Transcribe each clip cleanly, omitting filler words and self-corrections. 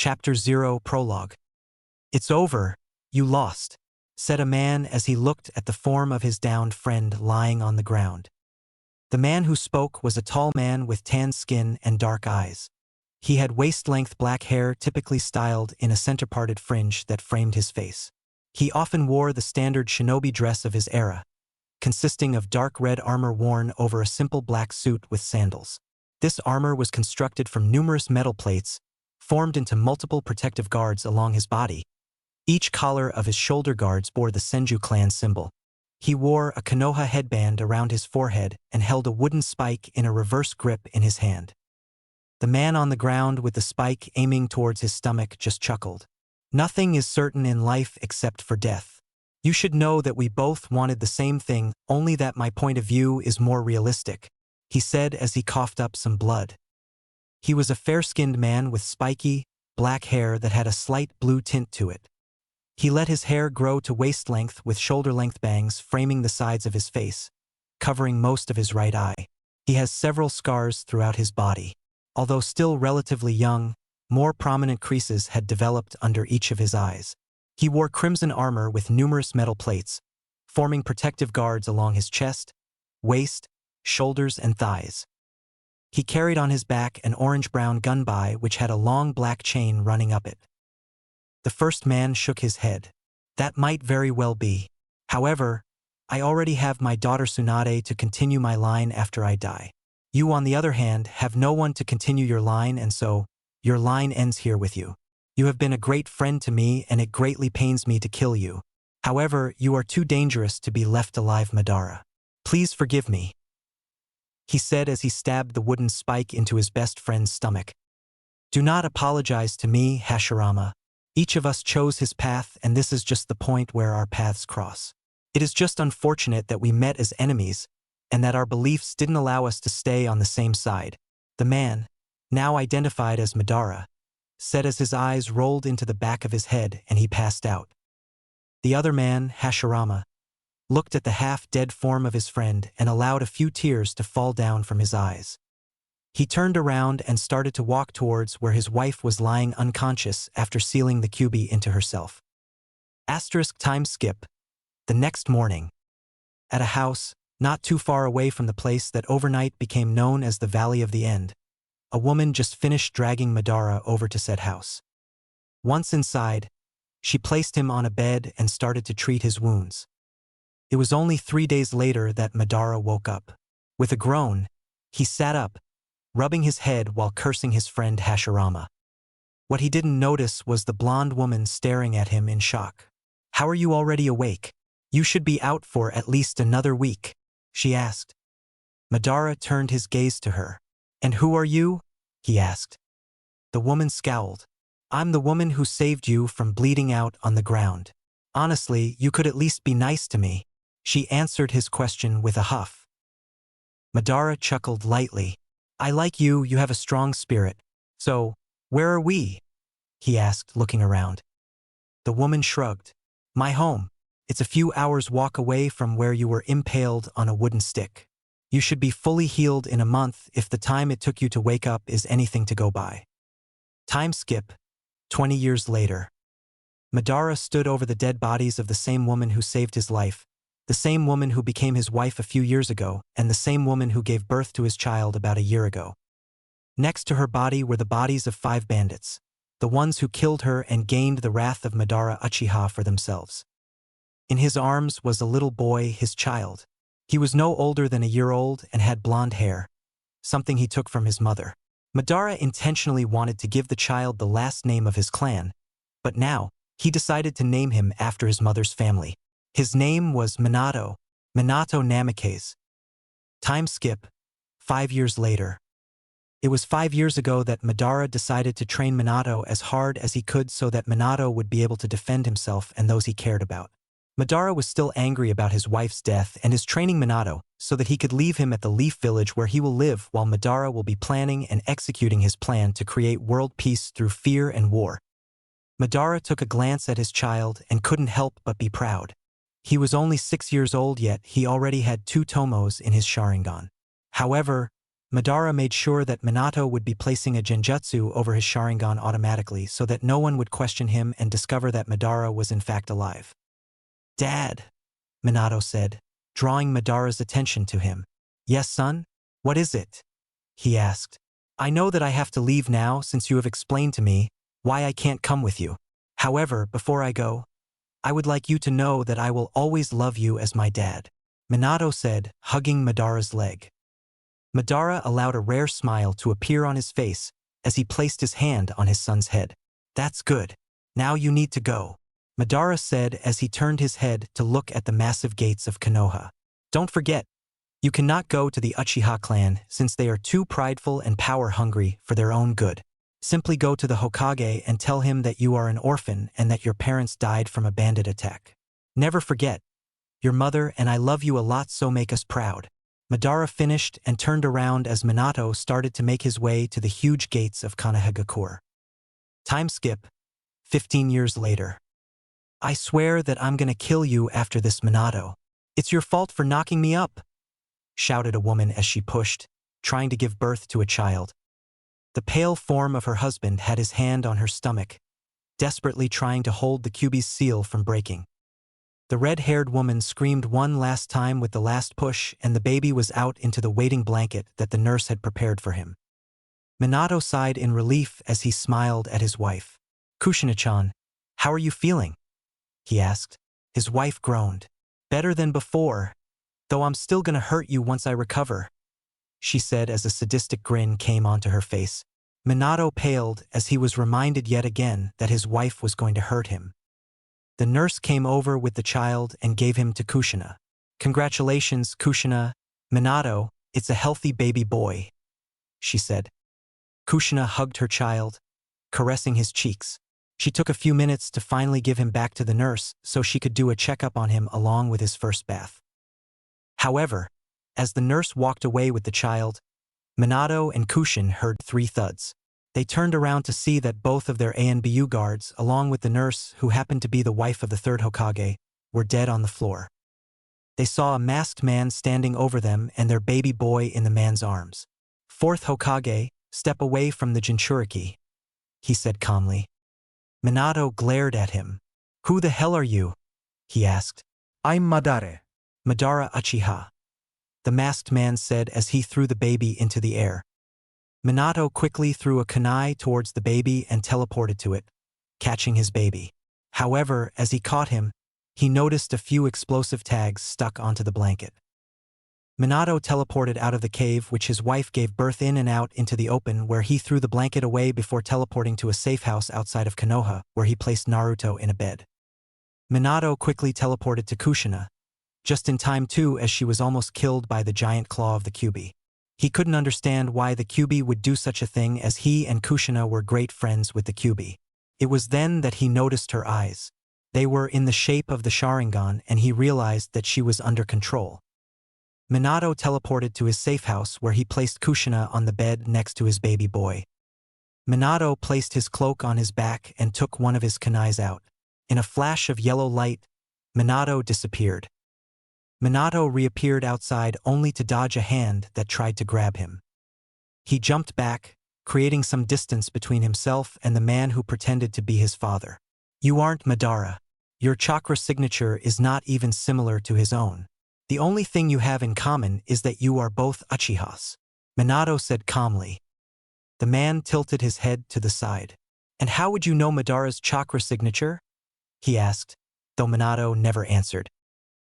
Chapter 0 Prologue. "It's over, you lost," said a man as he looked at the form of his downed friend lying on the ground. The man who spoke was a tall man with tan skin and dark eyes. He had waist-length black hair typically styled in a center-parted fringe that framed his face. He often wore the standard shinobi dress of his era, consisting of dark red armor worn over a simple black suit with sandals. This armor was constructed from numerous metal plates, formed into multiple protective guards along his body. Each collar of his shoulder guards bore the Senju clan symbol. He wore a Konoha headband around his forehead and held a wooden spike in a reverse grip in his hand. The man on the ground with the spike aiming towards his stomach just chuckled. "Nothing is certain in life except for death. You should know that we both wanted the same thing, only that my point of view is more realistic," he said as he coughed up some blood. He was a fair-skinned man with spiky, black hair that had a slight blue tint to it. He let his hair grow to waist length with shoulder-length bangs framing the sides of his face, covering most of his right eye. He has several scars throughout his body. Although still relatively young, more prominent creases had developed under each of his eyes. He wore crimson armor with numerous metal plates, forming protective guards along his chest, waist, shoulders, and thighs. He carried on his back an orange-brown gunbai which had a long black chain running up it. The first man shook his head. "That might very well be. However, I already have my daughter Tsunade to continue my line after I die. You, on the other hand, have no one to continue your line, and so, your line ends here with you. You have been a great friend to me, and it greatly pains me to kill you. However, you are too dangerous to be left alive, Madara. Please forgive me," he said as he stabbed the wooden spike into his best friend's stomach. "Do not apologize to me, Hashirama. Each of us chose his path, and this is just the point where our paths cross. It is just unfortunate that we met as enemies, and that our beliefs didn't allow us to stay on the same side," the man, now identified as Madara, said as his eyes rolled into the back of his head and he passed out. The other man, Hashirama, looked at the half-dead form of his friend and allowed a few tears to fall down from his eyes. He turned around and started to walk towards where his wife was lying unconscious after sealing the Kyuubi into herself. Time skip. The next morning. At a house, not too far away from the place that overnight became known as the Valley of the End, a woman just finished dragging Madara over to said house. Once inside, she placed him on a bed and started to treat his wounds. It was only 3 days later that Madara woke up. With a groan, he sat up, rubbing his head while cursing his friend Hashirama. What he didn't notice was the blonde woman staring at him in shock. "How are you already awake? You should be out for at least another week," she asked. Madara turned his gaze to her. "And who are you?" he asked. The woman scowled. "I'm the woman who saved you from bleeding out on the ground. Honestly, you could at least be nice to me," she answered his question with a huff. Madara chuckled lightly. "I like you, you have a strong spirit. So, where are we?" he asked, looking around. The woman shrugged. "My home. It's a few hours' walk away from where you were impaled on a wooden stick. You should be fully healed in a month if the time it took you to wake up is anything to go by." Time skip. 20 years later. Madara stood over the dead bodies of the same woman who saved his life, the same woman who became his wife a few years ago, and the same woman who gave birth to his child about a year ago. Next to her body were the bodies of 5 bandits, the ones who killed her and gained the wrath of Madara Uchiha for themselves. In his arms was a little boy, his child. He was no older than a year old and had blonde hair, something he took from his mother. Madara intentionally wanted to give the child the last name of his clan, but now, he decided to name him after his mother's family. His name was Minato Namikaze. Time skip. 5 years later. It was 5 years ago that Madara decided to train Minato as hard as he could so that Minato would be able to defend himself and those he cared about. Madara was still angry about his wife's death and is training Minato so that he could leave him at the Leaf Village where he will live while Madara will be planning and executing his plan to create world peace through fear and war. Madara took a glance at his child and couldn't help but be proud. He was only 6 years old yet he already had 2 tomos in his Sharingan. However, Madara made sure that Minato would be placing a genjutsu over his Sharingan automatically so that no one would question him and discover that Madara was in fact alive. "Dad," Minato said, drawing Madara's attention to him. "Yes, son? What is it?" he asked. "I know that I have to leave now since you have explained to me why I can't come with you. However, before I go, I would like you to know that I will always love you as my dad," Minato said, hugging Madara's leg. Madara allowed a rare smile to appear on his face as he placed his hand on his son's head. "That's good. Now you need to go," Madara said as he turned his head to look at the massive gates of Konoha. "Don't forget, you cannot go to the Uchiha clan since they are too prideful and power-hungry for their own good. Simply go to the Hokage and tell him that you are an orphan and that your parents died from a bandit attack. Never forget, your mother and I love you a lot, so make us proud." Madara finished and turned around as Minato started to make his way to the huge gates of Konohagakure. Time skip, 15 years later. "I swear that I'm gonna kill you after this, Minato. It's your fault for knocking me up," shouted a woman as she pushed, trying to give birth to a child. The pale form of her husband had his hand on her stomach, desperately trying to hold the Kyuubi's seal from breaking. The red-haired woman screamed one last time with the last push, and the baby was out into the waiting blanket that the nurse had prepared for him. Minato sighed in relief as he smiled at his wife. "Kushina-chan, how are you feeling?" he asked. His wife groaned. "Better than before, though I'm still gonna hurt you once I recover," she said as a sadistic grin came onto her face. Minato paled as he was reminded yet again that his wife was going to hurt him. The nurse came over with the child and gave him to Kushina. "Congratulations, Kushina. Minato, it's a healthy baby boy," she said. Kushina hugged her child, caressing his cheeks. She took a few minutes to finally give him back to the nurse so she could do a checkup on him along with his first bath. However, as the nurse walked away with the child, Minato and Kushin heard 3 thuds. They turned around to see that both of their ANBU guards, along with the nurse, who happened to be the wife of the 3rd Hokage, were dead on the floor. They saw a masked man standing over them and their baby boy in the man's arms. "4th Hokage, step away from the Jinchuriki," he said calmly. Minato glared at him. "Who the hell are you?" he asked. "I'm Madara." "Madara Uchiha," the masked man said as he threw the baby into the air. Minato quickly threw a kunai towards the baby and teleported to it, catching his baby. However, as he caught him, he noticed a few explosive tags stuck onto the blanket. Minato teleported out of the cave which his wife gave birth in and out into the open, where he threw the blanket away before teleporting to a safe house outside of Konoha, where he placed Naruto in a bed. Minato quickly teleported to Kushina, just in time too, as she was almost killed by the giant claw of the Kyuubi. He couldn't understand why the Kyuubi would do such a thing, as he and Kushina were great friends with the Kyuubi. It was then that he noticed her eyes. They were in the shape of the Sharingan, and he realized that she was under control. Minato teleported to his safe house, where he placed Kushina on the bed next to his baby boy. Minato placed his cloak on his back and took one of his kunais out. In a flash of yellow light, Minato disappeared. Minato reappeared outside only to dodge a hand that tried to grab him. He jumped back, creating some distance between himself and the man who pretended to be his father. "You aren't Madara. Your chakra signature is not even similar to his own. The only thing you have in common is that you are both Uchihas," Minato said calmly. The man tilted his head to the side. "And how would you know Madara's chakra signature?" he asked, though Minato never answered.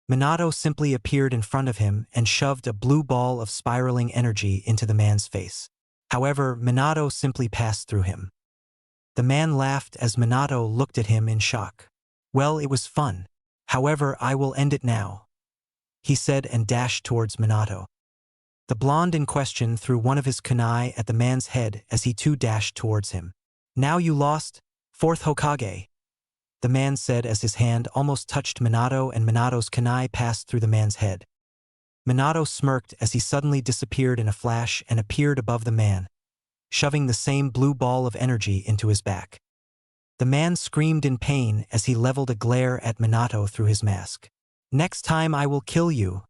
Minato simply appeared in front of him and shoved a blue ball of spiraling energy into the man's face. However, Minato simply passed through him. The man laughed as Minato looked at him in shock. "Well, it was fun. However, I will end it now," he said and dashed towards Minato. The blonde in question threw one of his kunai at the man's head as he too dashed towards him. "Now you lost, 4th Hokage," the man said as his hand almost touched Minato and Minato's kunai passed through the man's head. Minato smirked as he suddenly disappeared in a flash and appeared above the man, shoving the same blue ball of energy into his back. The man screamed in pain as he leveled a glare at Minato through his mask. "Next time I will kill you,"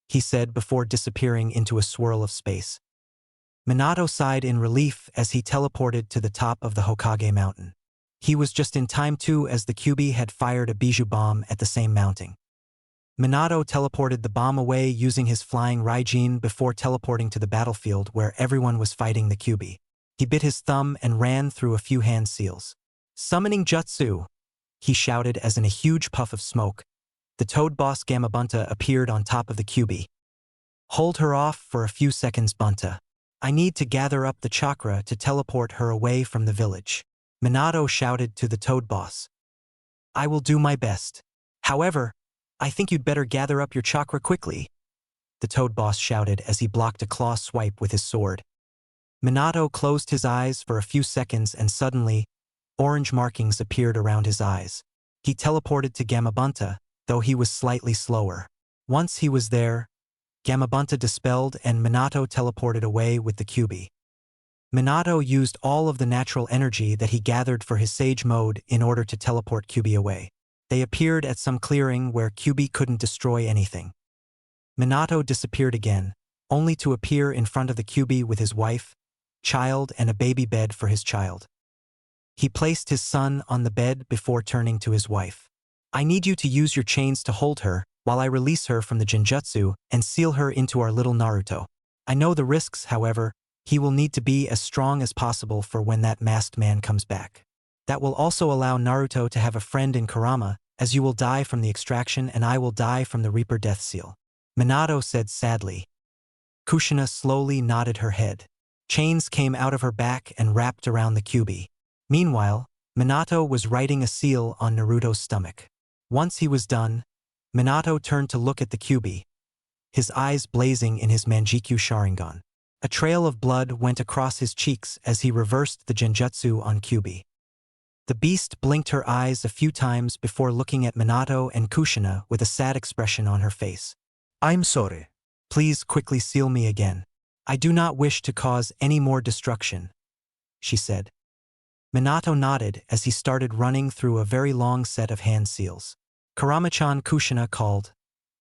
he said before disappearing into a swirl of space. Minato sighed in relief as he teleported to the top of the Hokage mountain. He was just in time too, as the Kyuubi had fired a bijou bomb at the same mounting. Minato teleported the bomb away using his flying Raijin before teleporting to the battlefield where everyone was fighting the Kyuubi. He bit his thumb and ran through a few hand seals. "Summoning Jutsu!" he shouted as in a huge puff of smoke, the Toad Boss Gamabunta appeared on top of the Kyuubi. "Hold her off for a few seconds, Bunta. I need to gather up the chakra to teleport her away from the village," Minato shouted to the Toad Boss. "I will do my best. However, I think you'd better gather up your chakra quickly," the Toad Boss shouted as he blocked a claw swipe with his sword. Minato closed his eyes for a few seconds and suddenly, orange markings appeared around his eyes. He teleported to Gamabunta, though he was slightly slower. Once he was there, Gamabunta dispelled and Minato teleported away with the Kyuubi. Minato used all of the natural energy that he gathered for his Sage mode in order to teleport Kyuubi away. They appeared at some clearing where Kyuubi couldn't destroy anything. Minato disappeared again, only to appear in front of the Kyuubi with his wife, child and a baby bed for his child. He placed his son on the bed before turning to his wife. "I need you to use your chains to hold her while I release her from the Genjutsu and seal her into our little Naruto. I know the risks, however, he will need to be as strong as possible for when that masked man comes back. That will also allow Naruto to have a friend in Kurama, as you will die from the extraction and I will die from the Reaper Death Seal," Minato said sadly. Kushina slowly nodded her head. Chains came out of her back and wrapped around the Kyuubi. Meanwhile, Minato was writing a seal on Naruto's stomach. Once he was done, Minato turned to look at the Kyuubi, his eyes blazing in his Manjikyu Sharingan. A trail of blood went across his cheeks as he reversed the Genjutsu on Kyuubi. The beast blinked her eyes a few times before looking at Minato and Kushina with a sad expression on her face. "I'm sorry. Please quickly seal me again. I do not wish to cause any more destruction," she said. Minato nodded as he started running through a very long set of hand seals. Kurama-chan, Kushina called,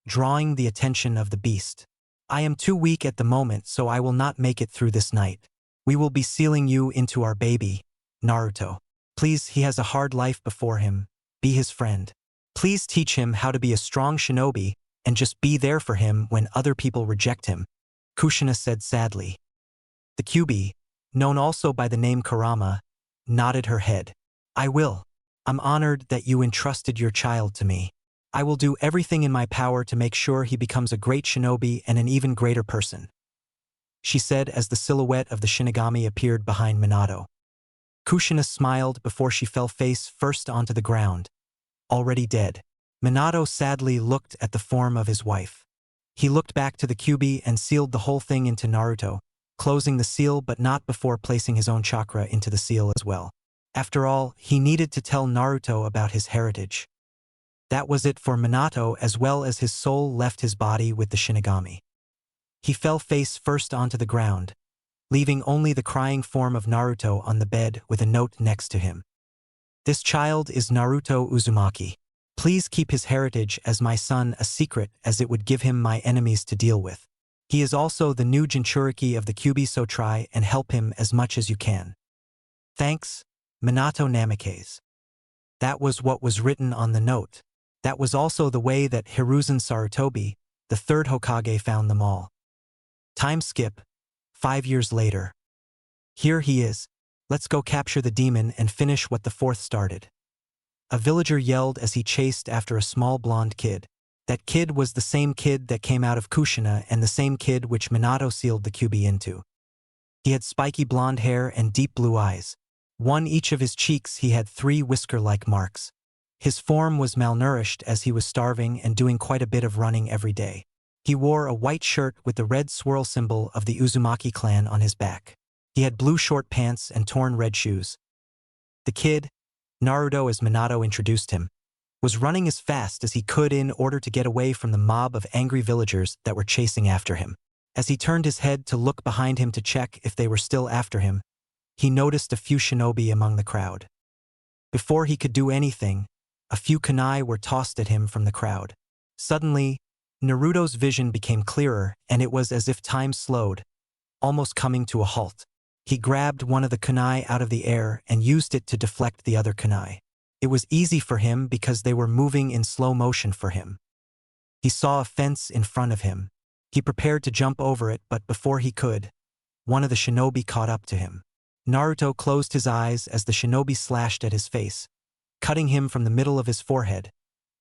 drawing the attention of the beast. "I am too weak at the moment, so I will not make it through this night. We will be sealing you into our baby, Naruto. Please, he has a hard life before him. Be his friend. Please teach him how to be a strong shinobi and just be there for him when other people reject him," Kushina said sadly. The Kyuubi, known also by the name Kurama, nodded her head. "I will. I'm honored that you entrusted your child to me. I will do everything in my power to make sure he becomes a great shinobi and an even greater person," she said as the silhouette of the Shinigami appeared behind Minato. Kushina smiled before she fell face first onto the ground, already dead. Minato sadly looked at the form of his wife. He looked back to the Kyuubi and sealed the whole thing into Naruto, closing the seal but not before placing his own chakra into the seal as well. After all, he needed to tell Naruto about his heritage. That was it for Minato, as well as his soul left his body with the Shinigami. He fell face first onto the ground, leaving only the crying form of Naruto on the bed with a note next to him. "This child is Naruto Uzumaki. Please keep his heritage as my son a secret, as it would give him my enemies to deal with. He is also the new Jinchuriki of the Kyuubi, so try and help him as much as you can. Thanks, Minato Namikaze." That was what was written on the note. That was also the way that Hiruzen Sarutobi, the third Hokage, found them all. Time skip, 5 years later. Here he is. Let's go capture the demon and finish what the fourth started. A villager yelled as he chased after a small blonde kid. That kid was the same kid that came out of Kushina and the same kid which Minato sealed the Kyuubi into. He had spiky blonde hair and deep blue eyes. One each of his cheeks, he had 3 whisker-like marks. His form was malnourished as he was starving and doing quite a bit of running every day. He wore a white shirt with the red swirl symbol of the Uzumaki clan on his back. He had blue short pants and torn red shoes. The kid, Naruto as Minato introduced him, was running as fast as he could in order to get away from the mob of angry villagers that were chasing after him. As he turned his head to look behind him to check if they were still after him, he noticed a few shinobi among the crowd. Before he could do anything, a few kunai were tossed at him from the crowd. Suddenly, Naruto's vision became clearer, and it was as if time slowed. almost coming to a halt. He grabbed one of the kunai out of the air and used it to deflect the other kunai. It was easy for him because they were moving in slow motion for him. He saw a fence in front of him. He prepared to jump over it, but before he could, one of the shinobi caught up to him. Naruto closed his eyes as the shinobi slashed at his face, cutting him from the middle of his forehead,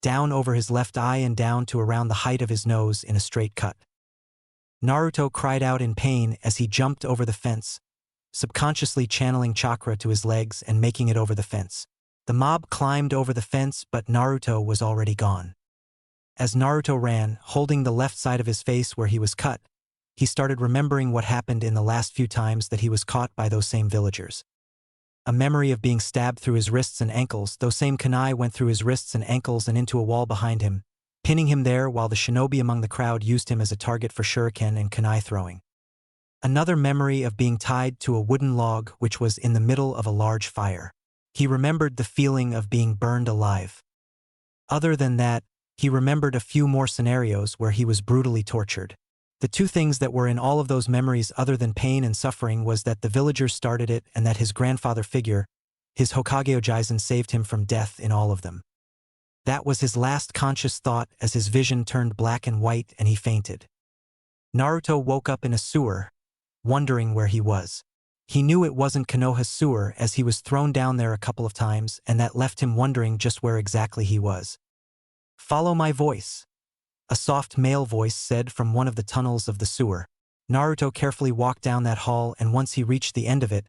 down over his left eye and down to around the height of his nose in a straight cut. Naruto cried out in pain as he jumped over the fence, subconsciously channeling chakra to his legs and making it over the fence. The mob climbed over the fence, but Naruto was already gone. As Naruto ran, holding the left side of his face where he was cut, he started remembering what happened in the last few times that he was caught by those same villagers. A memory of being stabbed through his wrists and ankles. Those same kunai went through his wrists and ankles and into a wall behind him, pinning him there while the shinobi among the crowd used him as a target for shuriken and kunai throwing. Another memory of being tied to a wooden log which was in the middle of a large fire. He remembered the feeling of being burned alive. Other than that, he remembered a few more scenarios where he was brutally tortured. The two things that were in all of those memories other than pain and suffering was that the villagers started it and that his grandfather figure, his Hokage Ojaizen, saved him from death in all of them. That was his last conscious thought as his vision turned black and white and he fainted. Naruto woke up in a sewer, wondering where he was. He knew it wasn't Konoha's sewer as he was thrown down there a couple of times, and that left him wondering just where exactly he was. "Follow my voice," a soft male voice said from one of the tunnels of the sewer. Naruto carefully walked down that hall, and once he reached the end of it,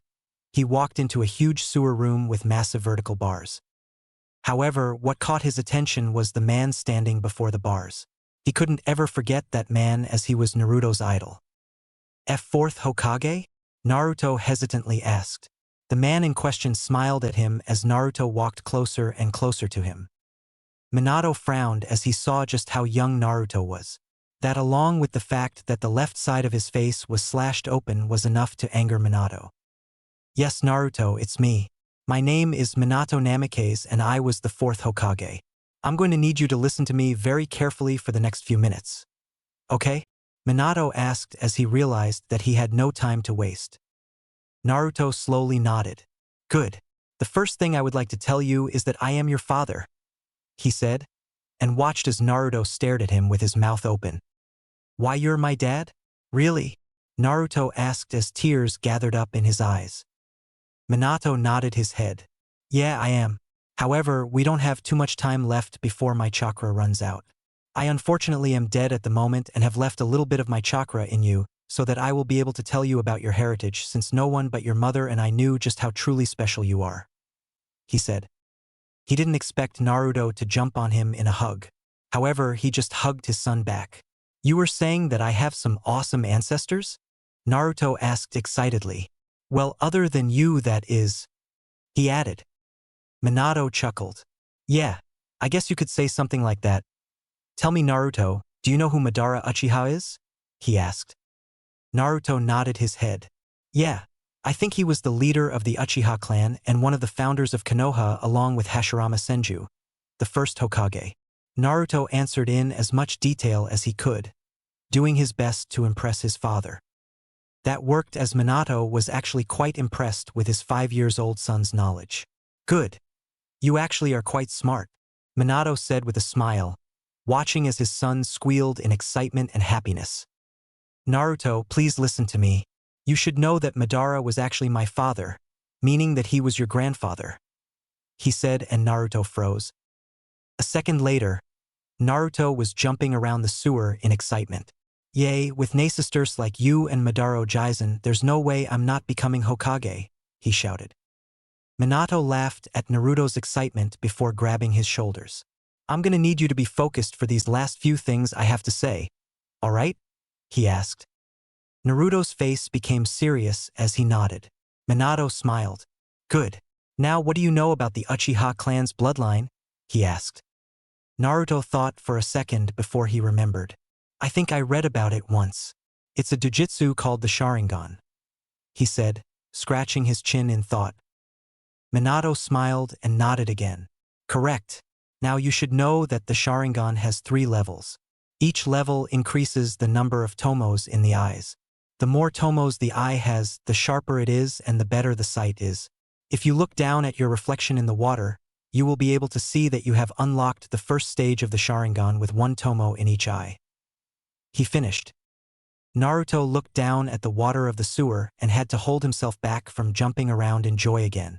he walked into a huge sewer room with massive vertical bars. However, what caught his attention was the man standing before the bars. He couldn't ever forget that man as he was Naruto's idol. "Fourth Hokage?" Naruto hesitantly asked. The man in question smiled at him as Naruto walked closer and closer to him. Minato frowned as he saw just how young Naruto was. That, along with the fact that the left side of his face was slashed open, was enough to anger Minato. "Yes, Naruto, it's me. My name is Minato Namikaze and I was the fourth Hokage. I'm going to need you to listen to me very carefully for the next few minutes. Okay?" Minato asked as he realized that he had no time to waste. Naruto slowly nodded. "Good. The first thing I would like to tell you is that I am your father," he said, and watched as Naruto stared at him with his mouth open. "Why, you're my dad? Really?" Naruto asked as tears gathered up in his eyes. Minato nodded his head. "Yeah, I am. However, we don't have too much time left before my chakra runs out. I unfortunately am dead at the moment and have left a little bit of my chakra in you, so that I will be able to tell you about your heritage, since no one but your mother and I knew just how truly special you are," he said. He didn't expect Naruto to jump on him in a hug. However, he just hugged his son back. "You were saying that I have some awesome ancestors?" Naruto asked excitedly. "Well, other than you, that is," he added. Minato chuckled. "Yeah, I guess you could say something like that. Tell me, Naruto, do you know who Madara Uchiha is?" he asked. Naruto nodded his head. "Yeah, I think he was the leader of the Uchiha clan and one of the founders of Konoha along with Hashirama Senju, the first Hokage." Naruto answered in as much detail as he could, doing his best to impress his father. That worked as Minato was actually quite impressed with his 5-year-old son's knowledge. "Good. You actually are quite smart," Minato said with a smile, watching as his son squealed in excitement and happiness. "Naruto, please listen to me. You should know that Madara was actually my father, meaning that he was your grandfather," he said, and Naruto froze. A second later, Naruto was jumping around the sewer in excitement. "Yay, with Naisisters like you and Madara Ojaizen, there's no way I'm not becoming Hokage," he shouted. Minato laughed at Naruto's excitement before grabbing his shoulders. "I'm gonna need you to be focused for these last few things I have to say, all right?" he asked. Naruto's face became serious as he nodded. Minato smiled. "Good. Now what do you know about the Uchiha clan's bloodline?" he asked. Naruto thought for a second before he remembered. "I think I read about it once. It's a jujutsu called the Sharingan," he said, scratching his chin in thought. Minato smiled and nodded again. "Correct. Now you should know that the Sharingan has 3 levels. Each level increases the number of tomos in the eyes. The more tomos the eye has, the sharper it is and the better the sight is. If you look down at your reflection in the water, you will be able to see that you have unlocked the first stage of the Sharingan with 1 tomo in each eye. He finished. Naruto looked down at the water of the sewer and had to hold himself back from jumping around in joy again.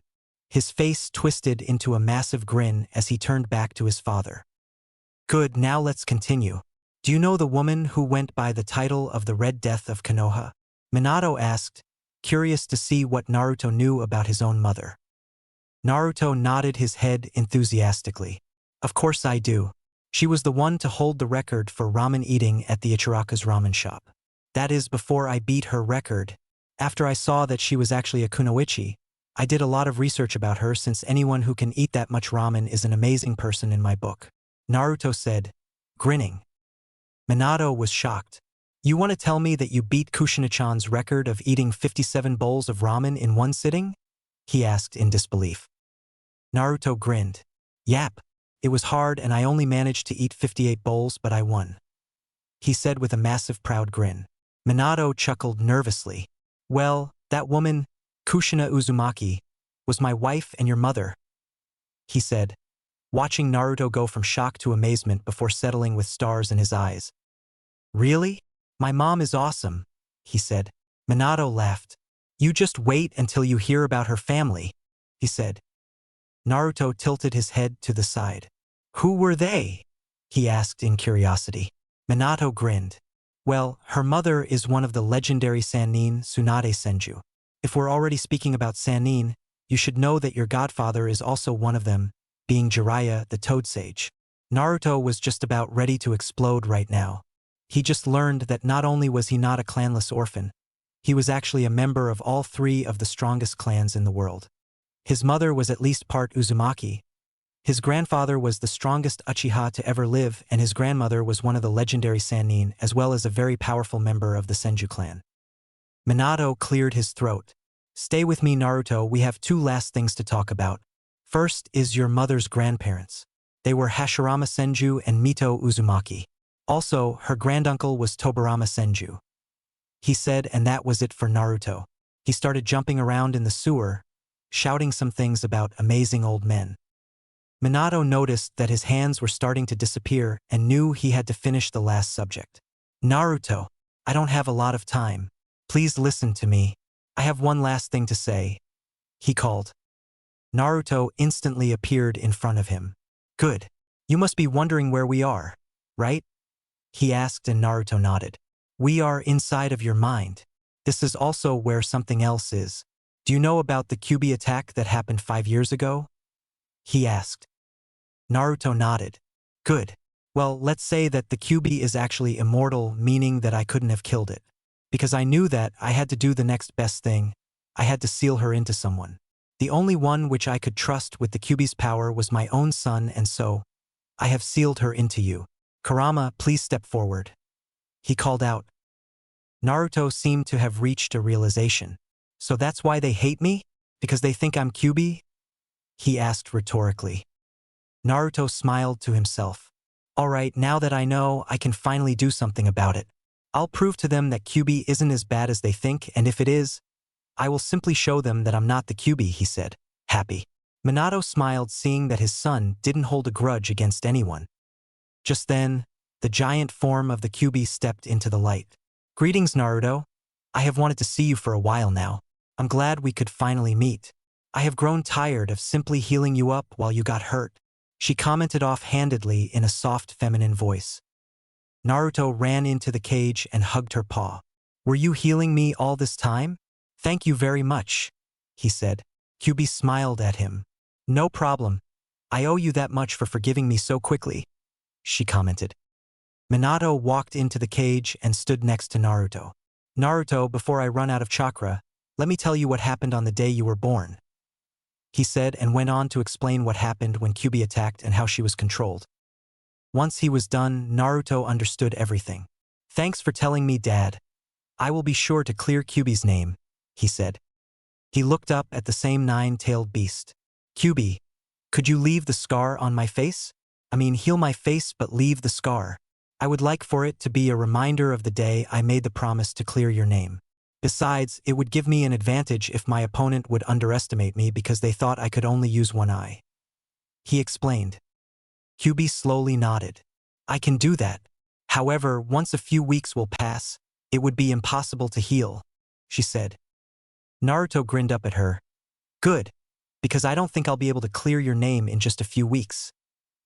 His face twisted into a massive grin as he turned back to his father. Good, now let's continue. Do you know the woman who went by the title of the Red Death of Konoha? Minato asked, curious to see what Naruto knew about his own mother. Naruto nodded his head enthusiastically. Of course I do. She was the one to hold the record for ramen eating at the Ichiraka's ramen shop. That is before I beat her record. After I saw that she was actually a kunoichi, I did a lot of research about her since anyone who can eat that much ramen is an amazing person in my book. Naruto said, grinning. Minato was shocked. You want to tell me that you beat Kushina-chan's record of eating 57 bowls of ramen in one sitting? He asked in disbelief. Naruto grinned. Yap. It was hard and I only managed to eat 58 bowls but I won. He said with a massive proud grin. Minato chuckled nervously. Well, that woman, Kushina Uzumaki, was my wife and your mother. He said, watching Naruto go from shock to amazement before settling with stars in his eyes. Really? My mom is awesome, he said. Minato laughed. You just wait until you hear about her family, he said. Naruto tilted his head to the side. Who were they? He asked in curiosity. Minato grinned. Well, her mother is one of the legendary Sannin Tsunade Senju. If we're already speaking about Sannin, you should know that your godfather is also one of them, being Jiraiya the Toad Sage. Naruto was just about ready to explode right now. He just learned that not only was he not a clanless orphan, he was actually a member of all 3 of the strongest clans in the world. His mother was at least part Uzumaki. His grandfather was the strongest Uchiha to ever live and his grandmother was one of the legendary Sannin as well as a very powerful member of the Senju clan. Minato cleared his throat. Stay with me, Naruto, we have 2 last things to talk about. First is your mother's grandparents. They were Hashirama Senju and Mito Uzumaki. Also, her granduncle was Tobarama Senju. He said, and that was it for Naruto. He started jumping around in the sewer, shouting some things about amazing old men. Minato noticed that his hands were starting to disappear and knew he had to finish the last subject. Naruto, I don't have a lot of time. Please listen to me. I have one last thing to say, he called. Naruto instantly appeared in front of him. Good. You must be wondering where we are, right? He asked and Naruto nodded. We are inside of your mind. This is also where something else is. Do you know about the Kyuubi attack that happened 5 years ago? He asked. Naruto nodded. Good. Well, let's say that the Kyuubi is actually immortal, meaning that I couldn't have killed it. Because I knew that I had to do the next best thing. I had to seal her into someone. The only one which I could trust with the Kyuubi's power was my own son, and so I have sealed her into you. Kurama, please step forward. He called out. Naruto seemed to have reached a realization. So that's why they hate me? Because they think I'm Kyuubi? He asked rhetorically. Naruto smiled to himself. Alright, now that I know, I can finally do something about it. I'll prove to them that Kyuubi isn't as bad as they think, and if it is, I will simply show them that I'm not the Kyuubi, he said, happy. Minato smiled seeing that his son didn't hold a grudge against anyone. Just then, the giant form of the Kyuubi stepped into the light. Greetings, Naruto. I have wanted to see you for a while now. I'm glad we could finally meet. I have grown tired of simply healing you up while you got hurt. She commented offhandedly in a soft feminine voice. Naruto ran into the cage and hugged her paw. Were you healing me all this time? Thank you very much, he said. Kyuubi smiled at him. No problem. I owe you that much for forgiving me so quickly, she commented. Minato walked into the cage and stood next to Naruto. Naruto, before I run out of chakra, let me tell you what happened on the day you were born, he said and went on to explain what happened when Kyuubi attacked and how she was controlled. Once he was done, Naruto understood everything. Thanks for telling me, Dad. I will be sure to clear Kyuubi's name, he said. He looked up at the same 9-tailed beast. Kyuubi, could you leave the scar on my face? I mean, heal my face but leave the scar. I would like for it to be a reminder of the day I made the promise to clear your name. Besides, it would give me an advantage if my opponent would underestimate me because they thought I could only use one eye. He explained. Kyubi slowly nodded. I can do that. However, once a few weeks will pass, it would be impossible to heal, she said. Naruto grinned up at her. Good, because I don't think I'll be able to clear your name in just a few weeks,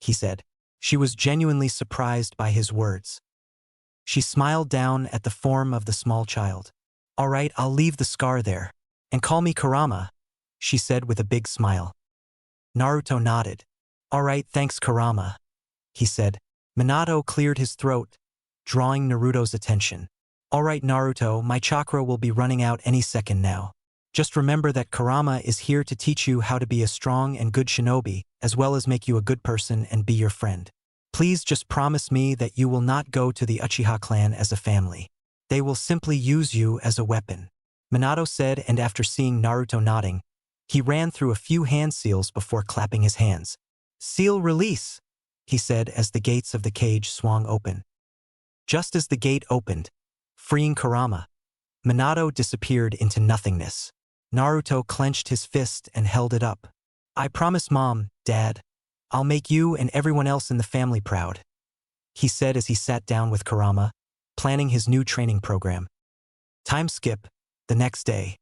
he said. She was genuinely surprised by his words. She smiled down at the form of the small child. All right, I'll leave the scar there. And call me Kurama, she said with a big smile. Naruto nodded. All right, thanks Kurama, he said. Minato cleared his throat, drawing Naruto's attention. All right Naruto, my chakra will be running out any second now. Just remember that Kurama is here to teach you how to be a strong and good shinobi, as well as make you a good person and be your friend. Please just promise me that you will not go to the Uchiha clan as a family. They will simply use you as a weapon, Minato said, and after seeing Naruto nodding, he ran through a few hand seals before clapping his hands. Seal release, he said as the gates of the cage swung open. Just as the gate opened, freeing Kurama, Minato disappeared into nothingness. Naruto clenched his fist and held it up. I promise Mom, Dad, I'll make you and everyone else in the family proud, he said as he sat down with Kurama, planning his new training program. Time skip, the next day.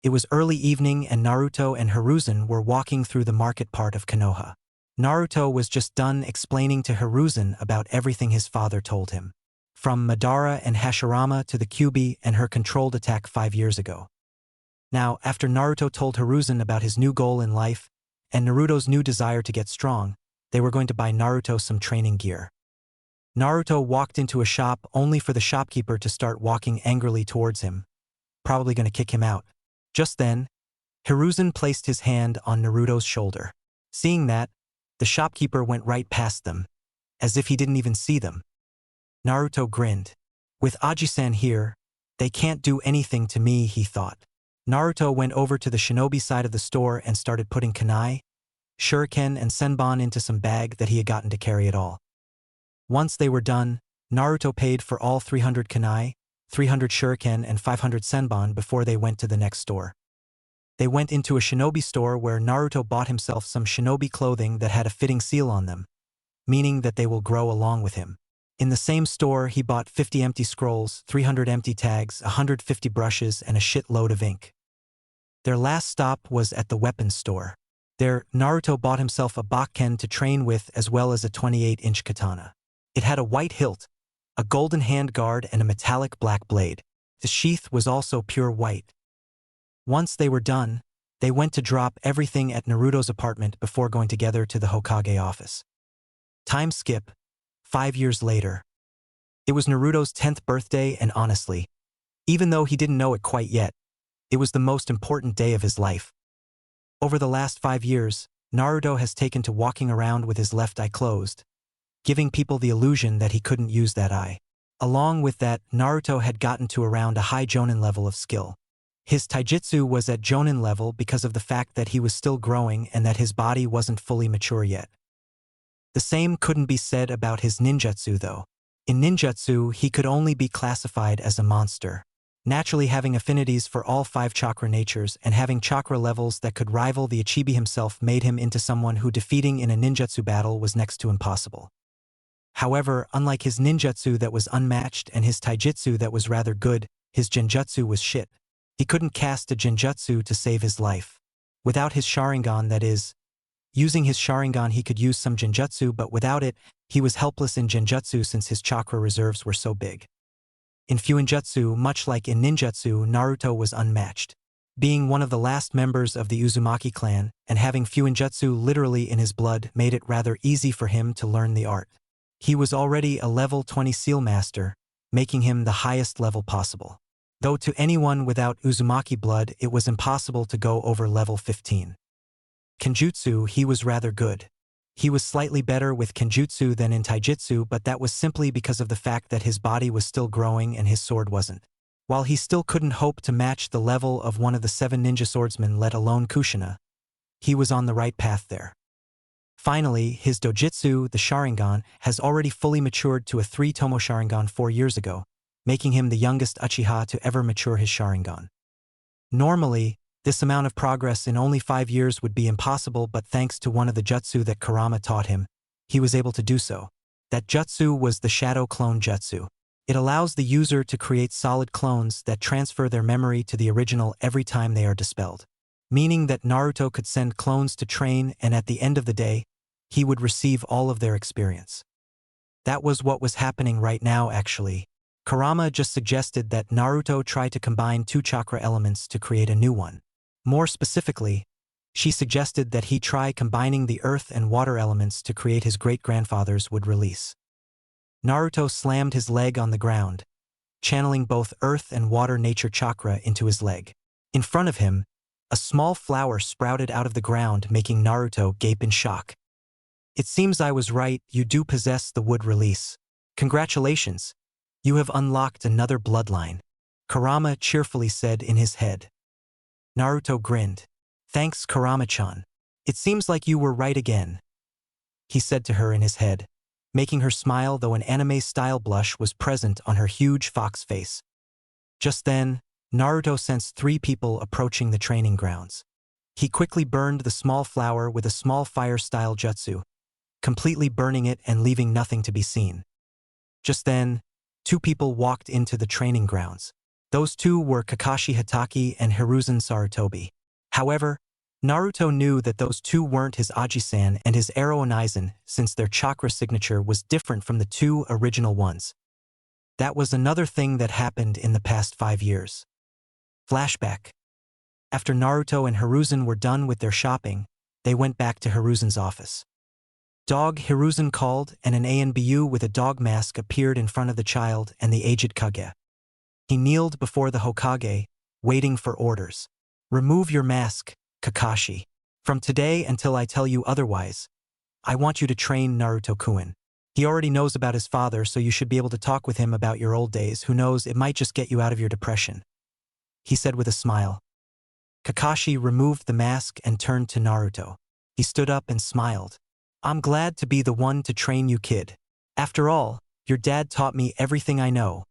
It was early evening and Naruto and Hiruzen were walking through the market part of Konoha. Naruto was just done explaining to Hiruzen about everything his father told him. From Madara and Hashirama to the Kyubi and her controlled attack 5 years ago. Now, after Naruto told Hiruzen about his new goal in life and Naruto's new desire to get strong, they were going to buy Naruto some training gear. Naruto walked into a shop only for the shopkeeper to start walking angrily towards him, probably going to kick him out. Just then, Hiruzen placed his hand on Naruto's shoulder. Seeing that, the shopkeeper went right past them, as if he didn't even see them. Naruto grinned. With Aji-san here, they can't do anything to me, he thought. Naruto went over to the shinobi side of the store and started putting kunai, shuriken and senbon into some bag that he had gotten to carry it all. Once they were done, Naruto paid for all 300 kunai, 300 shuriken and 500 senbon before they went to the next store. They went into a shinobi store where Naruto bought himself some shinobi clothing that had a fitting seal on them, meaning that they will grow along with him. In the same store, he bought 50 empty scrolls, 300 empty tags, 150 brushes, and a shitload of ink. Their last stop was at the weapons store. There, Naruto bought himself a bakken to train with as well as a 28-inch katana. It had a white hilt, a golden handguard, and a metallic black blade. The sheath was also pure white. Once they were done, they went to drop everything at Naruto's apartment before going together to the Hokage office. Time skip. 5 years later. It was Naruto's 10th birthday and honestly, even though he didn't know it quite yet, it was the most important day of his life. Over the last 5 years, Naruto has taken to walking around with his left eye closed, giving people the illusion that he couldn't use that eye. Along with that, Naruto had gotten to around a high Jonin level of skill. His taijutsu was at Jonin level because of the fact that he was still growing and that his body wasn't fully mature yet. The same couldn't be said about his ninjutsu though. In ninjutsu, he could only be classified as a monster. Naturally, having affinities for all 5 chakra natures and having chakra levels that could rival the Ichibi himself made him into someone who defeating in a ninjutsu battle was next to impossible. However, unlike his ninjutsu that was unmatched and his taijutsu that was rather good, his genjutsu was shit. He couldn't cast a genjutsu to save his life. Without his Sharingan, that is, using his Sharingan he could use some genjutsu, but without it, he was helpless in genjutsu since his chakra reserves were so big. In Fuinjutsu, much like in ninjutsu, Naruto was unmatched. Being one of the last members of the Uzumaki clan and having Fuinjutsu literally in his blood made it rather easy for him to learn the art. He was already a level 20 seal master, making him the highest level possible. Though to anyone without Uzumaki blood it was impossible to go over level 15. Kenjutsu, he was rather good. He was slightly better with Kenjutsu than in Taijutsu, but that was simply because of the fact that his body was still growing and his sword wasn't. While he still couldn't hope to match the level of one of the 7 ninja swordsmen, let alone Kushina, he was on the right path there. Finally, his dojutsu, the Sharingan, has already fully matured to a 3-tomo Sharingan 4 years ago, making him the youngest Uchiha to ever mature his Sharingan. Normally, this amount of progress in only 5 years would be impossible, but thanks to one of the jutsu that Kurama taught him, he was able to do so. That jutsu was the Shadow Clone Jutsu. It allows the user to create solid clones that transfer their memory to the original every time they are dispelled. Meaning that Naruto could send clones to train, and at the end of the day, he would receive all of their experience. That was what was happening right now actually. Kurama just suggested that Naruto try to combine 2 chakra elements to create a new one. More specifically, she suggested that he try combining the earth and water elements to create his great-grandfather's would release. Naruto slammed his leg on the ground, channeling both earth and water nature chakra into his leg. In front of him, a small flower sprouted out of the ground, making Naruto gape in shock. It seems I was right, you do possess the wood release. Congratulations. You have unlocked another bloodline, Kurama cheerfully said in his head. Naruto grinned. Thanks, Kurama-chan. It seems like you were right again, he said to her in his head, making her smile, though an anime-style blush was present on her huge fox face. Just then, Naruto sensed 3 people approaching the training grounds. He quickly burned the small flower with a small fire-style jutsu, completely burning it and leaving nothing to be seen. Just then, 2 people walked into the training grounds. Those 2 were Kakashi Hatake and Hiruzen Sarutobi. However, Naruto knew that those 2 weren't his Aji-san and his Ero Onaizen, since their chakra signature was different from the 2 original ones. That was another thing that happened in the past 5 years. Flashback. After Naruto and Hiruzen were done with their shopping, they went back to Hiruzen's office. Dog Hiruzen called, and an ANBU with a dog mask appeared in front of the child and the aged Kage. He kneeled before the Hokage, waiting for orders. Remove your mask, Kakashi. From today until I tell you otherwise, I want you to train Naruto-kun. He already knows about his father, so you should be able to talk with him about your old days. Who knows, it might just get you out of your depression, he said with a smile. Kakashi removed the mask and turned to Naruto. He stood up and smiled. I'm glad to be the one to train you, kid. After all, your dad taught me everything I know,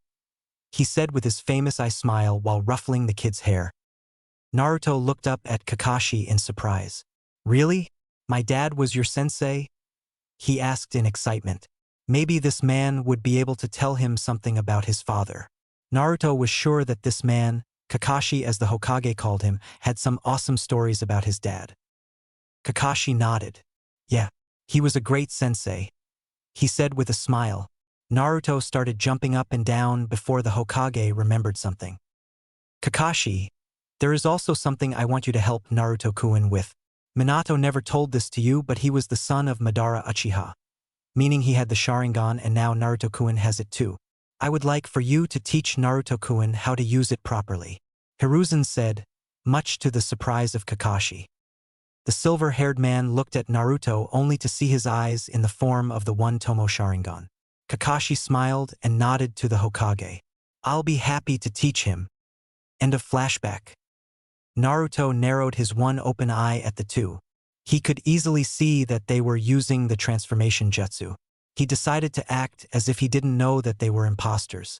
he said with his famous eye smile while ruffling the kid's hair. Naruto looked up at Kakashi in surprise. Really? My dad was your sensei? He asked in excitement. Maybe this man would be able to tell him something about his father. Naruto was sure that this man, Kakashi as the Hokage called him, had some awesome stories about his dad. Kakashi nodded. Yeah, he was a great sensei, he said with a smile. Naruto started jumping up and down before the Hokage remembered something. Kakashi, there is also something I want you to help Naruto-kun with. Minato never told this to you, but he was the son of Madara Uchiha, meaning he had the Sharingan, and now Naruto-kun has it too. I would like for you to teach Naruto-kun how to use it properly, Hiruzen said, much to the surprise of Kakashi. The silver-haired man looked at Naruto only to see his eyes in the form of the one Tomo Sharingan. Kakashi smiled and nodded to the Hokage. I'll be happy to teach him. End of flashback. Naruto narrowed his one open eye at the 2. He could easily see that they were using the transformation jutsu. He decided to act as if he didn't know that they were imposters.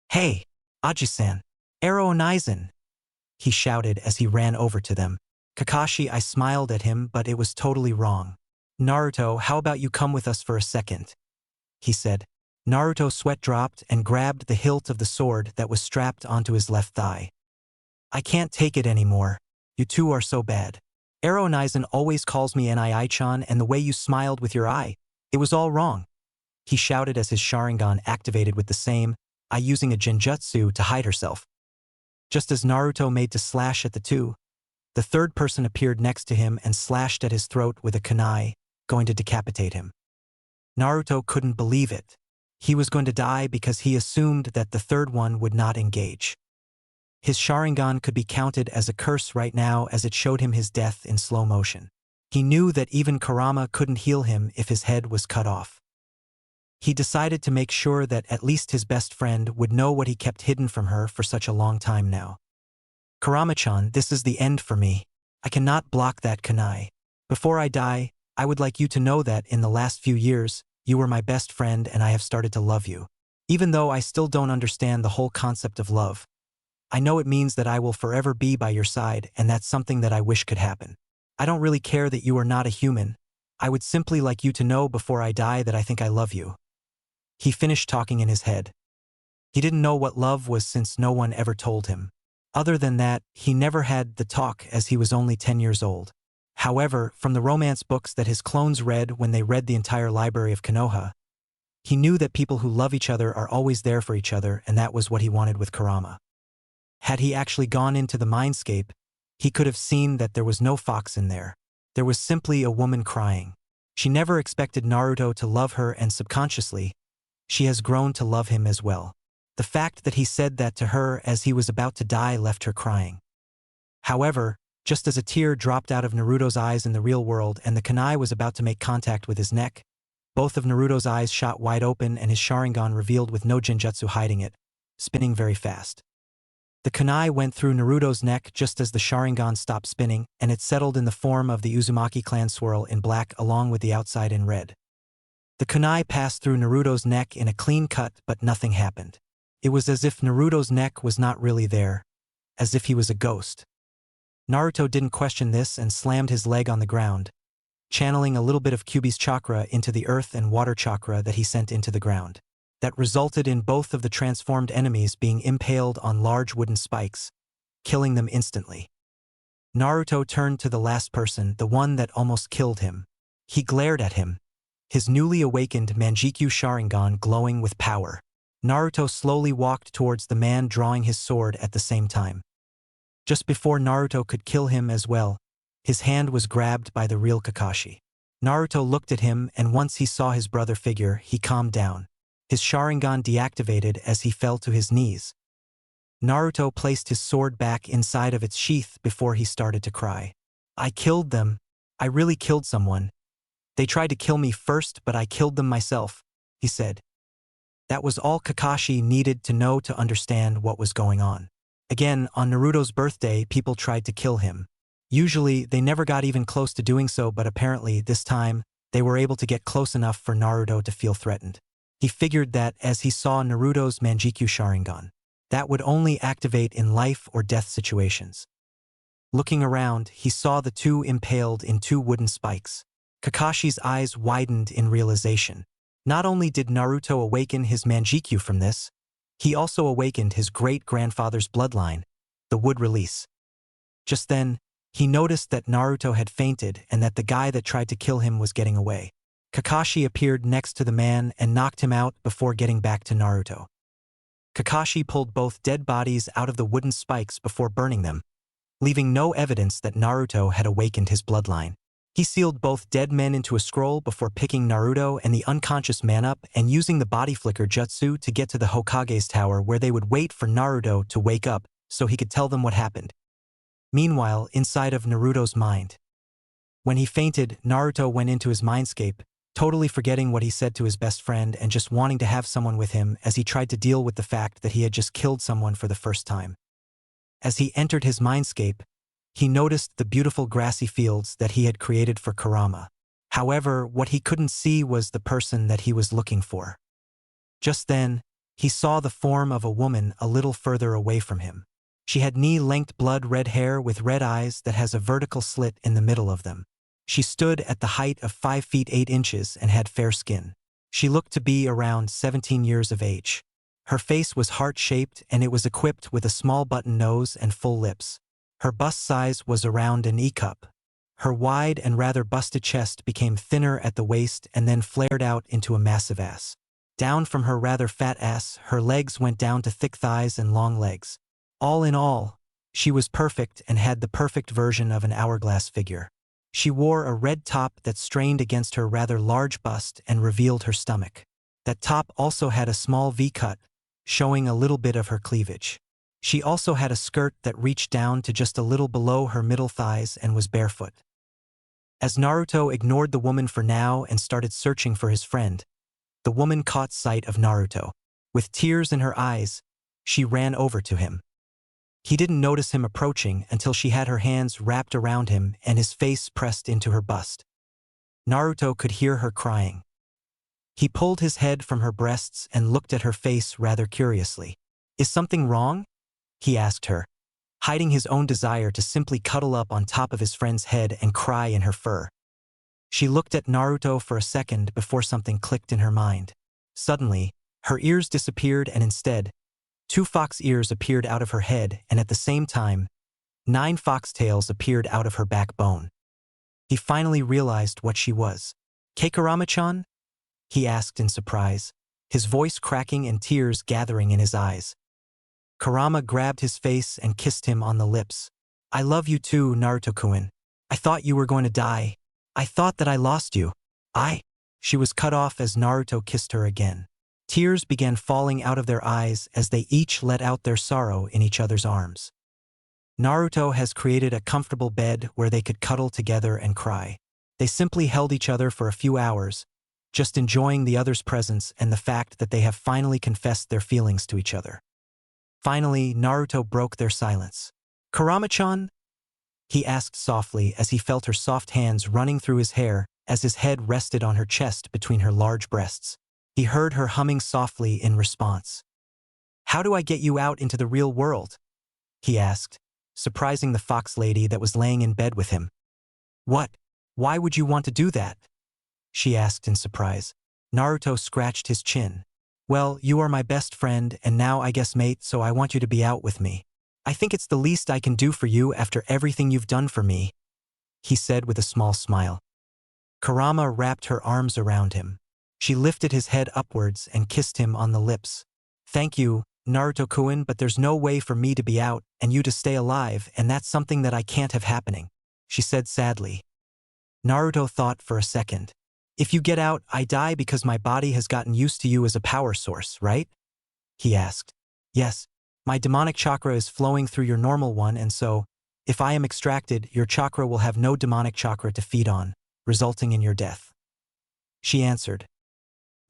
Hey, Aji-san, Ero Onaizen, he shouted as he ran over to them. Kakashi, I smiled at him, but it was totally wrong. Naruto, how about you come with us for a second? He said. Naruto sweat dropped and grabbed the hilt of the sword that was strapped onto his left thigh. I can't take it anymore. You 2 are so bad. Ero Onaizen always calls me Nii-chan, and the way you smiled with your eye, it was all wrong, he shouted as his Sharingan activated with the same eye, using a genjutsu to hide herself. Just as Naruto made to slash at the 2, the 3rd person appeared next to him and slashed at his throat with a kunai, going to decapitate him. Naruto couldn't believe it. He was going to die because he assumed that the 3rd one would not engage. His Sharingan could be counted as a curse right now, as it showed him his death in slow motion. He knew that even Kurama couldn't heal him if his head was cut off. He decided to make sure that at least his best friend would know what he kept hidden from her for such a long time now. Kurama-chan, this is the end for me. I cannot block that kunai. Before I die, I would like you to know that in the last few years, you were my best friend and I have started to love you. Even though I still don't understand the whole concept of love, I know it means that I will forever be by your side, and that's something that I wish could happen. I don't really care that you are not a human. I would simply like you to know before I die that I think I love you." He finished talking in his head. He didn't know what love was since no one ever told him. Other than that, he never had the talk as he was only 10 years old. However, from the romance books that his clones read when they read the entire library of Konoha, he knew that people who love each other are always there for each other, and that was what he wanted with Kurama. Had he actually gone into the mindscape, he could have seen that there was no fox in there. There was simply a woman crying. She never expected Naruto to love her, and subconsciously, she has grown to love him as well. The fact that he said that to her as he was about to die left her crying. However, just as a tear dropped out of Naruto's eyes in the real world and the kunai was about to make contact with his neck, both of Naruto's eyes shot wide open and his Sharingan revealed with no Genjutsu hiding it, spinning very fast. The kunai went through Naruto's neck just as the Sharingan stopped spinning, and it settled in the form of the Uzumaki clan swirl in black along with the outside in red. The kunai passed through Naruto's neck in a clean cut, but nothing happened. It was as if Naruto's neck was not really there, as if he was a ghost. Naruto didn't question this and slammed his leg on the ground, channeling a little bit of Kyuubi's chakra into the earth and water chakra that he sent into the ground. That resulted in both of the transformed enemies being impaled on large wooden spikes, killing them instantly. Naruto turned to the last person, the one that almost killed him. He glared at him, his newly awakened Manjikyu Sharingan glowing with power. Naruto slowly walked towards the man, drawing his sword at the same time. Just before Naruto could kill him as well, his hand was grabbed by the real Kakashi. Naruto looked at him, and once he saw his brother figure, he calmed down. His Sharingan deactivated as he fell to his knees. Naruto placed his sword back inside of its sheath before he started to cry. "I killed them. I really killed someone. They tried to kill me first, but I killed them myself," he said. That was all Kakashi needed to know to understand what was going on. Again, on Naruto's birthday, people tried to kill him. Usually, they never got even close to doing so, but apparently, this time, they were able to get close enough for Naruto to feel threatened. He figured that as he saw Naruto's Manjikyu Sharingan, that would only activate in life or death situations. Looking around, he saw the two impaled in two wooden spikes. Kakashi's eyes widened in realization. Not only did Naruto awaken his Manjikyu from this, he also awakened his great-grandfather's bloodline, the wood release. Just then, he noticed that Naruto had fainted and that the guy that tried to kill him was getting away. Kakashi appeared next to the man and knocked him out before getting back to Naruto. Kakashi pulled both dead bodies out of the wooden spikes before burning them, leaving no evidence that Naruto had awakened his bloodline. He sealed both dead men into a scroll before picking Naruto and the unconscious man up and using the body flicker jutsu to get to the Hokage's tower, where they would wait for Naruto to wake up so he could tell them what happened. Meanwhile, inside of Naruto's mind, when he fainted, Naruto went into his mindscape, totally forgetting what he said to his best friend and just wanting to have someone with him as he tried to deal with the fact that he had just killed someone for the first time. As he entered his mindscape, he noticed the beautiful grassy fields that he had created for Kurama. However, what he couldn't see was the person that he was looking for. Just then, he saw the form of a woman a little further away from him. She had knee-length blood-red hair with red eyes that has a vertical slit in the middle of them. She stood at the height of 5 feet 8 inches and had fair skin. She looked to be around 17 years of age. Her face was heart-shaped and it was equipped with a small button nose and full lips. Her bust size was around an E-cup. Her wide and rather busted chest became thinner at the waist and then flared out into a massive ass. Down from her rather fat ass, her legs went down to thick thighs and long legs. All in all, she was perfect and had the perfect version of an hourglass figure. She wore a red top that strained against her rather large bust and revealed her stomach. That top also had a small V-cut, showing a little bit of her cleavage. She also had a skirt that reached down to just a little below her middle thighs and was barefoot. As Naruto ignored the woman for now and started searching for his friend, the woman caught sight of Naruto. With tears in her eyes, she ran over to him. He didn't notice him approaching until she had her hands wrapped around him and his face pressed into her bust. Naruto could hear her crying. He pulled his head from her breasts and looked at her face rather curiously. Is something wrong? He asked her, hiding his own desire to simply cuddle up on top of his friend's head and cry in her fur. She looked at Naruto for a second before something clicked in her mind. Suddenly, her ears disappeared and instead, 2 fox ears appeared out of her head and at the same time, 9 foxtails appeared out of her backbone. He finally realized what she was. Kurama-chan? He asked in surprise, his voice cracking and tears gathering in his eyes. Kurama grabbed his face and kissed him on the lips. I love you too, Naruto-kun. I thought you were going to die. I thought that I lost you. She was cut off as Naruto kissed her again. Tears began falling out of their eyes as they each let out their sorrow in each other's arms. Naruto has created a comfortable bed where they could cuddle together and cry. They simply held each other for a few hours, just enjoying the other's presence and the fact that they have finally confessed their feelings to each other. Finally, Naruto broke their silence. Kurama-chan? He asked softly as he felt her soft hands running through his hair as his head rested on her chest between her large breasts. He heard her humming softly in response. How do I get you out into the real world? He asked, surprising the fox lady that was laying in bed with him. What? Why would you want to do that? She asked in surprise. Naruto scratched his chin. Well, you are my best friend and now I guess mate, so I want you to be out with me. I think it's the least I can do for you after everything you've done for me, he said with a small smile. Kurama wrapped her arms around him. She lifted his head upwards and kissed him on the lips. Thank you, Naruto-kun, but there's no way for me to be out and you to stay alive, and that's something that I can't have happening, she said sadly. Naruto thought for a second. If you get out, I die because my body has gotten used to you as a power source, right? He asked. Yes, my demonic chakra is flowing through your normal one, and so, if I am extracted, your chakra will have no demonic chakra to feed on, resulting in your death. She answered.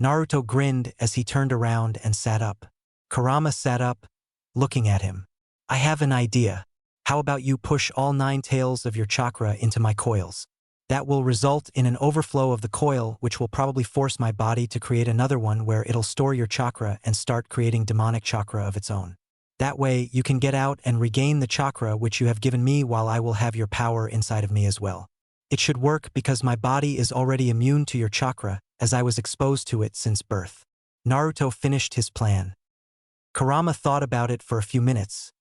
Naruto grinned as he turned around and sat up. Kurama sat up, looking at him. I have an idea. How about you push all 9 tails of your chakra into my coils? That will result in an overflow of the coil, which will probably force my body to create another one where it'll store your chakra and start creating demonic chakra of its own. That way, you can get out and regain the chakra which you have given me while I will have your power inside of me as well. It should work because my body is already immune to your chakra, as I was exposed to it since birth. Naruto finished his plan. Kurama thought about it for a few minutes,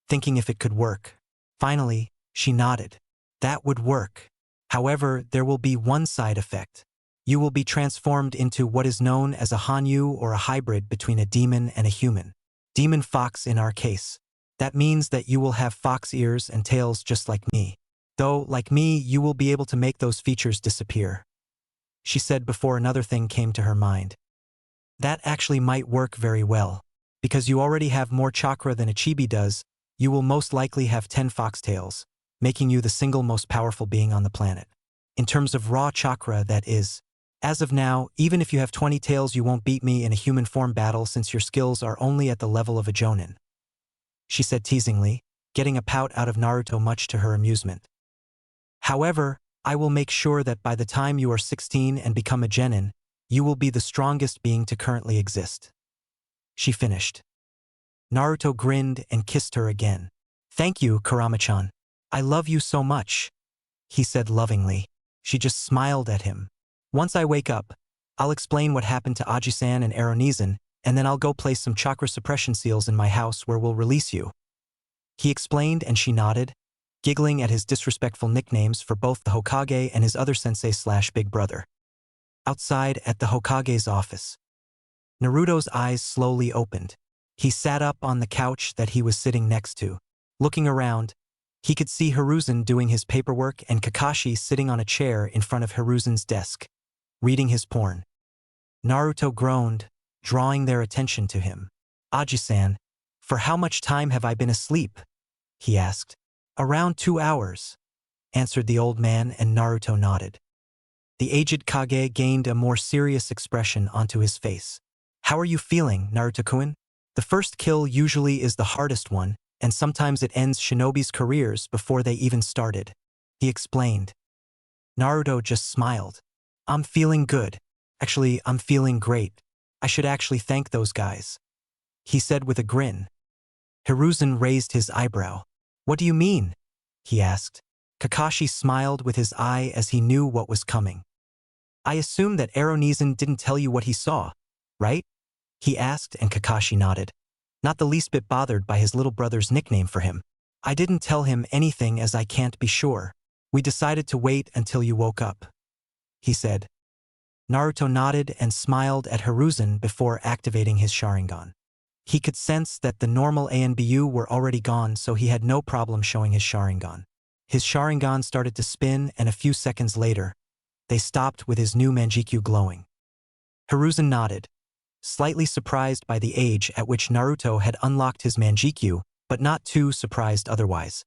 thinking if it could work. Finally, she nodded. That would work. However, there will be one side effect. You will be transformed into what is known as a Hanyu, or a hybrid between a demon and a human. Demon fox in our case. That means that you will have fox ears and tails just like me. Though, like me, you will be able to make those features disappear, she said before another thing came to her mind. That actually might work very well. Because you already have more chakra than a chibi does, you will most likely have 10 foxtails, making you the single most powerful being on the planet. In terms of raw chakra, that is. As of now, even if you have 20 tails, you won't beat me in a human form battle since your skills are only at the level of a jonin, she said teasingly, getting a pout out of Naruto much to her amusement. However, I will make sure that by the time you are 16 and become a genin, you will be the strongest being to currently exist. She finished. Naruto grinned and kissed her again. Thank you, Kurama-chan. I love you so much, he said lovingly. She just smiled at him. Once I wake up, I'll explain what happened to Aji-san and Aronizan, and then I'll go place some chakra suppression seals in my house where we'll release you, he explained, and she nodded, giggling at his disrespectful nicknames for both the Hokage and his other sensei/big brother. Outside at the Hokage's office, Naruto's eyes slowly opened. He sat up on the couch that he was sitting next to. Looking around, he could see Hiruzen doing his paperwork and Kakashi sitting on a chair in front of Hiruzen's desk, reading his porn. Naruto groaned, drawing their attention to him. Aji-san, for how much time have I been asleep? He asked. Around 2 hours, answered the old man, and Naruto nodded. The aged Kage gained a more serious expression onto his face. How are you feeling, Naruto-kun? The first kill usually is the hardest one, and sometimes it ends shinobi's careers before they even started, he explained. Naruto just smiled. I'm feeling good. Actually, I'm feeling great. I should actually thank those guys. He said with a grin. Hiruzen raised his eyebrow. What do you mean? He asked. Kakashi smiled with his eye as he knew what was coming. I assume that Aronizan didn't tell you what he saw, right? He asked, and Kakashi nodded, not the least bit bothered by his little brother's nickname for him. I didn't tell him anything as I can't be sure. We decided to wait until you woke up, he said. Naruto nodded and smiled at Hiruzen before activating his Sharingan. He could sense that the normal ANBU were already gone, so he had no problem showing his Sharingan. His Sharingan started to spin, and a few seconds later, they stopped with his new Manjikyu glowing. Hiruzen nodded, slightly surprised by the age at which Naruto had unlocked his Manjikyu, but not too surprised otherwise.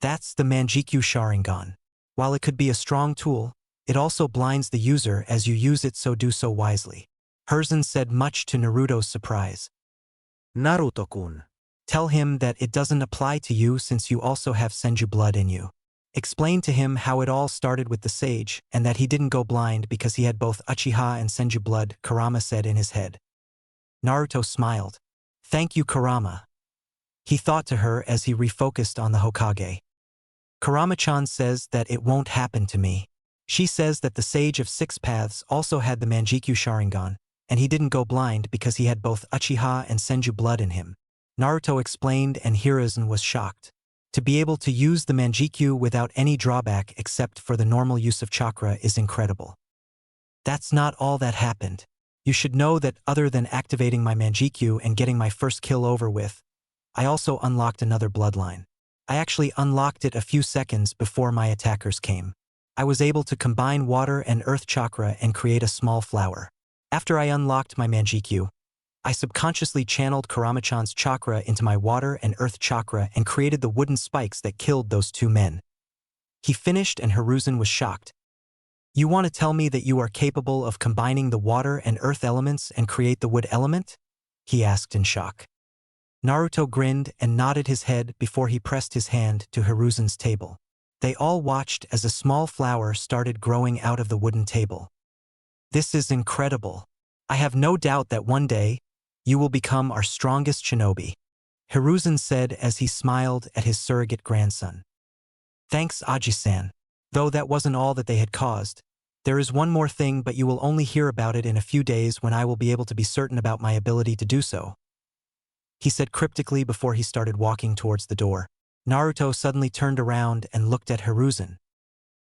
That's the Manjikyu Sharingan. While it could be a strong tool, it also blinds the user as you use it, so do so wisely. Hiruzen said, much to Naruto's surprise. Naruto-kun. Tell him that it doesn't apply to you since you also have Senju blood in you. Explain to him how it all started with the sage, and that he didn't go blind because he had both Uchiha and Senju blood, Kurama said in his head. Naruto smiled. Thank you, Kurama. He thought to her as he refocused on the Hokage. Kurama-chan says that it won't happen to me. She says that the Sage of Six Paths also had the Manjikyu Sharingan, and he didn't go blind because he had both Uchiha and Senju blood in him. Naruto explained, and Hiruzen was shocked. To be able to use the Manjikyu without any drawback except for the normal use of chakra is incredible. That's not all that happened. You should know that other than activating my Manjikyu and getting my first kill over with, I also unlocked another bloodline. I actually unlocked it a few seconds before my attackers came. I was able to combine water and earth chakra and create a small flower. After I unlocked my Manjikyu, I subconsciously channeled Kurama-chan's chakra into my water and earth chakra and created the wooden spikes that killed those two men. He finished, and Hiruzen was shocked. You want to tell me that you are capable of combining the water and earth elements and create the wood element? He asked in shock. Naruto grinned and nodded his head before he pressed his hand to Hiruzen's table. They all watched as a small flower started growing out of the wooden table. This is incredible. I have no doubt that one day, you will become our strongest shinobi, Hiruzen said as he smiled at his surrogate grandson. Thanks, Aji-san. Though that wasn't all that they had caused. There is one more thing, but you will only hear about it in a few days when I will be able to be certain about my ability to do so, he said cryptically before he started walking towards the door. Naruto suddenly turned around and looked at Hiruzen.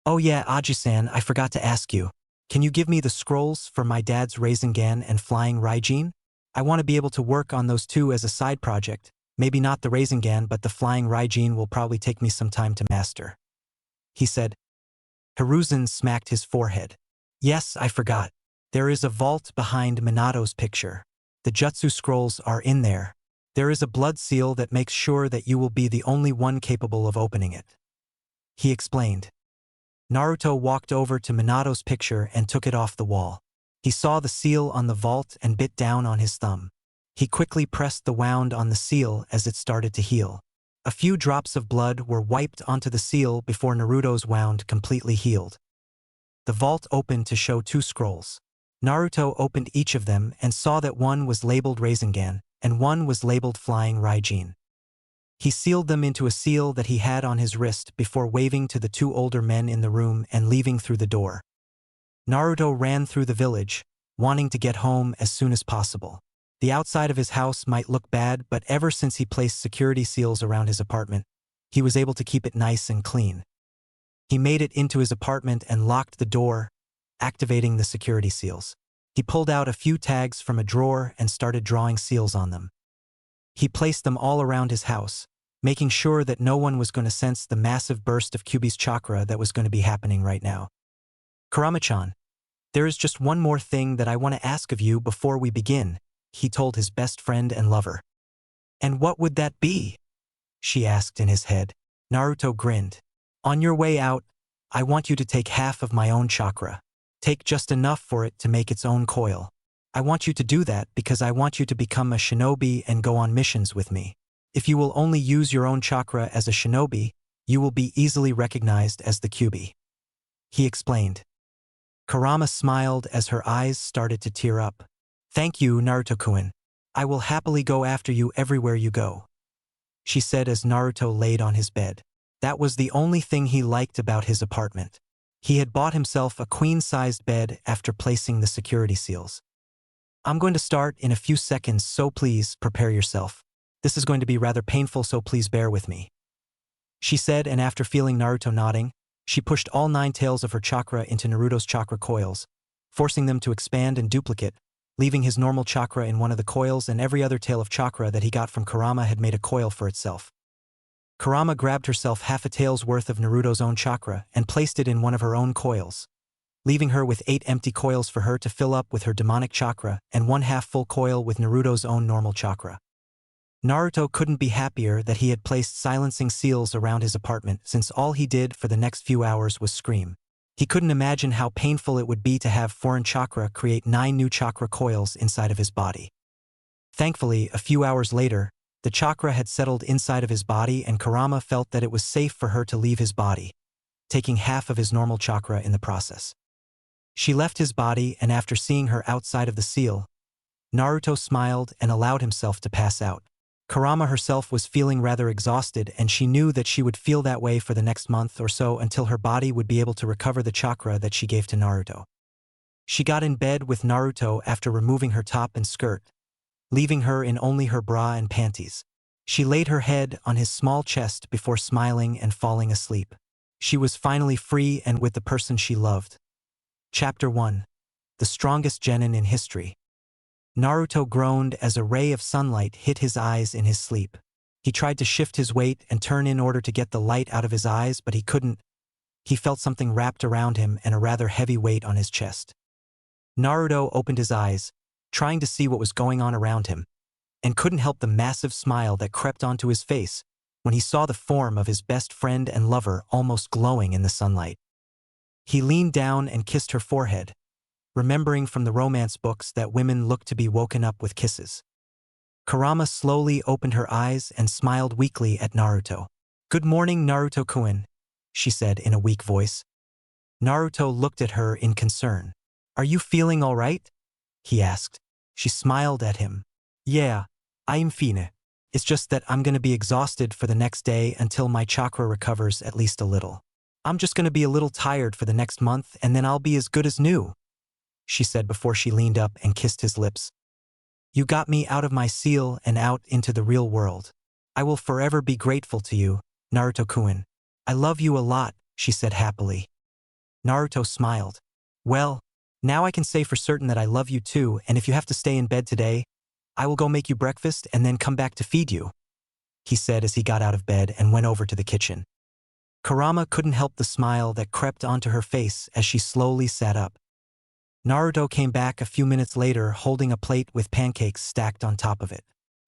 Oh yeah, Aji-san, I forgot to ask you. Can you give me the scrolls for my dad's Rasengan and Flying Raijin? I want to be able to work on those two as a side project. Maybe not the Rasengan, but the Flying Raijin will probably take me some time to master, he said. Hiruzen smacked his forehead. Yes, I forgot. There is a vault behind Minato's picture. The Jutsu scrolls are in there. There is a blood seal that makes sure that you will be the only one capable of opening it, he explained. Naruto walked over to Minato's picture and took it off the wall. He saw the seal on the vault and bit down on his thumb. He quickly pressed the wound on the seal as it started to heal. A few drops of blood were wiped onto the seal before Naruto's wound completely healed. The vault opened to show two scrolls. Naruto opened each of them and saw that one was labeled Rasengan and one was labeled Flying Raijin. He sealed them into a seal that he had on his wrist before waving to the two older men in the room and leaving through the door. Naruto ran through the village, wanting to get home as soon as possible. The outside of his house might look bad, but ever since he placed security seals around his apartment, he was able to keep it nice and clean. He made it into his apartment and locked the door, activating the security seals. He pulled out a few tags from a drawer and started drawing seals on them. He placed them all around his house, making sure that no one was going to sense the massive burst of Kyuubi's chakra that was going to be happening right now. Kurama-chan, there is just one more thing that I want to ask of you before we begin, he told his best friend and lover. And what would that be? She asked in his head. Naruto grinned. On your way out, I want you to take half of my own chakra. Take just enough for it to make its own coil. I want you to do that because I want you to become a shinobi and go on missions with me. If you will only use your own chakra as a shinobi, you will be easily recognized as the Kyuubi, he explained. Kurama smiled as her eyes started to tear up. Thank you, Naruto-kun. I will happily go after you everywhere you go, she said as Naruto laid on his bed. That was the only thing he liked about his apartment. He had bought himself a queen-sized bed after placing the security seals. I'm going to start in a few seconds, so please prepare yourself. This is going to be rather painful, so please bear with me, she said, and after feeling Naruto nodding, she pushed all 9 tails of her chakra into Naruto's chakra coils, forcing them to expand and duplicate, leaving his normal chakra in one of the coils, and every other tail of chakra that he got from Kurama had made a coil for itself. Kurama grabbed herself half a tail's worth of Naruto's own chakra and placed it in one of her own coils, leaving her with 8 empty coils for her to fill up with her demonic chakra and 1/2 full coil with Naruto's own normal chakra. Naruto couldn't be happier that he had placed silencing seals around his apartment, since all he did for the next few hours was scream. He couldn't imagine how painful it would be to have foreign chakra create 9 new chakra coils inside of his body. Thankfully, a few hours later, the chakra had settled inside of his body, and Kurama felt that it was safe for her to leave his body, taking half of his normal chakra in the process. She left his body, and after seeing her outside of the seal, Naruto smiled and allowed himself to pass out. Kurama herself was feeling rather exhausted, and she knew that she would feel that way for the next month or so until her body would be able to recover the chakra that she gave to Naruto. She got in bed with Naruto after removing her top and skirt, leaving her in only her bra and panties. She laid her head on his small chest before smiling and falling asleep. She was finally free and with the person she loved. Chapter 1. The Strongest Genin in History. Naruto groaned as a ray of sunlight hit his eyes in his sleep. He tried to shift his weight and turn in order to get the light out of his eyes, but he couldn't. He felt something wrapped around him and a rather heavy weight on his chest. Naruto opened his eyes, trying to see what was going on around him, and couldn't help the massive smile that crept onto his face when he saw the form of his best friend and lover almost glowing in the sunlight. He leaned down and kissed her forehead, remembering from the romance books that women look to be woken up with kisses. Kurama slowly opened her eyes and smiled weakly at Naruto. "Good morning, Naruto-kun," she said in a weak voice. Naruto looked at her in concern. "Are you feeling all right?" he asked. She smiled at him. "Yeah, I'm fine. It's just that I'm gonna be exhausted for the next day until my chakra recovers at least a little. I'm just gonna be a little tired for the next month, and then I'll be as good as new," she said before she leaned up and kissed his lips. "You got me out of my seal and out into the real world. I will forever be grateful to you, Naruto-kun. I love you a lot," she said happily. Naruto smiled. "Well, now I can say for certain that I love you too, and if you have to stay in bed today, I will go make you breakfast and then come back to feed you," he said as he got out of bed and went over to the kitchen. Kurama couldn't help the smile that crept onto her face as she slowly sat up. Naruto came back a few minutes later holding a plate with pancakes stacked on top of it.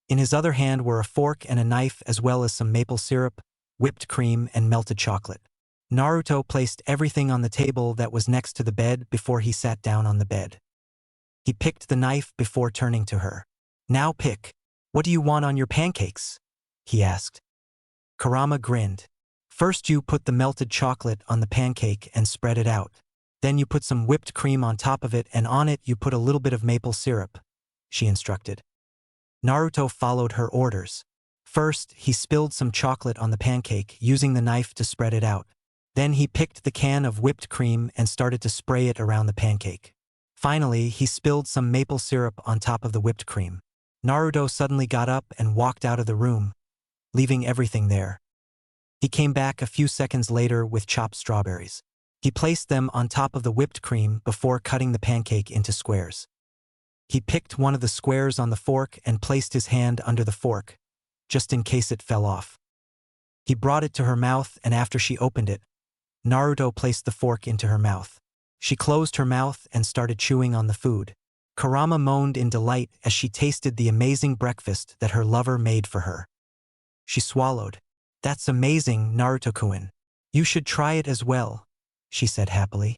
In his other hand were a fork and a knife, as well as some maple syrup, whipped cream, and melted chocolate. Naruto placed everything on the table that was next to the bed before he sat down on the bed. He picked the knife before turning to her. "Now pick. What do you want on your pancakes?" he asked. Kurama grinned. "First you put the melted chocolate on the pancake and spread it out. Then you put some whipped cream on top of it, and on it you put a little bit of maple syrup," she instructed. Naruto followed her orders. First, he spilled some chocolate on the pancake, using the knife to spread it out. Then he picked the can of whipped cream and started to spray it around the pancake. Finally, he spilled some maple syrup on top of the whipped cream. Naruto suddenly got up and walked out of the room, leaving everything there. He came back a few seconds later with chopped strawberries. He placed them on top of the whipped cream before cutting the pancake into squares. He picked one of the squares on the fork and placed his hand under the fork, just in case it fell off. He brought it to her mouth, and after she opened it, Naruto placed the fork into her mouth. She closed her mouth and started chewing on the food. Kurama moaned in delight as she tasted the amazing breakfast that her lover made for her. She swallowed. "That's amazing, Naruto-kun. You should try it as well," she said happily.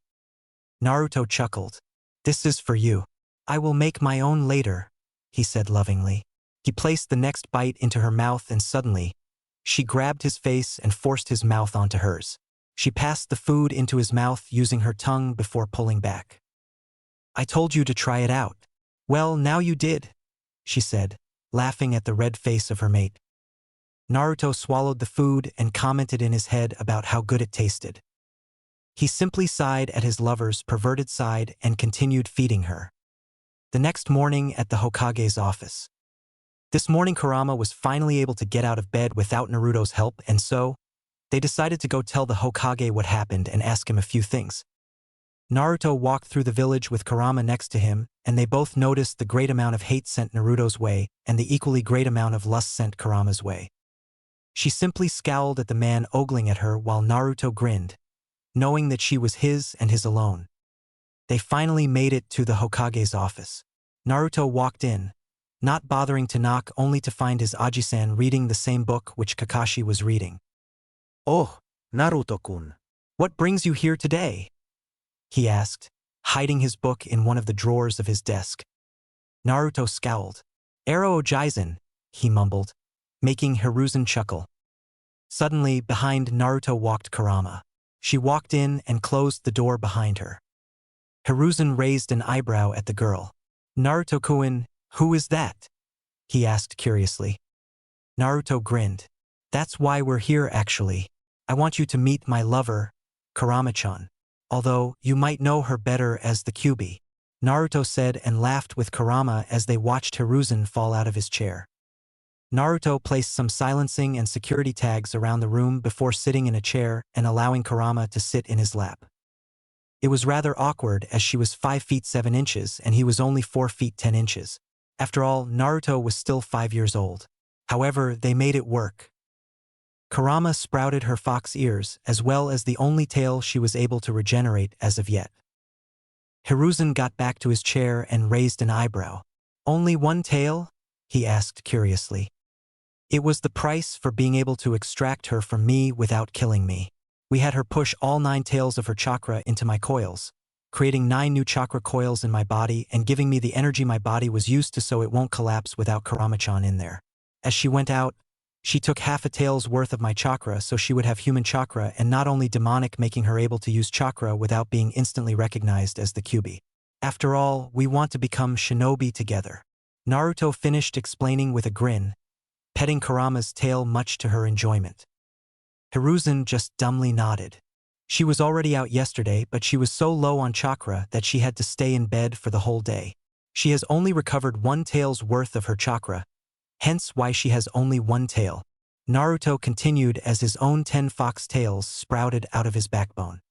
Naruto chuckled. "This is for you. I will make my own later," he said lovingly. He placed the next bite into her mouth, and suddenly, she grabbed his face and forced his mouth onto hers. She passed the food into his mouth using her tongue before pulling back. I told you to try it out. Well, now you did, she said, laughing at the red face of her mate. Naruto swallowed the food and commented in his head about how good it tasted. He simply sighed at his lover's perverted side and continued feeding her. The next morning at the Hokage's office. This morning Kurama was finally able to get out of bed without Naruto's help, and so, they decided to go tell the Hokage what happened and ask him a few things. Naruto walked through the village with Kurama next to him, and they both noticed the great amount of hate sent Naruto's way and the equally great amount of lust sent Kurama's way. She simply scowled at the man ogling at her while Naruto grinned, knowing that she was his and his alone. They finally made it to the Hokage's office. Naruto walked in, not bothering to knock only to find his Aji-san reading the same book which Kakashi was reading. Oh, Naruto-kun. What brings you here today? He asked, hiding his book in one of the drawers of his desk. Naruto scowled. Ero Jaizen, he mumbled, making Hiruzen chuckle. Suddenly, behind Naruto walked Kurama. She walked in and closed the door behind her. Hiruzen raised an eyebrow at the girl. Naruto-kun, who is that? He asked curiously. Naruto grinned. That's why we're here actually. I want you to meet my lover, Kurama-chan. Although, you might know her better as the Kyuubi, Naruto said and laughed with Kurama as they watched Hiruzen fall out of his chair. Naruto placed some silencing and security tags around the room before sitting in a chair and allowing Kurama to sit in his lap. It was rather awkward as she was 5 feet 7 inches and he was only 4 feet 10 inches. After all, Naruto was still 5 years old. However, they made it work. Kurama sprouted her fox ears as well as the only tail she was able to regenerate as of yet. Hiruzen got back to his chair and raised an eyebrow. Only one tail? He asked curiously. It was the price for being able to extract her from me without killing me. We had her push all 9 tails of her chakra into my coils, creating 9 new chakra coils in my body and giving me the energy my body was used to so it won't collapse without Kurama-chan in there. As she went out, she took half a tail's worth of my chakra so she would have human chakra and not only demonic, making her able to use chakra without being instantly recognized as the Kyuubi. After all, we want to become shinobi together. Naruto finished explaining with a grin, petting Kurama's tail much to her enjoyment. Hiruzen just dumbly nodded. She was already out yesterday, but she was so low on chakra that she had to stay in bed for the whole day. She has only recovered 1 tail's worth of her chakra, hence why she has only 1 tail. Naruto continued as his own 10 fox tails sprouted out of his backbone.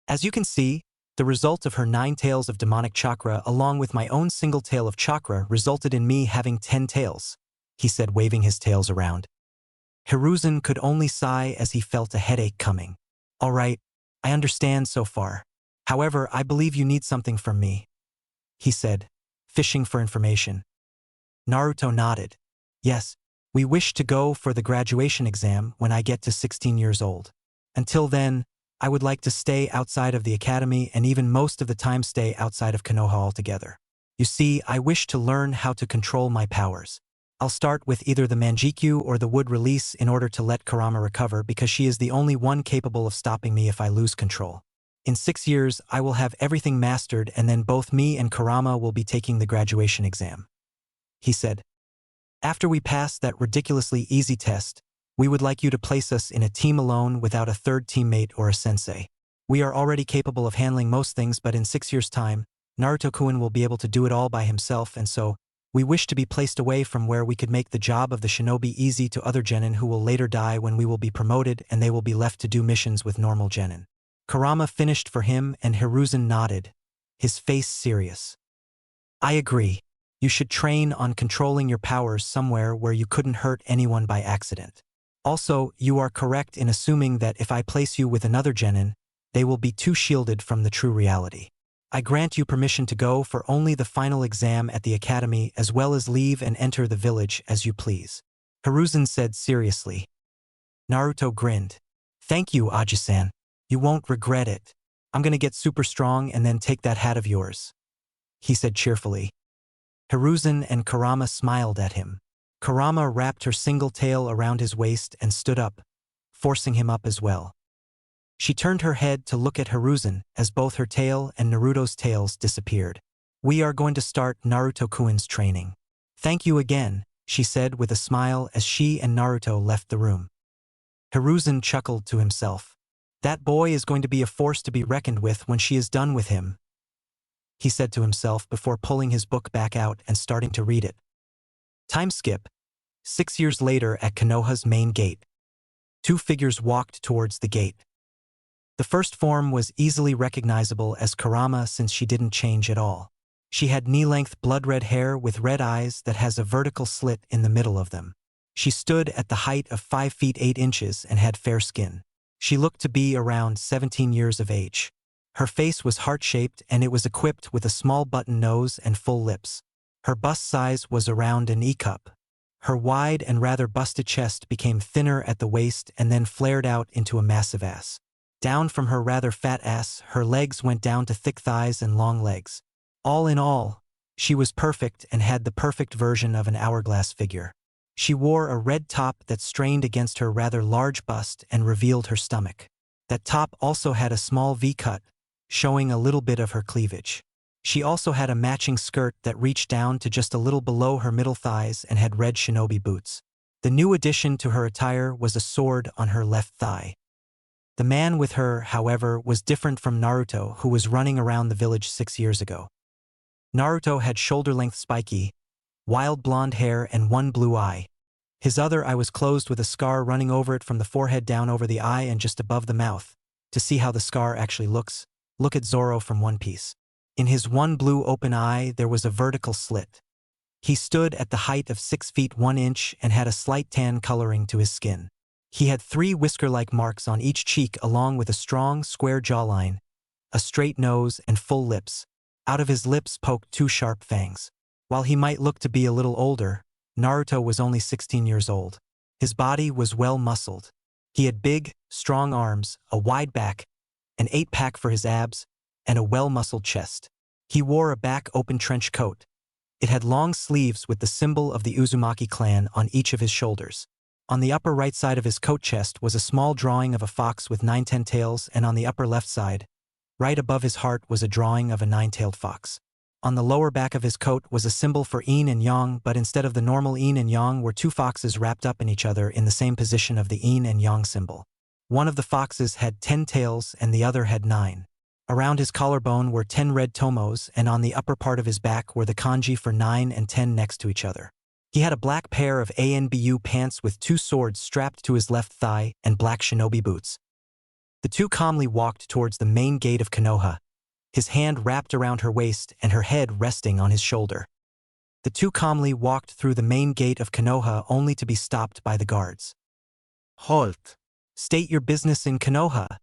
As you can see, the result of her 9 tails of demonic chakra along with my own single tail of chakra resulted in me having 10 tails, he said, waving his tails around. Hiruzen could only sigh as he felt a headache coming. All right, I understand so far. However, I believe you need something from me, he said, fishing for information. Naruto nodded. Yes, we wish to go for the graduation exam when I get to 16 years old. Until then, I would like to stay outside of the academy and even most of the time stay outside of Konoha altogether. You see, I wish to learn how to control my powers. I'll start with either the Manjikyu or the wood release in order to let Kurama recover because she is the only one capable of stopping me if I lose control. In 6 years, I will have everything mastered and then both me and Kurama will be taking the graduation exam, he said. After we pass that ridiculously easy test, we would like you to place us in a team alone without a third teammate or a sensei. We are already capable of handling most things, but in 6 years' time, Naruto-kun will be able to do it all by himself, and so, we wish to be placed away from where we could make the job of the shinobi easy to other genin who will later die when we will be promoted and they will be left to do missions with normal genin. Kurama finished for him and Hiruzen nodded, his face serious. I agree. You should train on controlling your powers somewhere where you couldn't hurt anyone by accident. Also, you are correct in assuming that if I place you with another genin, they will be too shielded from the true reality. I grant you permission to go for only the final exam at the academy as well as leave and enter the village as you please, Hiruzen said seriously. Naruto grinned. Thank you, Aji-san. You won't regret it. I'm gonna get super strong and then take that hat of yours, he said cheerfully. Hiruzen and Kurama smiled at him. Kurama wrapped her single tail around his waist and stood up, forcing him up as well. She turned her head to look at Hiruzen as both her tail and Naruto's tails disappeared. "We are going to start Naruto-kun's training. Thank you again," she said with a smile as she and Naruto left the room. Hiruzen chuckled to himself. "That boy is going to be a force to be reckoned with when she is done with him," he said to himself before pulling his book back out and starting to read it. Time skip. 6 years later at Konoha's main gate. Two figures walked towards the gate. The first form was easily recognizable as Kurama since she didn't change at all. She had knee-length blood-red hair with red eyes that has a vertical slit in the middle of them. She stood at the height of 5 feet 8 inches and had fair skin. She looked to be around 17 years of age. Her face was heart-shaped and it was equipped with a small button nose and full lips. Her bust size was around an E-cup. Her wide and rather busted chest became thinner at the waist and then flared out into a massive ass. Down from her rather fat ass, her legs went down to thick thighs and long legs. All in all, she was perfect and had the perfect version of an hourglass figure. She wore a red top that strained against her rather large bust and revealed her stomach. That top also had a small V-cut, showing a little bit of her cleavage. She also had a matching skirt that reached down to just a little below her middle thighs and had red shinobi boots. The new addition to her attire was a sword on her left thigh. The man with her, however, was different from Naruto, who was running around the village 6 years ago. Naruto had shoulder-length spiky, wild blonde hair and one blue eye. His other eye was closed with a scar running over it from the forehead down over the eye and just above the mouth. To see how the scar actually looks, look at Zoro from One Piece. In his one blue open eye there was a vertical slit. He stood at the height of 6 feet 1 inch and had a slight tan coloring to his skin. He had 3 whisker-like marks on each cheek along with a strong, square jawline, a straight nose and full lips. Out of his lips poked 2 sharp fangs. While he might look to be a little older, Naruto was only 16 years old. His body was well muscled. He had big, strong arms, a wide back, an 8-pack for his abs, and a well-muscled chest. He wore a back-open trench coat. It had long sleeves with the symbol of the Uzumaki clan on each of his shoulders. On the upper right side of his coat chest was a small drawing of a fox with 9 tails, and on the upper left side, right above his heart, was a drawing of a 9-tailed fox. On the lower back of his coat was a symbol for yin and yang, but instead of the normal yin and yang were 2 foxes wrapped up in each other in the same position of the yin and yang symbol. One of the foxes had 10 tails and the other had 9. Around his collarbone were 10 red tomos, and on the upper part of his back were the kanji for 9 and 10 next to each other. He had a black pair of ANBU pants with 2 swords strapped to his left thigh and black shinobi boots. The two calmly walked towards the main gate of Konoha, his hand wrapped around her waist and her head resting on his shoulder. The two calmly walked through the main gate of Konoha only to be stopped by the guards. Halt! "State your business in Konoha,"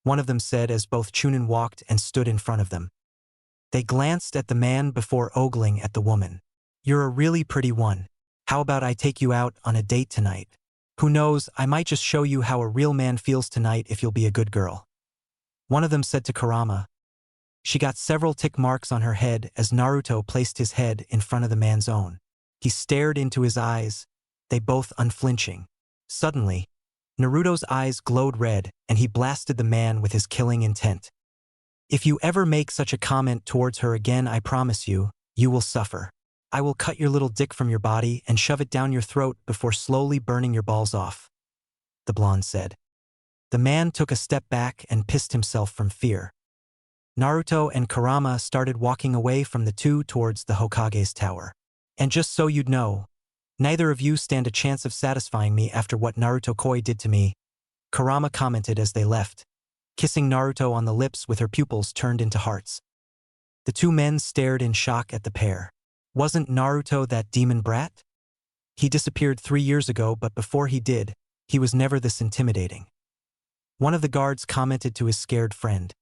one of them said as both Chunin walked and stood in front of them. They glanced at the man before ogling at the woman. "You're a really pretty one. How about I take you out on a date tonight? Who knows, I might just show you how a real man feels tonight if you'll be a good girl," one of them said to Kurama. She got several tick marks on her head as Naruto placed his head in front of the man's own. He stared into his eyes, they both unflinching. Suddenly, Naruto's eyes glowed red and he blasted the man with his killing intent. "If you ever make such a comment towards her again, I promise you, you will suffer. I will cut your little dick from your body and shove it down your throat before slowly burning your balls off," the blonde said. The man took a step back and pissed himself from fear. Naruto and Kurama started walking away from the two towards the Hokage's tower. "And just so you'd know, neither of you stand a chance of satisfying me after what Naruto Koi did to me," Kurama commented as they left, kissing Naruto on the lips with her pupils turned into hearts. The two men stared in shock at the pair. Wasn't Naruto that demon brat? He disappeared 3 years ago, but before he did, he was never this intimidating. One of the guards commented to his scared friend.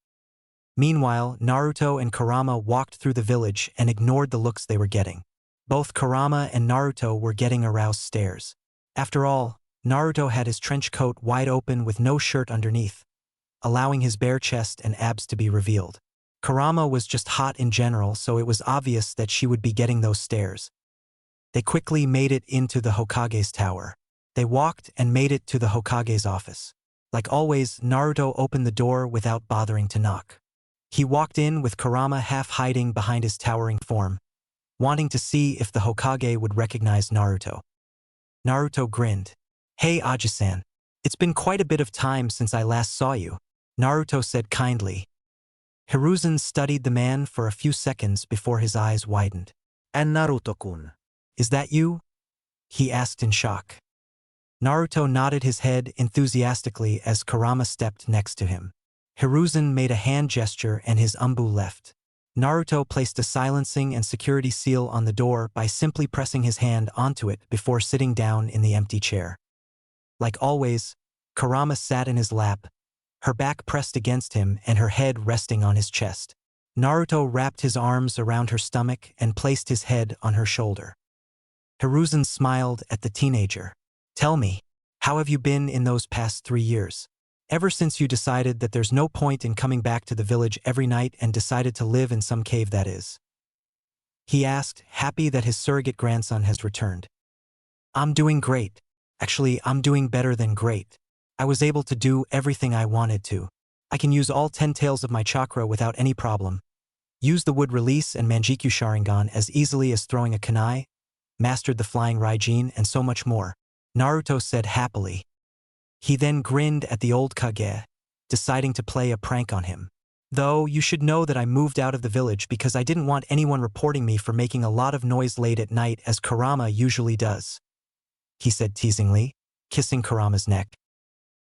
Meanwhile, Naruto and Kurama walked through the village and ignored the looks they were getting. Both Kurama and Naruto were getting aroused stares. After all, Naruto had his trench coat wide open with no shirt underneath, allowing his bare chest and abs to be revealed. Kurama was just hot in general, so it was obvious that she would be getting those stares. They quickly made it into the Hokage's tower. They walked and made it to the Hokage's office. Like always, Naruto opened the door without bothering to knock. He walked in with Kurama half hiding behind his towering form, wanting to see if the Hokage would recognize Naruto. Naruto grinned. "Hey Aji-san. It's been quite a bit of time since I last saw you," Naruto said kindly. Hiruzen studied the man for a few seconds before his eyes widened. And Naruto-kun. "Is that you?" he asked in shock. Naruto nodded his head enthusiastically as Kurama stepped next to him. Hiruzen made a hand gesture and his umbu left. Naruto placed a silencing and security seal on the door by simply pressing his hand onto it before sitting down in the empty chair. Like always, Kurama sat in his lap, her back pressed against him and her head resting on his chest. Naruto wrapped his arms around her stomach and placed his head on her shoulder. Hiruzen smiled at the teenager. "Tell me, how have you been in those past 3 years? Ever since you decided that there's no point in coming back to the village every night and decided to live in some cave that is?" he asked, happy that his surrogate grandson has returned. "I'm doing great. Actually, I'm doing better than great. I was able to do everything I wanted to. I can use all 10 tails of my chakra without any problem. Use the wood release and Manjikyu Sharingan as easily as throwing a kunai, mastered the flying Raijin, and so much more," Naruto said happily. He then grinned at the old Kage, deciding to play a prank on him. "Though you should know that I moved out of the village because I didn't want anyone reporting me for making a lot of noise late at night as Kurama usually does," he said teasingly, kissing Kurama's neck.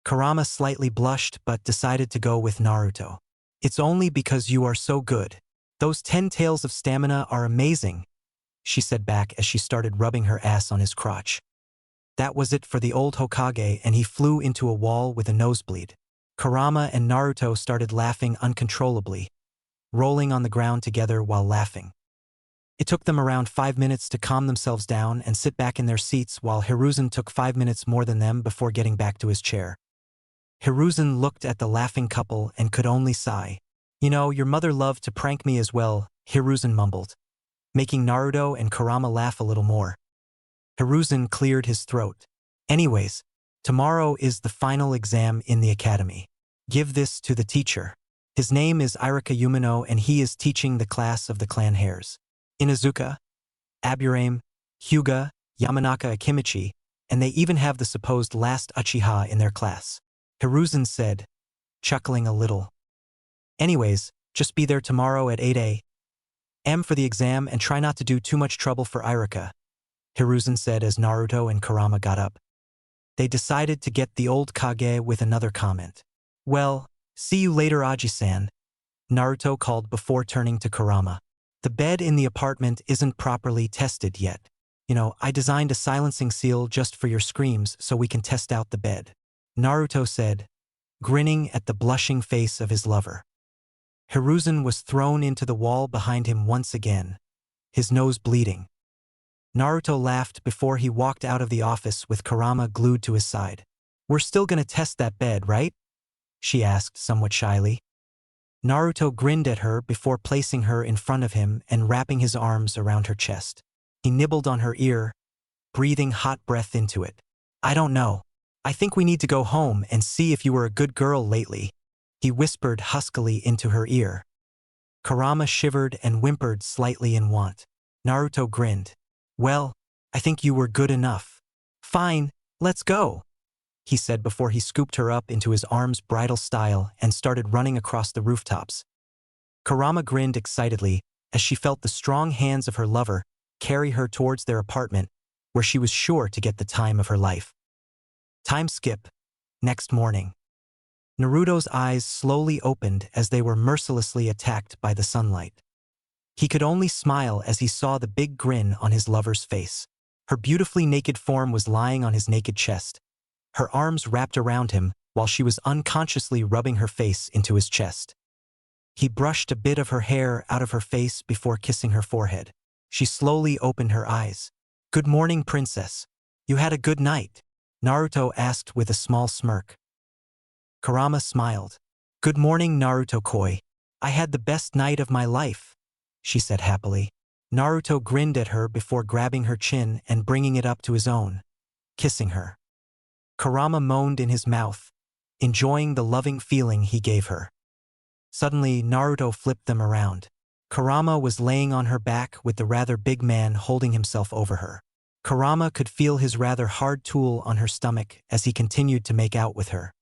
Kurama slightly blushed but decided to go with Naruto. "It's only because you are so good. Those 10 tails of stamina are amazing," she said back as she started rubbing her ass on his crotch. That was it for the old Hokage, and he flew into a wall with a nosebleed. Kurama and Naruto started laughing uncontrollably, rolling on the ground together while laughing. It took them around 5 minutes to calm themselves down and sit back in their seats, while Hiruzen took 5 minutes more than them before getting back to his chair. Hiruzen looked at the laughing couple and could only sigh. "You know, your mother loved to prank me as well," Hiruzen mumbled, making Naruto and Kurama laugh a little more. Hiruzen cleared his throat. "Anyways, tomorrow is the final exam in the academy. Give this to the teacher. His name is Irika Umino and he is teaching the class of the clan heirs. Inuzuka, Aburame, Hyuga, Yamanaka Akimichi, and they even have the supposed last Uchiha in their class," Hiruzen said, chuckling a little. "Anyways, just be there tomorrow at 8 a.m. for the exam and try not to do too much trouble for Irika," Hiruzen said as Naruto and Kurama got up. They decided to get the old Kage with another comment. "Well, see you later Aji-san," Naruto called before turning to Kurama. "The bed in the apartment isn't properly tested yet. You know, I designed a silencing seal just for your screams so we can test out the bed," Naruto said, grinning at the blushing face of his lover. Hiruzen was thrown into the wall behind him once again, his nose bleeding. Naruto laughed before he walked out of the office with Kurama glued to his side. "We're still gonna test that bed, right?" she asked somewhat shyly. Naruto grinned at her before placing her in front of him and wrapping his arms around her chest. He nibbled on her ear, breathing hot breath into it. "I don't know. I think we need to go home and see if you were a good girl lately," he whispered huskily into her ear. Kurama shivered and whimpered slightly in want. Naruto grinned. "Well, I think you were good enough." "Fine, let's go," he said before he scooped her up into his arms bridal style and started running across the rooftops. Kurama grinned excitedly as she felt the strong hands of her lover carry her towards their apartment, where she was sure to get the time of her life. Time skip. Next morning. Naruto's eyes slowly opened as they were mercilessly attacked by the sunlight. He could only smile as he saw the big grin on his lover's face. Her beautifully naked form was lying on his naked chest, her arms wrapped around him while she was unconsciously rubbing her face into his chest. He brushed a bit of her hair out of her face before kissing her forehead. She slowly opened her eyes. "Good morning, princess. You had a good night?" Naruto asked with a small smirk. Kurama smiled. "Good morning, Naruto-koi. I had the best night of my life," she said happily. Naruto grinned at her before grabbing her chin and bringing it up to his own, kissing her. Kurama moaned in his mouth, enjoying the loving feeling he gave her. Suddenly, Naruto flipped them around. Kurama was laying on her back with the rather big man holding himself over her. Kurama could feel his rather hard tool on her stomach as he continued to make out with her.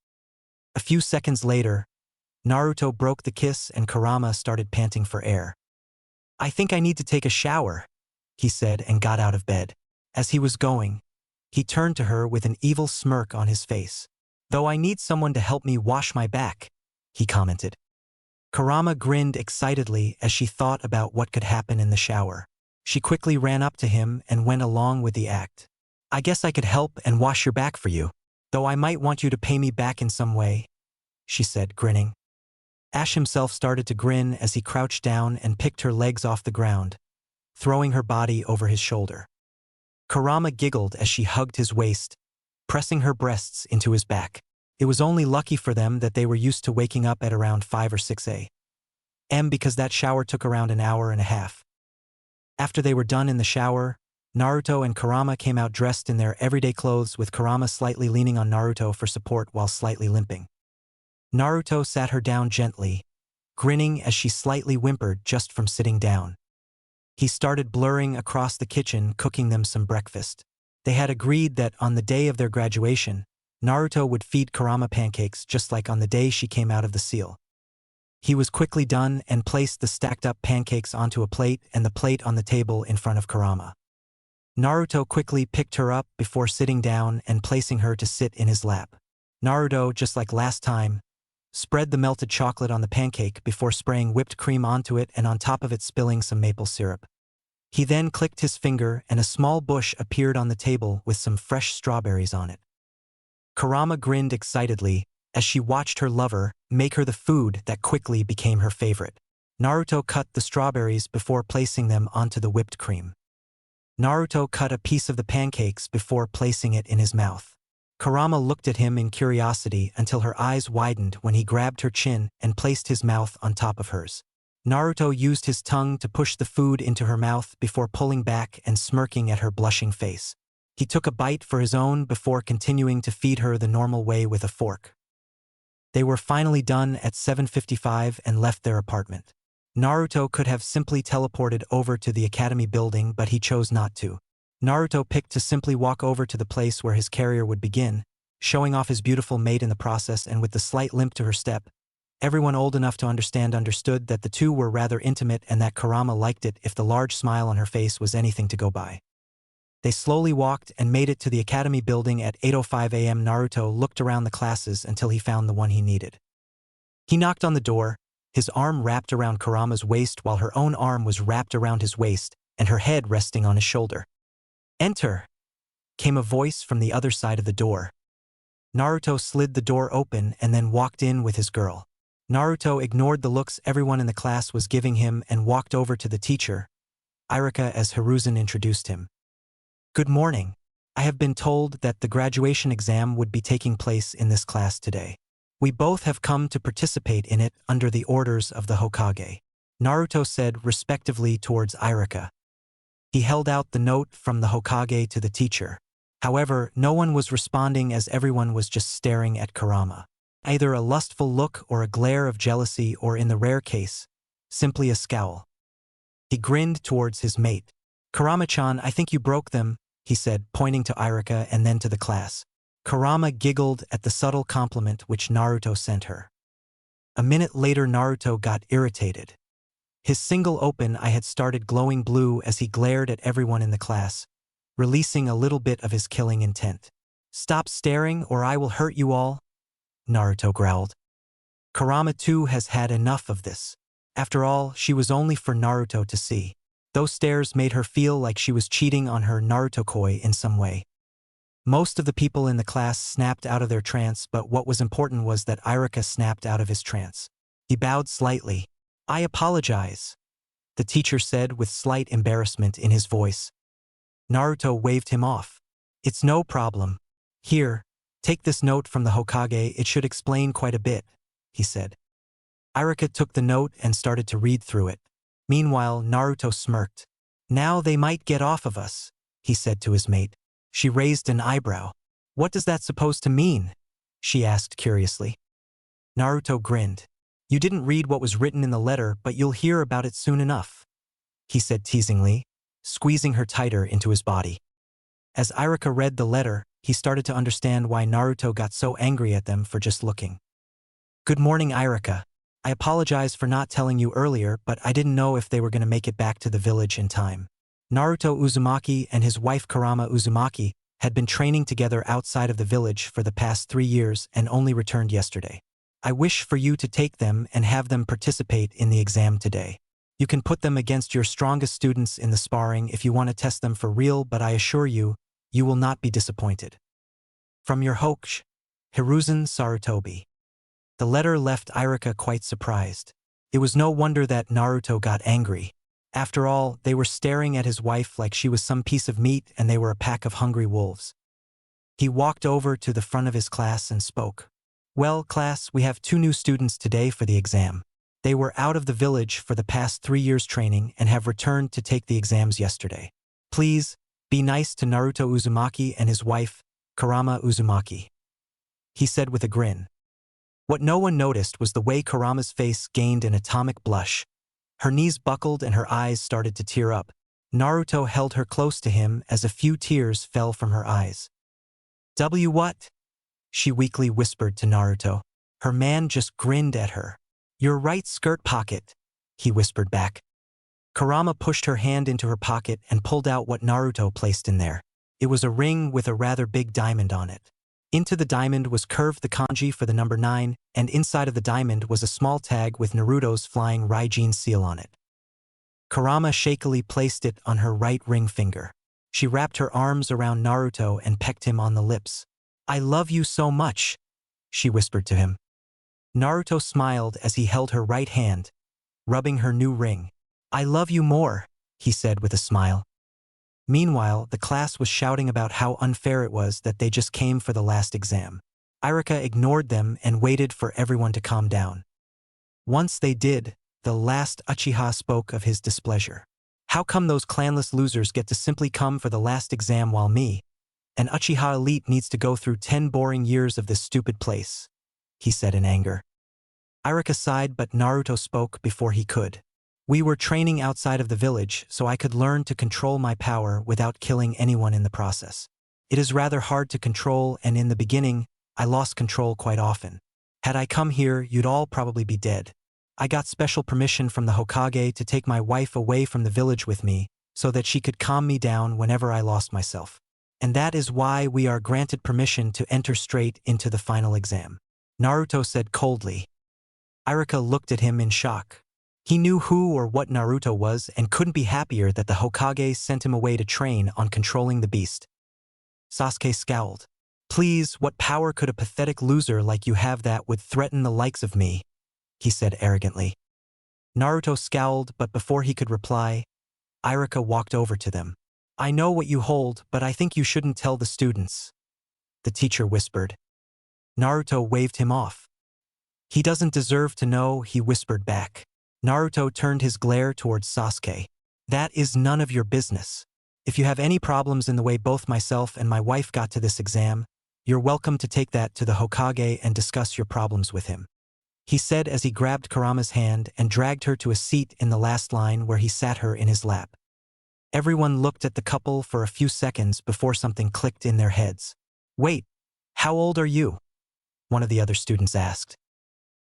A few seconds later, Naruto broke the kiss and Kurama started panting for air. "I think I need to take a shower," he said and got out of bed. As he was going, he turned to her with an evil smirk on his face. "Though I need someone to help me wash my back," he commented. Kurama grinned excitedly as she thought about what could happen in the shower. She quickly ran up to him and went along with the act. "I guess I could help and wash your back for you, though I might want you to pay me back in some way," she said, grinning. Ash himself started to grin as he crouched down and picked her legs off the ground, throwing her body over his shoulder. Kurama giggled as she hugged his waist, pressing her breasts into his back. It was only lucky for them that they were used to waking up at around 5 or 6 a.m. because that shower took around an hour and a half. After they were done in the shower, Naruto and Kurama came out dressed in their everyday clothes with Kurama slightly leaning on Naruto for support while slightly limping. Naruto sat her down gently, grinning as she slightly whimpered just from sitting down. He started blurring across the kitchen, cooking them some breakfast. They had agreed that on the day of their graduation, Naruto would feed Kurama pancakes just like on the day she came out of the seal. He was quickly done and placed the stacked-up pancakes onto a plate and the plate on the table in front of Kurama. Naruto quickly picked her up before sitting down and placing her to sit in his lap. Naruto, just like last time, spread the melted chocolate on the pancake before spraying whipped cream onto it and on top of it spilling some maple syrup. He then clicked his finger and a small bush appeared on the table with some fresh strawberries on it. Kurama grinned excitedly as she watched her lover make her the food that quickly became her favorite. Naruto cut the strawberries before placing them onto the whipped cream. Naruto cut a piece of the pancakes before placing it in his mouth. Kurama looked at him in curiosity until her eyes widened when he grabbed her chin and placed his mouth on top of hers. Naruto used his tongue to push the food into her mouth before pulling back and smirking at her blushing face. He took a bite for his own before continuing to feed her the normal way with a fork. They were finally done at 7:55 and left their apartment. Naruto could have simply teleported over to the academy building, but he chose not to. Naruto picked to simply walk over to the place where his carrier would begin, showing off his beautiful mate in the process, and with the slight limp to her step, everyone old enough to understood that the two were rather intimate and that Kurama liked it if the large smile on her face was anything to go by. They slowly walked and made it to the academy building at 8:05 a.m. Naruto looked around the classes until he found the one he needed. He knocked on the door, his arm wrapped around Kurama's waist while her own arm was wrapped around his waist and her head resting on his shoulder. "Enter," came a voice from the other side of the door. Naruto slid the door open and then walked in with his girl. Naruto ignored the looks everyone in the class was giving him and walked over to the teacher, Irika, as Hiruzen introduced him. "Good morning. I have been told that the graduation exam would be taking place in this class today. We both have come to participate in it under the orders of the Hokage," Naruto said respectively towards Irika. He held out the note from the Hokage to the teacher. However, no one was responding as everyone was just staring at Kurama. Either a lustful look or a glare of jealousy, or in the rare case, simply a scowl. He grinned towards his mate. "Kurama-chan, I think you broke them," he said, pointing to Irika and then to the class. Kurama giggled at the subtle compliment which Naruto sent her. A minute later Naruto got irritated. His single open eye had started glowing blue as he glared at everyone in the class, releasing a little bit of his killing intent. "Stop staring or I will hurt you all," Naruto growled. Kurama too has had enough of this. After all, she was only for Naruto to see. Those stares made her feel like she was cheating on her Naruto-koi in some way. Most of the people in the class snapped out of their trance, but what was important was that Irika snapped out of his trance. He bowed slightly. "I apologize," the teacher said with slight embarrassment in his voice. Naruto waved him off. "It's no problem. Here, take this note from the Hokage, it should explain quite a bit," he said. Irika took the note and started to read through it. Meanwhile, Naruto smirked. "Now they might get off of us," he said to his mate. She raised an eyebrow. "What does that supposed to mean?" she asked curiously. Naruto grinned. You didn't read what was written in the letter, but you'll hear about it soon enough, he said teasingly, squeezing her tighter into his body. As Irika read the letter, he started to understand why Naruto got so angry at them for just looking. Good morning, Irika. I apologize for not telling you earlier, but I didn't know if they were going to make it back to the village in time. Naruto Uzumaki and his wife Kurama Uzumaki had been training together outside of the village for the past 3 years and only returned yesterday. I wish for you to take them and have them participate in the exam today. You can put them against your strongest students in the sparring if you want to test them for real, but I assure you, you will not be disappointed. From your Hokage, Hiruzen Sarutobi. The letter left Irika quite surprised. It was no wonder that Naruto got angry. After all, they were staring at his wife like she was some piece of meat and they were a pack of hungry wolves. He walked over to the front of his class and spoke. Well, class, we have 2 new students today for the exam. They were out of the village for the past 3 years training and have returned to take the exams yesterday. Please, be nice to Naruto Uzumaki and his wife, Kurama Uzumaki, he said with a grin. What no one noticed was the way Kurama's face gained an atomic blush. Her knees buckled and her eyes started to tear up. Naruto held her close to him as a few tears fell from her eyes. What? She weakly whispered to Naruto. Her man just grinned at her. Your right skirt pocket, he whispered back. Kurama pushed her hand into her pocket and pulled out what Naruto placed in there. It was a ring with a rather big diamond on it. Into the diamond was curved the kanji for the number 9, and inside of the diamond was a small tag with Naruto's flying Raijin seal on it. Kurama shakily placed it on her right ring finger. She wrapped her arms around Naruto and pecked him on the lips. I love you so much, she whispered to him. Naruto smiled as he held her right hand, rubbing her new ring. I love you more, he said with a smile. Meanwhile, the class was shouting about how unfair it was that they just came for the last exam. Irika ignored them and waited for everyone to calm down. Once they did, the last Uchiha spoke of his displeasure. How come those clanless losers get to simply come for the last exam while me, an Uchiha elite, needs to go through 10 boring years of this stupid place? He said in anger. Irika sighed, but Naruto spoke before he could. We were training outside of the village, so I could learn to control my power without killing anyone in the process. It is rather hard to control, and in the beginning, I lost control quite often. Had I come here, you'd all probably be dead. I got special permission from the Hokage to take my wife away from the village with me, so that she could calm me down whenever I lost myself. And that is why we are granted permission to enter straight into the final exam, Naruto said coldly. Irika looked at him in shock. He knew who or what Naruto was and couldn't be happier that the Hokage sent him away to train on controlling the beast. Sasuke scowled. Please, what power could a pathetic loser like you have that would threaten the likes of me? He said arrogantly. Naruto scowled, but before he could reply, Irika walked over to them. I know what you hold, but I think you shouldn't tell the students, the teacher whispered. Naruto waved him off. He doesn't deserve to know, he whispered back. Naruto turned his glare towards Sasuke. That is none of your business. If you have any problems in the way both myself and my wife got to this exam, you're welcome to take that to the Hokage and discuss your problems with him, he said as he grabbed Kurama's hand and dragged her to a seat in the last line where he sat her in his lap. Everyone looked at the couple for a few seconds before something clicked in their heads. Wait, how old are you? One of the other students asked.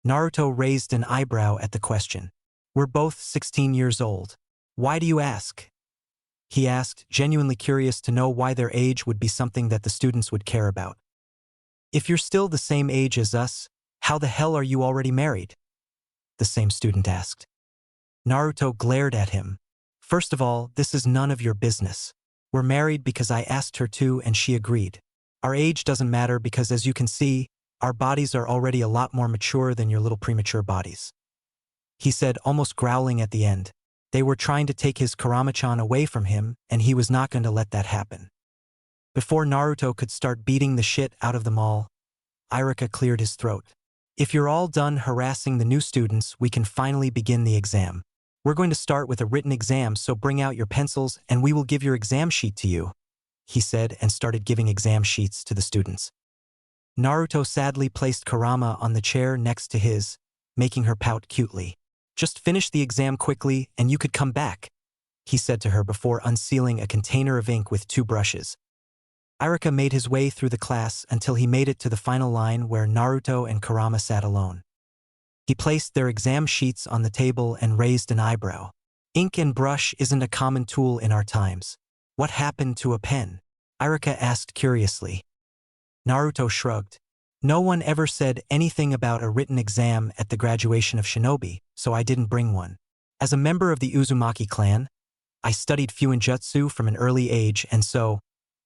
Naruto raised an eyebrow at the question. We're both 16 years old. Why do you ask? He asked, genuinely curious to know why their age would be something that the students would care about. If you're still the same age as us, how the hell are you already married? The same student asked. Naruto glared at him. First of all, this is none of your business. We're married because I asked her to and she agreed. Our age doesn't matter because, as you can see, our bodies are already a lot more mature than your little premature bodies, he said, almost growling at the end. They were trying to take his Kurama-chan away from him, and he was not going to let that happen. Before Naruto could start beating the shit out of them all, Irika cleared his throat. If you're all done harassing the new students, we can finally begin the exam. We're going to start with a written exam, so bring out your pencils and we will give your exam sheet to you, he said, and started giving exam sheets to the students. Naruto sadly placed Kurama on the chair next to his, making her pout cutely. Just finish the exam quickly and you could come back, he said to her before unsealing a container of ink with 2 brushes. Irika made his way through the class until he made it to the final line where Naruto and Kurama sat alone. He placed their exam sheets on the table and raised an eyebrow. Ink and brush isn't a common tool in our times. What happened to a pen? Irika asked curiously. Naruto shrugged. No one ever said anything about a written exam at the graduation of Shinobi, so I didn't bring one. As a member of the Uzumaki clan, I studied Fuinjutsu from an early age, and so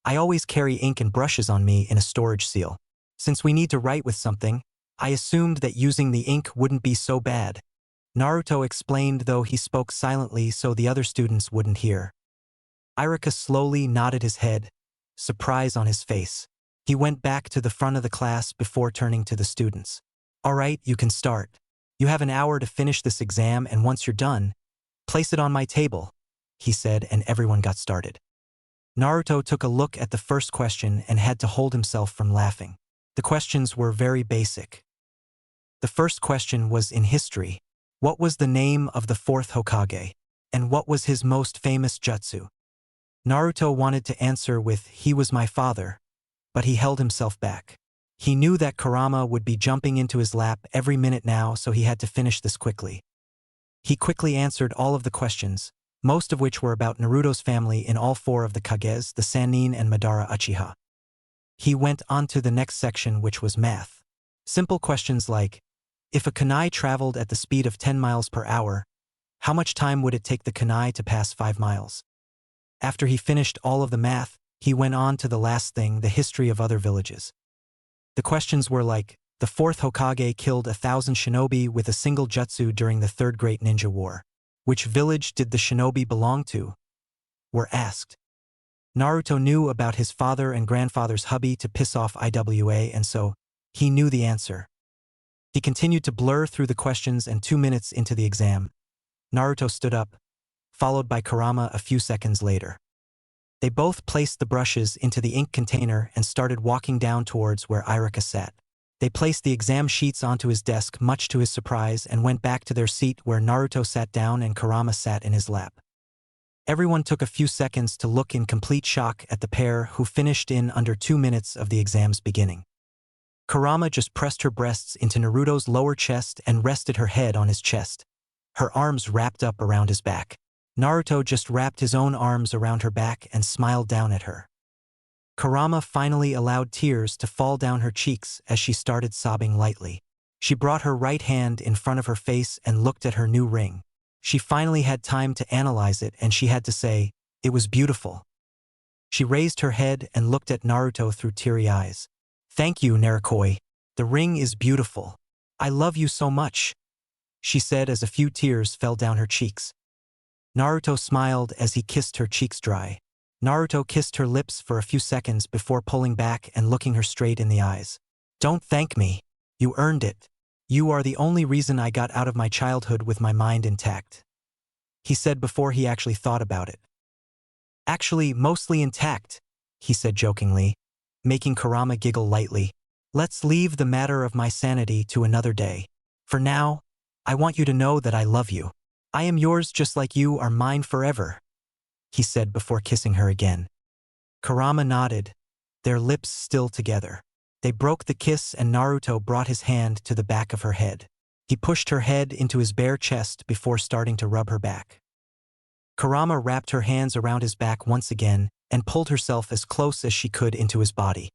I always carry ink and brushes on me in a storage seal. Since we need to write with something, I assumed that using the ink wouldn't be so bad. Naruto explained, though he spoke silently so the other students wouldn't hear. Irika slowly nodded his head, surprise on his face. He went back to the front of the class before turning to the students. All right, you can start. You have an hour to finish this exam, and once you're done, place it on my table, he said, and everyone got started. Naruto took a look at the first question and had to hold himself from laughing. The questions were very basic. The first question was in history. What was the name of the 4th Hokage? And what was his most famous jutsu? Naruto wanted to answer with, "He was my father," but he held himself back. He knew that Kurama would be jumping into his lap every minute now, so he had to finish this quickly. He quickly answered all of the questions, most of which were about Naruto's family in all 4 of the Kages, the Sannin and Madara Uchiha. He went on to the next section, which was math. Simple questions like, if a kunai traveled at the speed of 10 miles per hour, how much time would it take the kunai to pass 5 miles? After he finished all of the math, he went on to the last thing, the history of other villages. The questions were like, the 4th Hokage killed 1,000 shinobi with a single jutsu during the 3rd Great Ninja War. Which village did the shinobi belong to? Were asked. Naruto knew about his father and grandfather's hubby to piss off IWA, and so he knew the answer. He continued to blur through the questions, and 2 minutes into the exam, Naruto stood up, followed by Kurama a few seconds later. They both placed the brushes into the ink container and started walking down towards where Irika sat. They placed the exam sheets onto his desk, much to his surprise, and went back to their seat where Naruto sat down and Kurama sat in his lap. Everyone took a few seconds to look in complete shock at the pair, who finished in under 2 minutes of the exam's beginning. Kurama just pressed her breasts into Naruto's lower chest and rested her head on his chest, her arms wrapped up around his back. Naruto just wrapped his own arms around her back and smiled down at her. Kurama finally allowed tears to fall down her cheeks as she started sobbing lightly. She brought her right hand in front of her face and looked at her new ring. She finally had time to analyze it, and she had to say, it was beautiful. She raised her head and looked at Naruto through teary eyes. Thank you, Narukoi. The ring is beautiful. I love you so much, she said as a few tears fell down her cheeks. Naruto smiled as he kissed her cheeks dry. Naruto kissed her lips for a few seconds before pulling back and looking her straight in the eyes. Don't thank me. You earned it. You are the only reason I got out of my childhood with my mind intact, he said before he actually thought about it. Actually, mostly intact, he said jokingly, making Kurama giggle lightly. Let's leave the matter of my sanity to another day. For now, I want you to know that I love you. I am yours just like you are mine forever, he said before kissing her again. Kurama nodded, their lips still together. They broke the kiss and Naruto brought his hand to the back of her head. He pushed her head into his bare chest before starting to rub her back. Kurama wrapped her hands around his back once again and pulled herself as close as she could into his body.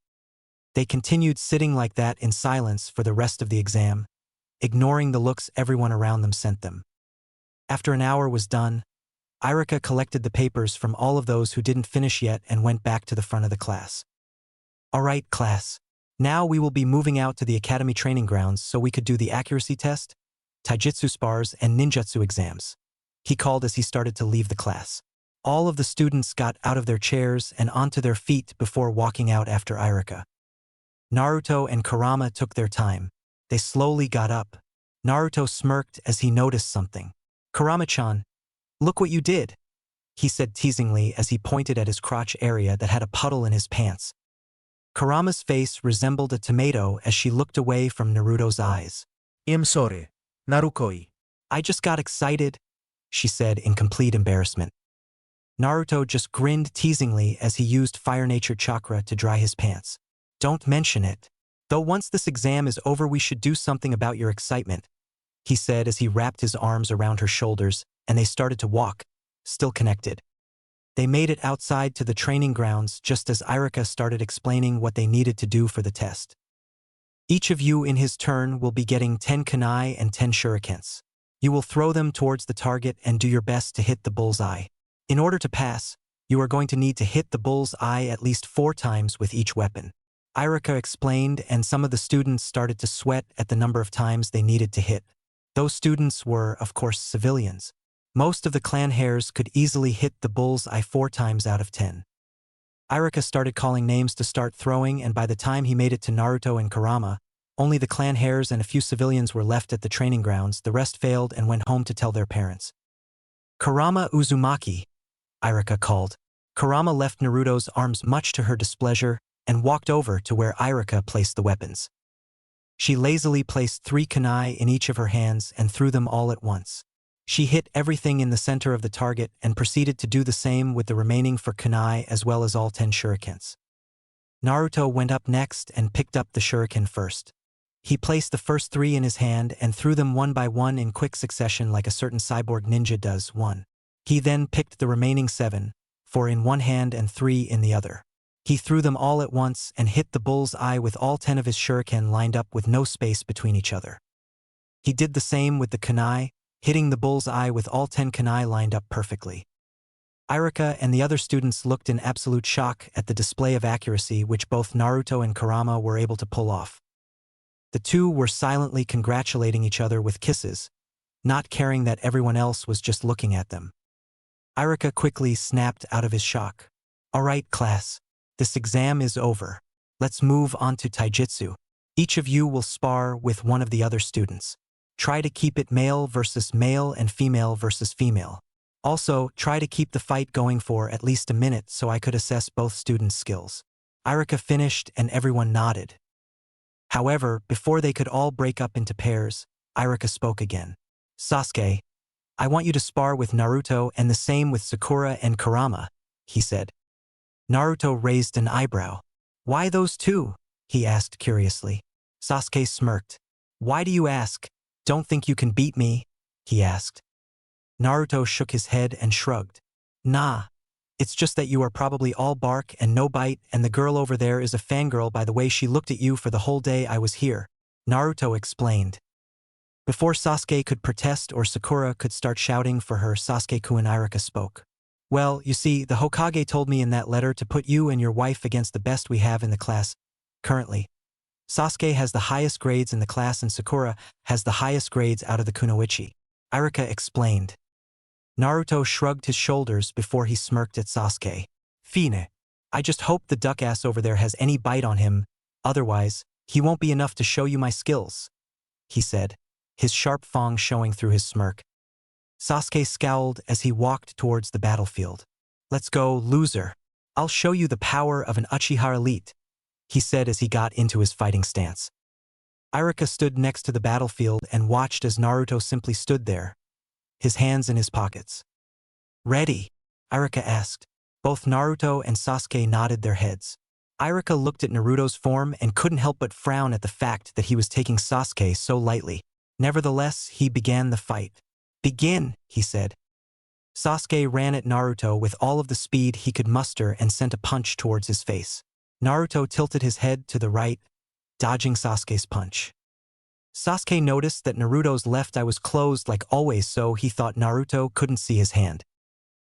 They continued sitting like that in silence for the rest of the exam, ignoring the looks everyone around them sent them. After an hour was done, Irika collected the papers from all of those who didn't finish yet and went back to the front of the class. All right, class. Now we will be moving out to the academy training grounds so we could do the accuracy test, taijutsu spars, and ninjutsu exams, he called as he started to leave the class. All of the students got out of their chairs and onto their feet before walking out after Irika. Naruto and Kurama took their time. They slowly got up. Naruto smirked as he noticed something. Kurama-chan, look what you did, he said teasingly as he pointed at his crotch area that had a puddle in his pants. Kurama's face resembled a tomato as she looked away from Naruto's eyes. I'm sorry, Narukoi. I just got excited, she said in complete embarrassment. Naruto just grinned teasingly as he used Fire Nature Chakra to dry his pants. Don't mention it. Though once this exam is over we should do something about your excitement, he said as he wrapped his arms around her shoulders and they started to walk, still connected. They made it outside to the training grounds just as Irika started explaining what they needed to do for the test. Each of you in his turn will be getting 10 kunai and 10 shurikens. You will throw them towards the target and do your best to hit the bullseye. In order to pass, you are going to need to hit the bull's eye at least 4 times with each weapon. Irika explained, and some of the students started to sweat at the number of times they needed to hit. Those students were, of course, civilians. Most of the clan heirs could easily hit the bull's eye 4 times out of 10. Irika started calling names to start throwing, and by the time he made it to Naruto and Kurama, only the clan heirs and a few civilians were left at the training grounds. The rest failed and went home to tell their parents. Kurama Uzumaki, Irika called. Kurama left Naruto's arms much to her displeasure and walked over to where Irika placed the weapons. She lazily placed 3 kunai in each of her hands and threw them all at once. She hit everything in the center of the target and proceeded to do the same with the remaining 4 kunai as well as all 10 shurikens. Naruto went up next and picked up the shuriken first. He placed the first 3 in his hand and threw them one by one in quick succession like a certain cyborg ninja does one. He then picked the remaining 7, 4 in one hand and 3 in the other. He threw them all at once and hit the bull's eye with all 10 of his shuriken lined up with no space between each other. He did the same with the kunai, hitting the bull's eye with all 10 kunai lined up perfectly. Irika and the other students looked in absolute shock at the display of accuracy which both Naruto and Kurama were able to pull off. The two were silently congratulating each other with kisses, not caring that everyone else was just looking at them. Irika quickly snapped out of his shock. All right, class. This exam is over. Let's move on to Taijutsu. Each of you will spar with one of the other students. Try to keep it male versus male and female versus female. Also, try to keep the fight going for at least a minute so I could assess both students' skills. Irika finished and everyone nodded. However, before they could all break up into pairs, Irika spoke again. Sasuke, I want you to spar with Naruto and the same with Sakura and Kurama, he said. Naruto raised an eyebrow. Why those 2? He asked curiously. Sasuke smirked. Why do you ask? Don't think you can beat me? He asked. Naruto shook his head and shrugged. Nah. It's just that you are probably all bark and no bite, and the girl over there is a fangirl by the way she looked at you for the whole day I was here, Naruto explained. Before Sasuke could protest or Sakura could start shouting for her, Sasuke-kun Irika spoke. Well, you see, the Hokage told me in that letter to put you and your wife against the best we have in the class currently. Sasuke has the highest grades in the class and Sakura has the highest grades out of the kunoichi, Irika explained. Naruto shrugged his shoulders before he smirked at Sasuke. Fine. I just hope the duck-ass over there has any bite on him, otherwise, he won't be enough to show you my skills, he said, his sharp fang showing through his smirk. Sasuke scowled as he walked towards the battlefield. Let's go, loser. I'll show you the power of an Uchiha elite, he said as he got into his fighting stance. Irika stood next to the battlefield and watched as Naruto simply stood there, his hands in his pockets. Ready? Irika asked. Both Naruto and Sasuke nodded their heads. Irika looked at Naruto's form and couldn't help but frown at the fact that he was taking Sasuke so lightly. Nevertheless, he began the fight. Begin, he said. Sasuke ran at Naruto with all of the speed he could muster and sent a punch towards his face. Naruto tilted his head to the right, dodging Sasuke's punch. Sasuke noticed that Naruto's left eye was closed like always, so he thought Naruto couldn't see his hand.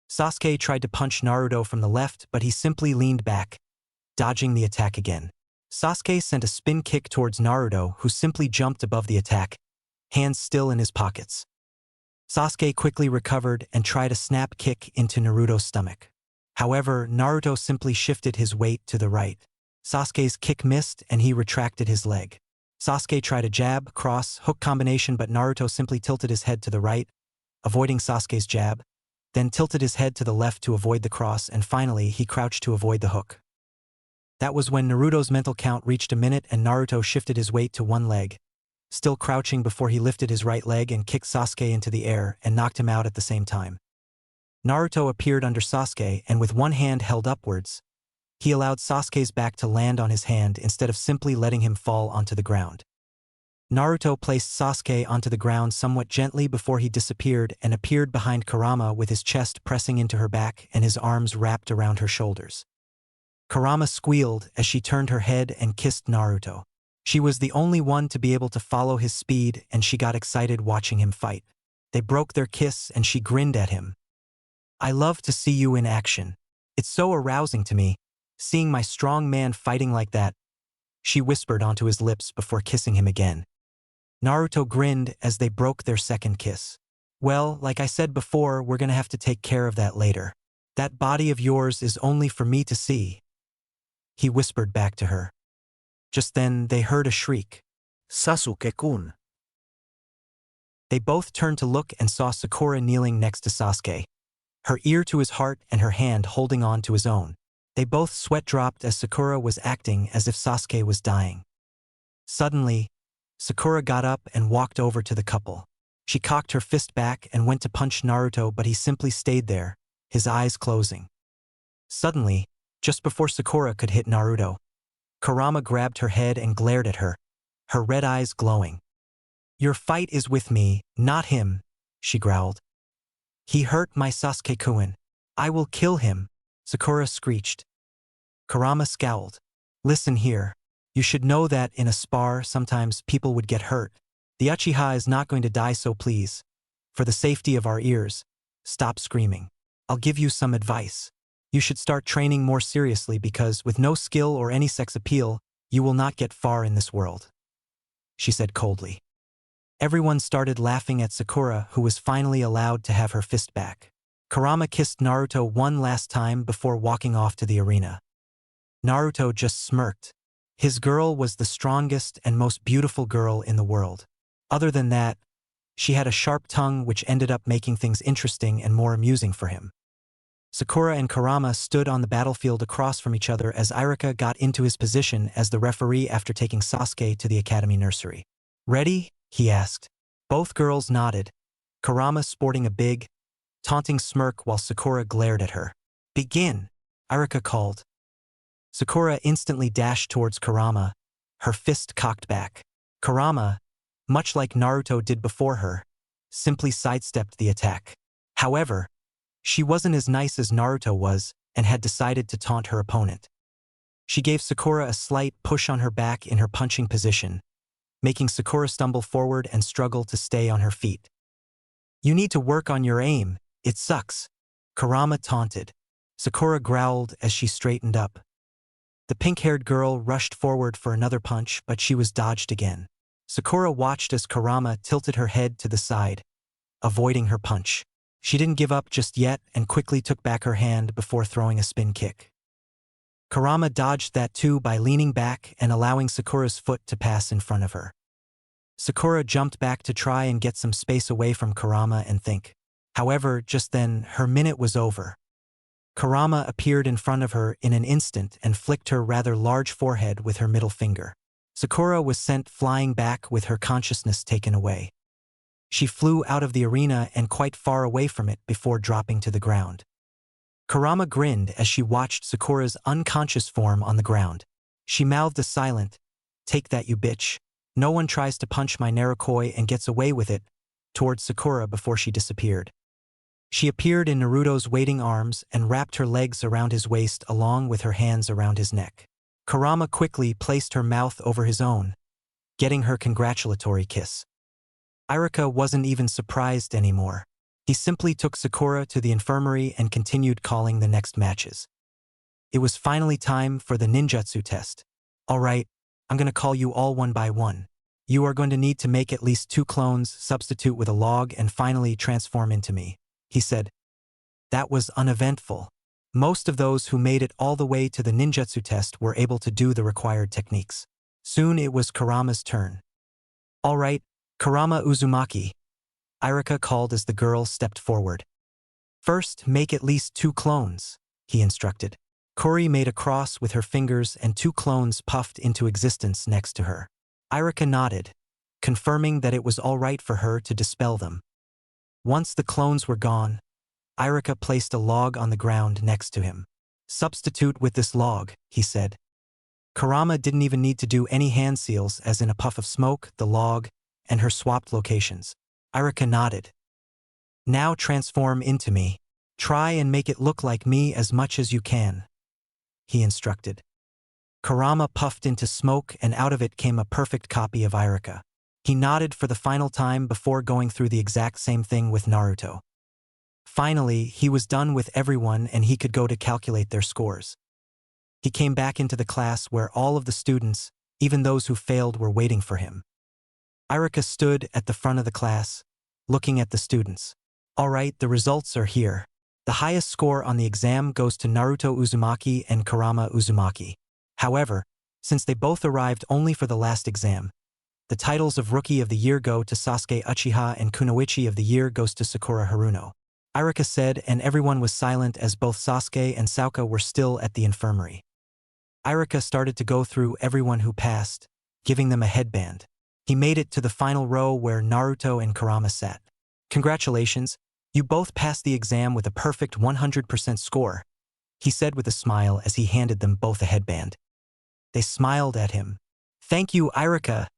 Sasuke tried to punch Naruto from the left, but he simply leaned back, dodging the attack again. Sasuke sent a spin kick towards Naruto, who simply jumped above the attack, hands still in his pockets. Sasuke quickly recovered and tried a snap kick into Naruto's stomach. However, Naruto simply shifted his weight to the right. Sasuke's kick missed and he retracted his leg. Sasuke tried a jab, cross, hook combination, but Naruto simply tilted his head to the right, avoiding Sasuke's jab, then tilted his head to the left to avoid the cross, and finally he crouched to avoid the hook. That was when Naruto's mental count reached a minute and Naruto shifted his weight to one leg, still crouching before he lifted his right leg and kicked Sasuke into the air and knocked him out at the same time. Naruto appeared under Sasuke and with one hand held upwards, he allowed Sasuke's back to land on his hand instead of simply letting him fall onto the ground. Naruto placed Sasuke onto the ground somewhat gently before he disappeared and appeared behind Kurama with his chest pressing into her back and his arms wrapped around her shoulders. Kurama squealed as she turned her head and kissed Naruto. She was the only one to be able to follow his speed and she got excited watching him fight. They broke their kiss and she grinned at him. "I love to see you in action. It's so arousing to me, seeing my strong man fighting like that," she whispered onto his lips before kissing him again. Naruto grinned as they broke their second kiss. "Well, like I said before, we're gonna have to take care of that later. That body of yours is only for me to see," he whispered back to her. Just then, they heard a shriek. Sasuke-kun. They both turned to look and saw Sakura kneeling next to Sasuke, her ear to his heart and her hand holding on to his own. They both sweat dropped as Sakura was acting as if Sasuke was dying. Suddenly, Sakura got up and walked over to the couple. She cocked her fist back and went to punch Naruto, but he simply stayed there, his eyes closing. Suddenly, just before Sakura could hit Naruto, Kurama grabbed her head and glared at her, her red eyes glowing. "Your fight is with me, not him," she growled. "He hurt my Sasuke-kun. I will kill him," Sakura screeched. Kurama scowled. "Listen here. You should know that in a spar sometimes people would get hurt. The Uchiha is not going to die, so please, for the safety of our ears, stop screaming. I'll give you some advice. You should start training more seriously because with no skill or any sex appeal, you will not get far in this world," she said coldly. Everyone started laughing at Sakura, who was finally allowed to have her fist back. Kurama kissed Naruto one last time before walking off to the arena. Naruto just smirked. His girl was the strongest and most beautiful girl in the world. Other than that, she had a sharp tongue which ended up making things interesting and more amusing for him. Sakura and Kurama stood on the battlefield across from each other as Irika got into his position as the referee after taking Sasuke to the academy nursery. "Ready?" he asked. Both girls nodded, Kurama sporting a big, taunting smirk while Sakura glared at her. "Begin," Irika called. Sakura instantly dashed towards Kurama, her fist cocked back. Kurama, much like Naruto did before her, simply sidestepped the attack. However, she wasn't as nice as Naruto was and had decided to taunt her opponent. She gave Sakura a slight push on her back in her punching position, making Sakura stumble forward and struggle to stay on her feet. "You need to work on your aim, it sucks," Kurama taunted. Sakura growled as she straightened up. The pink-haired girl rushed forward for another punch, but she was dodged again. Sakura watched as Kurama tilted her head to the side, avoiding her punch. She didn't give up just yet and quickly took back her hand before throwing a spin kick. Kurama dodged that too by leaning back and allowing Sakura's foot to pass in front of her. Sakura jumped back to try and get some space away from Kurama and think. However, just then, her minute was over. Kurama appeared in front of her in an instant and flicked her rather large forehead with her middle finger. Sakura was sent flying back with her consciousness taken away. She flew out of the arena and quite far away from it before dropping to the ground. Kurama grinned as she watched Sakura's unconscious form on the ground. She mouthed a silent, "Take that, you bitch. No one tries to punch my Narukoi and gets away with it," towards Sakura before she disappeared. She appeared in Naruto's waiting arms and wrapped her legs around his waist along with her hands around his neck. Kurama quickly placed her mouth over his own, getting her congratulatory kiss. Irika wasn't even surprised anymore. He simply took Sakura to the infirmary and continued calling the next matches. It was finally time for the ninjutsu test. "All right, I'm going to call you all one by one. You are going to need to make at least 2 clones, substitute with a log, and finally transform into me," he said. That was uneventful. Most of those who made it all the way to the ninjutsu test were able to do the required techniques. Soon it was Kurama's turn. "All right, Kurama Uzumaki," Irika called as the girl stepped forward. "First, make at least 2 clones," he instructed. Kori made a cross with her fingers and two clones puffed into existence next to her. Irika nodded, confirming that it was all right for her to dispel them. Once the clones were gone, Irika placed a log on the ground next to him. "Substitute with this log," he said. Kurama didn't even need to do any hand seals, as in a puff of smoke, the log, and her swapped locations. Irika nodded. "Now transform into me. Try and make it look like me as much as you can," he instructed. Kurama puffed into smoke, and out of it came a perfect copy of Irika. He nodded for the final time before going through the exact same thing with Naruto. Finally, he was done with everyone and he could go to calculate their scores. He came back into the class where all of the students, even those who failed, were waiting for him. Irika stood at the front of the class, looking at the students. "All right, the results are here. The highest score on the exam goes to Naruto Uzumaki and Kurama Uzumaki. However, since they both arrived only for the last exam, the titles of Rookie of the Year go to Sasuke Uchiha and Kunoichi of the Year goes to Sakura Haruno," Irika said, and everyone was silent as both Sasuke and Sauka were still at the infirmary. Irika started to go through everyone who passed, giving them a headband. He made it to the final row where Naruto and Kurama sat. "Congratulations, you both passed the exam with a perfect 100% score," he said with a smile as he handed them both a headband. They smiled at him. "Thank you, Irika,"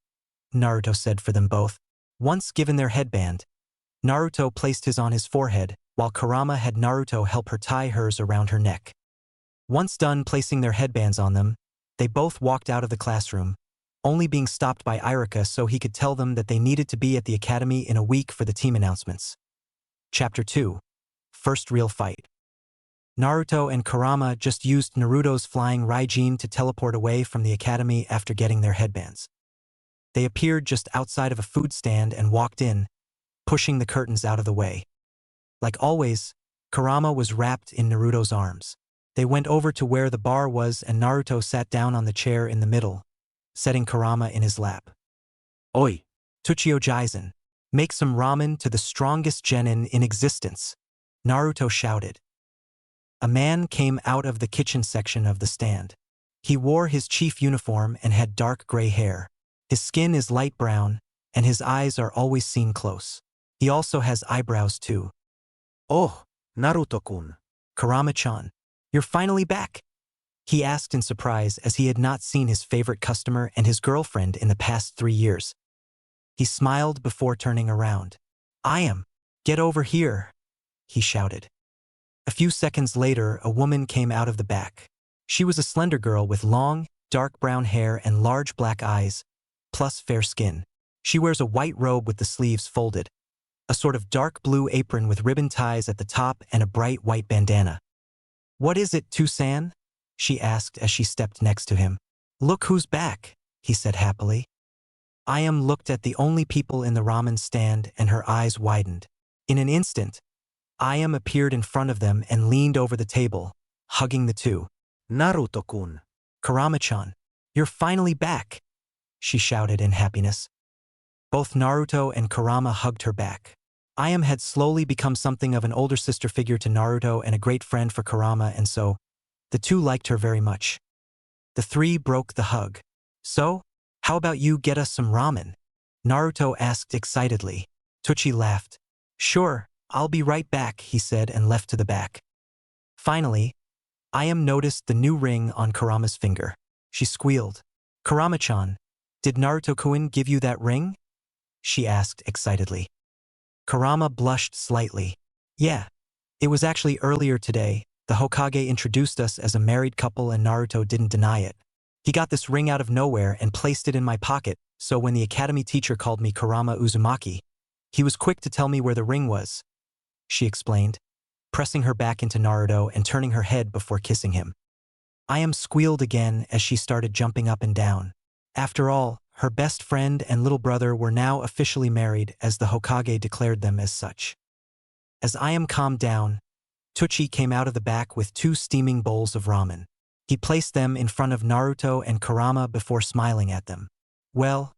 Naruto said for them both. Once given their headband, Naruto placed his on his forehead, while Kurama had Naruto help her tie hers around her neck. Once done placing their headbands on them, they both walked out of the classroom, only being stopped by Irika so he could tell them that they needed to be at the academy in a week for the team announcements. Chapter 2. First Real Fight. Naruto and Kurama just used Naruto's flying Raijin to teleport away from the academy after getting their headbands. They appeared just outside of a food stand and walked in, pushing the curtains out of the way. Like always, Kurama was wrapped in Naruto's arms. They went over to where the bar was and Naruto sat down on the chair in the middle, setting Kurama in his lap. Oi! "Tuchio Jaizen, make some ramen to the strongest Jennine in existence," Naruto shouted. A man came out of the kitchen section of the stand. He wore his chief uniform and had dark gray hair. His skin is light brown, and his eyes are always seen close. He also has eyebrows too. Oh, Naruto-kun. "Kurama-chan, you're finally back," he asked in surprise as he had not seen his favorite customer and his girlfriend in the past 3 years. He smiled before turning around. "I am. Get over here," he shouted. A few seconds later, a woman came out of the back. She was a slender girl with long, dark brown hair and large black eyes, plus fair skin. She wears a white robe with the sleeves folded, a sort of dark blue apron with ribbon ties at the top and a bright white bandana. "What is it, Tusan?" she asked as she stepped next to him. "Look who's back," he said happily. Ayam looked at the only people in the ramen stand and her eyes widened. In an instant, Ayam appeared in front of them and leaned over the table, hugging the two. Naruto-kun. "Kurama-chan, you're finally back," she shouted in happiness. Both Naruto and Kurama hugged her back. Ayam had slowly become something of an older sister figure to Naruto and a great friend for Kurama, and so, the two liked her very much. The three broke the hug. "So, how about you get us some ramen?" Naruto asked excitedly. Tuchi laughed. "Sure, I'll be right back," he said and left to the back. Finally, Ayam noticed the new ring on Kurama's finger. She squealed. "Kurama-chan, did Naruto-kun give you that ring?" she asked excitedly. Kurama blushed slightly. "Yeah, it was actually earlier today. The Hokage introduced us as a married couple and Naruto didn't deny it. He got this ring out of nowhere and placed it in my pocket, so when the academy teacher called me Kurama Uzumaki, he was quick to tell me where the ring was," she explained, pressing her back into Naruto and turning her head before kissing him. Ayam squealed again as she started jumping up and down. After all, her best friend and little brother were now officially married as the Hokage declared them as such. As Ayam calmed down, Tuchi came out of the back with 2 steaming bowls of ramen. He placed them in front of Naruto and Kurama before smiling at them. "Well,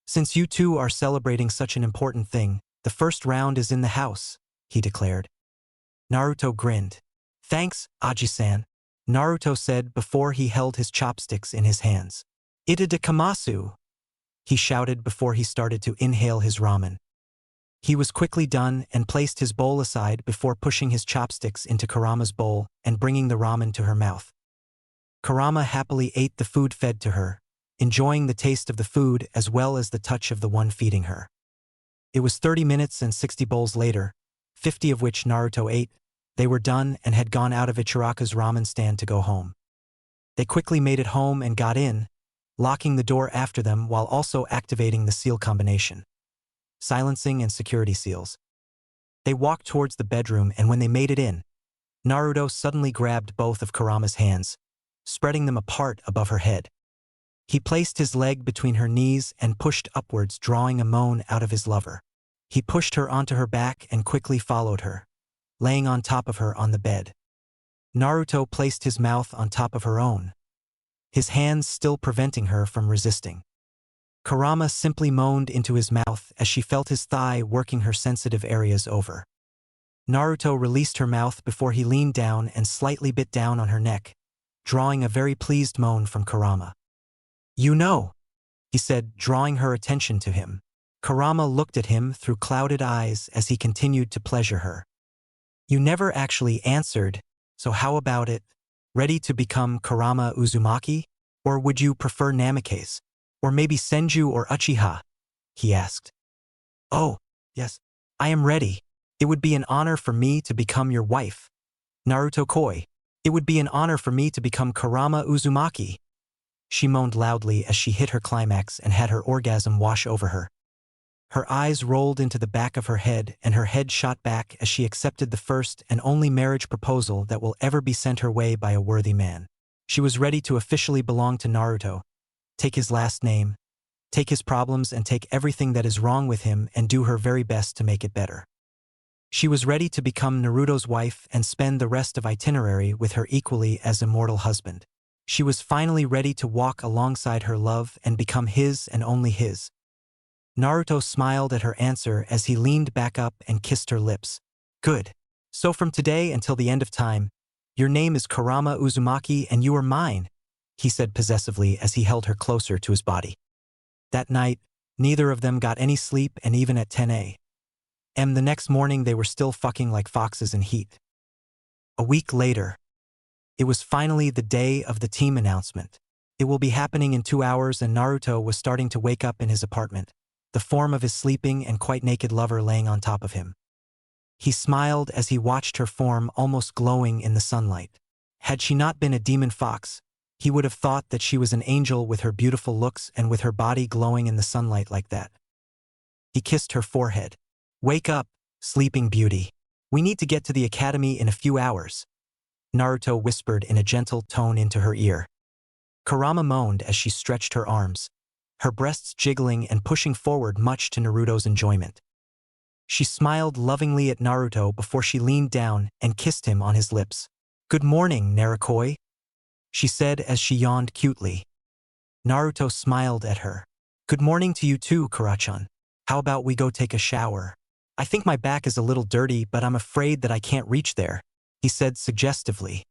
since you two are celebrating such an important thing, the first round is in the house," he declared. Naruto grinned. "Thanks, Aji-san. Naruto said before he held his chopsticks in his hands. Ita de Kamasu, he shouted before he started to inhale his ramen. He was quickly done and placed his bowl aside before pushing his chopsticks into Kurama's bowl and bringing the ramen to her mouth. Kurama happily ate the food fed to her, enjoying the taste of the food as well as the touch of the one feeding her. It was 30 minutes and 60 bowls later, 50 of which Naruto ate. They were done and had gone out of Ichiraka's ramen stand to go home. They quickly made it home and got in, locking the door after them while also activating the seal combination, silencing and security seals. They walked towards the bedroom, and when they made it in, Naruto suddenly grabbed both of Kurama's hands, spreading them apart above her head. He placed his leg between her knees and pushed upwards, drawing a moan out of his lover. He pushed her onto her back and quickly followed her, laying on top of her on the bed. Naruto placed his mouth on top of her own, his hands still preventing her from resisting. Kurama simply moaned into his mouth as she felt his thigh working her sensitive areas over. Naruto released her mouth before he leaned down and slightly bit down on her neck, drawing a very pleased moan from Kurama. "You know," he said, drawing her attention to him. Kurama looked at him through clouded eyes as he continued to pleasure her. "You never actually answered, so how about it? Ready to become Kurama Uzumaki? Or would you prefer Namikaze? Or maybe Senju or Uchiha?" he asked. "Oh, yes, I am ready. It would be an honor for me to become your wife. Naruto Koi, it would be an honor for me to become Kurama Uzumaki." She moaned loudly as she hit her climax and had her orgasm wash over her. Her eyes rolled into the back of her head and her head shot back as she accepted the first and only marriage proposal that will ever be sent her way by a worthy man. She was ready to officially belong to Naruto, take his last name, take his problems and take everything that is wrong with him and do her very best to make it better. She was ready to become Naruto's wife and spend the rest of itinerary with her equally as immortal husband. She was finally ready to walk alongside her love and become his and only his. Naruto smiled at her answer as he leaned back up and kissed her lips. "Good. So from today until the end of time, your name is Kurama Uzumaki and you are mine," he said possessively as he held her closer to his body. That night, neither of them got any sleep, and even at 10 a.m. the next morning they were still fucking like foxes in heat. A week later, it was finally the day of the team announcement. It will be happening in 2 hours, and Naruto was starting to wake up in his apartment, the form of his sleeping and quite naked lover laying on top of him. He smiled as he watched her form almost glowing in the sunlight. Had she not been a demon fox, he would have thought that she was an angel with her beautiful looks and with her body glowing in the sunlight like that. He kissed her forehead. "Wake up, sleeping beauty. We need to get to the academy in a few hours," Naruto whispered in a gentle tone into her ear. Kurama moaned as she stretched her arms, her breasts jiggling and pushing forward much to Naruto's enjoyment. She smiled lovingly at Naruto before she leaned down and kissed him on his lips. "Good morning, Narukoi," she said as she yawned cutely. Naruto smiled at her. "Good morning to you too, Kurachan. How about we go take a shower? I think my back is a little dirty, but I'm afraid that I can't reach there," he said suggestively.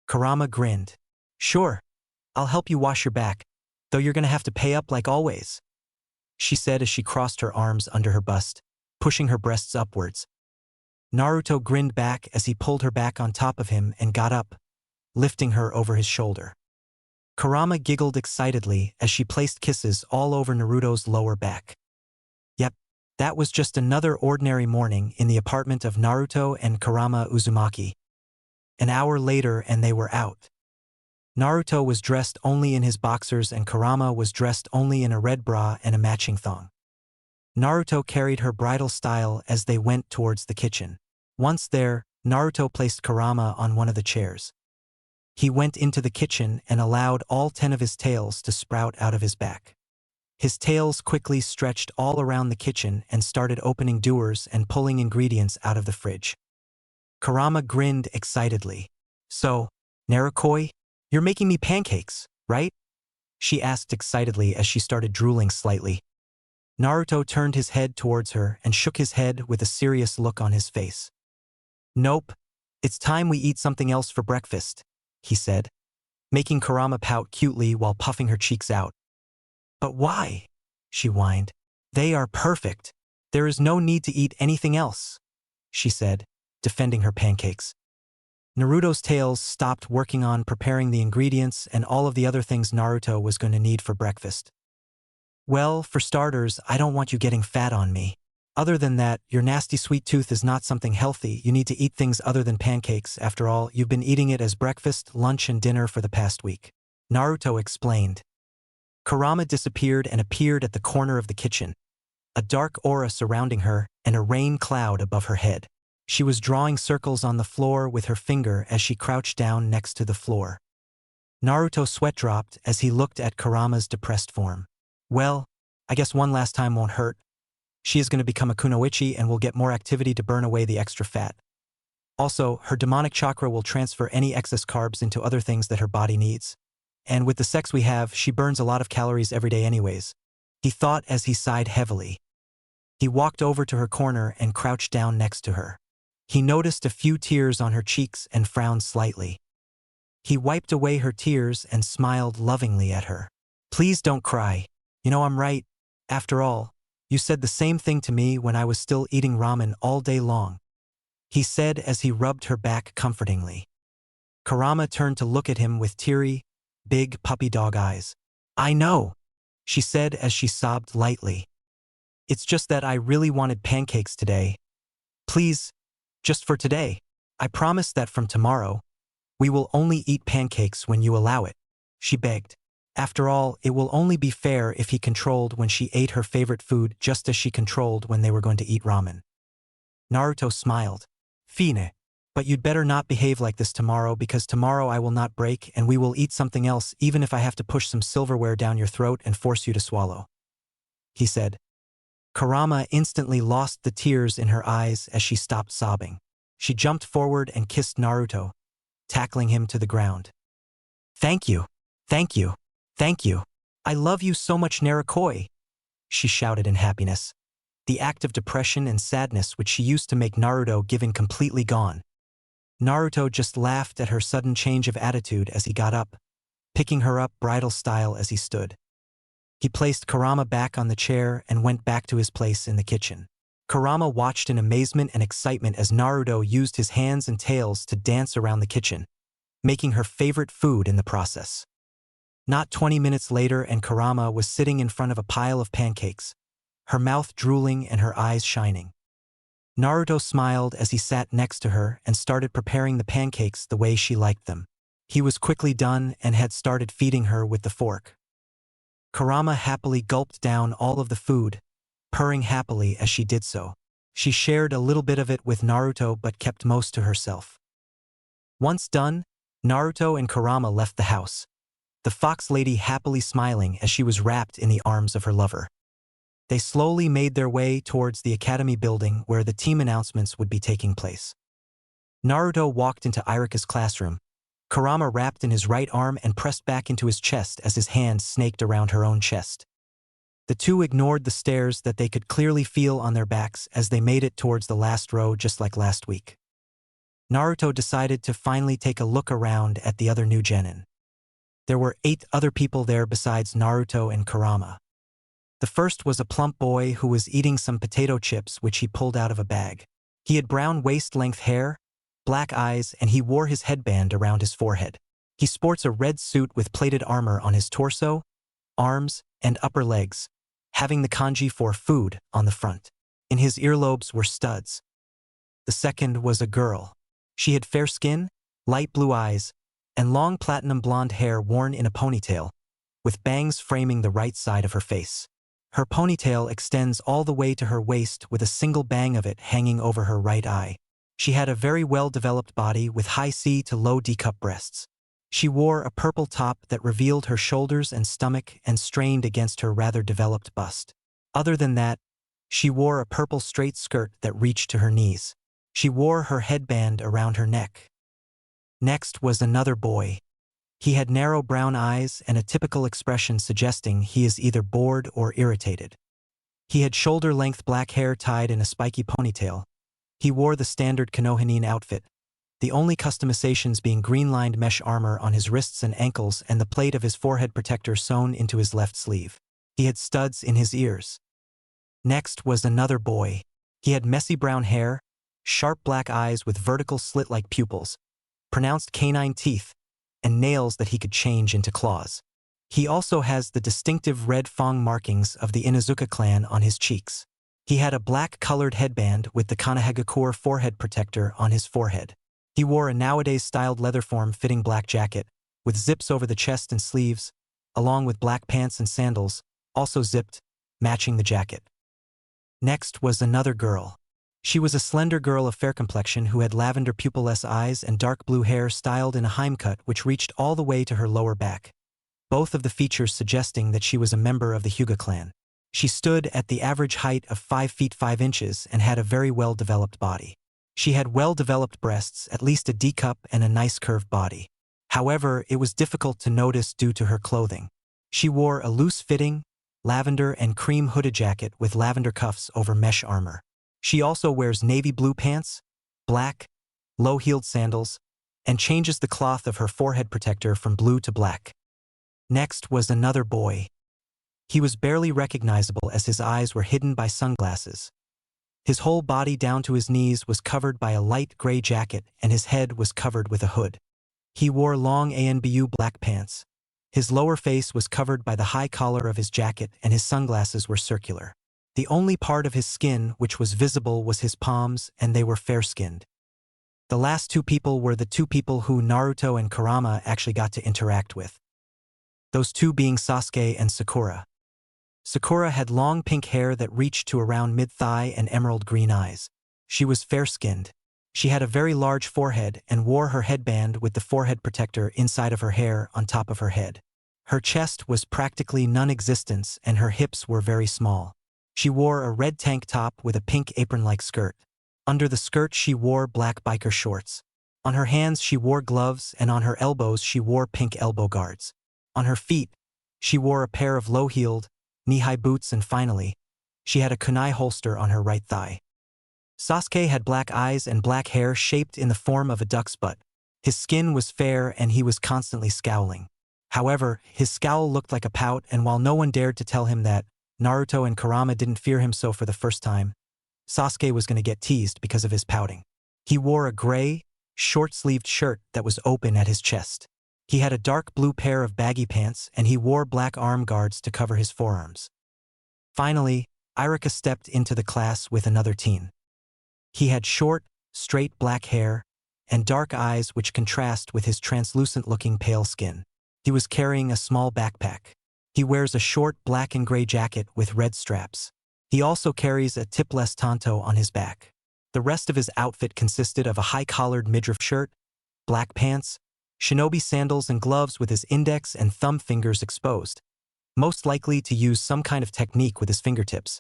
Kurama grinned. "Sure, I'll help you wash your back, though you're gonna have to pay up like always," she said as she crossed her arms under her bust, pushing her breasts upwards. Naruto grinned back as he pulled her back on top of him and got up, lifting her over his shoulder. Kurama giggled excitedly as she placed kisses all over Naruto's lower back. Yep, that was just another ordinary morning in the apartment of Naruto and Kurama Uzumaki. An hour later and they were out. Naruto was dressed only in his boxers and Kurama was dressed only in a red bra and a matching thong. Naruto carried her bridal style as they went towards the kitchen. Once there, Naruto placed Kurama on one of the chairs. He went into the kitchen and allowed all 10 of his tails to sprout out of his back. His tails quickly stretched all around the kitchen and started opening drawers and pulling ingredients out of the fridge. Kurama grinned excitedly. "So, Narukoi, you're making me pancakes, right?" she asked excitedly as she started drooling slightly. Naruto turned his head towards her and shook his head with a serious look on his face. "Nope, it's time we eat something else for breakfast. he said, making Kurama pout cutely while puffing her cheeks out. But why? She whined. They are perfect. There is no need to eat anything else, she said, defending her pancakes. Naruto's tails stopped working on preparing the ingredients and all of the other things Naruto was going to need for breakfast. Well, for starters, I don't want you getting fat on me. Other than that, your nasty sweet tooth is not something healthy. You need to eat things other than pancakes. After all, you've been eating it as breakfast, lunch, and dinner for the past week. Naruto explained. Kurama disappeared and appeared at the corner of the kitchen, a dark aura surrounding her and a rain cloud above her head. She was drawing circles on the floor with her finger as she crouched down next to the floor. Naruto's sweat dropped as he looked at Kurama's depressed form. Well, I guess one last time won't hurt. She is going to become a kunoichi and will get more activity to burn away the extra fat. Also, her demonic chakra will transfer any excess carbs into other things that her body needs. And with the sex we have, she burns a lot of calories every day anyways, he thought as he sighed heavily. He walked over to her corner and crouched down next to her. He noticed a few tears on her cheeks and frowned slightly. He wiped away her tears and smiled lovingly at her. Please don't cry. You know I'm right. After all, you said the same thing to me when I was still eating ramen all day long, he said as he rubbed her back comfortingly. Kurama turned to look at him with teary, big puppy dog eyes. I know, she said as she sobbed lightly. It's just that I really wanted pancakes today. Please, just for today. I promise that from tomorrow, we will only eat pancakes when you allow it, she begged. After all, it will only be fair if he controlled when she ate her favorite food just as she controlled when they were going to eat ramen. Naruto smiled. Fine. But you'd better not behave like this tomorrow because tomorrow I will not break and we will eat something else even if I have to push some silverware down your throat and force you to swallow, he said. Kurama instantly lost the tears in her eyes as she stopped sobbing. She jumped forward and kissed Naruto, tackling him to the ground. Thank you. Thank you. Thank you. I love you so much, Narukoi, she shouted in happiness. The act of depression and sadness which she used to make Naruto giving completely gone. Naruto just laughed at her sudden change of attitude as he got up, picking her up bridal style as he stood. He placed Kurama back on the chair and went back to his place in the kitchen. Kurama watched in amazement and excitement as Naruto used his hands and tails to dance around the kitchen, making her favorite food in the process. Not 20 minutes later and Kurama was sitting in front of a pile of pancakes, her mouth drooling and her eyes shining. Naruto smiled as he sat next to her and started preparing the pancakes the way she liked them. He was quickly done and had started feeding her with the fork. Kurama happily gulped down all of the food, purring happily as she did so. She shared a little bit of it with Naruto but kept most to herself. Once done, Naruto and Kurama left the house, the fox lady happily smiling as she was wrapped in the arms of her lover. They slowly made their way towards the academy building where the team announcements would be taking place. Naruto walked into Irika's classroom, Kurama wrapped in his right arm and pressed back into his chest as his hand snaked around her own chest. The two ignored the stares that they could clearly feel on their backs as they made it towards the last row just like last week. Naruto decided to finally take a look around at the other new genin. There were 8 other people there besides Naruto and Kurama. The first was a plump boy who was eating some potato chips which he pulled out of a bag. He had brown waist-length hair, black eyes, and he wore his headband around his forehead. He sports a red suit with plated armor on his torso, arms, and upper legs, having the kanji for food on the front. In his earlobes were studs. The second was a girl. She had fair skin, light blue eyes, and long platinum blonde hair worn in a ponytail, with bangs framing the right side of her face. Her ponytail extends all the way to her waist with a single bang of it hanging over her right eye. She had a very well-developed body with high C to low D cup breasts. She wore a purple top that revealed her shoulders and stomach and strained against her rather developed bust. Other than that, she wore a purple straight skirt that reached to her knees. She wore her headband around her neck. Next was another boy. He had narrow brown eyes and a typical expression suggesting he is either bored or irritated. He had shoulder-length black hair tied in a spiky ponytail. He wore the standard Konoha outfit, the only customizations being green-lined mesh armor on his wrists and ankles and the plate of his forehead protector sewn into his left sleeve. He had studs in his ears. Next was another boy. He had messy brown hair, sharp black eyes with vertical slit-like pupils, pronounced canine teeth, and nails that he could change into claws. He also has the distinctive red fang markings of the Inuzuka clan on his cheeks. He had a black-colored headband with the Konoha forehead protector on his forehead. He wore a nowadays-styled leather-form-fitting black jacket, with zips over the chest and sleeves, along with black pants and sandals, also zipped, matching the jacket. Next was another girl. She was a slender girl of fair complexion who had lavender pupilless eyes and dark blue hair styled in a heimcut which reached all the way to her lower back, both of the features suggesting that she was a member of the Hyuga clan. She stood at the average height of 5 feet 5 inches and had a very well-developed body. She had well-developed breasts, at least a D-cup, and a nice curved body. However, it was difficult to notice due to her clothing. She wore a loose-fitting, lavender and cream hooded jacket with lavender cuffs over mesh armor. She also wears navy blue pants, black, low-heeled sandals, and changes the cloth of her forehead protector from blue to black. Next was another boy. He was barely recognizable as his eyes were hidden by sunglasses. His whole body down to his knees was covered by a light gray jacket and his head was covered with a hood. He wore long ANBU black pants. His lower face was covered by the high collar of his jacket and his sunglasses were circular. The only part of his skin which was visible was his palms and they were fair-skinned. The last two people were the two people who Naruto and Kurama actually got to interact with. Those two being Sasuke and Sakura. Sakura had long pink hair that reached to around mid-thigh and emerald green eyes. She was fair-skinned. She had a very large forehead and wore her headband with the forehead protector inside of her hair on top of her head. Her chest was practically non-existent and her hips were very small. She wore a red tank top with a pink apron-like skirt. Under the skirt she wore black biker shorts. On her hands she wore gloves and on her elbows she wore pink elbow guards. On her feet, she wore a pair of low-heeled, knee-high boots and finally, she had a kunai holster on her right thigh. Sasuke had black eyes and black hair shaped in the form of a duck's butt. His skin was fair and he was constantly scowling. However, his scowl looked like a pout and while no one dared to tell him that Naruto and Kurama didn't fear him so for the first time, Sasuke was going to get teased because of his pouting. He wore a gray, short-sleeved shirt that was open at his chest. He had a dark blue pair of baggy pants and he wore black arm guards to cover his forearms. Finally, Iruka stepped into the class with another teen. He had short, straight black hair and dark eyes which contrast with his translucent-looking pale skin. He was carrying a small backpack. He wears a short black and gray jacket with red straps. He also carries a tipless tanto on his back. The rest of his outfit consisted of a high-collared midriff shirt, black pants, Shinobi sandals and gloves with his index and thumb fingers exposed, most likely to use some kind of technique with his fingertips.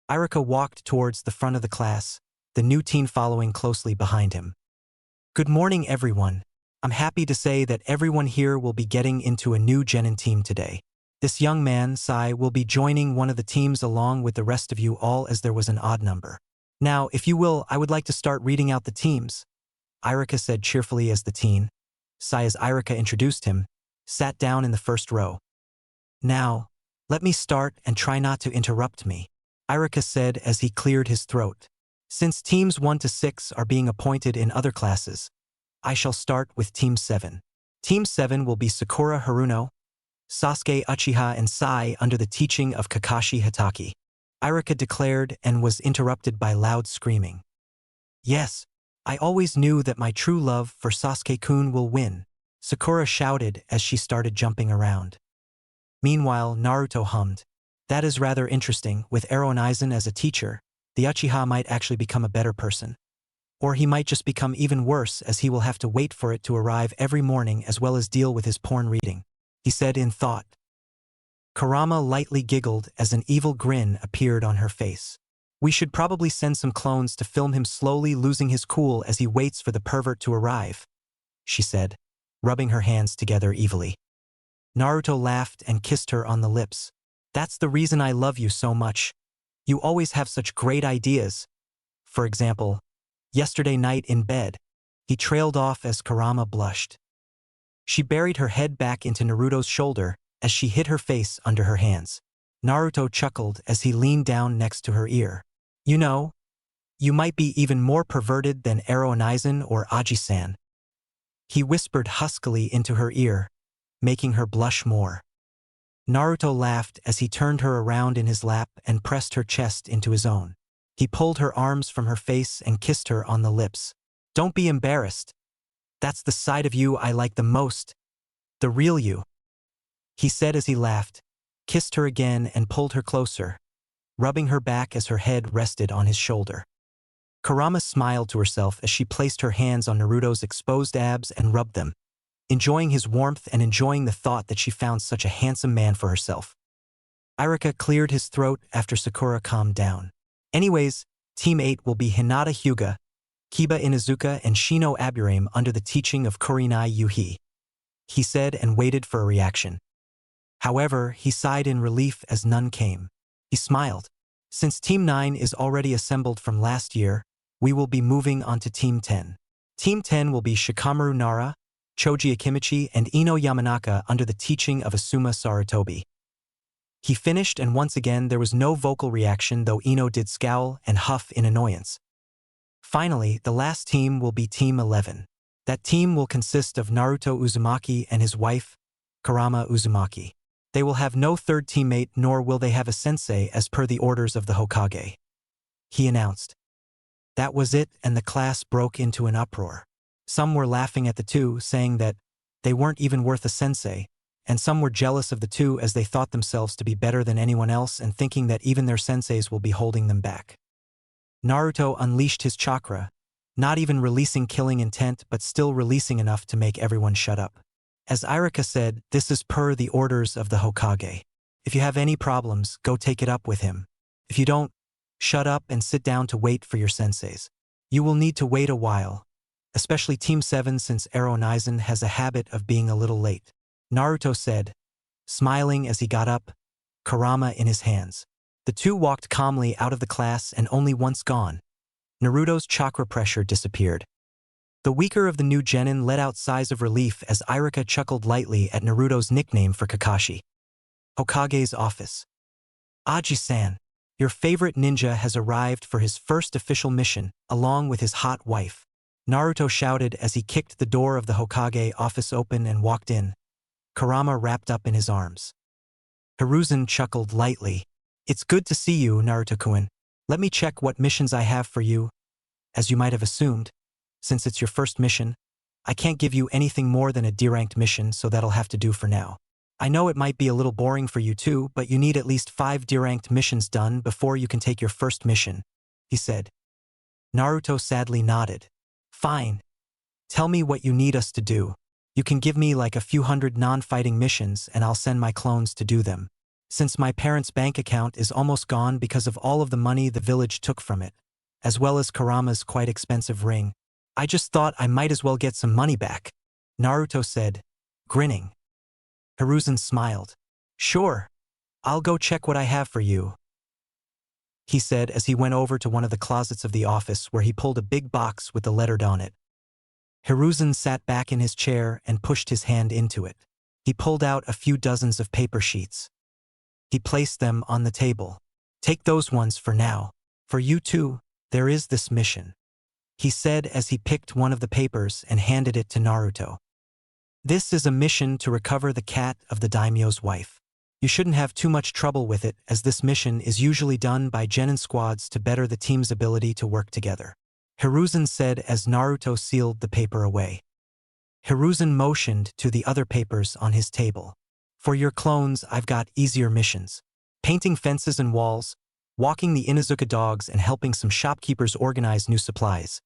Iruka walked towards the front of the class, the new teen following closely behind him. Good morning, everyone. I'm happy to say that everyone here will be getting into a new Jennine team today. This young man, Sai, will be joining one of the teams along with the rest of you all as there was an odd number. Now, if you will, I would like to start reading out the teams, Iruka said cheerfully as the teen, Sai as Iruka introduced him, sat down in the first row. Now, let me start and try not to interrupt me, Iruka said as he cleared his throat. Since teams 1 to 6 are being appointed in other classes, I shall start with Team 7. Team 7 will be Sakura Haruno, Sasuke Uchiha and Sai under the teaching of Kakashi Hatake, Iruka declared and was interrupted by loud screaming. Yes, I always knew that my true love for Sasuke-kun will win, Sakura shouted as she started jumping around. Meanwhile, Naruto hummed. That is rather interesting, with Eren Aizen as a teacher, the Uchiha might actually become a better person. Or he might just become even worse as he will have to wait for it to arrive every morning as well as deal with his porn reading, he said in thought. Kurama lightly giggled as an evil grin appeared on her face. We should probably send some clones to film him slowly losing his cool as he waits for the pervert to arrive, she said, rubbing her hands together evilly. Naruto laughed and kissed her on the lips. That's the reason I love you so much. You always have such great ideas. For example, yesterday night in bed, He trailed off as Kurama blushed. She buried her head back into Naruto's shoulder as she hid her face under her hands. Naruto chuckled as he leaned down next to her ear. You know, you might be even more perverted than Ero Onizen or Aji-san. He whispered huskily into her ear, making her blush more. Naruto laughed as he turned her around in his lap and pressed her chest into his own. He pulled her arms from her face and kissed her on the lips. Don't be embarrassed. That's the side of you I like the most. The real you. He said as he laughed, kissed her again and pulled her closer, rubbing her back as her head rested on his shoulder. Kurama smiled to herself as she placed her hands on Naruto's exposed abs and rubbed them, enjoying his warmth and enjoying the thought that she found such a handsome man for herself. Irika cleared his throat after Sakura calmed down. Anyways, Team 8 will be Hinata Hyuga, Kiba Inuzuka and Shino Aburame under the teaching of Kurenai Yuhi. He said and waited for a reaction. However, he sighed in relief as none came. He smiled. Since Team 9 is already assembled from last year, we will be moving on to Team 10. Team 10 will be Shikamaru Nara, Choji Akimichi, and Ino Yamanaka under the teaching of Asuma Sarutobi. He finished and once again there was no vocal reaction, though Ino did scowl and huff in annoyance. Finally, the last team will be Team 11. That team will consist of Naruto Uzumaki and his wife, Kurama Uzumaki. They will have no third teammate, nor will they have a sensei as per the orders of the Hokage. He announced. That was it, and the class broke into an uproar. Some were laughing at the two, saying that they weren't even worth a sensei, and some were jealous of the two as they thought themselves to be better than anyone else and thinking that even their senseis will be holding them back. Naruto unleashed his chakra, not even releasing killing intent but still releasing enough to make everyone shut up. As Irika said, this is per the orders of the Hokage. If you have any problems, go take it up with him. If you don't, shut up and sit down to wait for your senseis. You will need to wait a while, especially Team 7 since Ero Onizen has a habit of being a little late. Naruto said, smiling as he got up, Kurama in his hands. The two walked calmly out of the class and only once gone, Naruto's chakra pressure disappeared. The weaker of the new genin let out sighs of relief as Irika chuckled lightly at Naruto's nickname for Kakashi. Hokage's office. Aji-san, your favorite ninja has arrived for his first official mission, along with his hot wife. Naruto shouted as he kicked the door of the Hokage office open and walked in, Kurama wrapped up in his arms. Hiruzen chuckled lightly. It's good to see you, Naruto-kun. Let me check what missions I have for you. As you might have assumed, since it's your first mission, I can't give you anything more than a D-ranked mission, so that'll have to do for now. I know it might be a little boring for you too, but you need at least 5 D-ranked missions done before you can take your first mission, he said. Naruto sadly nodded. Fine. Tell me what you need us to do. You can give me like a few hundred non-fighting missions and I'll send my clones to do them. Since my parents' bank account is almost gone because of all of the money the village took from it, as well as Kurama's quite expensive ring, I just thought I might as well get some money back, Naruto said, grinning. Hiruzen smiled. Sure. I'll go check what I have for you, he said as he went over to one of the closets of the office where he pulled a big box with the lettered on it. Hiruzen sat back in his chair and pushed his hand into it. He pulled out a few dozens of paper sheets. He placed them on the table. Take those ones for now. For you too, there is this mission, he said as he picked one of the papers and handed it to Naruto. This is a mission to recover the cat of the daimyo's wife. You shouldn't have too much trouble with it, as this mission is usually done by genin squads to better the team's ability to work together, Hiruzen said as Naruto sealed the paper away. Hiruzen motioned to the other papers on his table. For your clones, I've got easier missions. Painting fences and walls, walking the Inuzuka dogs, and helping some shopkeepers organize new supplies.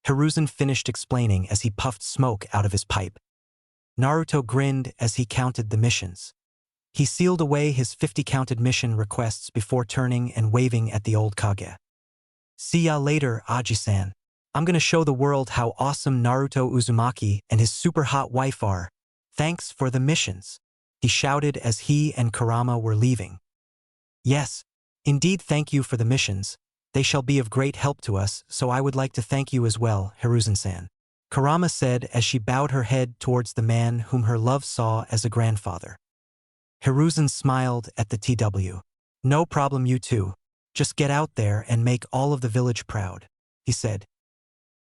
Hiruzen finished explaining as he puffed smoke out of his pipe. Naruto grinned as he counted the missions. He sealed away his 50 counted mission requests before turning and waving at the old Kage. See ya later, Aji-san. I'm gonna show the world how awesome Naruto Uzumaki and his super hot wife are. Thanks for the missions, he shouted as he and Kurama were leaving. Yes, indeed, thank you for the missions. They shall be of great help to us, so I would like to thank you as well, Hiruzen-san. Kurama said as she bowed her head towards the man whom her love saw as a grandfather. Hiruzen smiled at the TW. No problem, you two. Just get out there and make all of the village proud, he said.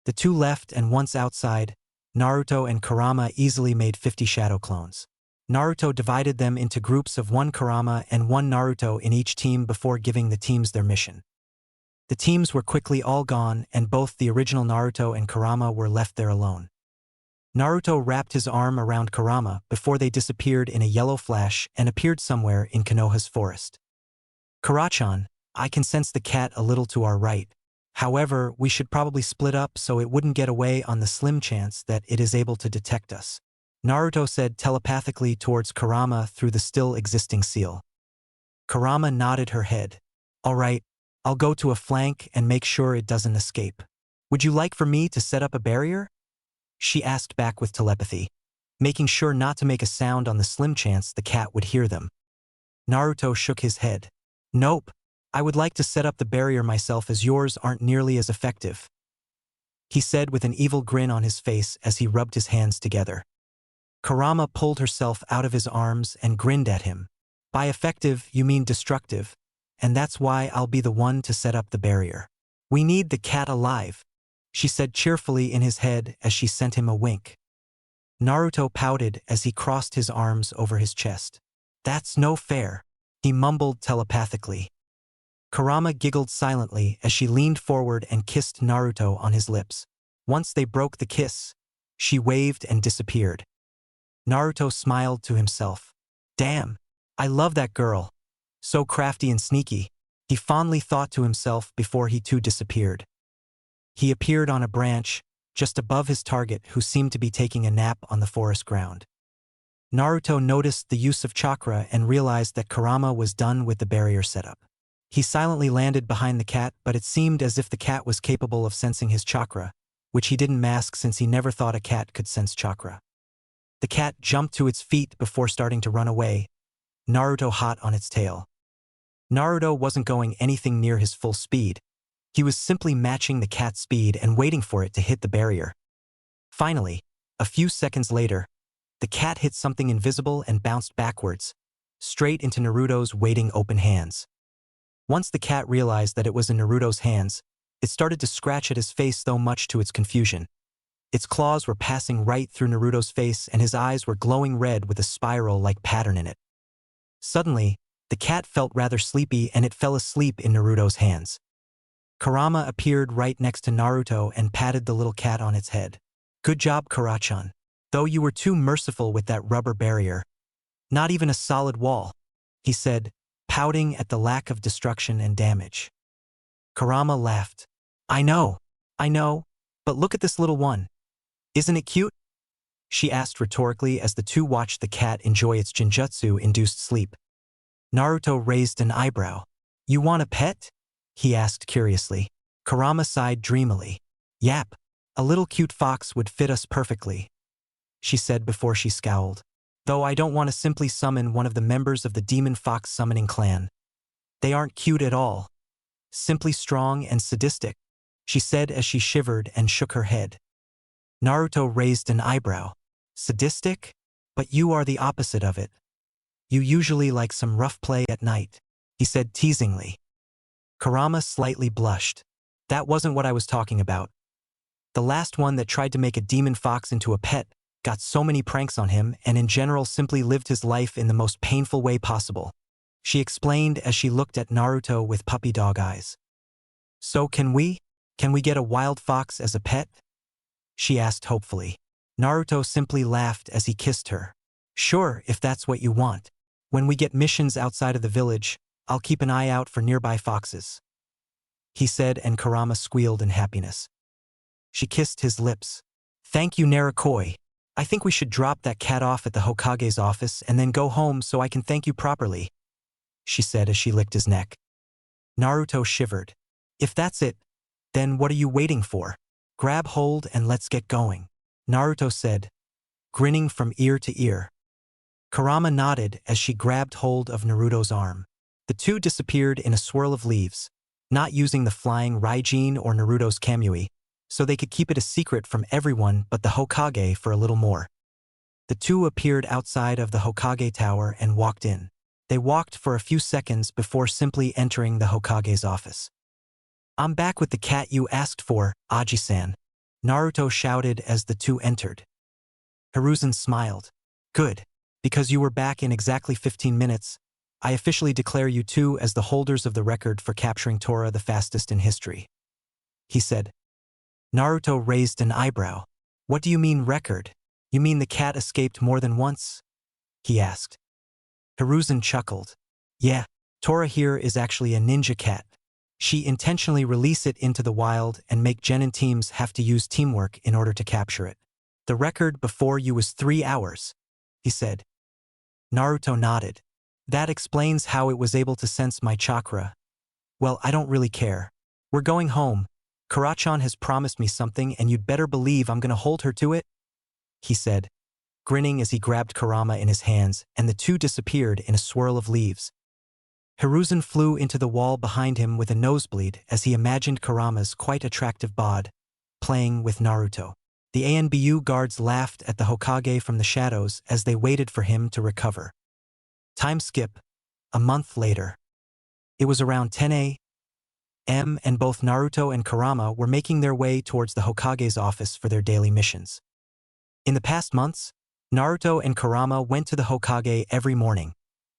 The two left, and once outside, Naruto and Kurama easily made 50 shadow clones. Naruto divided them into groups of 1 Kurama and 1 Naruto in each team before giving the teams their mission. The teams were quickly all gone, and both the original Naruto and Kurama were left there alone. Naruto wrapped his arm around Kurama before they disappeared in a yellow flash and appeared somewhere in Konoha's forest. Kurachan, I can sense the cat a little to our right. However, we should probably split up so it wouldn't get away on the slim chance that it is able to detect us, Naruto said telepathically towards Kurama through the still existing seal. Kurama nodded her head. All right, I'll go to a flank and make sure it doesn't escape. Would you like for me to set up a barrier? She asked back with telepathy, making sure not to make a sound on the slim chance the cat would hear them. Naruto shook his head. Nope. I would like to set up the barrier myself as yours aren't nearly as effective, he said with an evil grin on his face as he rubbed his hands together. Kurama pulled herself out of his arms and grinned at him. By effective, you mean destructive, and that's why I'll be the one to set up the barrier. We need the cat alive, she said cheerfully in his head as she sent him a wink. Naruto pouted as he crossed his arms over his chest. That's no fair, he mumbled telepathically. Kurama giggled silently as she leaned forward and kissed Naruto on his lips. Once they broke the kiss, she waved and disappeared. Naruto smiled to himself. Damn, I love that girl. So crafty and sneaky, he fondly thought to himself before he too disappeared. He appeared on a branch, just above his target, who seemed to be taking a nap on the forest ground. Naruto noticed the use of chakra and realized that Kurama was done with the barrier setup. He silently landed behind the cat, but it seemed as if the cat was capable of sensing his chakra, which he didn't mask since he never thought a cat could sense chakra. The cat jumped to its feet before starting to run away, Naruto hot on its tail. Naruto wasn't going anything near his full speed. He was simply matching the cat's speed and waiting for it to hit the barrier. Finally, a few seconds later, the cat hit something invisible and bounced backwards, straight into Naruto's waiting open hands. Once the cat realized that it was in Naruto's hands, it started to scratch at his face, though much to its confusion. Its claws were passing right through Naruto's face and his eyes were glowing red with a spiral-like pattern in it. Suddenly, the cat felt rather sleepy and it fell asleep in Naruto's hands. Kurama appeared right next to Naruto and patted the little cat on its head. Good job, Kurachan. Though you were too merciful with that rubber barrier. Not even a solid wall, he said, pouting at the lack of destruction and damage. Kurama laughed. I know, but look at this little one. Isn't it cute? She asked rhetorically as the two watched the cat enjoy its Genjutsu-induced sleep. Naruto raised an eyebrow. You want a pet? He asked curiously. Kurama sighed dreamily. Yap, a little cute fox would fit us perfectly, she said before she scowled. Though I don't want to simply summon one of the members of the demon fox summoning clan. They aren't cute at all. Simply strong and sadistic, she said as she shivered and shook her head. Naruto raised an eyebrow. Sadistic? But you are the opposite of it. You usually like some rough play at night, he said teasingly. Kurama slightly blushed. That wasn't what I was talking about. The last one that tried to make a demon fox into a pet got so many pranks on him and in general simply lived his life in the most painful way possible, she explained as she looked at Naruto with puppy dog eyes. So can we get a wild fox as a pet? She asked hopefully. Naruto simply laughed as he kissed her. Sure, if that's what you want. When we get missions outside of the village, I'll keep an eye out for nearby foxes, he said, and Kurama squealed in happiness. She kissed his lips. Thank you, Narakoi. I think we should drop that cat off at the Hokage's office and then go home so I can thank you properly, she said as she licked his neck. Naruto shivered. If that's it, then what are you waiting for? Grab hold and let's get going, Naruto said, grinning from ear to ear. Kurama nodded as she grabbed hold of Naruto's arm. The two disappeared in a swirl of leaves, not using the flying Raijin or Naruto's Kamui, so they could keep it a secret from everyone but the Hokage for a little more. The two appeared outside of the Hokage tower and walked in. They walked for a few seconds before simply entering the Hokage's office. "I'm back with the cat you asked for, Aji-san," Naruto shouted as the two entered. Hiruzen smiled. "Good. Because you were back in exactly 15 minutes, I officially declare you two as the holders of the record for capturing Tora the fastest in history," he said. Naruto raised an eyebrow. "What do you mean record? You mean the cat escaped more than once?" he asked. Hiruzen chuckled. "Yeah, Tora here is actually a ninja cat. She intentionally release it into the wild and make Genin teams have to use teamwork in order to capture it. The record before you was 3 hours," he said. Naruto nodded. "That explains how it was able to sense my chakra. Well, I don't really care. We're going home. Kurachan has promised me something and you'd better believe I'm gonna hold her to it," he said, grinning as he grabbed Kurama in his hands, and the two disappeared in a swirl of leaves. Hiruzen flew into the wall behind him with a nosebleed as he imagined Kurama's quite attractive bod playing with Naruto. The ANBU guards laughed at the Hokage from the shadows as they waited for him to recover. Time skip. A month later. It was around 10 a.m. and both Naruto and Kurama were making their way towards the Hokage's office for their daily missions. In the past months, Naruto and Kurama went to the Hokage every morning,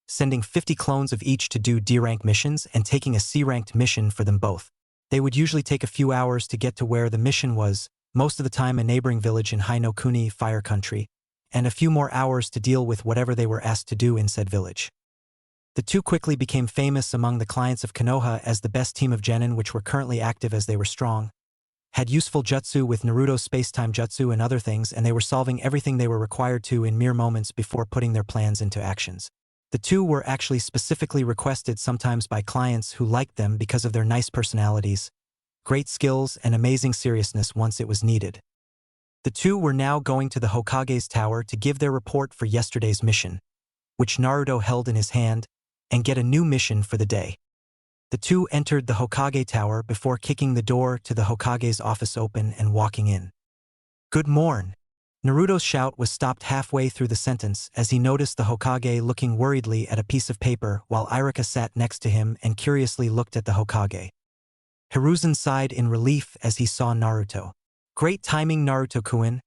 sending 50 clones of each to do D-rank missions and taking a C-ranked mission for them both. They would usually take a few hours to get to where the mission was, most of the time a neighboring village in Hainokuni Fire Country, and a few more hours to deal with whatever they were asked to do in said village. The two quickly became famous among the clients of Konoha as the best team of Genin, which were currently active as they were strong, had useful jutsu with Naruto's space-time jutsu and other things, and they were solving everything they were required to in mere moments before putting their plans into actions. The two were actually specifically requested sometimes by clients who liked them because of their nice personalities, great skills, and amazing seriousness once it was needed. The two were now going to the Hokage's tower to give their report for yesterday's mission, which Naruto held in his hand, and get a new mission for the day. The two entered the Hokage tower before kicking the door to the Hokage's office open and walking in. "Good morn." Naruto's shout was stopped halfway through the sentence as he noticed the Hokage looking worriedly at a piece of paper while Irika sat next to him and curiously looked at the Hokage. Hiruzen sighed in relief as he saw Naruto. "Great timing, Naruto-kun.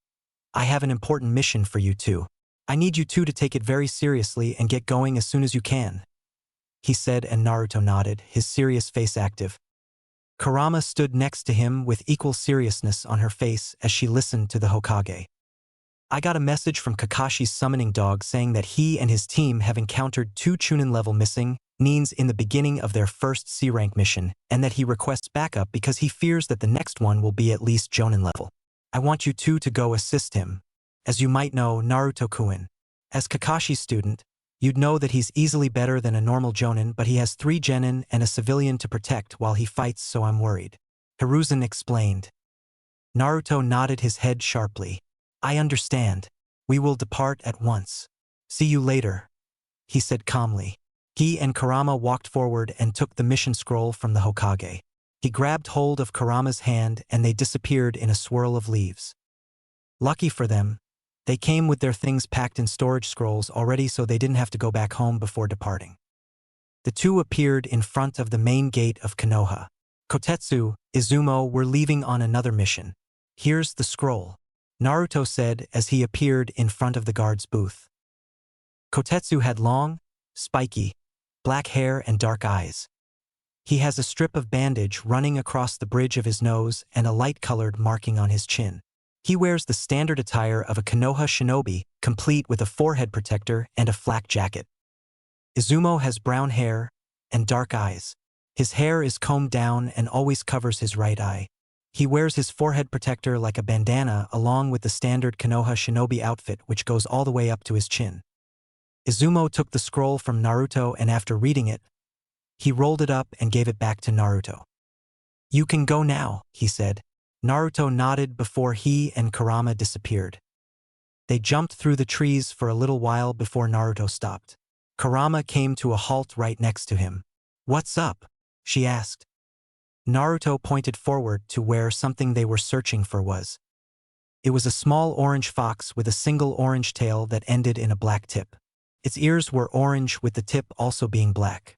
I have an important mission for you two. I need you two to take it very seriously and get going as soon as you can," he said, and Naruto nodded, his serious face active. Kurama stood next to him with equal seriousness on her face as she listened to the Hokage. "I got a message from Kakashi's summoning dog saying that he and his team have encountered 2 Chunin-level missing Nins in the beginning of their first C-rank mission, and that he requests backup because he fears that the next one will be at least Jonin level. I want you two to go assist him. As you might know, Naruto-kun, as Kakashi's student, you'd know that he's easily better than a normal Jonin, but he has 3 genin and a civilian to protect while he fights, so I'm worried," Hiruzen explained. Naruto nodded his head sharply. "I understand. We will depart at once. See you later," he said calmly. He and Kurama walked forward and took the mission scroll from the Hokage. He grabbed hold of Kurama's hand and they disappeared in a swirl of leaves. Lucky for them, they came with their things packed in storage scrolls already, so they didn't have to go back home before departing. The two appeared in front of the main gate of Konoha. "Kotetsu, Izumo, we're leaving on another mission. Here's the scroll," Naruto said as he appeared in front of the guard's booth. Kotetsu had long, spiky, black hair and dark eyes. He has a strip of bandage running across the bridge of his nose and a light-colored marking on his chin. He wears the standard attire of a Konoha shinobi, complete with a forehead protector and a flak jacket. Izumo has brown hair and dark eyes. His hair is combed down and always covers his right eye. He wears his forehead protector like a bandana along with the standard Konoha shinobi outfit, which goes all the way up to his chin. Izumo took the scroll from Naruto and after reading it, he rolled it up and gave it back to Naruto. "You can go now," he said. Naruto nodded before he and Kurama disappeared. They jumped through the trees for a little while before Naruto stopped. Kurama came to a halt right next to him. "What's up?" she asked. Naruto pointed forward to where something they were searching for was. It was a small orange fox with a single orange tail that ended in a black tip. Its ears were orange with the tip also being black.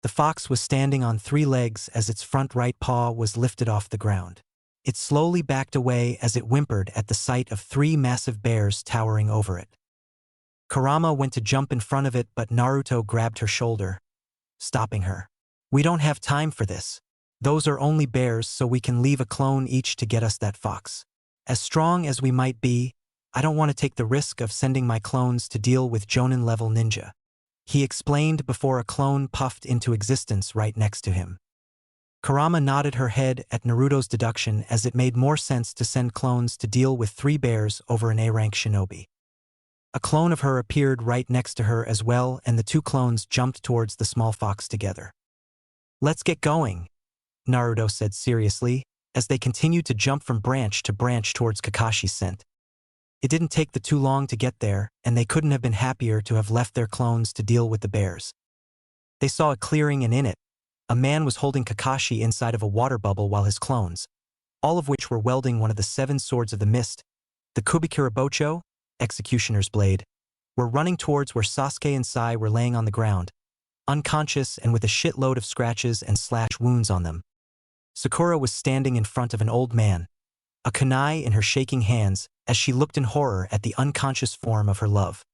The fox was standing on 3 legs as its front right paw was lifted off the ground. It slowly backed away as it whimpered at the sight of 3 massive bears towering over it. Kurama went to jump in front of it, but Naruto grabbed her shoulder, stopping her. "We don't have time for this. Those are only bears, so we can leave a clone each to get us that fox. As strong as we might be, I don't want to take the risk of sending my clones to deal with Jonin-level ninja," he explained before a clone puffed into existence right next to him. Kurama nodded her head at Naruto's deduction, as it made more sense to send clones to deal with 3 bears over an A-rank shinobi. A clone of her appeared right next to her as well, and the 2 clones jumped towards the small fox together. "Let's get going," Naruto said seriously, as they continued to jump from branch to branch towards Kakashi's scent. It didn't take them too long to get there, and they couldn't have been happier to have left their clones to deal with the bears. They saw a clearing, and in it, a man was holding Kakashi inside of a water bubble while his clones, all of which were wielding one of the 7 swords of the mist, the Kubikirabocho, Executioner's Blade, were running towards where Sasuke and Sai were laying on the ground, unconscious and with a shitload of scratches and slash wounds on them. Sakura was standing in front of an old man, a kunai in her shaking hands, as she looked in horror at the unconscious form of her love.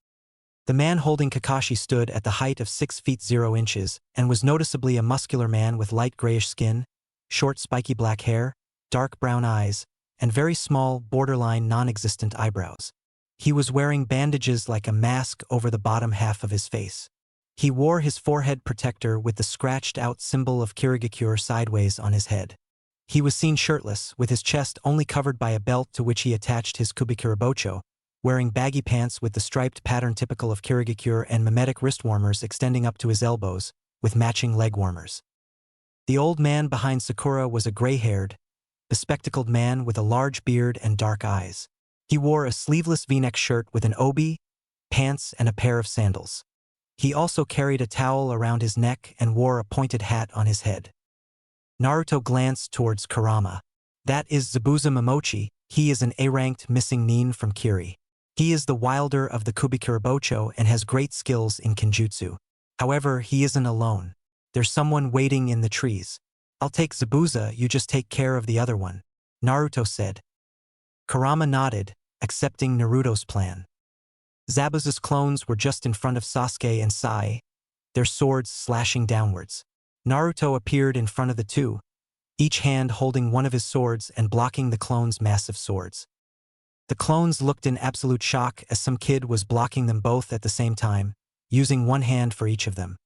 The man holding Kakashi stood at the height of 6 feet 0 inches and was noticeably a muscular man with light grayish skin, short spiky black hair, dark brown eyes, and very small, borderline non-existent eyebrows. He was wearing bandages like a mask over the bottom half of his face. He wore his forehead protector with the scratched-out symbol of Kirigakure sideways on his head. He was seen shirtless, with his chest only covered by a belt to which he attached his Kubikirabocho, wearing baggy pants with the striped pattern typical of Kirigakure and mimetic wrist warmers extending up to his elbows, with matching leg warmers. The old man behind Sakura was a gray-haired, bespectacled man with a large beard and dark eyes. He wore a sleeveless V-neck shirt with an obi, pants, and a pair of sandals. He also carried a towel around his neck and wore a pointed hat on his head. Naruto glanced towards Kurama. "That is Zabuza Momochi. He is an A-ranked missing nin from Kiri. He is the wielder of the Kubikirabocho and has great skills in Kenjutsu. However, he isn't alone. There's someone waiting in the trees. I'll take Zabuza, you just take care of the other one," Naruto said. Kurama nodded, accepting Naruto's plan. Zabuza's clones were just in front of Sasuke and Sai, their swords slashing downwards. Naruto appeared in front of the 2, each hand holding one of his swords and blocking the clones' massive swords. The clones looked in absolute shock as some kid was blocking them both at the same time, using one hand for each of them.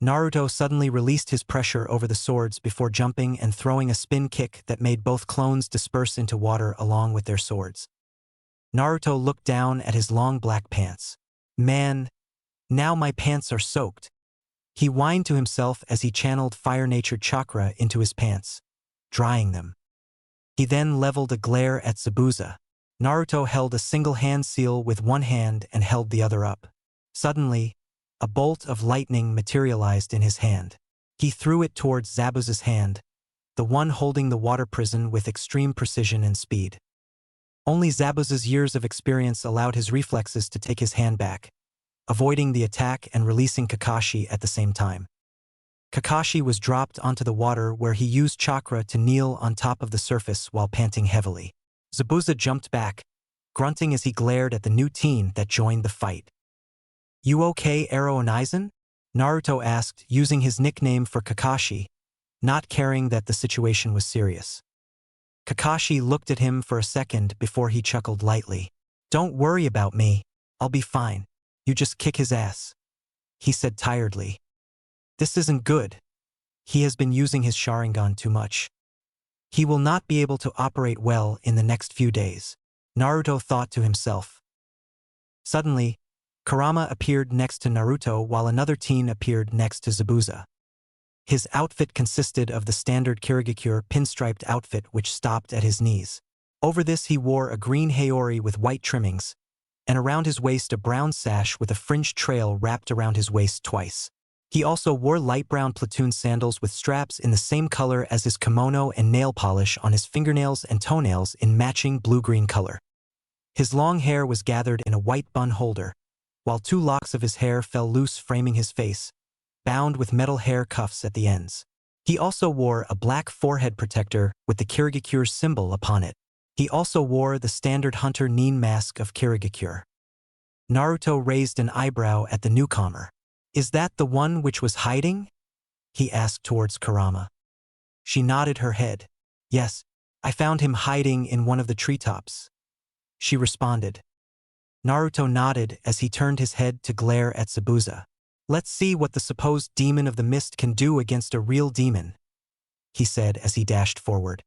Naruto suddenly released his pressure over the swords before jumping and throwing a spin kick that made both clones disperse into water along with their swords. Naruto looked down at his long black pants. "Man, now my pants are soaked," he whined to himself as he channeled fire-natured chakra into his pants, drying them. He then leveled a glare at Zabuza. Naruto held a single hand seal with one hand and held the other up. Suddenly, a bolt of lightning materialized in his hand. He threw it towards Zabuza's hand, the one holding the water prison, with extreme precision and speed. Only Zabuza's years of experience allowed his reflexes to take his hand back, avoiding the attack and releasing Kakashi at the same time. Kakashi was dropped onto the water, where he used chakra to kneel on top of the surface while panting heavily. Zabuza jumped back, grunting as he glared at the new teen that joined the fight. "You okay, Ero Onaizen?" Naruto asked, using his nickname for Kakashi, not caring that the situation was serious. Kakashi looked at him for a second before he chuckled lightly. "Don't worry about me. I'll be fine. You just kick his ass," he said tiredly. "This isn't good. He has been using his Sharingan too much. He will not be able to operate well in the next few days," Naruto thought to himself. Suddenly, Kurama appeared next to Naruto while another teen appeared next to Zabuza. His outfit consisted of the standard Kirigakure pinstriped outfit which stopped at his knees. Over this he wore a green haori with white trimmings, and around his waist a brown sash with a fringed trail wrapped around his waist twice. He also wore light brown platoon sandals with straps in the same color as his kimono and nail polish on his fingernails and toenails in matching blue-green color. His long hair was gathered in a white bun holder, while 2 locks of his hair fell loose framing his face, bound with metal hair cuffs at the ends. He also wore a black forehead protector with the Kirigakure symbol upon it. He also wore the standard hunter Nin mask of Kirigakure. Naruto raised an eyebrow at the newcomer. "Is that the one which was hiding?" he asked towards Kurama. She nodded her head. "Yes, I found him hiding in one of the treetops," she responded. Naruto nodded as he turned his head to glare at Zabuza. "Let's see what the supposed demon of the mist can do against a real demon," he said as he dashed forward.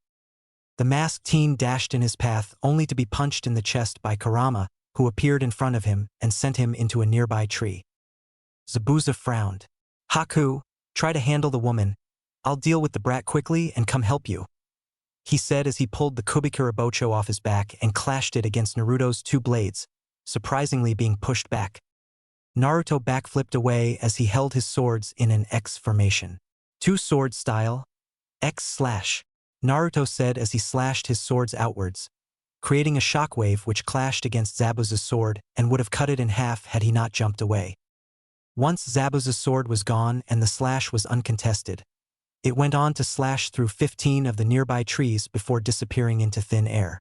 The masked teen dashed in his path only to be punched in the chest by Kurama, who appeared in front of him and sent him into a nearby tree. Zabuza frowned. "Haku, try to handle the woman. I'll deal with the brat quickly and come help you," he said as he pulled the Kubikurabocho off his back and clashed it against Naruto's 2 blades, surprisingly being pushed back. Naruto backflipped away as he held his swords in an X formation. "2 sword style, X slash," Naruto said as he slashed his swords outwards, creating a shockwave which clashed against Zabuza's sword and would have cut it in half had he not jumped away. Once Zabuza's sword was gone and the slash was uncontested, it went on to slash through 15 of the nearby trees before disappearing into thin air.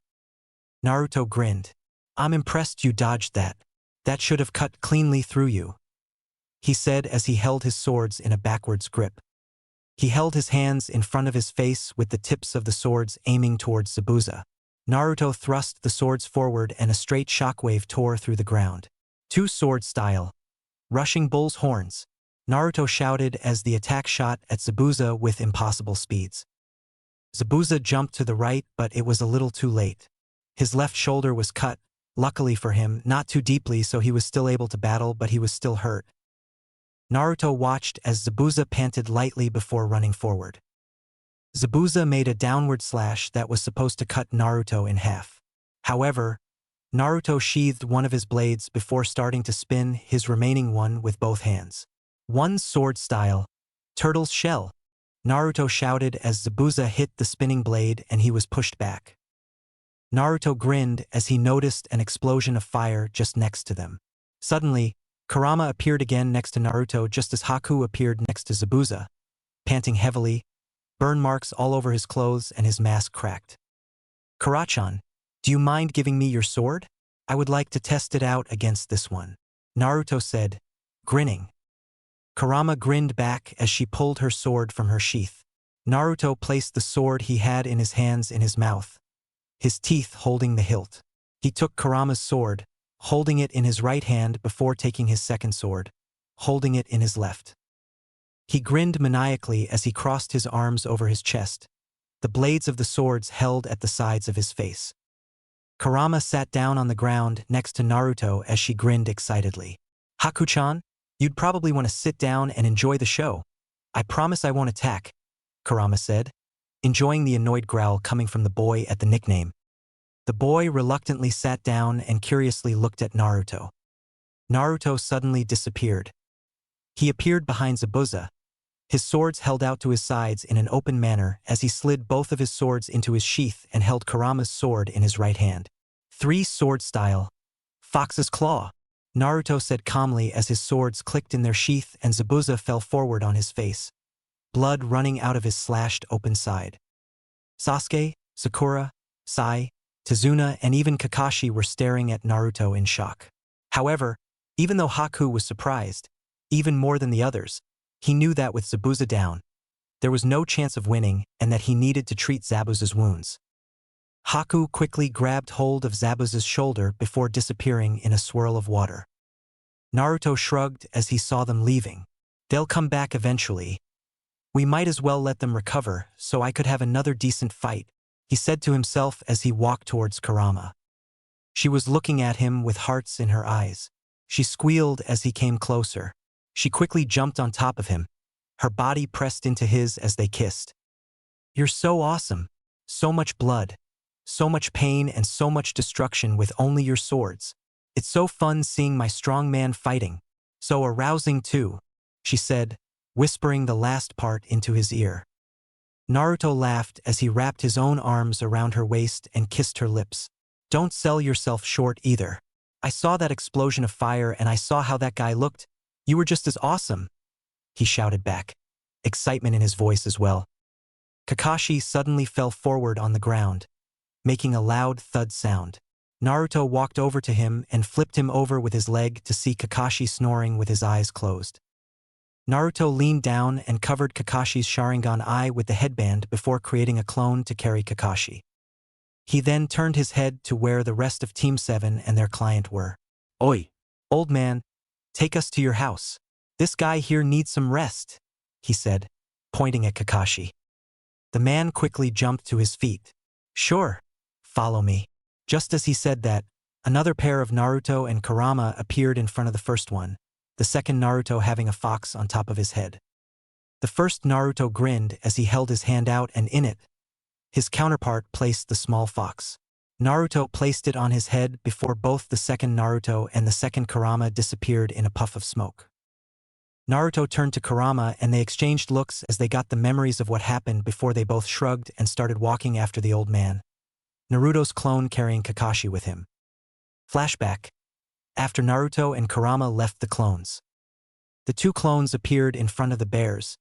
Naruto grinned. "I'm impressed you dodged that. That should have cut cleanly through you," he said as he held his swords in a backwards grip. He held his hands in front of his face with the tips of the swords aiming towards Zabuza. Naruto thrust the swords forward and a straight shockwave tore through the ground. "2 sword style, rushing bull's horns," Naruto shouted as the attack shot at Zabuza with impossible speeds. Zabuza jumped to the right, but it was a little too late. His left shoulder was cut, luckily for him, not too deeply so he was still able to battle, but he was still hurt. Naruto watched as Zabuza panted lightly before running forward. Zabuza made a downward slash that was supposed to cut Naruto in half. However, Naruto sheathed one of his blades before starting to spin his remaining one with both hands. "1 sword style, turtle's shell," Naruto shouted as Zabuza hit the spinning blade and he was pushed back. Naruto grinned as he noticed an explosion of fire just next to them. Suddenly, Kurama appeared again next to Naruto just as Haku appeared next to Zabuza, panting heavily, burn marks all over his clothes and his mask cracked. "Kurachan, do you mind giving me your sword? I would like to test it out against this one," Naruto said, grinning. Kurama grinned back as she pulled her sword from her sheath. Naruto placed the sword he had in his hands in his mouth, his teeth holding the hilt. He took Kurama's sword, holding it in his right hand before taking his second sword, holding it in his left. He grinned maniacally as he crossed his arms over his chest, the blades of the swords held at the sides of his face. Kurama sat down on the ground next to Naruto as she grinned excitedly. "Haku-chan, you'd probably want to sit down and enjoy the show. I promise I won't attack," Kurama said, enjoying the annoyed growl coming from the boy at the nickname. The boy reluctantly sat down and curiously looked at Naruto. Naruto suddenly disappeared. He appeared behind Zabuza, his swords held out to his sides in an open manner as he slid both of his swords into his sheath and held Kurama's sword in his right hand. "3 sword style, fox's claw," Naruto said calmly as his swords clicked in their sheath and Zabuza fell forward on his face, blood running out of his slashed open side. Sasuke, Sakura, Sai, Tazuna, and even Kakashi were staring at Naruto in shock. However, even though Haku was surprised, even more than the others, he knew that with Zabuza down, there was no chance of winning and that he needed to treat Zabuza's wounds. Haku quickly grabbed hold of Zabuza's shoulder before disappearing in a swirl of water. Naruto shrugged as he saw them leaving. "They'll come back eventually. We might as well let them recover so I could have another decent fight," he said to himself as he walked towards Kurama. She was looking at him with hearts in her eyes. She squealed as he came closer. She quickly jumped on top of him, her body pressed into his as they kissed. "You're so awesome. So much blood. So much pain and so much destruction with only your swords. It's so fun seeing my strong man fighting. So arousing too," she said, whispering the last part into his ear. Naruto laughed as he wrapped his own arms around her waist and kissed her lips. Don't sell yourself short either. I saw that explosion of fire and I saw how that guy looked. You were just as awesome, he shouted back, excitement in his voice as well. Kakashi suddenly fell forward on the ground, making a loud thud sound. Naruto walked over to him and flipped him over with his leg to see Kakashi snoring with his eyes closed. Naruto leaned down and covered Kakashi's Sharingan eye with the headband before creating a clone to carry Kakashi. He then turned his head to where the rest of Team 7 and their client were. Oi! Old man, take us to your house. This guy here needs some rest, he said, pointing at Kakashi. The man quickly jumped to his feet. Sure, follow me. Just as he said that, another pair of Naruto and Kurama appeared in front of the first one, the second Naruto having a fox on top of his head. The first Naruto grinned as he held his hand out and in it, his counterpart placed the small fox. Naruto placed it on his head before both the second Naruto and the second Kurama disappeared in a puff of smoke. Naruto turned to Kurama and they exchanged looks as they got the memories of what happened before they both shrugged and started walking after the old man, Naruto's clone carrying Kakashi with him. Flashback. After Naruto and Kurama left the clones, the two clones appeared in front of the bears,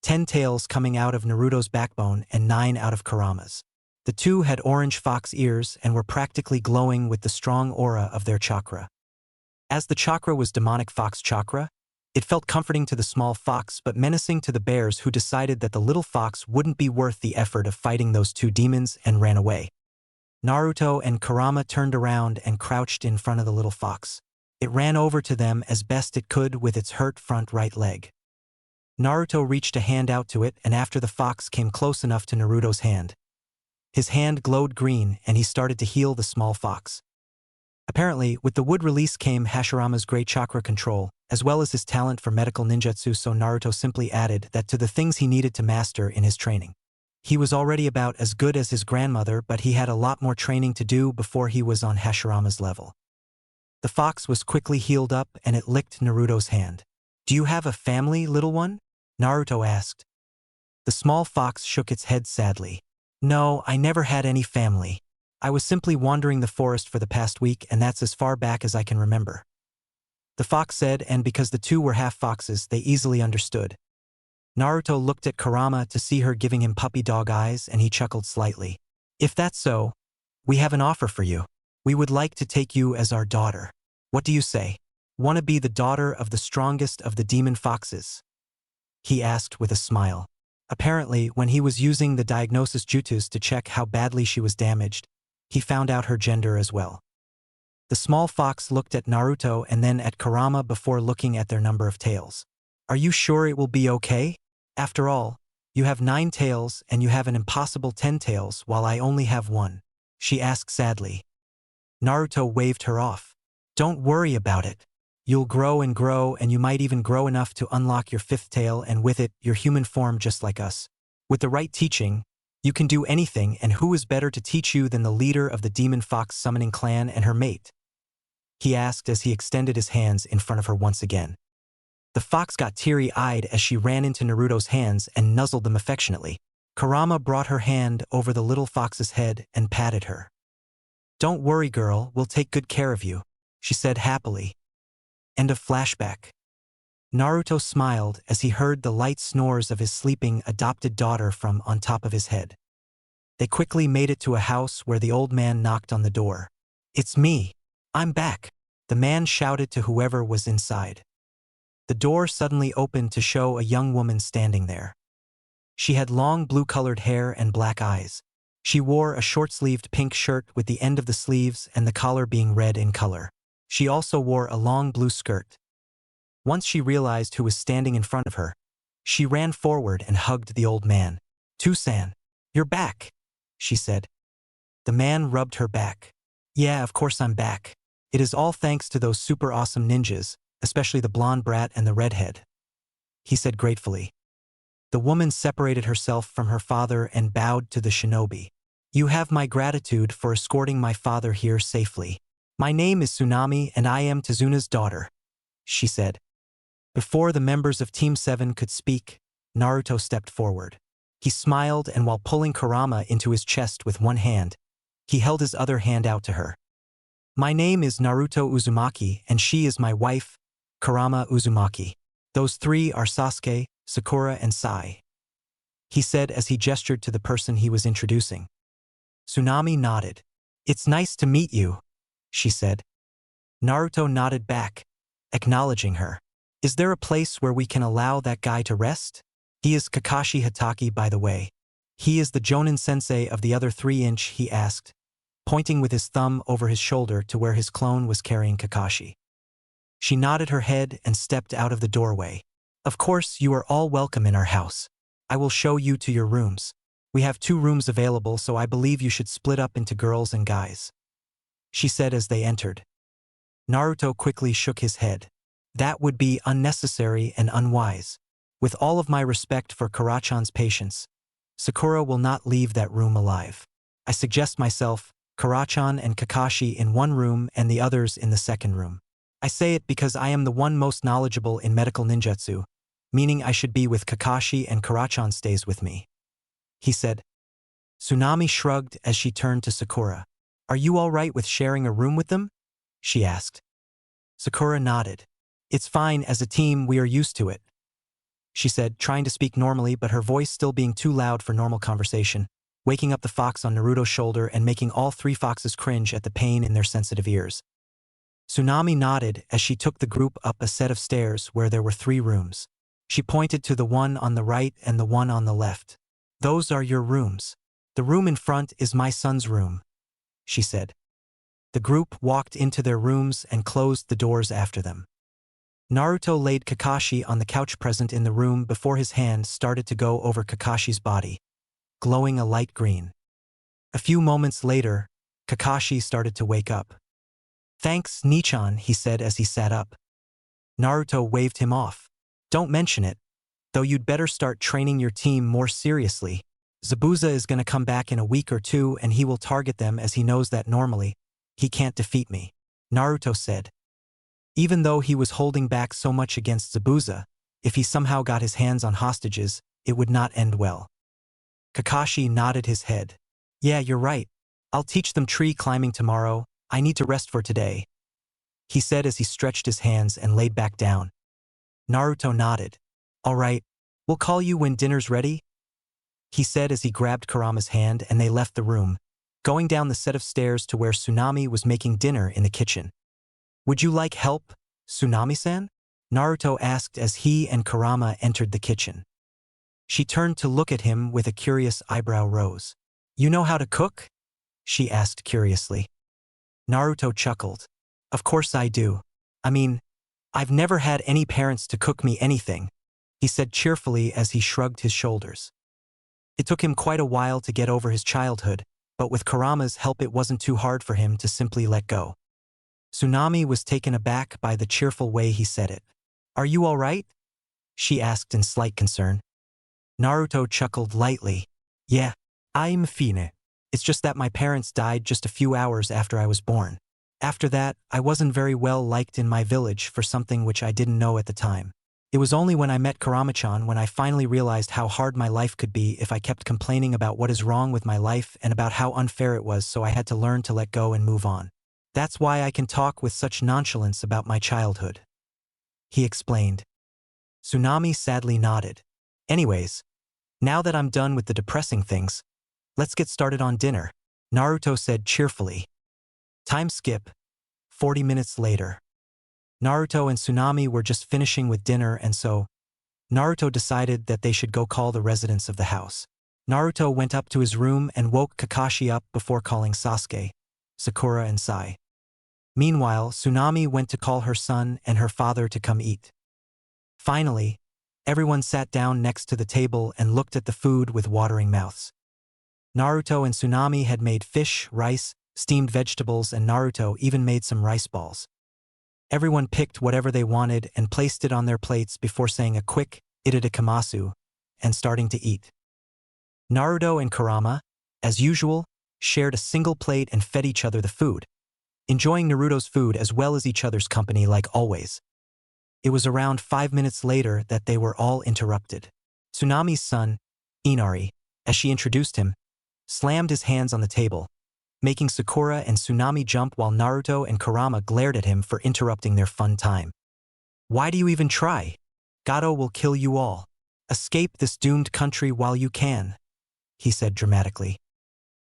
10 tails coming out of Naruto's backbone and 9 out of Kurama's. The two had orange fox ears and were practically glowing with the strong aura of their chakra. As the chakra was demonic fox chakra, it felt comforting to the small fox but menacing to the bears who decided that the little fox wouldn't be worth the effort of fighting those two demons and ran away. Naruto and Kurama turned around and crouched in front of the little fox. It ran over to them as best it could with its hurt front right leg. Naruto reached a hand out to it and after the fox came close enough to Naruto's hand, his hand glowed green and he started to heal the small fox. Apparently, with the wood release came Hashirama's great chakra control, as well as his talent for medical ninjutsu, so Naruto simply added that to the things he needed to master in his training. He was already about as good as his grandmother, but he had a lot more training to do before he was on Hashirama's level. The fox was quickly healed up and it licked Naruto's hand. Do you have a family, little one? Naruto asked. The small fox shook its head sadly. No, I never had any family. I was simply wandering the forest for the past week and that's as far back as I can remember. The fox said, and because the two were half foxes, they easily understood. Naruto looked at Kurama to see her giving him puppy dog eyes and he chuckled slightly. If that's so, we have an offer for you. We would like to take you as our daughter. What do you say? Want to be the daughter of the strongest of the demon foxes? He asked with a smile. Apparently, when he was using the diagnosis jutsus to check how badly she was damaged, he found out her gender as well. The small fox looked at Naruto and then at Kurama before looking at their number of tails. Are you sure it will be okay? After all, you have 9 tails and you have an impossible 10 tails while I only have 1, she asked sadly. Naruto waved her off. Don't worry about it. You'll grow and you might even grow enough to unlock your 5th tail and with it, your human form just like us. With the right teaching, you can do anything and who is better to teach you than the leader of the demon fox summoning clan and her mate? He asked as he extended his hands in front of her once again. The fox got teary-eyed as she ran into Naruto's hands and nuzzled them affectionately. Kurama brought her hand over the little fox's head and patted her. Don't worry, girl, we'll take good care of you, she said happily. End of flashback. Naruto smiled as he heard the light snores of his sleeping adopted daughter from on top of his head. They quickly made it to a house where the old man knocked on the door. It's me. I'm back, the man shouted to whoever was inside. The door suddenly opened to show a young woman standing there. She had long blue-colored hair and black eyes. She wore a short-sleeved pink shirt with the end of the sleeves and the collar being red in color. She also wore a long blue skirt. Once she realized who was standing in front of her, she ran forward and hugged the old man. Tusan, you're back, she said. The man rubbed her back. Yeah, of course I'm back. It is all thanks to those super awesome ninjas, especially the blonde brat and the redhead, he said gratefully. The woman separated herself from her father and bowed to the shinobi. You have my gratitude for escorting my father here safely. My name is Tsunami and I am Tezuna's daughter, she said. Before the members of Team 7 could speak, Naruto stepped forward. He smiled, and while pulling Kurama into his chest with one hand, he held his other hand out to her. My name is Naruto Uzumaki, and she is my wife, Kurama Uzumaki. Those three are Sasuke, Sakura, and Sai, he said as he gestured to the person he was introducing. Tsunami nodded. It's nice to meet you, she said. Naruto nodded back, acknowledging her. Is there a place where we can allow that guy to rest? He is Kakashi Hatake, by the way. He is the Jonin sensei of the other 3-inch, he asked, pointing with his thumb over his shoulder to where his clone was carrying Kakashi. She nodded her head and stepped out of the doorway. Of course, you are all welcome in our house. I will show you to your rooms. We have 2 rooms available, so I believe you should split up into girls and guys, she said as they entered. Naruto quickly shook his head. That would be unnecessary and unwise. With all of my respect for Karachan's patience, Sakura will not leave that room alive. I suggest myself, Karachan and Kakashi in one room and the others in the second room. I say it because I am the one most knowledgeable in medical ninjutsu, meaning I should be with Kakashi and Karachan stays with me, he said. Tsunami shrugged as she turned to Sakura. Are you all right with sharing a room with them? She asked. Sakura nodded. It's fine, as a team we are used to it, she said, trying to speak normally but her voice still being too loud for normal conversation, waking up the fox on Naruto's shoulder and making all 3 foxes cringe at the pain in their sensitive ears. Tsunami nodded as she took the group up a set of stairs where there were 3 rooms. She pointed to the one on the right and the one on the left. Those are your rooms. The room in front is my son's room, she said. The group walked into their rooms and closed the doors after them. Naruto laid Kakashi on the couch present in the room before his hand started to go over Kakashi's body, glowing a light green. A few moments later, Kakashi started to wake up. Thanks, Nichan, he said as he sat up. Naruto waved him off. Don't mention it, though you'd better start training your team more seriously. Zabuza is going to come back in a week or 2 and he will target them as he knows that normally, he can't defeat me, Naruto said. Even though he was holding back so much against Zabuza, if he somehow got his hands on hostages, it would not end well. Kakashi nodded his head. Yeah, you're right. I'll teach them tree climbing tomorrow. I need to rest for today, he said as he stretched his hands and laid back down. Naruto nodded. All right, we'll call you when dinner's ready, he said as he grabbed Kurama's hand and they left the room, going down the set of stairs to where Tsunami was making dinner in the kitchen. Would you like help, Tsunami-san? Naruto asked as he and Kurama entered the kitchen. She turned to look at him with a curious eyebrow raise. You know how to cook? She asked curiously. Naruto chuckled. Of course I do. I mean, I've never had any parents to cook me anything, he said cheerfully as he shrugged his shoulders. It took him quite a while to get over his childhood, but with Kurama's help it wasn't too hard for him to simply let go. Tsunami was taken aback by the cheerful way he said it. Are you all right? She asked in slight concern. Naruto chuckled lightly. Yeah, I'm fine. It's just that my parents died just a few hours after I was born. After that, I wasn't very well liked in my village for something which I didn't know at the time. It was only when I met Kurama-chan when I finally realized how hard my life could be if I kept complaining about what is wrong with my life and about how unfair it was, so I had to learn to let go and move on. That's why I can talk with such nonchalance about my childhood, he explained. Tsunami sadly nodded. Anyways, now that I'm done with the depressing things, let's get started on dinner, Naruto said cheerfully. Time skip. 40 minutes later. Naruto and Tsunami were just finishing with dinner, and so Naruto decided that they should go call the residents of the house. Naruto went up to his room and woke Kakashi up before calling Sasuke, Sakura and Sai. Meanwhile, Tsunami went to call her son and her father to come eat. Finally, everyone sat down next to the table and looked at the food with watering mouths. Naruto and Tsunami had made fish, rice, steamed vegetables, and Naruto even made some rice balls. Everyone picked whatever they wanted and placed it on their plates before saying a quick "itadakamasu" and starting to eat. Naruto and Kurama, as usual, shared a single plate and fed each other the food, enjoying Naruto's food as well as each other's company like always. It was around 5 minutes later that they were all interrupted. Tsunami's son, Inari, as she introduced him, slammed his hands on the table, making Sakura and Tsunami jump while Naruto and Kurama glared at him for interrupting their fun time. Why do you even try? Gato will kill you all. Escape this doomed country while you can, he said dramatically.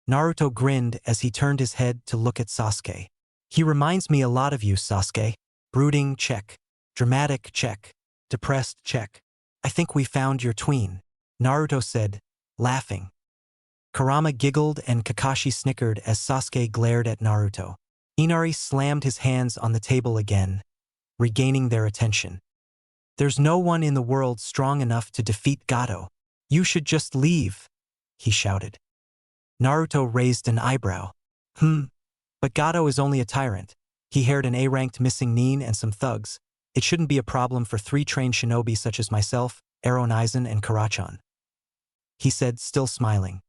Naruto grinned as he turned his head to look at Sasuke. He reminds me a lot of you, Sasuke. Brooding, check. Dramatic, check. Depressed, check. I think we found your tween, Naruto said, laughing. Kurama giggled and Kakashi snickered as Sasuke glared at Naruto. Inari slammed his hands on the table again, regaining their attention. There's no one in the world strong enough to defeat Gato. You should just leave, he shouted. Naruto raised an eyebrow. But Gato is only a tyrant. He hired an A-ranked missing nin and some thugs. It shouldn't be a problem for 3 trained shinobi such as myself, Eren Aizen and Karachan, he said, still smiling.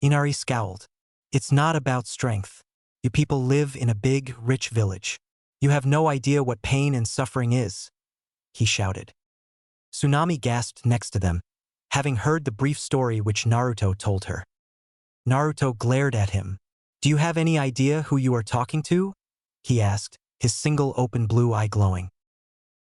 Inari scowled. It's not about strength. You people live in a big, rich village. You have no idea what pain and suffering is, he shouted. Tsunami gasped next to them, having heard the brief story which Naruto told her. Naruto glared at him. Do you have any idea who you are talking to? He asked, his single open blue eye glowing.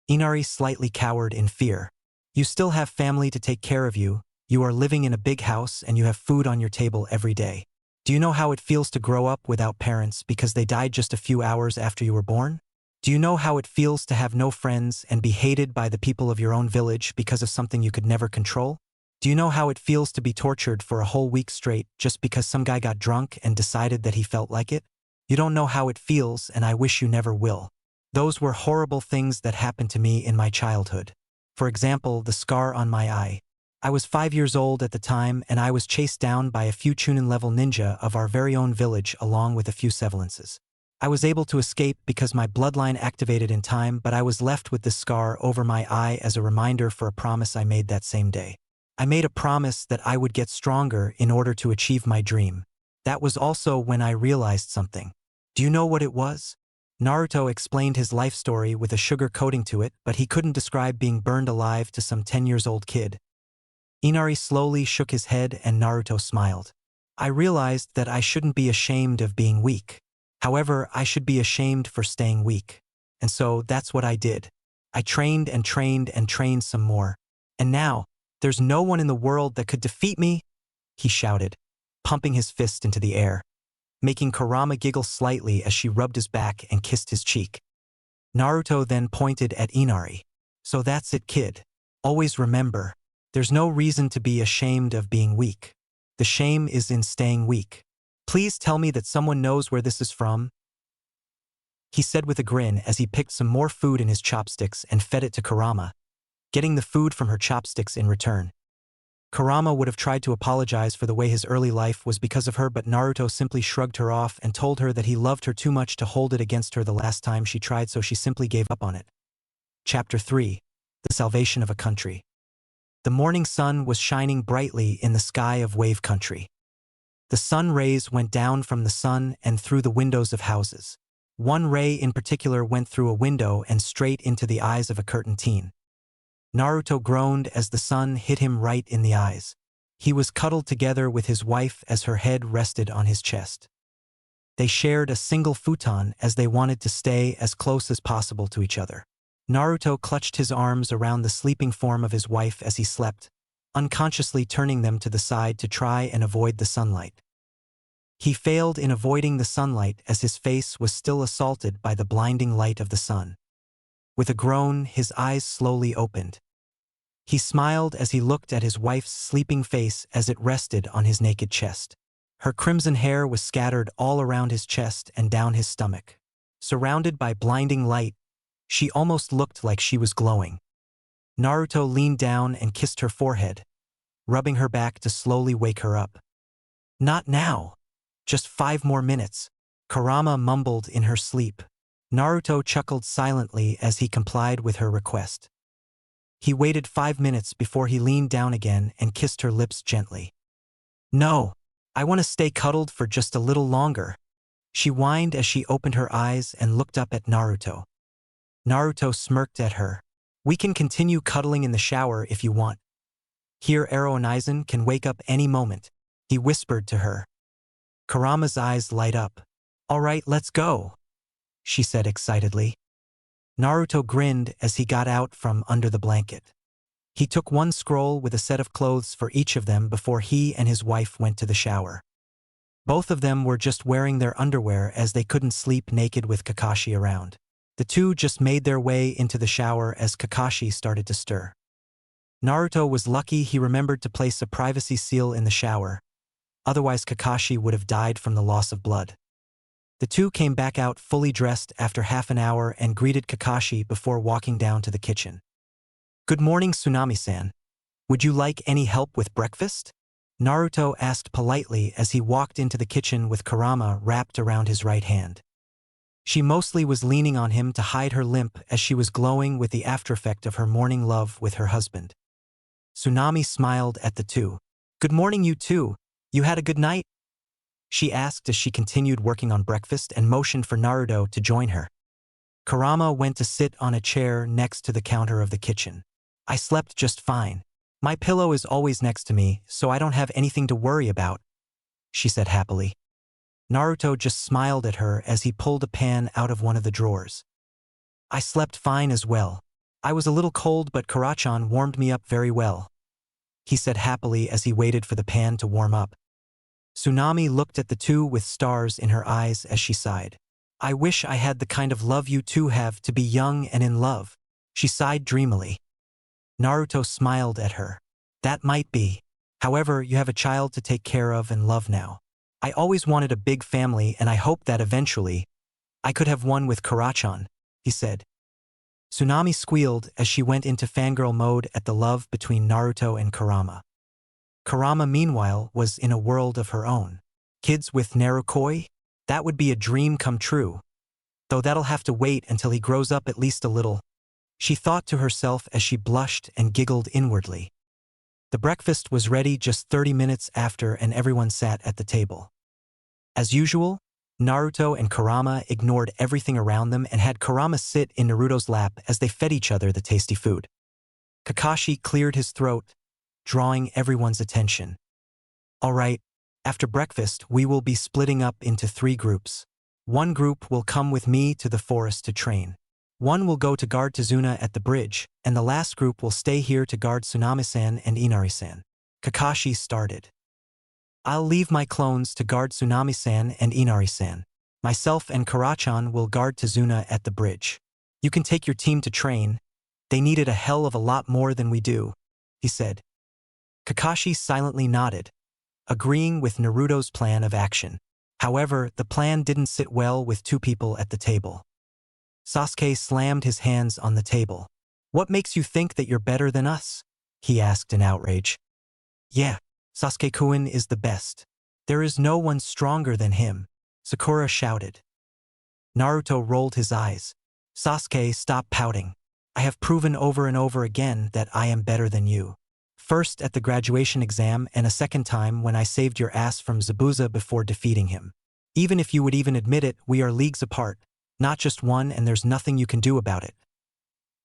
Inari slightly cowered in fear. You still have family to take care of you. You are living in a big house and you have food on your table every day. Do you know how it feels to grow up without parents because they died just a few hours after you were born? Do you know how it feels to have no friends and be hated by the people of your own village because of something you could never control? Do you know how it feels to be tortured for a whole week straight just because some guy got drunk and decided that he felt like it? You don't know how it feels, and I wish you never will. Those were horrible things that happened to me in my childhood. For example, the scar on my eye. I was 5 years old at the time and I was chased down by a few Chunin-level ninja of our very own village along with a few Sevelances. I was able to escape because my bloodline activated in time, but I was left with this scar over my eye as a reminder for a promise I made that same day. I made a promise that I would get stronger in order to achieve my dream. That was also when I realized something. Do you know what it was? Naruto explained his life story with a sugar coating to it, but he couldn't describe being burned alive to some 10-year-old kid. Inari slowly shook his head and Naruto smiled. I realized that I shouldn't be ashamed of being weak. However, I should be ashamed for staying weak. And so that's what I did. I trained and trained and trained some more. And now, there's no one in the world that could defeat me, he shouted, pumping his fist into the air, making Kurama giggle slightly as she rubbed his back and kissed his cheek. Naruto then pointed at Inari. So that's it, kid. Always remember, there's no reason to be ashamed of being weak. The shame is in staying weak. Please tell me that someone knows where this is from, he said with a grin as he picked some more food in his chopsticks and fed it to Kurama, getting the food from her chopsticks in return. Kurama would have tried to apologize for the way his early life was because of her, but Naruto simply shrugged her off and told her that he loved her too much to hold it against her the last time she tried, so she simply gave up on it. Chapter 3. The Salvation of a Country. The morning sun was shining brightly in the sky of Wave Country. The sun rays went down from the sun and through the windows of houses. One ray in particular went through a window and straight into the eyes of a curtain teen. Naruto groaned as the sun hit him right in the eyes. He was cuddled together with his wife as her head rested on his chest. They shared a single futon as they wanted to stay as close as possible to each other. Naruto clutched his arms around the sleeping form of his wife as he slept, unconsciously turning them to the side to try and avoid the sunlight. He failed in avoiding the sunlight as his face was still assaulted by the blinding light of the sun. With a groan, his eyes slowly opened. He smiled as he looked at his wife's sleeping face as it rested on his naked chest. Her crimson hair was scattered all around his chest and down his stomach. Surrounded by blinding light, she almost looked like she was glowing. Naruto leaned down and kissed her forehead, rubbing her back to slowly wake her up. Not now. Just 5 more minutes, Kurama mumbled in her sleep. Naruto chuckled silently as he complied with her request. He waited 5 minutes before he leaned down again and kissed her lips gently. No, I want to stay cuddled for just a little longer, she whined as she opened her eyes and looked up at Naruto. Naruto smirked at her, We can continue cuddling in the shower if you want. Here Aronizen can wake up any moment, he whispered to her. Kurama's eyes light up. All right, let's go, she said excitedly. Naruto grinned as he got out from under the blanket. He took one scroll with a set of clothes for each of them before he and his wife went to the shower. Both of them were just wearing their underwear as they couldn't sleep naked with Kakashi around. The two just made their way into the shower as Kakashi started to stir. Naruto was lucky he remembered to place a privacy seal in the shower, otherwise Kakashi would have died from the loss of blood. The two came back out fully dressed after half an hour and greeted Kakashi before walking down to the kitchen. Good morning, Tsunami-san. Would you like any help with breakfast? Naruto asked politely as he walked into the kitchen with Kurama wrapped around his right hand. She mostly was leaning on him to hide her limp as she was glowing with the aftereffect of her morning love with her husband. Tsunami smiled at the two. Good morning, you two. You had a good night? She asked as she continued working on breakfast and motioned for Naruto to join her. Kurama went to sit on a chair next to the counter of the kitchen. I slept just fine. My pillow is always next to me, so I don't have anything to worry about, she said happily. Naruto just smiled at her as he pulled a pan out of one of the drawers. I slept fine as well. I was a little cold, but Kurachan warmed me up very well, he said happily as he waited for the pan to warm up. Tsunami looked at the two with stars in her eyes as she sighed. I wish I had the kind of love you two have, to be young and in love, she sighed dreamily. Naruto smiled at her. That might be. However, you have a child to take care of and love now. I always wanted a big family, and I hope that eventually I could have one with Kurachan, he said. Tsunami squealed as she went into fangirl mode at the love between Naruto and Kurama. Kurama, meanwhile, was in a world of her own. Kids with Narukoi? That would be a dream come true. Though that'll have to wait until he grows up at least a little, she thought to herself as she blushed and giggled inwardly. The breakfast was ready just 30 minutes after, and everyone sat at the table. As usual, Naruto and Kurama ignored everything around them and had Kurama sit in Naruto's lap as they fed each other the tasty food. Kakashi cleared his throat, drawing everyone's attention. All right, after breakfast we will be splitting up into 3 groups. One group will come with me to the forest to train. One will go to guard Tazuna at the bridge, and the last group will stay here to guard Tsunami-san and Inari-san. Kakashi started. I'll leave my clones to guard Tsunami-san and Inari-san. Myself and Kurachan will guard Tazuna at the bridge. You can take your team to train. They needed a hell of a lot more than we do, he said. Kakashi silently nodded, agreeing with Naruto's plan of action. However, the plan didn't sit well with 2 people at the table. Sasuke slammed his hands on the table. What makes you think that you're better than us? He asked in outrage. Yeah, Sasuke-kun is the best. There is no one stronger than him, Sakura shouted. Naruto rolled his eyes. Sasuke, stop pouting. I have proven over and over again that I am better than you. First at the graduation exam, and a second time when I saved your ass from Zabuza before defeating him. Even if you would even admit it, we are leagues apart. Not just one, and there's nothing you can do about it,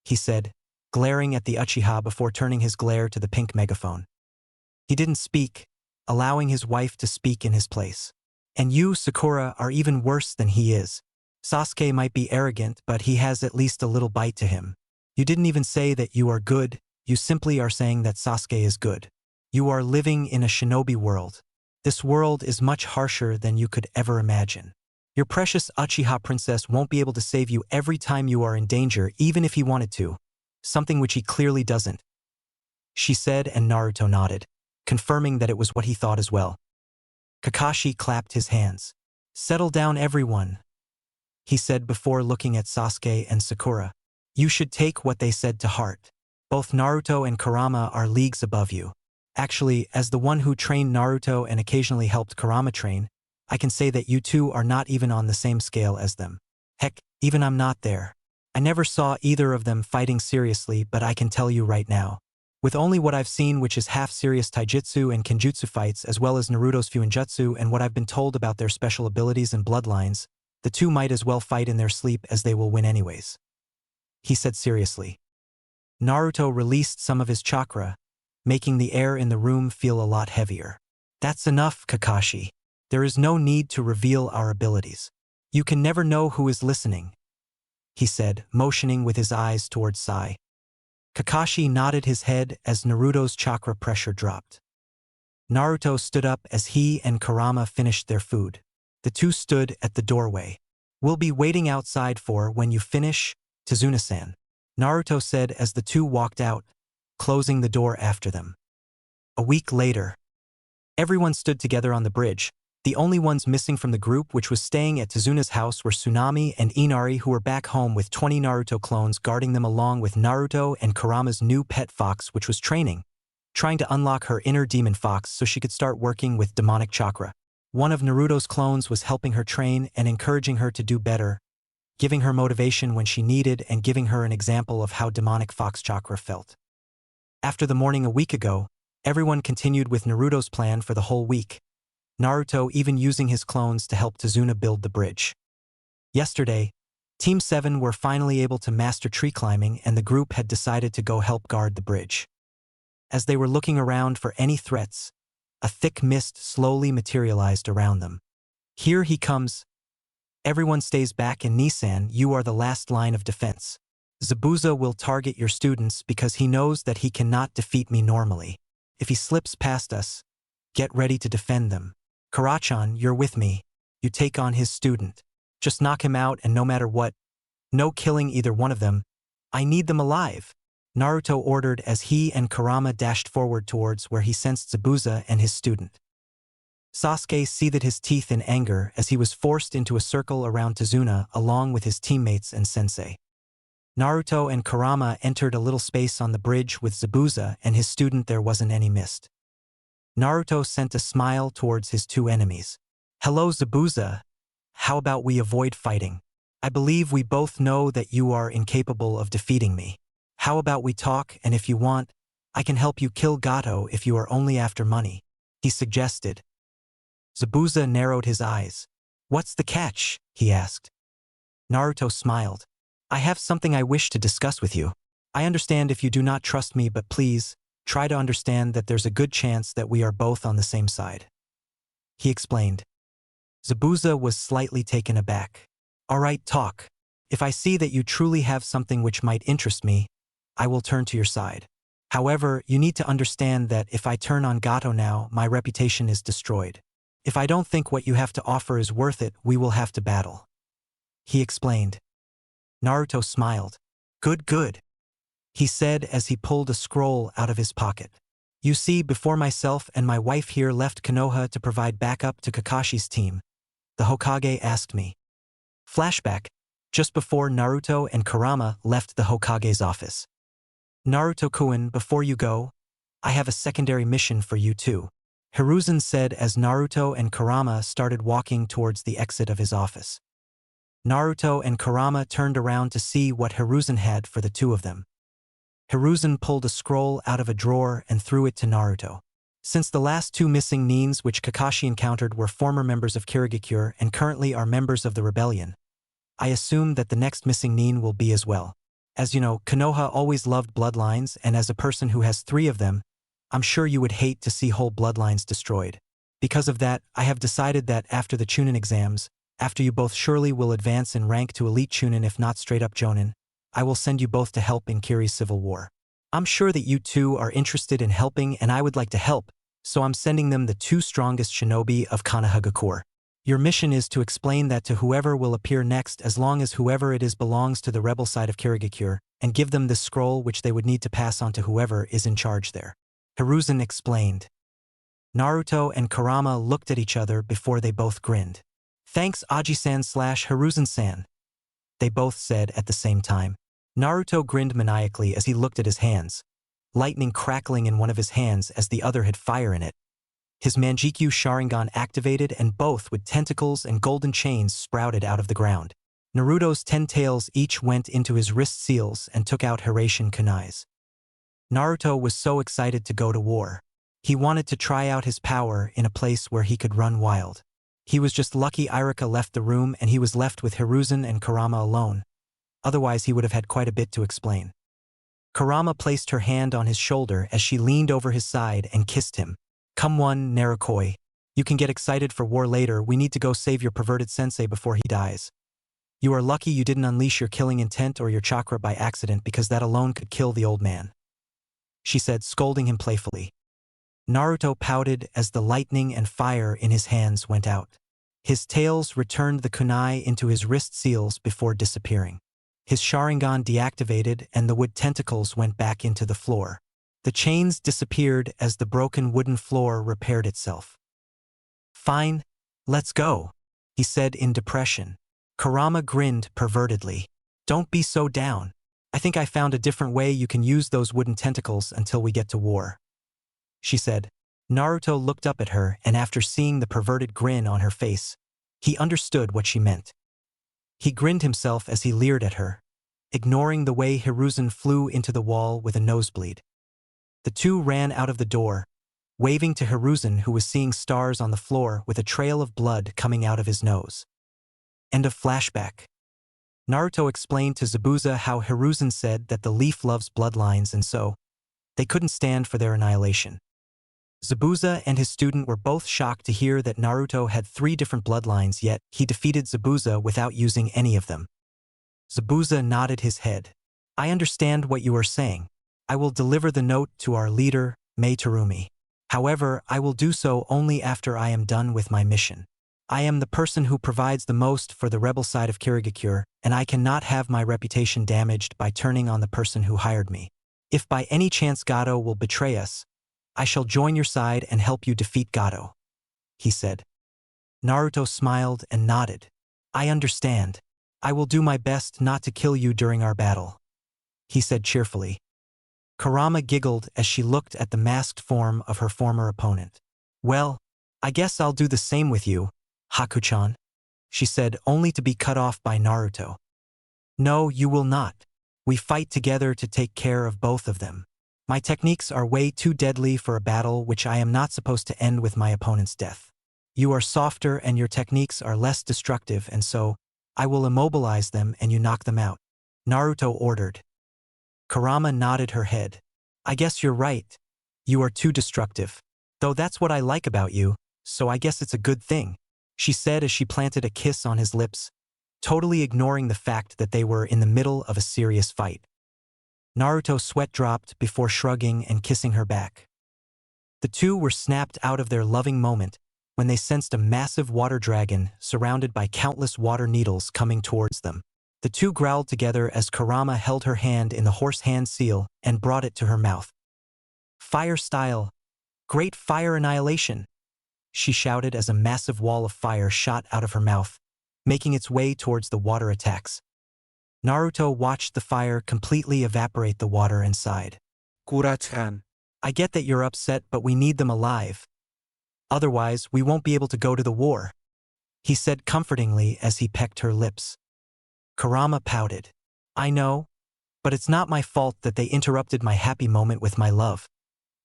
he said, glaring at the Uchiha before turning his glare to the pink megaphone. He didn't speak, allowing his wife to speak in his place. And you, Sakura, are even worse than he is. Sasuke might be arrogant, but he has at least a little bite to him. You didn't even say that you are good, you simply are saying that Sasuke is good. You are living in a shinobi world. This world is much harsher than you could ever imagine. Your precious Uchiha princess won't be able to save you every time you are in danger, even if he wanted to. Something which he clearly doesn't, she said, and Naruto nodded, confirming that it was what he thought as well. Kakashi clapped his hands. Settle down, everyone, he said before looking at Sasuke and Sakura. You should take what they said to heart. Both Naruto and Kurama are leagues above you. Actually, as the one who trained Naruto and occasionally helped Kurama train, I can say that you two are not even on the same scale as them. Heck, even I'm not there. I never saw either of them fighting seriously, but I can tell you right now. With only what I've seen, which is half-serious taijutsu and kenjutsu fights, as well as Naruto's fuinjutsu and what I've been told about their special abilities and bloodlines, the two might as well fight in their sleep as they will win anyways, he said seriously. Naruto released some of his chakra, making the air in the room feel a lot heavier. That's enough, Kakashi. There is no need to reveal our abilities. You can never know who is listening, he said, motioning with his eyes towards Sai. Kakashi nodded his head as Naruto's chakra pressure dropped. Naruto stood up as he and Kurama finished their food. The two stood at the doorway. We'll be waiting outside for when you finish, Tazuna-san, Naruto said as the two walked out, closing the door after them. A week later, everyone stood together on the bridge. The only ones missing from the group which was staying at Tazuna's house were Tsunami and Inari, who were back home with 20 Naruto clones guarding them, along with Naruto and Kurama's new pet fox, which was trying to unlock her inner demon fox so she could start working with demonic chakra. One of Naruto's clones was helping her train and encouraging her to do better, giving her motivation when she needed and giving her an example of how demonic fox chakra felt. After the morning a week ago, everyone continued with Naruto's plan for the whole week, Naruto even using his clones to help Tazuna build the bridge. Yesterday, Team 7 were finally able to master tree climbing, and the group had decided to go help guard the bridge. As they were looking around for any threats, a thick mist slowly materialized around them. Here he comes. Everyone stays back, and Nissan, you are the last line of defense. Zabuza will target your students because he knows that he cannot defeat me normally. If he slips past us, get ready to defend them. Karachan, you're with me. You take on his student. Just knock him out, and no matter what, no killing either one of them. I need them alive, Naruto ordered as he and Kurama dashed forward towards where he sensed Zabuza and his student. Sasuke seethed his teeth in anger as he was forced into a circle around Tazuna along with his teammates and sensei. Naruto and Kurama entered a little space on the bridge with Zabuza and his student. There wasn't any mist. Naruto sent a smile towards his two enemies. Hello, Zabuza. How about we avoid fighting? I believe we both know that you are incapable of defeating me. How about we talk, and if you want, I can help you kill Gato if you are only after money, he suggested. Zabuza narrowed his eyes. What's the catch? He asked. Naruto smiled. I have something I wish to discuss with you. I understand if you do not trust me, but please, try to understand that there's a good chance that we are both on the same side, he explained. Zabuza was slightly taken aback. All right, talk. If I see that you truly have something which might interest me, I will turn to your side. However, you need to understand that if I turn on Gato now, my reputation is destroyed. If I don't think what you have to offer is worth it, we will have to battle, he explained. Naruto smiled. Good, he said as he pulled a scroll out of his pocket. You see, before myself and my wife here left Konoha to provide backup to Kakashi's team, the Hokage asked me. Flashback, just before Naruto and Kurama left the Hokage's office. Naruto-kun, before you go, I have a secondary mission for you too, Hiruzen said as Naruto and Kurama started walking towards the exit of his office. Naruto and Kurama turned around to see what Hiruzen had for the two of them. Hiruzen pulled a scroll out of a drawer and threw it to Naruto. Since the last two missing Nins which Kakashi encountered were former members of Kirigakure and currently are members of the rebellion, I assume that the next missing Nin will be as well. As you know, Konoha always loved bloodlines, and as a person who has 3 of them, I'm sure you would hate to see whole bloodlines destroyed. Because of that, I have decided that after the Chunin exams, after you both surely will advance in rank to elite Chunin if not straight up Jonin, I will send you both to help in Kiri's civil war. I'm sure that you two are interested in helping, and I would like to help, so I'm sending them the 2 strongest shinobi of Konohagakure. Your mission is to explain that to whoever will appear next, as long as whoever it is belongs to the rebel side of Kirigakure, and give them this scroll which they would need to pass on to whoever is in charge there, Hiruzen explained. Naruto and Kurama looked at each other before they both grinned. Thanks Aji-san/Hiruzen-san, they both said at the same time. Naruto grinned maniacally as he looked at his hands, lightning crackling in one of his hands as the other had fire in it. His Manjikyu Sharingan activated, and both with tentacles and golden chains sprouted out of the ground. Naruto's 10 tails each went into his wrist seals and took out Hiraishin kunais. Naruto was so excited to go to war. He wanted to try out his power in a place where he could run wild. He was just lucky Irika left the room and he was left with Hiruzen and Kurama alone. Otherwise he would have had quite a bit to explain. Kurama placed her hand on his shoulder as she leaned over his side and kissed him. Come on, Narukoi. You can get excited for war later. We need to go save your perverted sensei before he dies. You are lucky you didn't unleash your killing intent or your chakra by accident because that alone could kill the old man, she said, scolding him playfully. Naruto pouted as the lightning and fire in his hands went out. His tails returned the kunai into his wrist seals before disappearing. His Sharingan deactivated and the wood tentacles went back into the floor. The chains disappeared as the broken wooden floor repaired itself. Fine, let's go, he said in depression. Kurama grinned pervertedly. Don't be so down. I think I found a different way you can use those wooden tentacles until we get to war, she said. Naruto looked up at her, and after seeing the perverted grin on her face, he understood what she meant. He grinned himself as he leered at her, ignoring the way Hiruzen flew into the wall with a nosebleed. The two ran out of the door, waving to Hiruzen, who was seeing stars on the floor with a trail of blood coming out of his nose. End of flashback. Naruto explained to Zabuza how Hiruzen said that the leaf loves bloodlines and so they couldn't stand for their annihilation. Zabuza and his student were both shocked to hear that Naruto had 3 different bloodlines, yet he defeated Zabuza without using any of them. Zabuza nodded his head. I understand what you are saying. I will deliver the note to our leader, Mei Terumi. However, I will do so only after I am done with my mission. I am the person who provides the most for the rebel side of Kirigakure, and I cannot have my reputation damaged by turning on the person who hired me. If by any chance Gato will betray us, I shall join your side and help you defeat Gato, he said. Naruto smiled and nodded. I understand. I will do my best not to kill you during our battle, he said cheerfully. Kurama giggled as she looked at the masked form of her former opponent. Well, I guess I'll do the same with you, Haku-chan, she said, only to be cut off by Naruto. No, you will not. We fight together to take care of both of them. My techniques are way too deadly for a battle which I am not supposed to end with my opponent's death. You are softer and your techniques are less destructive, and so I will immobilize them and you knock them out, Naruto ordered. Kurama nodded her head. I guess you're right. You are too destructive. Though that's what I like about you, so I guess it's a good thing, she said as she planted a kiss on his lips, totally ignoring the fact that they were in the middle of a serious fight. Naruto's sweat dropped before shrugging and kissing her back. The two were snapped out of their loving moment when they sensed a massive water dragon surrounded by countless water needles coming towards them. The two growled together as Kurama held her hand in the horse hand seal and brought it to her mouth. Fire style! Great fire annihilation! She shouted as a massive wall of fire shot out of her mouth, making its way towards the water attacks. Naruto watched the fire completely evaporate the water inside. Kura-chan. I get that you're upset, but we need them alive. Otherwise, we won't be able to go to the war, he said comfortingly as he pecked her lips. Kurama pouted. I know, but it's not my fault that they interrupted my happy moment with my love,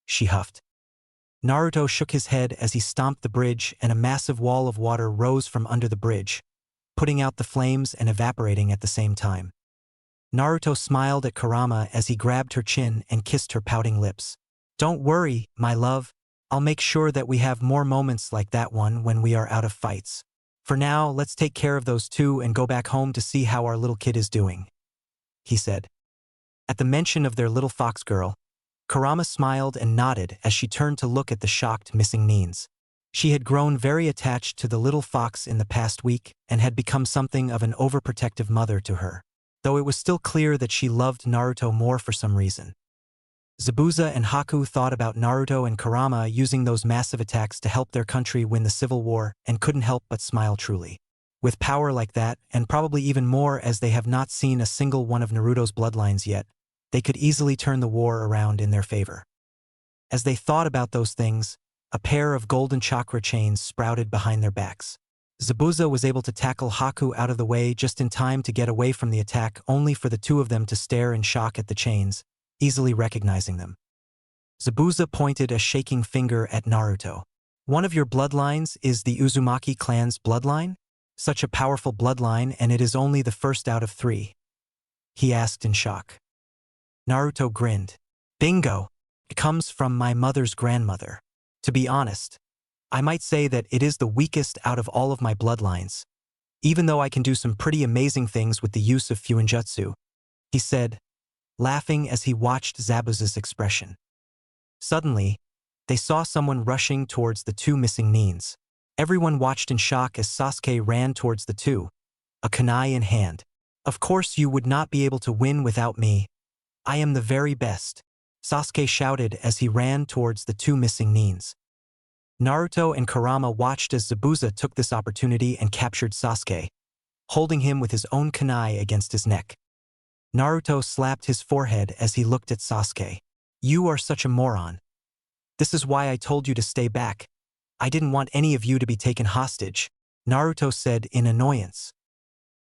she huffed. Naruto shook his head as he stomped the bridge, and a massive wall of water rose from under the bridge, putting out the flames and evaporating at the same time. Naruto smiled at Kurama as he grabbed her chin and kissed her pouting lips. Don't worry, my love. I'll make sure that we have more moments like that one when we are out of fights. For now, let's take care of those two and go back home to see how our little kid is doing, he said. At the mention of their little fox girl, Kurama smiled and nodded as she turned to look at the shocked missing Nines. She had grown very attached to the little fox in the past week and had become something of an overprotective mother to her, though it was still clear that she loved Naruto more for some reason. Zabuza and Haku thought about Naruto and Kurama using those massive attacks to help their country win the civil war and couldn't help but smile truly. With power like that, and probably even more as they have not seen a single one of Naruto's bloodlines yet, they could easily turn the war around in their favor. As they thought about those things, a pair of golden chakra chains sprouted behind their backs. Zabuza was able to tackle Haku out of the way just in time to get away from the attack, only for the two of them to stare in shock at the chains, easily recognizing them. Zabuza pointed a shaking finger at Naruto. One of your bloodlines is the Uzumaki clan's bloodline? Such a powerful bloodline, and it is only the first out of 3, he asked in shock. Naruto grinned. Bingo! It comes from my mother's grandmother. To be honest, I might say that it is the weakest out of all of my bloodlines, even though I can do some pretty amazing things with the use of Fuinjutsu, he said, laughing as he watched Zabuza's expression. Suddenly, they saw someone rushing towards the two missing Nines. Everyone watched in shock as Sasuke ran towards the two, a kunai in hand. Of course you would not be able to win without me. I am the very best, Sasuke shouted as he ran towards the two missing Nines. Naruto and Kurama watched as Zabuza took this opportunity and captured Sasuke, holding him with his own kunai against his neck. Naruto slapped his forehead as he looked at Sasuke. You are such a moron. This is why I told you to stay back. I didn't want any of you to be taken hostage, Naruto said in annoyance.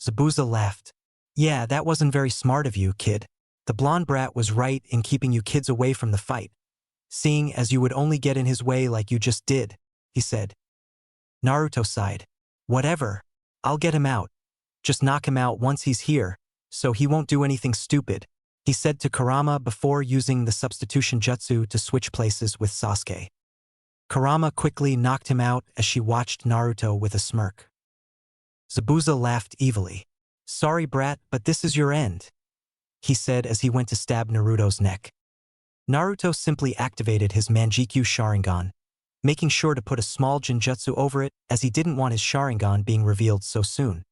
Zabuza laughed. Yeah, that wasn't very smart of you, kid. The blonde brat was right in keeping you kids away from the fight, seeing as you would only get in his way like you just did, he said. Naruto sighed. Whatever, I'll get him out. Just knock him out once he's here, so he won't do anything stupid, he said to Kurama before using the substitution jutsu to switch places with Sasuke. Kurama quickly knocked him out as she watched Naruto with a smirk. Zabuza laughed evilly. Sorry brat, but this is your end, he said as he went to stab Naruto's neck. Naruto simply activated his Manjikyu Sharingan, making sure to put a small Genjutsu over it as he didn't want his Sharingan being revealed so soon.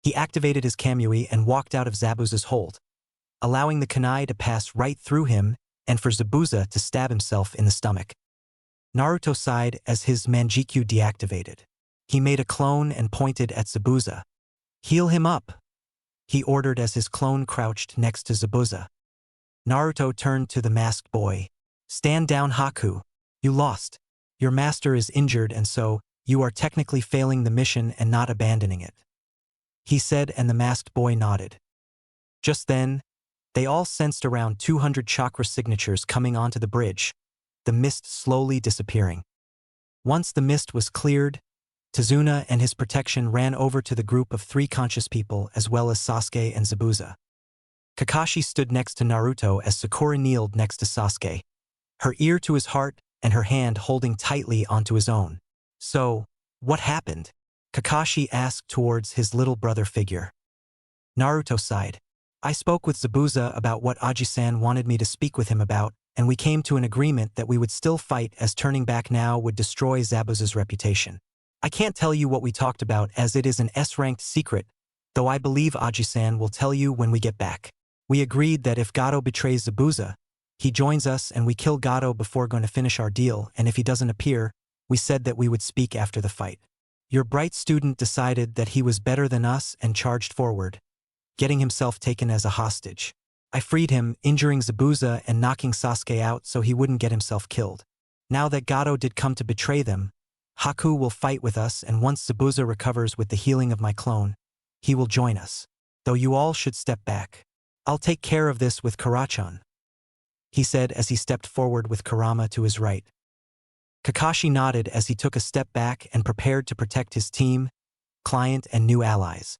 He activated his Kamui and walked out of Zabuza's hold, allowing the kunai to pass right through him and for Zabuza to stab himself in the stomach. Naruto sighed as his Manjikyu deactivated. He made a clone and pointed at Zabuza. Heal him up, he ordered as his clone crouched next to Zabuza. Naruto turned to the masked boy. Stand down, Haku. You lost. Your master is injured and so, you are technically failing the mission and not abandoning it, he said, and the masked boy nodded. Just then, they all sensed around 200 chakra signatures coming onto the bridge, the mist slowly disappearing. Once the mist was cleared, Tazuna and his protection ran over to the group of 3 conscious people as well as Sasuke and Zabuza. Kakashi stood next to Naruto as Sakura kneeled next to Sasuke, her ear to his heart and her hand holding tightly onto his own. So, what happened? Kakashi asked towards his little brother figure. Naruto sighed. I spoke with Zabuza about what Aji-san wanted me to speak with him about, and we came to an agreement that we would still fight as turning back now would destroy Zabuza's reputation. I can't tell you what we talked about as it is an S-ranked secret, though I believe Aji-san will tell you when we get back. We agreed that if Gato betrays Zabuza, he joins us and we kill Gato before going to finish our deal, and if he doesn't appear, we said that we would speak after the fight. Your bright student decided that he was better than us and charged forward, getting himself taken as a hostage. I freed him, injuring Zabuza and knocking Sasuke out so he wouldn't get himself killed. Now that Gato did come to betray them, Haku will fight with us, and once Zabuza recovers with the healing of my clone, he will join us. Though you all should step back. I'll take care of this with Karachan, he said as he stepped forward with Kurama to his right. Kakashi nodded as he took a step back and prepared to protect his team, client and new allies.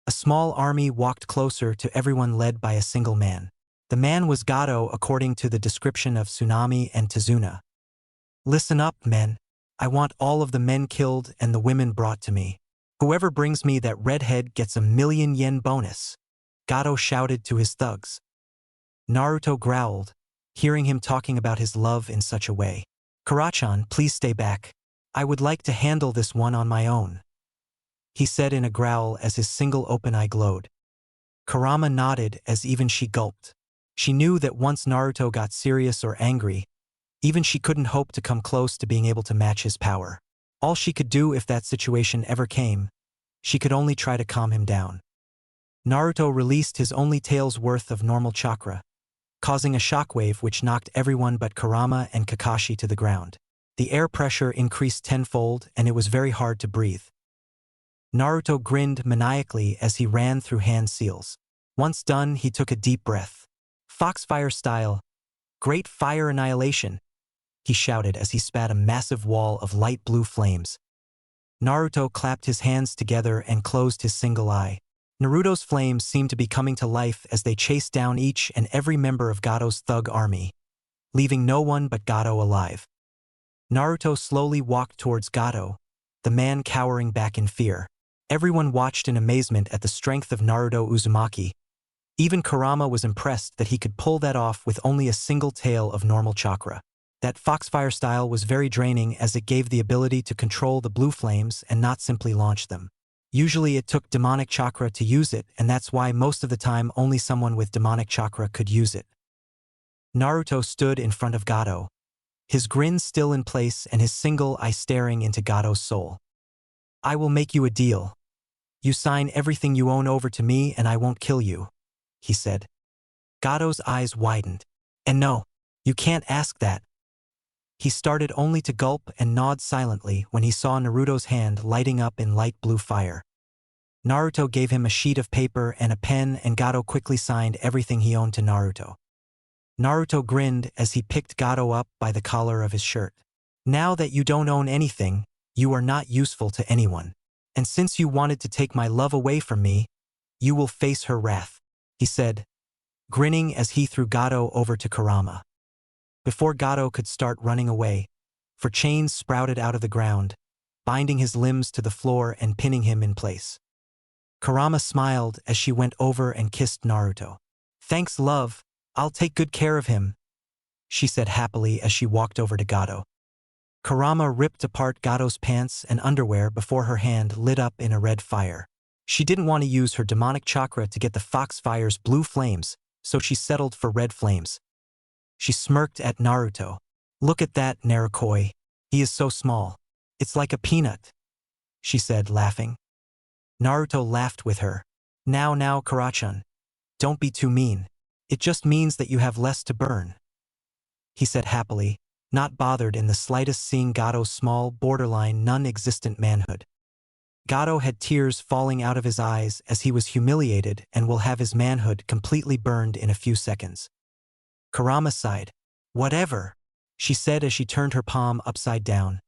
A small army walked closer to everyone led by a single man. The man was Gato according to the description of Tsunami and Tazuna. Listen up, men. I want all of the men killed and the women brought to me. Whoever brings me that red head gets a 1,000,000 yen bonus, Gato shouted to his thugs. Naruto growled, hearing him talking about his love in such a way. Karachan, please stay back. I would like to handle this one on my own, he said in a growl as his single open eye glowed. Kurama nodded as even she gulped. She knew that once Naruto got serious or angry, even she couldn't hope to come close to being able to match his power. All she could do if that situation ever came, she could only try to calm him down. Naruto released his only tail's worth of normal chakra, causing a shockwave which knocked everyone but Kurama and Kakashi to the ground. The air pressure increased tenfold and it was very hard to breathe. Naruto grinned maniacally as he ran through hand seals. Once done, he took a deep breath. Foxfire style. Great fire annihilation, he shouted as he spat a massive wall of light blue flames. Naruto clapped his hands together and closed his single eye. Naruto's flames seemed to be coming to life as they chased down each and every member of Gado's thug army, leaving no one but Gado alive. Naruto slowly walked towards Gado, the man cowering back in fear. Everyone watched in amazement at the strength of Naruto Uzumaki. Even Kurama was impressed that he could pull that off with only a single tail of normal chakra. That foxfire style was very draining as it gave the ability to control the blue flames and not simply launch them. Usually it took demonic chakra to use it, and that's why most of the time only someone with demonic chakra could use it. Naruto stood in front of Gado, his grin still in place and his single eye staring into Gado's soul. I will make you a deal. You sign everything you own over to me and I won't kill you, he said. Gado's eyes widened. And no, you can't ask that. He started only to gulp and nod silently when he saw Naruto's hand lighting up in light blue fire. Naruto gave him a sheet of paper and a pen, and Gado quickly signed everything he owned to Naruto. Naruto grinned as he picked Gado up by the collar of his shirt. Now that you don't own anything, you are not useful to anyone. And since you wanted to take my love away from me, you will face her wrath, he said, grinning as he threw Gado over to Kurama. Before Gado could start running away, for chains sprouted out of the ground, binding his limbs to the floor and pinning him in place. Kurama smiled as she went over and kissed Naruto. Thanks, love. I'll take good care of him, she said happily as she walked over to Gado. Kurama ripped apart Gado's pants and underwear before her hand lit up in a red fire. She didn't want to use her demonic chakra to get the foxfire's blue flames, so she settled for red flames. She smirked at Naruto. Look at that, Narukoi. He is so small. It's like a peanut, she said, laughing. Naruto laughed with her. Now, Kurachan. Don't be too mean. It just means that you have less to burn, he said happily, not bothered in the slightest seeing Gado's small, borderline, non-existent manhood. Gado had tears falling out of his eyes as he was humiliated and will have his manhood completely burned in a few seconds. Kurama sighed. Whatever, she said as she turned her palm upside down,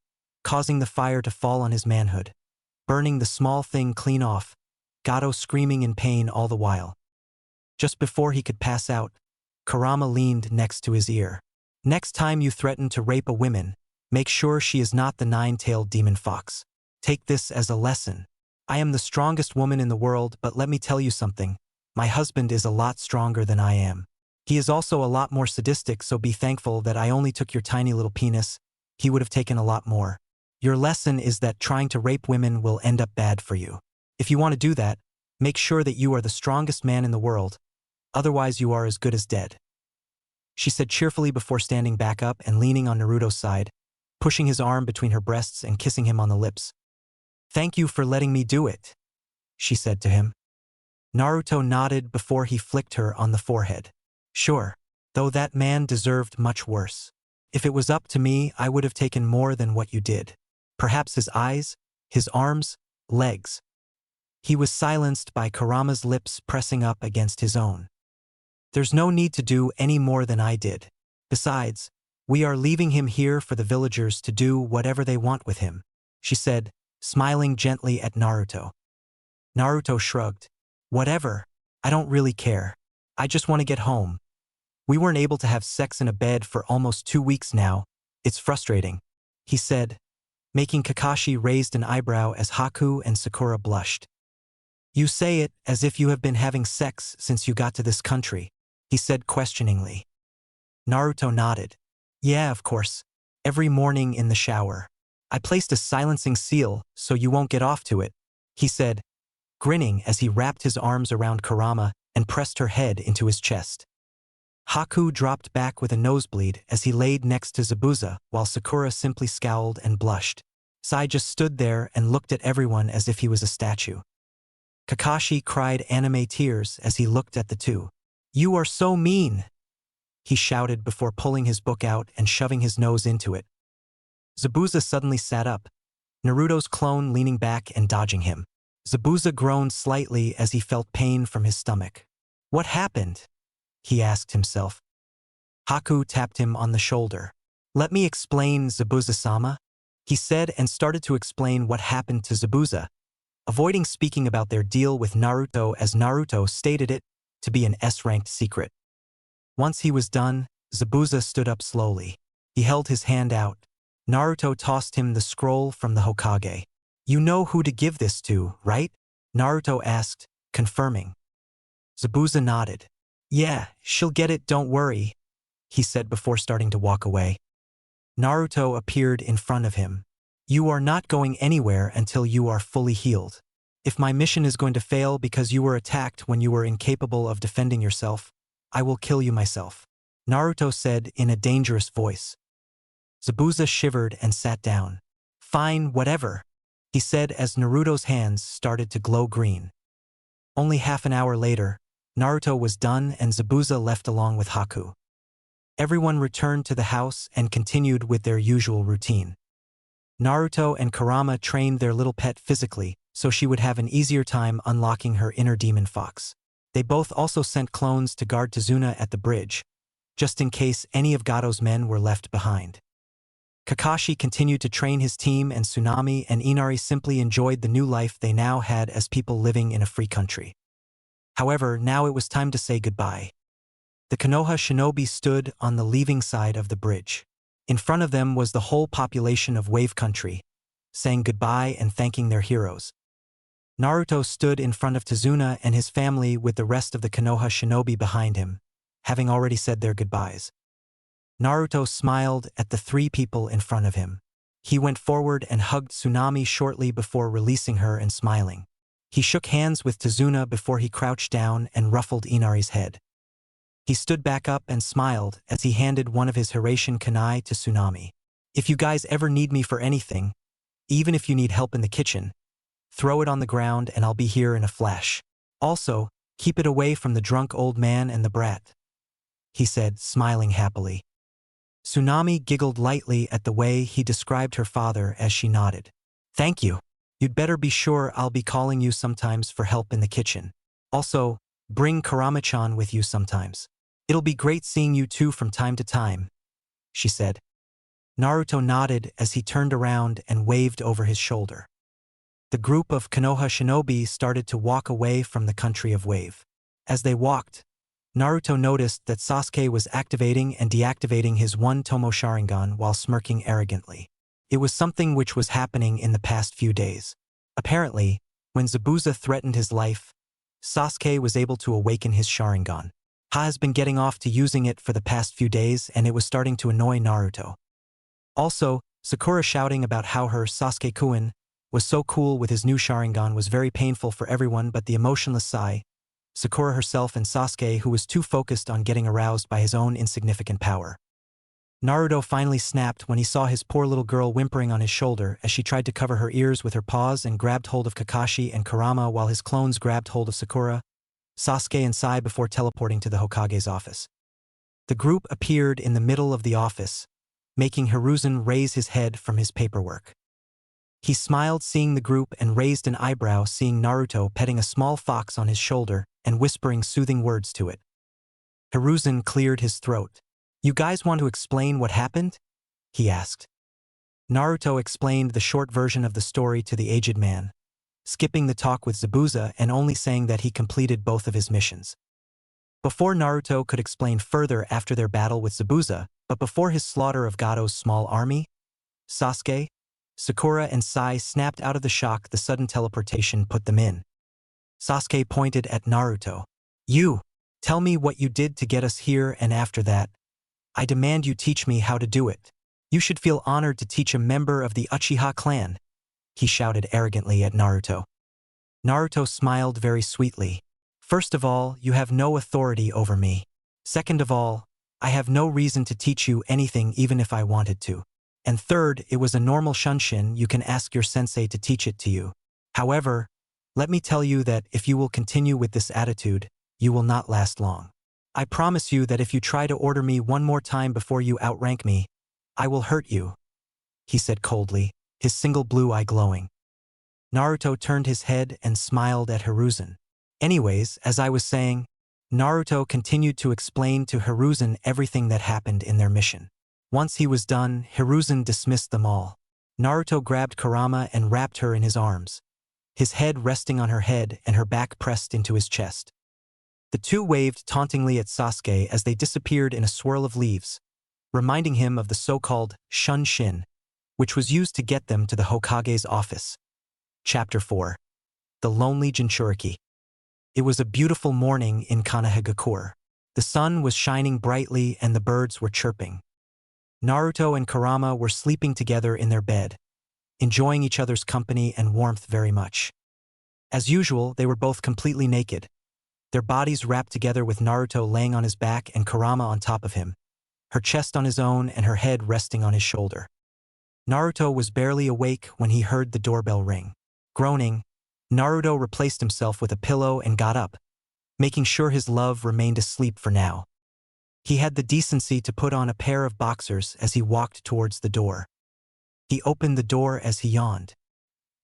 causing the fire to fall on his manhood, burning the small thing clean off, Gado screaming in pain all the while. Just before he could pass out, Kurama leaned next to his ear. Next time you threaten to rape a woman, make sure she is not the nine-tailed demon fox. Take this as a lesson. I am the strongest woman in the world, but let me tell you something. My husband is a lot stronger than I am. He is also a lot more sadistic, so be thankful that I only took your tiny little penis. He would have taken a lot more. Your lesson is that trying to rape women will end up bad for you. If you want to do that, make sure that you are the strongest man in the world. Otherwise you are as good as dead, she said cheerfully before standing back up and leaning on Naruto's side, pushing his arm between her breasts and kissing him on the lips. Thank you for letting me do it, she said to him. Naruto nodded before he flicked her on the forehead. Sure, though that man deserved much worse. If it was up to me, I would have taken more than what you did. Perhaps his eyes, his arms, legs. He was silenced by Kurama's lips pressing up against his own. There's no need to do any more than I did. Besides, we are leaving him here for the villagers to do whatever they want with him, she said, smiling gently at Naruto. Naruto shrugged. Whatever, I don't really care. I just want to get home. We weren't able to have sex in a bed for almost 2 weeks now. It's frustrating, he said, making Kakashi raised an eyebrow as Haku and Sakura blushed. You say it as if you have been having sex since you got to this country, he said questioningly. Naruto nodded. Yeah, of course. Every morning in the shower. I placed a silencing seal so you won't get off to it, he said, grinning as he wrapped his arms around Kurama and pressed her head into his chest. Haku dropped back with a nosebleed as he laid next to Zabuza while Sakura simply scowled and blushed. Sai just stood there and looked at everyone as if he was a statue. Kakashi cried anime tears as he looked at the two. You are so mean, he shouted before pulling his book out and shoving his nose into it. Zabuza suddenly sat up, Naruto's clone leaning back and dodging him. Zabuza groaned slightly as he felt pain from his stomach. What happened? He asked himself. Haku tapped him on the shoulder. Let me explain, Zabuza-sama, he said and started to explain what happened to Zabuza, avoiding speaking about their deal with Naruto as Naruto stated it to be an S-ranked secret. Once he was done, Zabuza stood up slowly. He held his hand out. Naruto tossed him the scroll from the Hokage. "You know who to give this to, right?" Naruto asked, confirming. Zabuza nodded. "Yeah, she'll get it, don't worry," he said before starting to walk away. Naruto appeared in front of him. "You are not going anywhere until you are fully healed. If my mission is going to fail because you were attacked when you were incapable of defending yourself, I will kill you myself," Naruto said in a dangerous voice. Zabuza shivered and sat down. "Fine, whatever," he said as Naruto's hands started to glow green. Only half an hour later, Naruto was done and Zabuza left along with Haku. Everyone returned to the house and continued with their usual routine. Naruto and Kurama trained their little pet physically, so she would have an easier time unlocking her inner demon fox. They both also sent clones to guard Tazuna at the bridge, just in case any of Gato's men were left behind. Kakashi continued to train his team and Tsunami and Inari simply enjoyed the new life they now had as people living in a free country. However, now it was time to say goodbye. The Konoha Shinobi stood on the leaving side of the bridge. In front of them was the whole population of Wave Country, saying goodbye and thanking their heroes. Naruto stood in front of Tazuna and his family with the rest of the Konoha Shinobi behind him, having already said their goodbyes. Naruto smiled at the three people in front of him. He went forward and hugged Tsunami shortly before releasing her and smiling. He shook hands with Tazuna before he crouched down and ruffled Inari's head. He stood back up and smiled as he handed one of his Hiraishin kunai to Tsunami. "If you guys ever need me for anything, even if you need help in the kitchen, throw it on the ground and I'll be here in a flash. Also, keep it away from the drunk old man and the brat," he said, smiling happily. Tsunami giggled lightly at the way he described her father as she nodded. "Thank you. You'd better be sure I'll be calling you sometimes for help in the kitchen. Also, bring Kurama-chan with you sometimes. It'll be great seeing you two from time to time," she said. Naruto nodded as he turned around and waved over his shoulder. The group of Konoha Shinobi started to walk away from the country of Wave. As they walked, Naruto noticed that Sasuke was activating and deactivating his one Tomo Sharingan while smirking arrogantly. It was something which was happening in the past few days. Apparently, when Zabuza threatened his life, Sasuke was able to awaken his Sharingan. Ha has been getting off to using it for the past few days and it was starting to annoy Naruto. Also, Sakura shouting about how her Sasuke-kun was so cool with his new Sharingan was very painful for everyone but the emotionless Sai, Sakura herself and Sasuke who was too focused on getting aroused by his own insignificant power. Naruto finally snapped when he saw his poor little girl whimpering on his shoulder as she tried to cover her ears with her paws and grabbed hold of Kakashi and Kurama while his clones grabbed hold of Sakura, Sasuke and Sai before teleporting to the Hokage's office. The group appeared in the middle of the office, making Hiruzen raise his head from his paperwork. He smiled seeing the group and raised an eyebrow seeing Naruto petting a small fox on his shoulder and whispering soothing words to it. Hiruzen cleared his throat. "You guys want to explain what happened?" he asked. Naruto explained the short version of the story to the aged man, skipping the talk with Zabuza and only saying that he completed both of his missions. Before Naruto could explain further after their battle with Zabuza, but before his slaughter of Gato's small army, Sasuke, Sakura and Sai snapped out of the shock the sudden teleportation put them in. Sasuke pointed at Naruto. "You, tell me what you did to get us here and after that, I demand you teach me how to do it. You should feel honored to teach a member of the Uchiha clan," he shouted arrogantly at Naruto. Naruto smiled very sweetly. "First of all, you have no authority over me. Second of all, I have no reason to teach you anything even if I wanted to. And third, it was a normal shunshin, you can ask your sensei to teach it to you. However, let me tell you that if you will continue with this attitude, you will not last long. I promise you that if you try to order me one more time before you outrank me, I will hurt you," he said coldly, his single blue eye glowing. Naruto turned his head and smiled at Hiruzen. Anyways, as I was saying, Naruto continued to explain to Hiruzen everything that happened in their mission. Once he was done, Hiruzen dismissed them all. Naruto grabbed Kurama and wrapped her in his arms. his head resting on her head and her back pressed into his chest. The two waved tauntingly at Sasuke as they disappeared in a swirl of leaves, reminding him of the so-called Shunshin, which was used to get them to the Hokage's office. Chapter 4. The Lonely Jinchuriki. It was a beautiful morning in Konoha. The sun was shining brightly and the birds were chirping. Naruto and Kurama were sleeping together in their bed, enjoying each other's company and warmth very much. As usual, they were both completely naked, their bodies wrapped together with Naruto laying on his back and Kurama on top of him, her chest on his own and her head resting on his shoulder. Naruto was barely awake when he heard the doorbell ring. Groaning, Naruto replaced himself with a pillow and got up, making sure his love remained asleep for now. He had the decency to put on a pair of boxers as he walked towards the door. He opened the door as he yawned.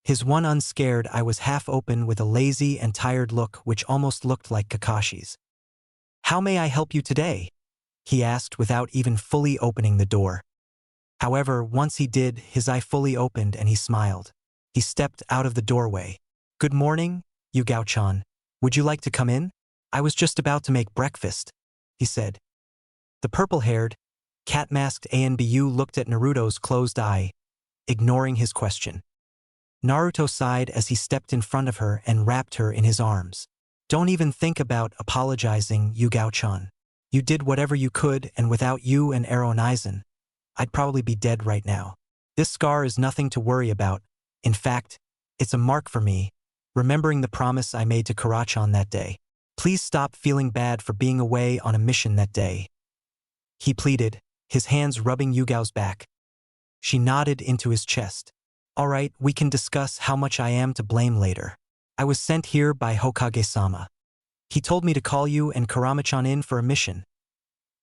His one unscared eye was half open with a lazy and tired look which almost looked like Kakashi's. "How may I help you today?" he asked without even fully opening the door. However, once he did, his eye fully opened and he smiled. He stepped out of the doorway. "Good morning, Yugao-chan. Would you like to come in? I was just about to make breakfast," he said. The purple-haired, cat-masked Anbu looked at Naruto's closed eye, ignoring his question. Naruto sighed as he stepped in front of her and wrapped her in his arms. "Don't even think about apologizing, Yugao-chan. You did whatever you could, and without you and Eren, I'd probably be dead right now. This scar is nothing to worry about. In fact, it's a mark for me, remembering the promise I made to Kurachan that day. Please stop feeling bad for being away on a mission that day," he pleaded, his hands rubbing Yugao's back. She nodded into his chest. "All right, we can discuss how much I am to blame later. I was sent here by Hokage-sama. He told me to call you and Kurama-chan in for a mission,"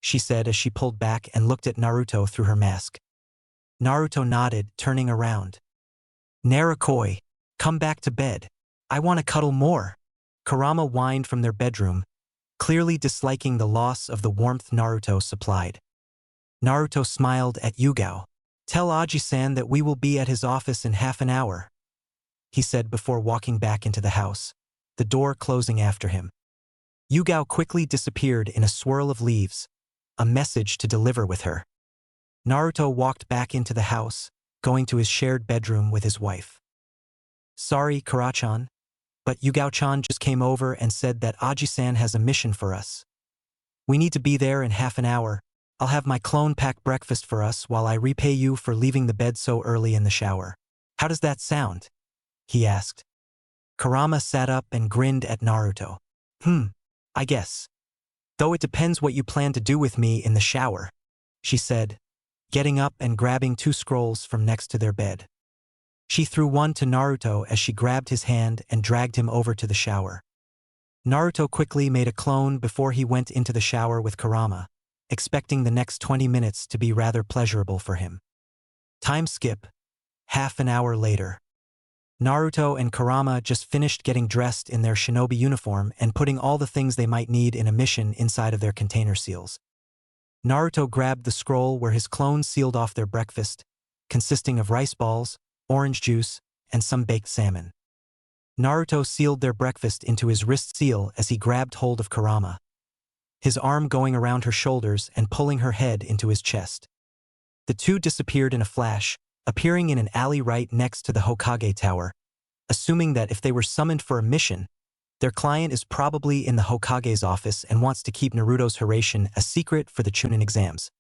she said as she pulled back and looked at Naruto through her mask. Naruto nodded, turning around. "Narakoi, come back to bed. I want to cuddle more," Kurama whined from their bedroom, clearly disliking the loss of the warmth Naruto supplied. Naruto smiled at Yugao. "Tell Aji-san that we will be at his office in half an hour," he said before walking back into the house, the door closing after him. Yugao quickly disappeared in a swirl of leaves, a message to deliver with her. Naruto walked back into the house, going to his shared bedroom with his wife. "Sorry, Kurachan, but Yugao-chan just came over and said that Aji-san has a mission for us. We need to be there in half an hour. I'll have my clone pack breakfast for us while I repay you for leaving the bed so early in the shower. How does that sound?" he asked. Kurama sat up and grinned at Naruto. I guess. Though it depends what you plan to do with me in the shower," she said, getting up and grabbing 2 scrolls from next to their bed. She threw one to Naruto as she grabbed his hand and dragged him over to the shower. Naruto quickly made a clone before he went into the shower with Kurama, expecting the next 20 minutes to be rather pleasurable for him. Time skip. Half an hour later. Naruto and Kurama just finished getting dressed in their shinobi uniform and putting all the things they might need in a mission inside of their container seals. Naruto grabbed the scroll where his clones sealed off their breakfast, consisting of rice balls, orange juice, and some baked salmon. Naruto sealed their breakfast into his wrist seal as he grabbed hold of Kurama, his arm going around her shoulders and pulling her head into his chest. The two disappeared in a flash, appearing in an alley right next to the Hokage Tower, assuming that if they were summoned for a mission, their client is probably in the Hokage's office and wants to keep Naruto's Hiraishin a secret for the Chunin exams.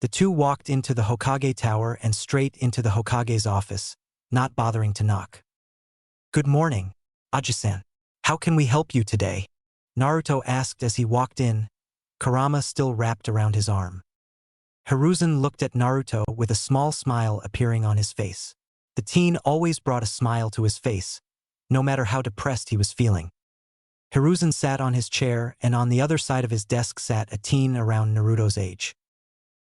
The two walked into the Hokage Tower and straight into the Hokage's office, not bothering to knock. "Good morning, Aji-san. How can we help you today?" Naruto asked as he walked in, Kurama still wrapped around his arm. Hiruzen looked at Naruto with a small smile appearing on his face. The teen always brought a smile to his face, no matter how depressed he was feeling. Hiruzen sat on his chair, and on the other side of his desk sat a teen around Naruto's age.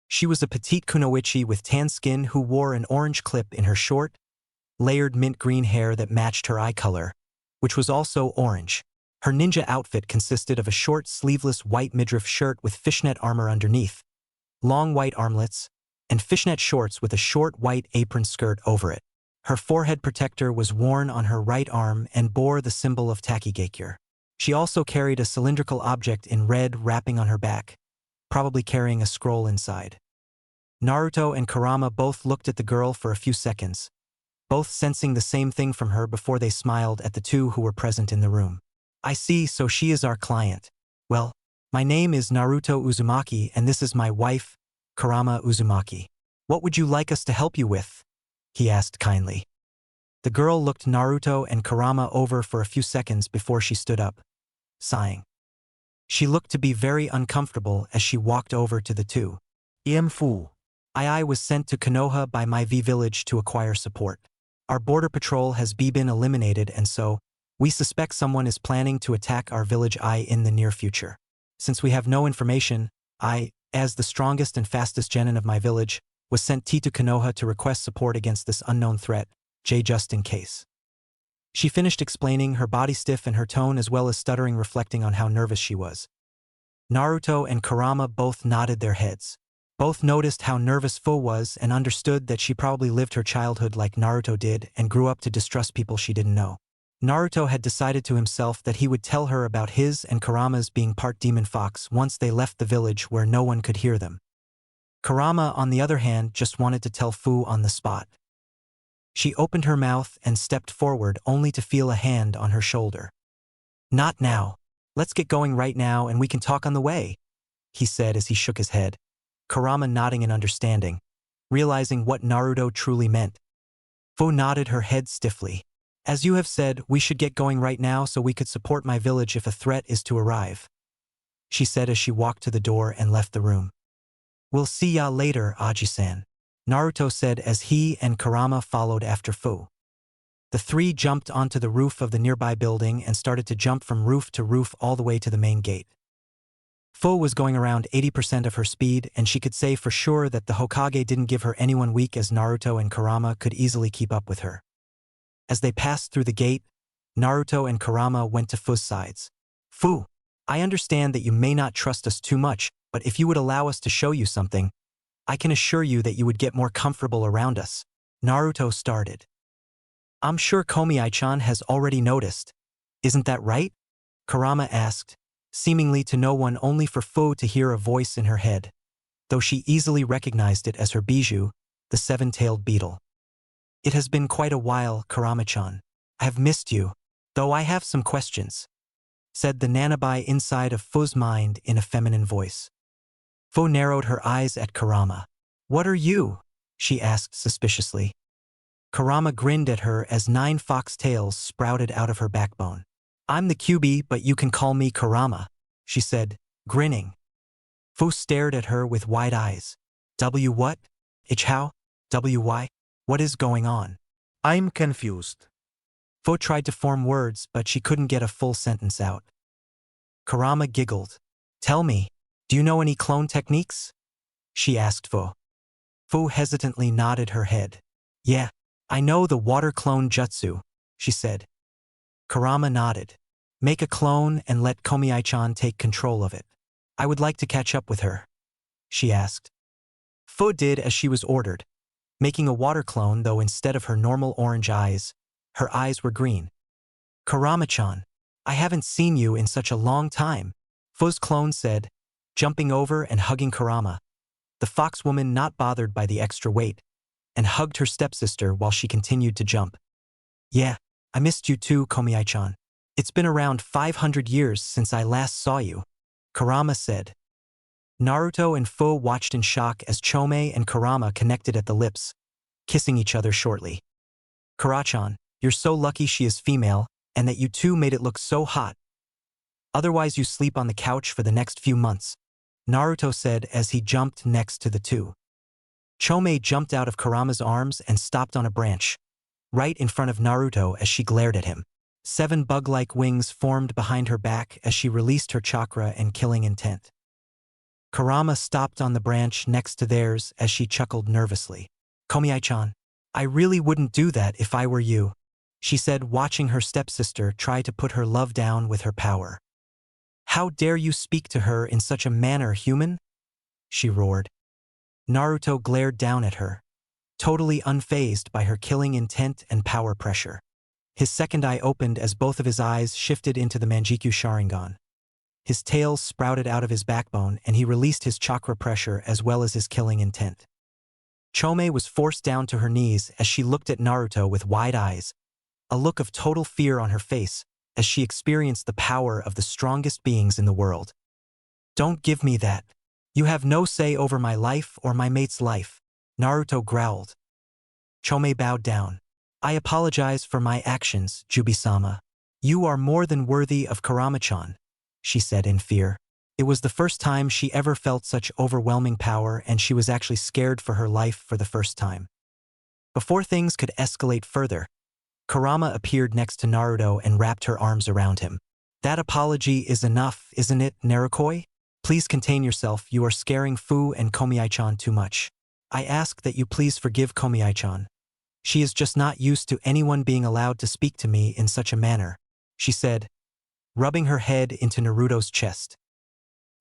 She was a petite kunoichi with tan skin who wore an orange clip in her short, layered mint green hair that matched her eye color, which was also orange. Her ninja outfit consisted of a short sleeveless white midriff shirt with fishnet armor underneath, long white armlets, and fishnet shorts with a short white apron skirt over it. Her forehead protector was worn on her right arm and bore the symbol of Takigekyur. She also carried a cylindrical object in red wrapping on her back, probably carrying a scroll inside. Naruto and Kurama both looked at the girl for a few seconds, both sensing the same thing from her before they smiled at the two who were present in the room. I see, so she is our client. Well, my name is Naruto Uzumaki and this is my wife, Kurama Uzumaki. What would you like us to help you with? He asked kindly. The girl looked Naruto and Kurama over for a few seconds before she stood up, sighing. She looked to be very uncomfortable as she walked over to the two. Fu. I was sent to Konoha by my V village to acquire support. Our border patrol has been eliminated and so, we suspect someone is planning to attack our village in the near future. Since we have no information, I, as the strongest and fastest genin of my village, was sent to Konoha to request support against this unknown threat, just in case. She finished explaining, her body stiff and her tone as well as stuttering reflecting on how nervous she was. Naruto and Kurama both nodded their heads. Both noticed how nervous Fu was and understood that she probably lived her childhood like Naruto did and grew up to distrust people she didn't know. Naruto had decided to himself that he would tell her about his and Kurama's being part demon fox once they left the village where no one could hear them. Kurama, on the other hand, just wanted to tell Fu on the spot. She opened her mouth and stepped forward only to feel a hand on her shoulder. Not now. Let's get going right now and we can talk on the way, he said as he shook his head. Kurama nodding in understanding, realizing what Naruto truly meant. Fu nodded her head stiffly. As you have said, we should get going right now so we could support my village if a threat is to arrive, she said as she walked to the door and left the room. We'll see ya later, Aji-san, Naruto said as he and Kurama followed after Fu. The three jumped onto the roof of the nearby building and started to jump from roof to roof all the way to the main gate. Fu was going around 80% of her speed and she could say for sure that the Hokage didn't give her anyone weak as Naruto and Kurama could easily keep up with her. As they passed through the gate, Naruto and Kurama went to Fu's sides. Fu, I understand that you may not trust us too much, but if you would allow us to show you something, I can assure you that you would get more comfortable around us, Naruto started. I'm sure Komi-chan has already noticed. Isn't that right? Kurama asked, seemingly to no one only for Fu to hear a voice in her head, though she easily recognized it as her bijou, the seven-tailed beetle. It has been quite a while, Kurama-chan. I have missed you, though I have some questions, said the nanabai inside of Fu's mind in a feminine voice. Fu narrowed her eyes at Kurama. What are you? She asked suspiciously. Kurama grinned at her as 9 fox tails sprouted out of her backbone. I'm the QB, but you can call me Kurama, she said, grinning. Fu stared at her with wide eyes. W what? Ich how? WY? What is going on? I'm confused. Fu tried to form words, but she couldn't get a full sentence out. Kurama giggled. Tell me, do you know any clone techniques? She asked Fu. Fu hesitantly nodded her head. Yeah, I know the water clone jutsu, she said. Kurama nodded. Make a clone and let Komi-chan take control of it. I would like to catch up with her, she asked. Fu did as she was ordered, making a water clone, though instead of her normal orange eyes, her eyes were green. Kurama-chan, I haven't seen you in such a long time, Fu's clone said, jumping over and hugging Kurama, the fox woman not bothered by the extra weight, and hugged her stepsister while she continued to jump. Yeah, I missed you too, Komi-chan. It's been around 500 years since I last saw you, Kurama said. Naruto and Fu watched in shock as Chome and Kurama connected at the lips, kissing each other shortly. Kura-chan, you're so lucky she is female, and that you two made it look so hot. Otherwise you sleep on the couch for the next few months, Naruto said as he jumped next to the two. Chome jumped out of Kurama's arms and stopped on a branch, right in front of Naruto as she glared at him. 7 bug-like wings formed behind her back as she released her chakra and killing intent. Kurama stopped on the branch next to theirs as she chuckled nervously. Komi-chan, I really wouldn't do that if I were you, she said, watching her stepsister try to put her love down with her power. How dare you speak to her in such a manner, human? She roared. Naruto glared down at her, totally unfazed by her killing intent and power pressure. His second eye opened as both of his eyes shifted into the Manjikyu Sharingan. His tail sprouted out of his backbone and he released his chakra pressure as well as his killing intent. Chome was forced down to her knees as she looked at Naruto with wide eyes, a look of total fear on her face as she experienced the power of the strongest beings in the world. "Don't give me that. You have no say over my life or my mate's life," Naruto growled. Chome bowed down. "I apologize for my actions, Jubi-sama. You are more than worthy of Kurama-chan," she said in fear. It was the first time she ever felt such overwhelming power and she was actually scared for her life for the first time. Before things could escalate further, Kurama appeared next to Naruto and wrapped her arms around him. "That apology is enough, isn't it, Narukoi? Please contain yourself, you are scaring Fu and Komiai-chan too much. I ask that you please forgive Komiai-chan. She is just not used to anyone being allowed to speak to me in such a manner," she said, rubbing her head into Naruto's chest.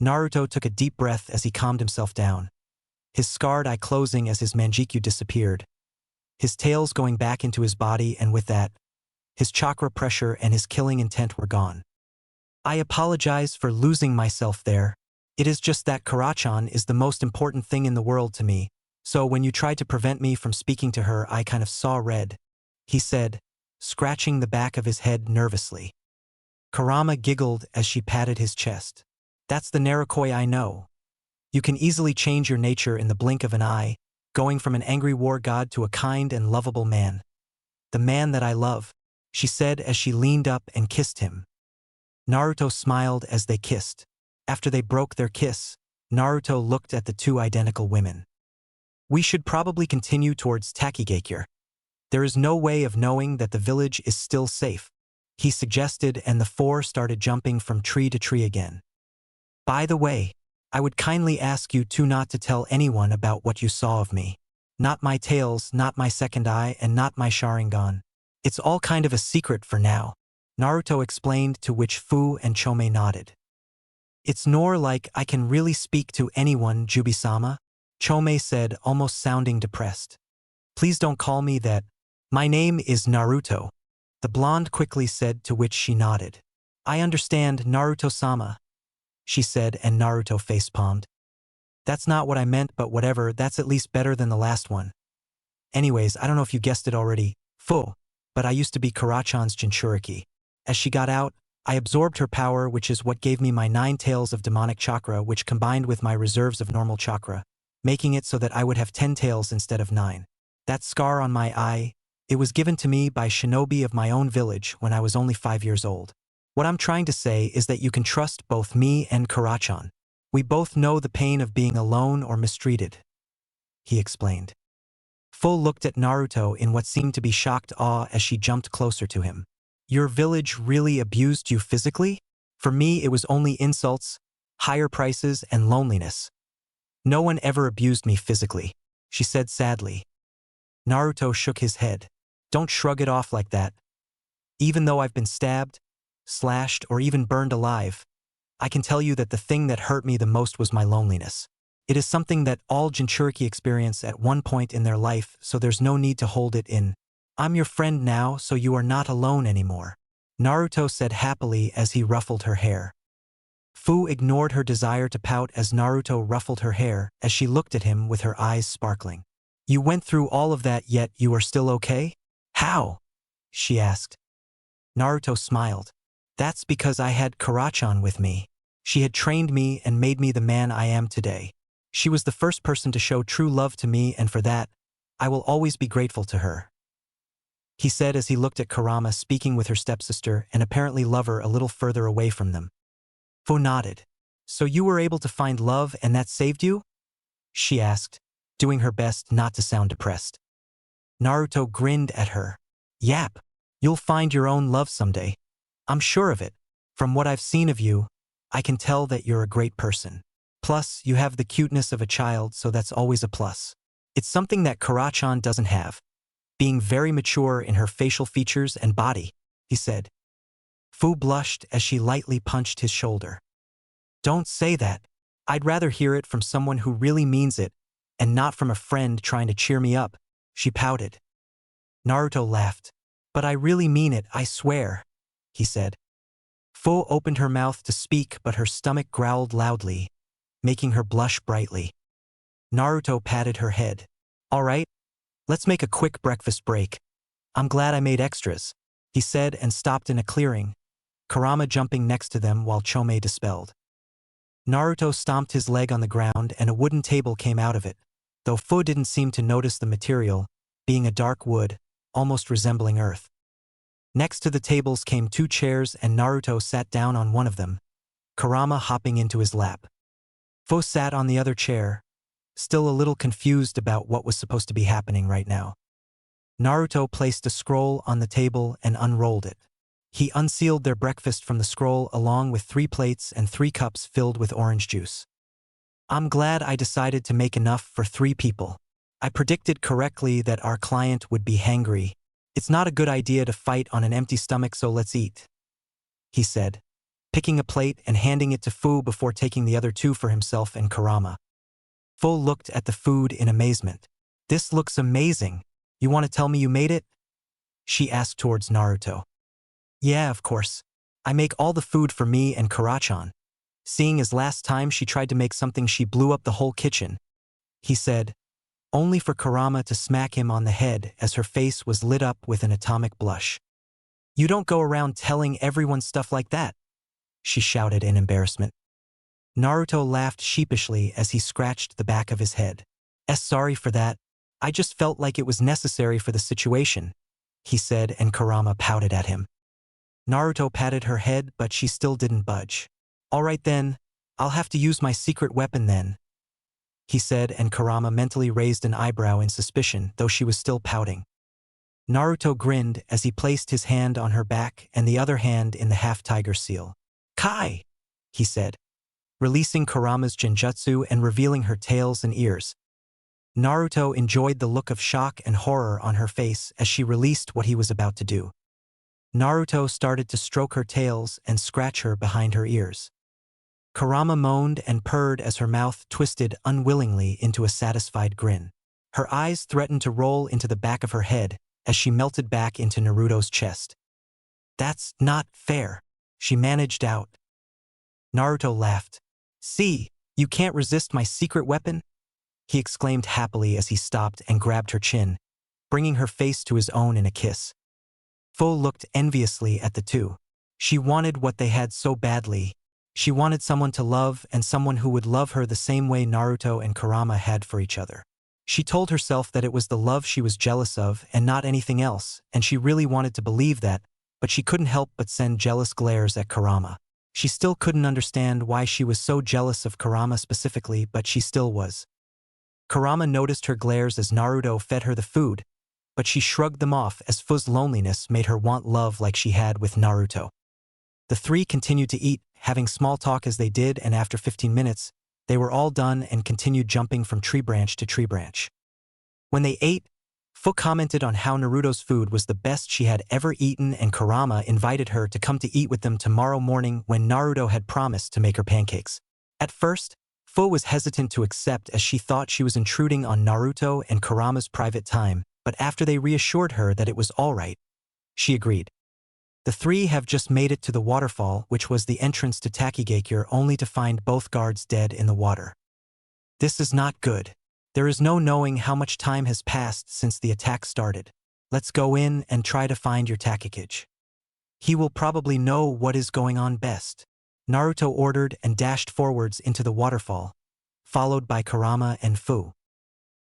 Naruto took a deep breath as he calmed himself down, his scarred eye closing as his Manjikyu disappeared, his tails going back into his body, and with that, his chakra pressure and his killing intent were gone. "I apologize for losing myself there. It is just that Kurachan is the most important thing in the world to me, so when you tried to prevent me from speaking to her I kind of saw red," he said, scratching the back of his head nervously. Kurama giggled as she patted his chest. "That's the Narukoi I know. You can easily change your nature in the blink of an eye, going from an angry war god to a kind and lovable man. The man that I love," she said as she leaned up and kissed him. Naruto smiled as they kissed. After they broke their kiss, Naruto looked at the two identical women. "We should probably continue towards Takigakure. There is no way of knowing that the village is still safe," he suggested, and the four started jumping from tree to tree again. "By the way, I would kindly ask you two not to tell anyone about what you saw of me. Not my tails, not my second eye, and not my Sharingan. It's all kind of a secret for now," Naruto explained, to which Fu and Chome nodded. "It's nor like I can really speak to anyone, Jubi-sama," Chome said, almost sounding depressed. "Please don't call me that. My name is Naruto," the blonde quickly said, to which she nodded. "I understand, Naruto-sama," she said, and Naruto facepalmed. "That's not what I meant, but whatever, that's at least better than the last one. Anyways, I don't know if you guessed it already, Fu, but I used to be Kurachan's Jinchuriki. As she got out, I absorbed her power, which is what gave me my 9 tails of demonic chakra, which combined with my reserves of normal chakra, making it so that I would have 10 tails instead of 9. That scar on my eye, it was given to me by Shinobi of my own village when I was only 5 years old. What I'm trying to say is that you can trust both me and Kurachan. We both know the pain of being alone or mistreated," he explained. Fu looked at Naruto in what seemed to be shocked awe as she jumped closer to him. "Your village really abused you physically? For me it was only insults, higher prices, and loneliness. No one ever abused me physically," she said sadly. Naruto shook his head. "Don't shrug it off like that. Even though I've been stabbed, slashed, or even burned alive, I can tell you that the thing that hurt me the most was my loneliness. It is something that all Jinchuriki experience at one point in their life, so there's no need to hold it in. I'm your friend now, so you are not alone anymore," Naruto said happily as he ruffled her hair. Fu ignored her desire to pout as Naruto ruffled her hair as she looked at him with her eyes sparkling. "You went through all of that, yet you are still okay? How?" she asked. Naruto smiled. "That's because I had Kurachan with me. She had trained me and made me the man I am today. She was the first person to show true love to me, and for that, I will always be grateful to her," he said as he looked at Kurama speaking with her stepsister and apparently lover a little further away from them. Fu nodded. "So you were able to find love and that saved you?" she asked, doing her best not to sound depressed. Naruto grinned at her. "Yap, you'll find your own love someday. I'm sure of it. From what I've seen of you, I can tell that you're a great person. Plus, you have the cuteness of a child, so that's always a plus. It's something that Kurachan doesn't have, being very mature in her facial features and body," he said. Fu blushed as she lightly punched his shoulder. "Don't say that. I'd rather hear it from someone who really means it, and not from a friend trying to cheer me up," She pouted. Naruto laughed. But I really mean it, I swear, he said. Fu opened her mouth to speak, but her stomach growled loudly, making her blush brightly. Naruto patted her head. All right, let's make a quick breakfast break. I'm glad I made extras, he said and stopped in a clearing, Kurama jumping next to them while Chome dispelled. Naruto stomped his leg on the ground and a wooden table came out of it, though Fu didn't seem to notice the material, being a dark wood, almost resembling earth. Next to the tables came 2 chairs and Naruto sat down on one of them, Kurama hopping into his lap. Fu sat on the other chair, still a little confused about what was supposed to be happening right now. Naruto placed a scroll on the table and unrolled it. He unsealed their breakfast from the scroll along with 3 plates and 3 cups filled with orange juice. I'm glad I decided to make enough for 3 people. I predicted correctly that our client would be hangry. It's not a good idea to fight on an empty stomach, so let's eat, he said, picking a plate and handing it to Fu before taking the other 2 for himself and Kurama. Fu looked at the food in amazement. This looks amazing. You want to tell me you made it? She asked towards Naruto. Yeah, of course. I make all the food for me and Kurachan. Seeing as last time she tried to make something she blew up the whole kitchen, he said, only for Kurama to smack him on the head as her face was lit up with an atomic blush. You don't go around telling everyone stuff like that, she shouted in embarrassment. Naruto laughed sheepishly as he scratched the back of his head. Sorry for that. I just felt like it was necessary for the situation, he said, and Kurama pouted at him. Naruto patted her head, but she still didn't budge. All right then, I'll have to use my secret weapon then, he said, and Kurama mentally raised an eyebrow in suspicion, though she was still pouting. Naruto grinned as he placed his hand on her back and the other hand in the half-tiger seal. Kai, he said, releasing Kurama's genjutsu and revealing her tails and ears. Naruto enjoyed the look of shock and horror on her face as she released what he was about to do. Naruto started to stroke her tails and scratch her behind her ears. Kurama moaned and purred as her mouth twisted unwillingly into a satisfied grin. Her eyes threatened to roll into the back of her head as she melted back into Naruto's chest. That's not fair, she managed out. Naruto laughed. See, you can't resist my secret weapon? He exclaimed happily as he stopped and grabbed her chin, bringing her face to his own in a kiss. Fu looked enviously at the 2. She wanted what they had so badly. She wanted someone to love and someone who would love her the same way Naruto and Kurama had for each other. She told herself that it was the love she was jealous of and not anything else, and she really wanted to believe that, but she couldn't help but send jealous glares at Kurama. She still couldn't understand why she was so jealous of Kurama specifically, but she still was. Kurama noticed her glares as Naruto fed her the food, but she shrugged them off as Fu's loneliness made her want love like she had with Naruto. The 3 continued to eat, having small talk as they did, and after 15 minutes, they were all done and continued jumping from tree branch to tree branch. When they ate, Fu commented on how Naruto's food was the best she had ever eaten, and Kurama invited her to come to eat with them tomorrow morning when Naruto had promised to make her pancakes. At first, Fu was hesitant to accept as she thought she was intruding on Naruto and Kurama's private time, but after they reassured her that it was all right, she agreed. The 3 have just made it to the waterfall, which was the entrance to Takigakure, only to find both guards dead in the water. This is not good. There is no knowing how much time has passed since the attack started. Let's go in and try to find your Takikage. He will probably know what is going on best, Naruto ordered and dashed forwards into the waterfall, followed by Kurama and Fu.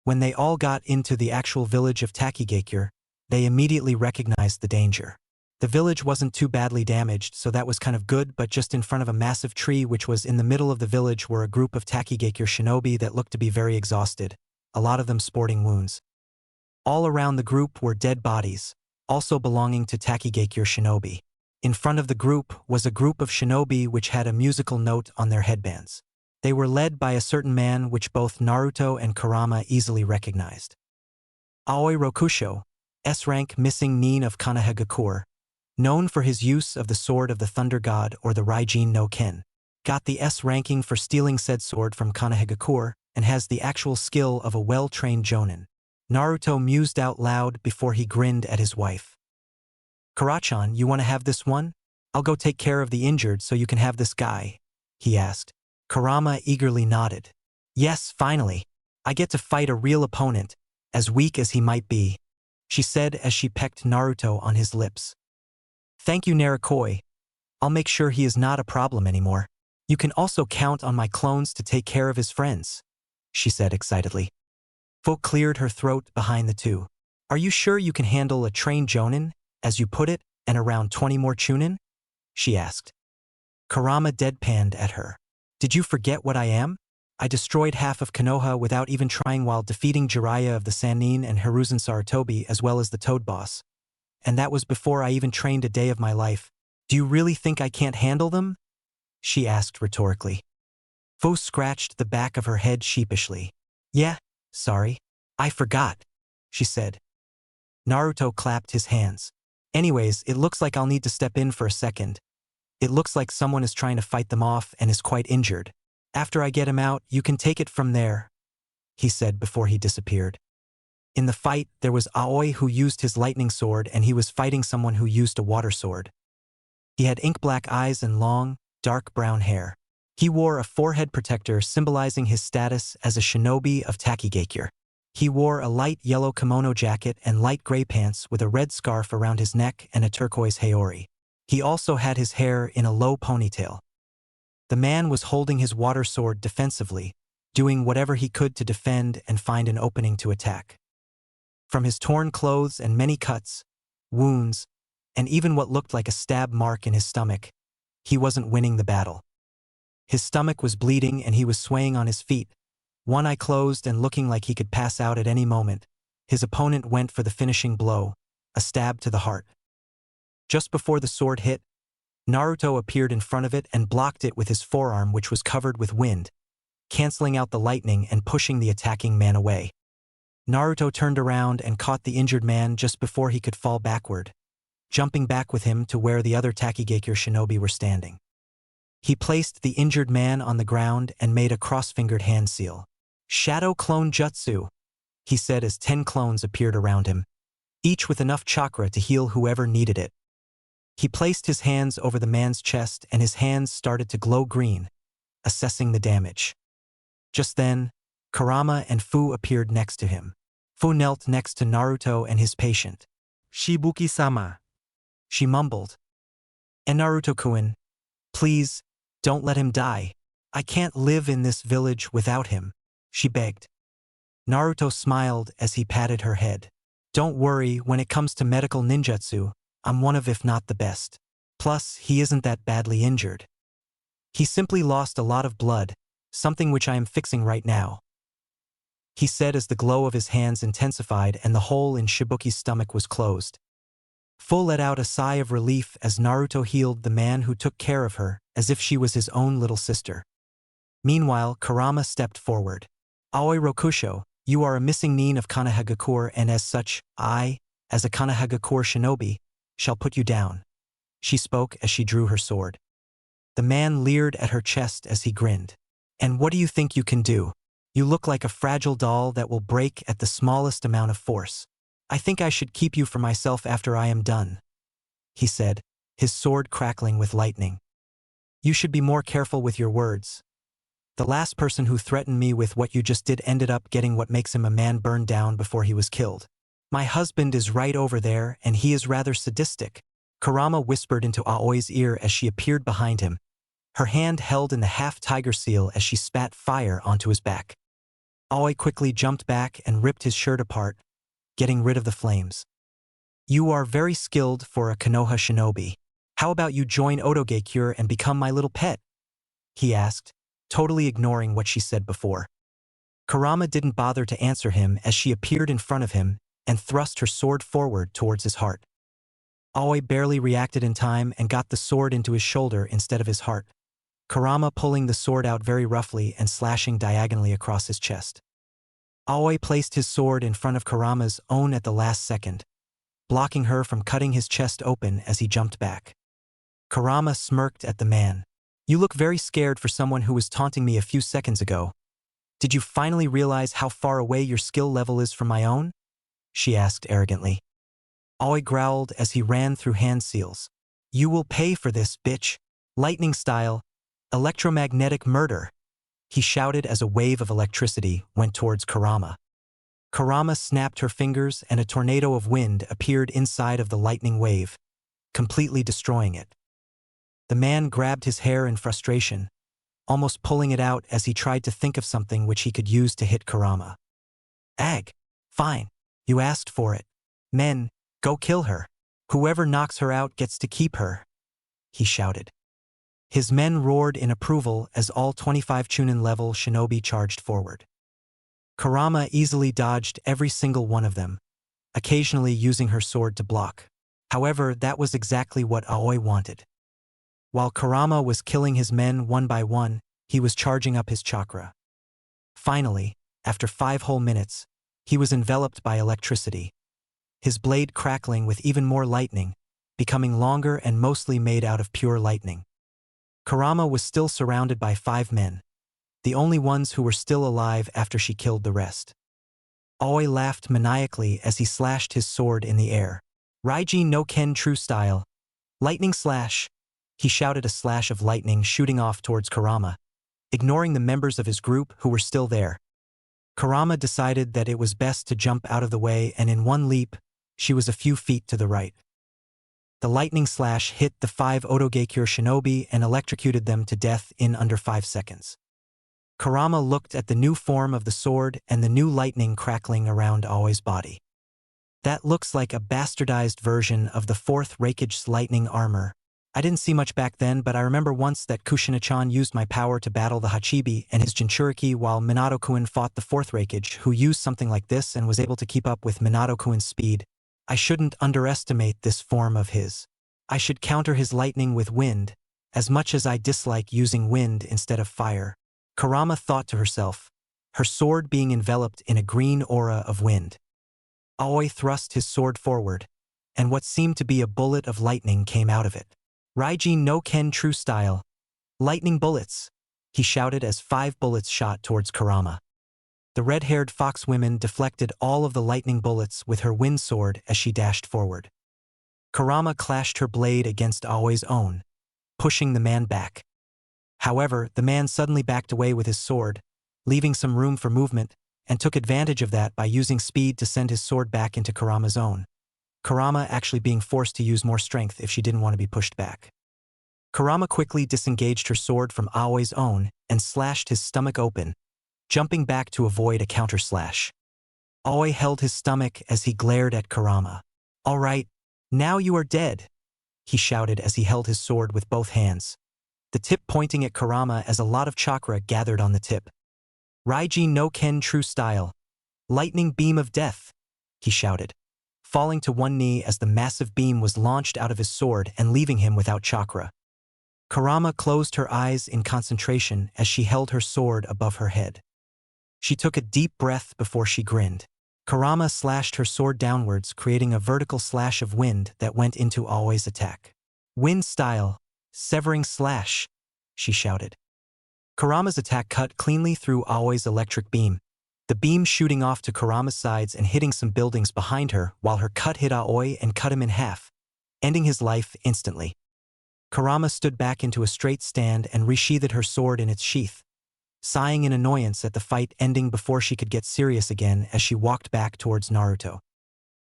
When they all got into the actual village of Takigakure, they immediately recognized the danger. The village wasn't too badly damaged, so that was kind of good, but just in front of a massive tree which was in the middle of the village were a group of Takigakure shinobi that looked to be very exhausted, a lot of them sporting wounds. All around the group were dead bodies, also belonging to Takigakure shinobi. In front of the group was a group of shinobi which had a musical note on their headbands. They were led by a certain man which both Naruto and Kurama easily recognized. Aoi Rokusho, S-rank missing nin of Konoha, known for his use of the Sword of the Thunder God or the Raijin no Ken, got the S ranking for stealing said sword from Konoha and has the actual skill of a well-trained jonin. Naruto mused out loud before he grinned at his wife. Kurachan, you want to have this one? I'll go take care of the injured so you can have this guy, he asked. Kurama eagerly nodded. Yes, finally. I get to fight a real opponent, as weak as he might be, she said as she pecked Naruto on his lips. Thank you, Narakoi. I'll make sure he is not a problem anymore. You can also count on my clones to take care of his friends, she said excitedly. Fu cleared her throat behind the two. Are you sure you can handle a trained Jonin, as you put it, and around 20 more Chunin? She asked. Kurama deadpanned at her. Did you forget what I am? I destroyed half of Konoha without even trying while defeating Jiraiya of the Sannin and Hiruzen Sarutobi as well as the Toad Boss. And that was before I even trained a day of my life. Do you really think I can't handle them? She asked rhetorically. Fu scratched the back of her head sheepishly. Yeah, sorry. I forgot, she said. Naruto clapped his hands. Anyways, it looks like I'll need to step in for a second. It looks like someone is trying to fight them off and is quite injured. After I get him out, you can take it from there, he said before he disappeared. In the fight, there was Aoi who used his lightning sword and he was fighting someone who used a water sword. He had ink-black eyes and long, dark brown hair. He wore a forehead protector symbolizing his status as a shinobi of Takigakure. He wore a light yellow kimono jacket and light gray pants with a red scarf around his neck and a turquoise haori. He also had his hair in a low ponytail. The man was holding his water sword defensively, doing whatever he could to defend and find an opening to attack. From his torn clothes and many cuts, wounds, and even what looked like a stab mark in his stomach, he wasn't winning the battle. His stomach was bleeding and he was swaying on his feet, one eye closed and looking like he could pass out at any moment. His opponent went for the finishing blow, a stab to the heart. Just before the sword hit, Naruto appeared in front of it and blocked it with his forearm, which was covered with wind, canceling out the lightning and pushing the attacking man away. Naruto turned around and caught the injured man just before he could fall backward, jumping back with him to where the other Takigakure shinobi were standing. He placed the injured man on the ground and made a cross-fingered hand seal. Shadow Clone Jutsu, he said as 10 clones appeared around him, each with enough chakra to heal whoever needed it. He placed his hands over the man's chest and his hands started to glow green, assessing the damage. Just then, Kurama and Fu appeared next to him. Fu knelt next to Naruto and his patient. Shibuki-sama. She mumbled. And Naruto-kun, please, don't let him die. I can't live in this village without him, she begged. Naruto smiled as he patted her head. Don't worry, when it comes to medical ninjutsu, I'm one of if not the best. Plus, he isn't that badly injured. He simply lost a lot of blood, something which I am fixing right now, he said as the glow of his hands intensified and the hole in Shibuki's stomach was closed. Fu let out a sigh of relief as Naruto healed the man who took care of her, as if she was his own little sister. Meanwhile, Kurama stepped forward. Aoi Rokusho, you are a missing nin of Konohagakure and as such, I, as a Konohagakure shinobi, shall put you down. She spoke as she drew her sword. The man leered at her chest as he grinned. And what do you think you can do? You look like a fragile doll that will break at the smallest amount of force. I think I should keep you for myself after I am done, he said, his sword crackling with lightning. You should be more careful with your words. The last person who threatened me with what you just did ended up getting what makes him a man burned down before he was killed. My husband is right over there and he is rather sadistic, Kurama whispered into Aoi's ear as she appeared behind him, her hand held in the half-tiger seal as she spat fire onto his back. Aoi quickly jumped back and ripped his shirt apart, getting rid of the flames. You are very skilled for a Konoha shinobi. How about you join Otogakure and become my little pet? He asked, totally ignoring what she said before. Kurama didn't bother to answer him as she appeared in front of him and thrust her sword forward towards his heart. Aoi barely reacted in time and got the sword into his shoulder instead of his heart, Kurama pulling the sword out very roughly and slashing diagonally across his chest. Aoi placed his sword in front of Kurama's own at the last second, blocking her from cutting his chest open as he jumped back. Kurama smirked at the man. You look very scared for someone who was taunting me a few seconds ago. Did you finally realize how far away your skill level is from my own? she asked arrogantly. Aoi growled as he ran through hand seals. You will pay for this, bitch. Lightning style. Electromagnetic murder. He shouted as a wave of electricity went towards Kurama. Kurama snapped her fingers and a tornado of wind appeared inside of the lightning wave, completely destroying it. The man grabbed his hair in frustration, almost pulling it out as he tried to think of something which he could use to hit Kurama. Ag. Fine. You asked for it. Men, go kill her. Whoever knocks her out gets to keep her, he shouted. His men roared in approval as all 25 Tunin level shinobi charged forward. Kurama easily dodged every single one of them, occasionally using her sword to block. However, that was exactly what Aoi wanted. While Kurama was killing his men one by one, he was charging up his chakra. Finally, after 5 whole minutes, he was enveloped by electricity, his blade crackling with even more lightning, becoming longer and mostly made out of pure lightning. Kurama was still surrounded by 5 men, the only ones who were still alive after she killed the rest. Aoi laughed maniacally as he slashed his sword in the air. Raiji no Ken true style. Lightning slash. He shouted a slash of lightning shooting off towards Kurama, ignoring the members of his group who were still there. Kurama decided that it was best to jump out of the way, and in one leap, she was a few feet to the right. The lightning slash hit the 5 Otogekure shinobi and electrocuted them to death in under 5 seconds. Kurama looked at the new form of the sword and the new lightning crackling around Aoi's body. That looks like a bastardized version of the 4th Raikage's lightning armor. I didn't see much back then, but I remember once that Kushina-chan used my power to battle the Hachibi and his Jinchuriki while Minato-kun fought the 4th Raikage, who used something like this and was able to keep up with Minato-kun's speed. I shouldn't underestimate this form of his. I should counter his lightning with wind, as much as I dislike using wind instead of fire. Kurama thought to herself, her sword being enveloped in a green aura of wind. Aoi thrust his sword forward, and what seemed to be a bullet of lightning came out of it. Raiji no Ken true style. Lightning bullets, he shouted as 5 bullets shot towards Kurama. The red-haired fox woman deflected all of the lightning bullets with her wind sword as she dashed forward. Kurama clashed her blade against Aoi's own, pushing the man back. However, the man suddenly backed away with his sword, leaving some room for movement, and took advantage of that by using speed to send his sword back into Kurama's own. Kurama actually being forced to use more strength if she didn't want to be pushed back. Kurama quickly disengaged her sword from Aoi's own and slashed his stomach open, jumping back to avoid a counter-slash. Aoi held his stomach as he glared at Kurama. All right, now you are dead, he shouted as he held his sword with both hands, the tip pointing at Kurama as a lot of chakra gathered on the tip. Raiji no Ken true style. Lightning beam of death, he shouted, falling to one knee as the massive beam was launched out of his sword and leaving him without chakra. Kurama closed her eyes in concentration as she held her sword above her head. She took a deep breath before she grinned. Kurama slashed her sword downwards, creating a vertical slash of wind that went into Aoi's attack. Wind style, severing slash, she shouted. Kurama's attack cut cleanly through Aoi's electric beam, the beam shooting off to Kurama's sides and hitting some buildings behind her while her cut hit Aoi and cut him in half, ending his life instantly. Kurama stood back into a straight stand and resheathed her sword in its sheath, sighing in annoyance at the fight ending before she could get serious again as she walked back towards Naruto.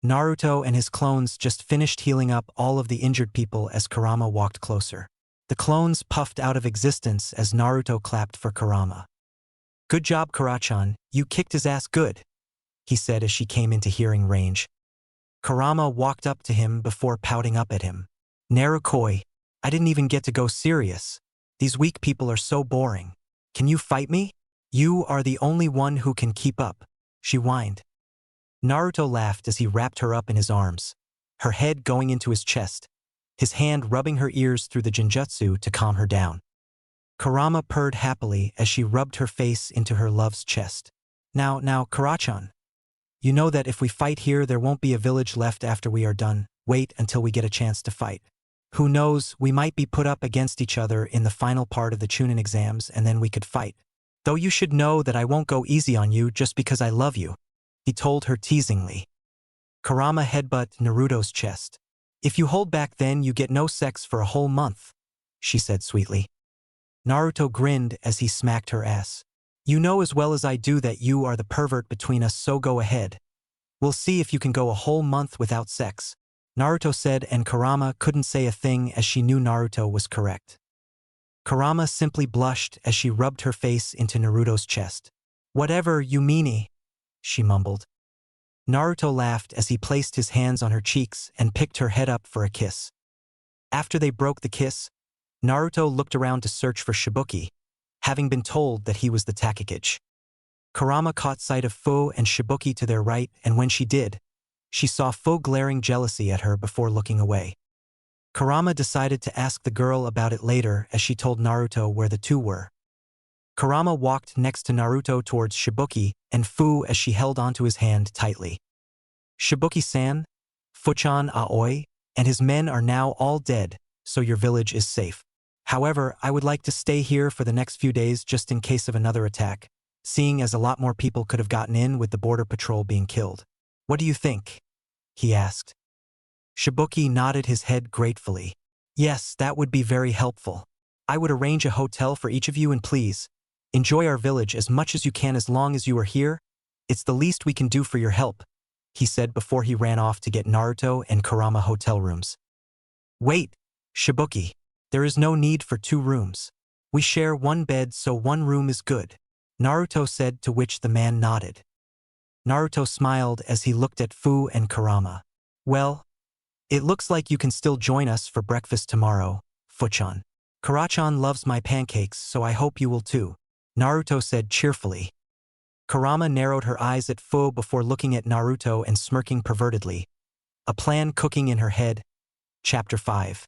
Naruto and his clones just finished healing up all of the injured people as Kurama walked closer. The clones puffed out of existence as Naruto clapped for Kurama. Good job, Kurachan, you kicked his ass good, he said as she came into hearing range. Kurama walked up to him before pouting up at him. Narukoi, I didn't even get to go serious. These weak people are so boring. Can you fight me? You are the only one who can keep up, she whined. Naruto laughed as he wrapped her up in his arms, her head going into his chest, his hand rubbing her ears through the genjutsu to calm her down. Kurama purred happily as she rubbed her face into her love's chest. Now, Kurachan. You know that if we fight here there won't be a village left after we are done. Wait until we get a chance to fight. Who knows, we might be put up against each other in the final part of the Chunin exams and then we could fight. Though you should know that I won't go easy on you just because I love you, he told her teasingly. Kurama headbutt Naruto's chest. If you hold back then you get no sex for a whole month, she said sweetly. Naruto grinned as he smacked her ass. You know as well as I do that you are the pervert between us, so go ahead. We'll see if you can go a whole month without sex, Naruto said, and Kurama couldn't say a thing as she knew Naruto was correct. Kurama simply blushed as she rubbed her face into Naruto's chest. Whatever you meanie, she mumbled. Naruto laughed as he placed his hands on her cheeks and picked her head up for a kiss. After they broke the kiss, Naruto looked around to search for Shibuki, having been told that he was the Takagage. Kurama caught sight of Fu and Shibuki to their right, and when she did, she saw Fu glaring jealousy at her before looking away. Kurama decided to ask the girl about it later as she told Naruto where the two were. Kurama walked next to Naruto towards Shibuki and Fu as she held onto his hand tightly. Shibuki-san, Fuchan Aoi, and his men are now all dead, so your village is safe. However, I would like to stay here for the next few days just in case of another attack, seeing as a lot more people could have gotten in with the border patrol being killed. What do you think? He asked. Shibuki nodded his head gratefully. Yes, that would be very helpful. I would arrange a hotel for each of you, and please, enjoy our village as much as you can as long as you are here. It's the least we can do for your help, he said before he ran off to get Naruto and Kurama hotel rooms. Wait, Shibuki. There is no need for 2 rooms. We share one bed, so 1 room is good, Naruto said, to which the man nodded. Naruto smiled as he looked at Fu and Kurama. Well, it looks like you can still join us for breakfast tomorrow, Fuchan. Kurachan loves my pancakes, so I hope you will too, Naruto said cheerfully. Kurama narrowed her eyes at Fu before looking at Naruto and smirking pervertedly. A plan cooking in her head. Chapter 5.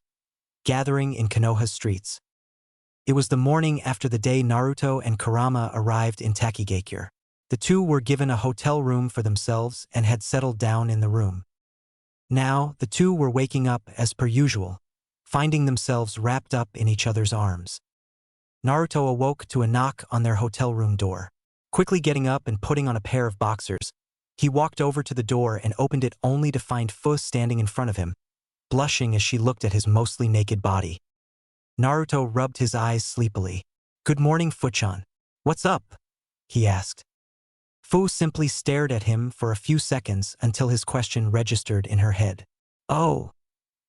Gathering in Konoha streets. It was the morning after the day Naruto and Kurama arrived in Takigakure. The two were given a hotel room for themselves and had settled down in the room. Now, the two were waking up as per usual, finding themselves wrapped up in each other's arms. Naruto awoke to a knock on their hotel room door. Quickly getting up and putting on a pair of boxers, he walked over to the door and opened it only to find Fu standing in front of him, blushing as she looked at his mostly naked body. Naruto rubbed his eyes sleepily. Good morning, Fuchan. What's up? He asked. Fu simply stared at him for a few seconds until his question registered in her head. Oh,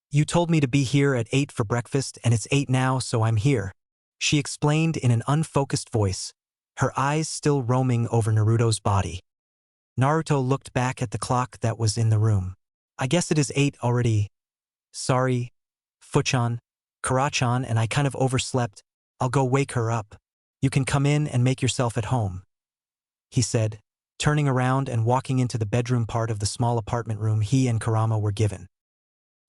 you told me to be here at 8 for breakfast and it's 8 now, so I'm here, she explained in an unfocused voice, her eyes still roaming over Naruto's body. Naruto looked back at the clock that was in the room. I guess it is 8 already. Sorry, Fuchan, Kurachan, and I kind of overslept. I'll go wake her up. You can come in and make yourself at home, he said, turning around and walking into the bedroom part of the small apartment room he and Kurama were given.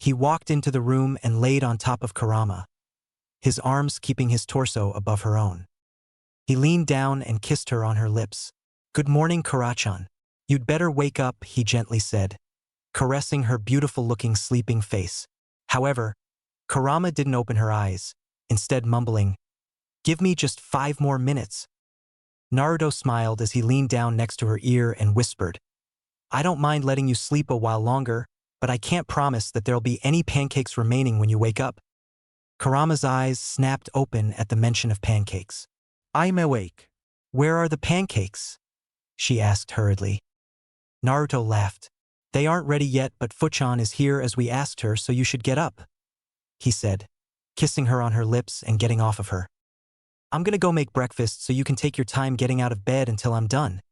He walked into the room and laid on top of Kurama, his arms keeping his torso above her own. He leaned down and kissed her on her lips. Good morning, Kurachan. You'd better wake up, he gently said, caressing her beautiful-looking sleeping face. However, Kurama didn't open her eyes, instead mumbling, Give me just 5 more minutes. Naruto smiled as he leaned down next to her ear and whispered, I don't mind letting you sleep a while longer, but I can't promise that there'll be any pancakes remaining when you wake up. Kurama's eyes snapped open at the mention of pancakes. I'm awake. Where are the pancakes? She asked hurriedly. Naruto laughed. They aren't ready yet, but Fuchan is here as we asked her, so you should get up, he said, kissing her on her lips and getting off of her. I'm gonna go make breakfast so you can take your time getting out of bed until I'm done,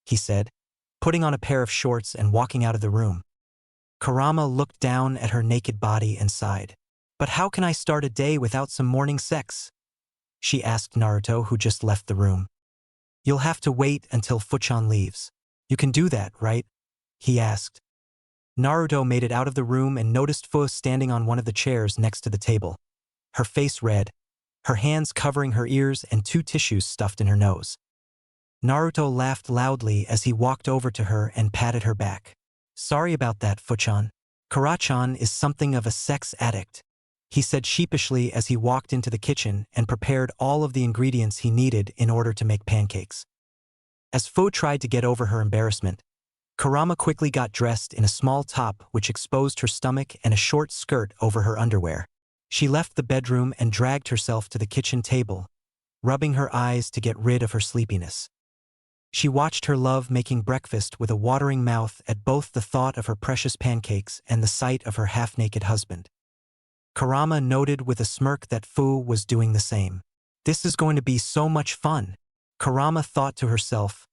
he said, putting on a pair of shorts and walking out of the room. Kurama looked down at her naked body and sighed. But how can I start a day without some morning sex? She asked Naruto, who just left the room. You'll have to wait until Fuchan leaves. You can do that, right? He asked. Naruto made it out of the room and noticed Fu standing on one of the chairs next to the table, her face red, her hands covering her ears and 2 tissues stuffed in her nose. Naruto laughed loudly as he walked over to her and patted her back. Sorry about that, Fuchan. Kurachan is something of a sex addict, he said sheepishly as he walked into the kitchen and prepared all of the ingredients he needed in order to make pancakes. As Fu tried to get over her embarrassment, Kurama quickly got dressed in a small top which exposed her stomach and a short skirt over her underwear. She left the bedroom and dragged herself to the kitchen table, rubbing her eyes to get rid of her sleepiness. She watched her love making breakfast with a watering mouth at both the thought of her precious pancakes and the sight of her half-naked husband. Kurama noted with a smirk that Fu was doing the same. This is going to be so much fun, Kurama thought to herself,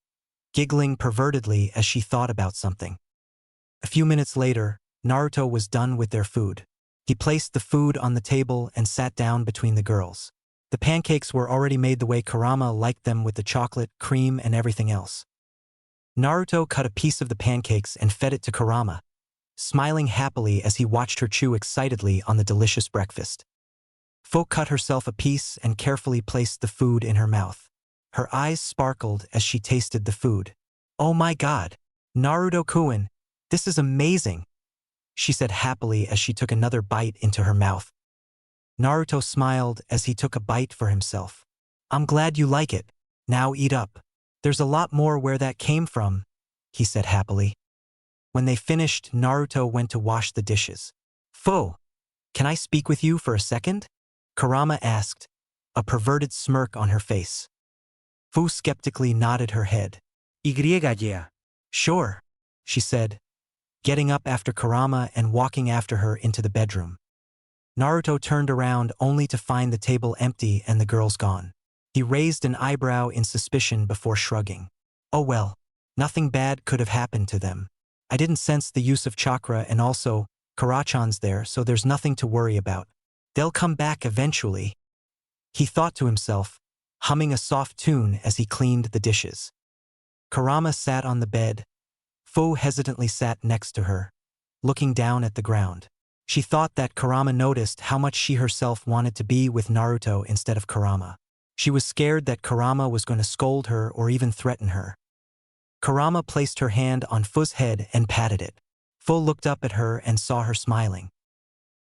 giggling pervertedly as she thought about something. A few minutes later, Naruto was done with their food. He placed the food on the table and sat down between the girls. The pancakes were already made the way Kurama liked them, with the chocolate, cream, and everything else. Naruto cut a piece of the pancakes and fed it to Kurama, smiling happily as he watched her chew excitedly on the delicious breakfast. Fu cut herself a piece and carefully placed the food in her mouth. Her eyes sparkled as she tasted the food. "Oh my god! Naruto-kun, this is amazing!" she said happily as she took another bite into her mouth. Naruto smiled as he took a bite for himself. "I'm glad you like it. Now eat up. There's a lot more where that came from," he said happily. When they finished, Naruto went to wash the dishes. "Fu, can I speak with you for a second?" Kurama asked, a perverted smirk on her face. Fu skeptically nodded her head. Yeah. "Sure," she said, getting up after Kurama and walking after her into the bedroom. Naruto turned around only to find the table empty and the girls gone. He raised an eyebrow in suspicion before shrugging. "Oh well, nothing bad could have happened to them. I didn't sense the use of chakra, and also, Karachan's there, so there's nothing to worry about. They'll come back eventually," he thought to himself, humming a soft tune as he cleaned the dishes. Kurama sat on the bed. Fu hesitantly sat next to her, looking down at the ground. She thought that Kurama noticed how much she herself wanted to be with Naruto instead of Kurama. She was scared that Kurama was going to scold her or even threaten her. Kurama placed her hand on Fu's head and patted it. Fu looked up at her and saw her smiling.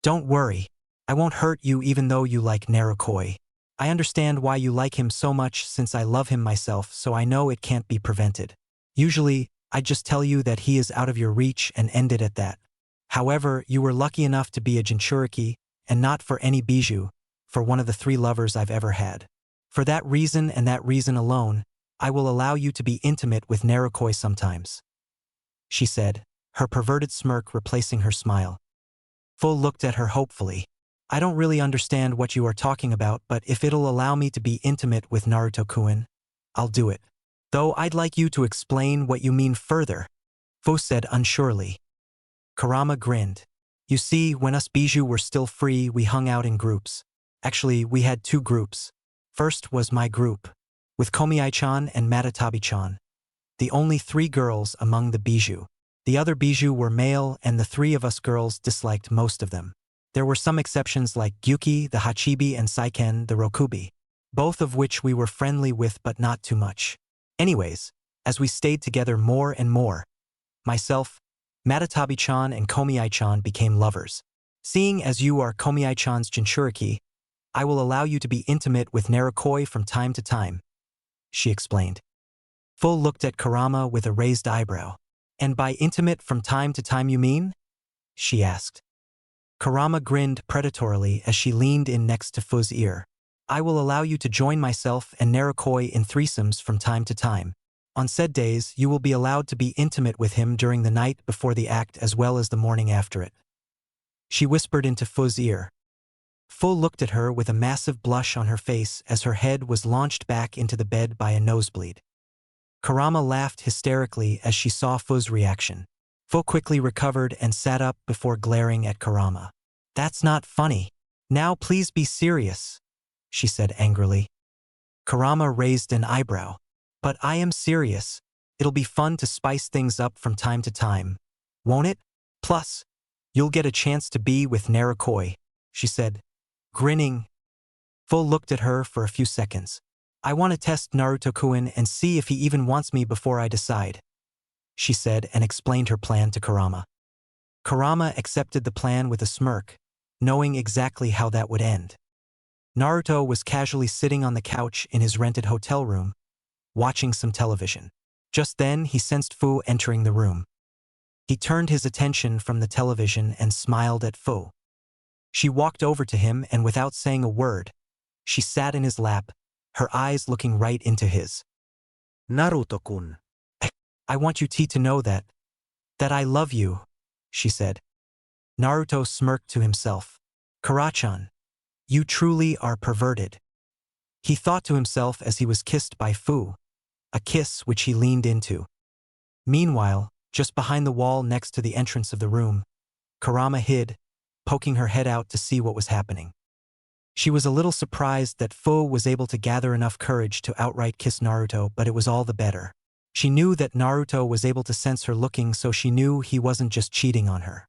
"Don't worry, I won't hurt you even though you like Narukoi. I understand why you like him so much since I love him myself, so I know it can't be prevented. Usually, I'd just tell you that he is out of your reach and end it at that. However, you were lucky enough to be a Jinchuriki, and not for any bijou, for one of the 3 lovers I've ever had. For that reason and that reason alone, I will allow you to be intimate with Narukoi sometimes," she said, her perverted smirk replacing her smile. Fu looked at her hopefully. "I don't really understand what you are talking about, but if it'll allow me to be intimate with Naruto-kun, I'll do it. Though I'd like you to explain what you mean further," Fu said unsurely. Kurama grinned. "You see, when us bijou were still free, we hung out in groups. Actually, we had 2 groups. First was my group, with Komiai-chan and Matatabi-chan, the only 3 girls among the bijou. The other bijou were male, and the 3 of us girls disliked most of them. There were some exceptions like Gyuki, the Hachibi, and Saiken, the Rokubi, both of which we were friendly with but not too much. Anyways, as we stayed together more and more, myself, Matatabi-chan, and Komiai-chan became lovers. Seeing as you are Komiai-chan's Jinchuriki, I will allow you to be intimate with Narukoi from time to time," she explained. Fu looked at Kurama with a raised eyebrow. "And by intimate from time to time you mean?" she asked. Kurama grinned predatorily as she leaned in next to Fu's ear. "I will allow you to join myself and Narukoi in threesomes from time to time. On said days, you will be allowed to be intimate with him during the night before the act as well as the morning after it," she whispered into Fu's ear. Fu looked at her with a massive blush on her face as her head was launched back into the bed by a nosebleed. Kurama laughed hysterically as she saw Fu's reaction. Fu quickly recovered and sat up before glaring at Kurama. "That's not funny. Now please be serious," she said angrily. Kurama raised an eyebrow. "But I am serious. It'll be fun to spice things up from time to time, won't it? Plus, you'll get a chance to be with Narukoi," she said, grinning. Fu looked at her for a few seconds. "I want to test Naruto-kun and see if he even wants me before I decide," she said and explained her plan to Kurama. Kurama accepted the plan with a smirk, knowing exactly how that would end. Naruto was casually sitting on the couch in his rented hotel room, watching some television. Just then, he sensed Fu entering the room. He turned his attention from the television and smiled at Fu. She walked over to him and without saying a word, she sat in his lap, her eyes looking right into his. Naruto-kun. I want you to know that I love you, she said. Naruto smirked to himself. Kara-chan, you truly are perverted. He thought to himself as he was kissed by Fu, a kiss which he leaned into. Meanwhile, just behind the wall next to the entrance of the room, Kurama hid, poking her head out to see what was happening. She was a little surprised that Fu was able to gather enough courage to outright kiss Naruto, but it was all the better. She knew that Naruto was able to sense her looking, so she knew he wasn't just cheating on her.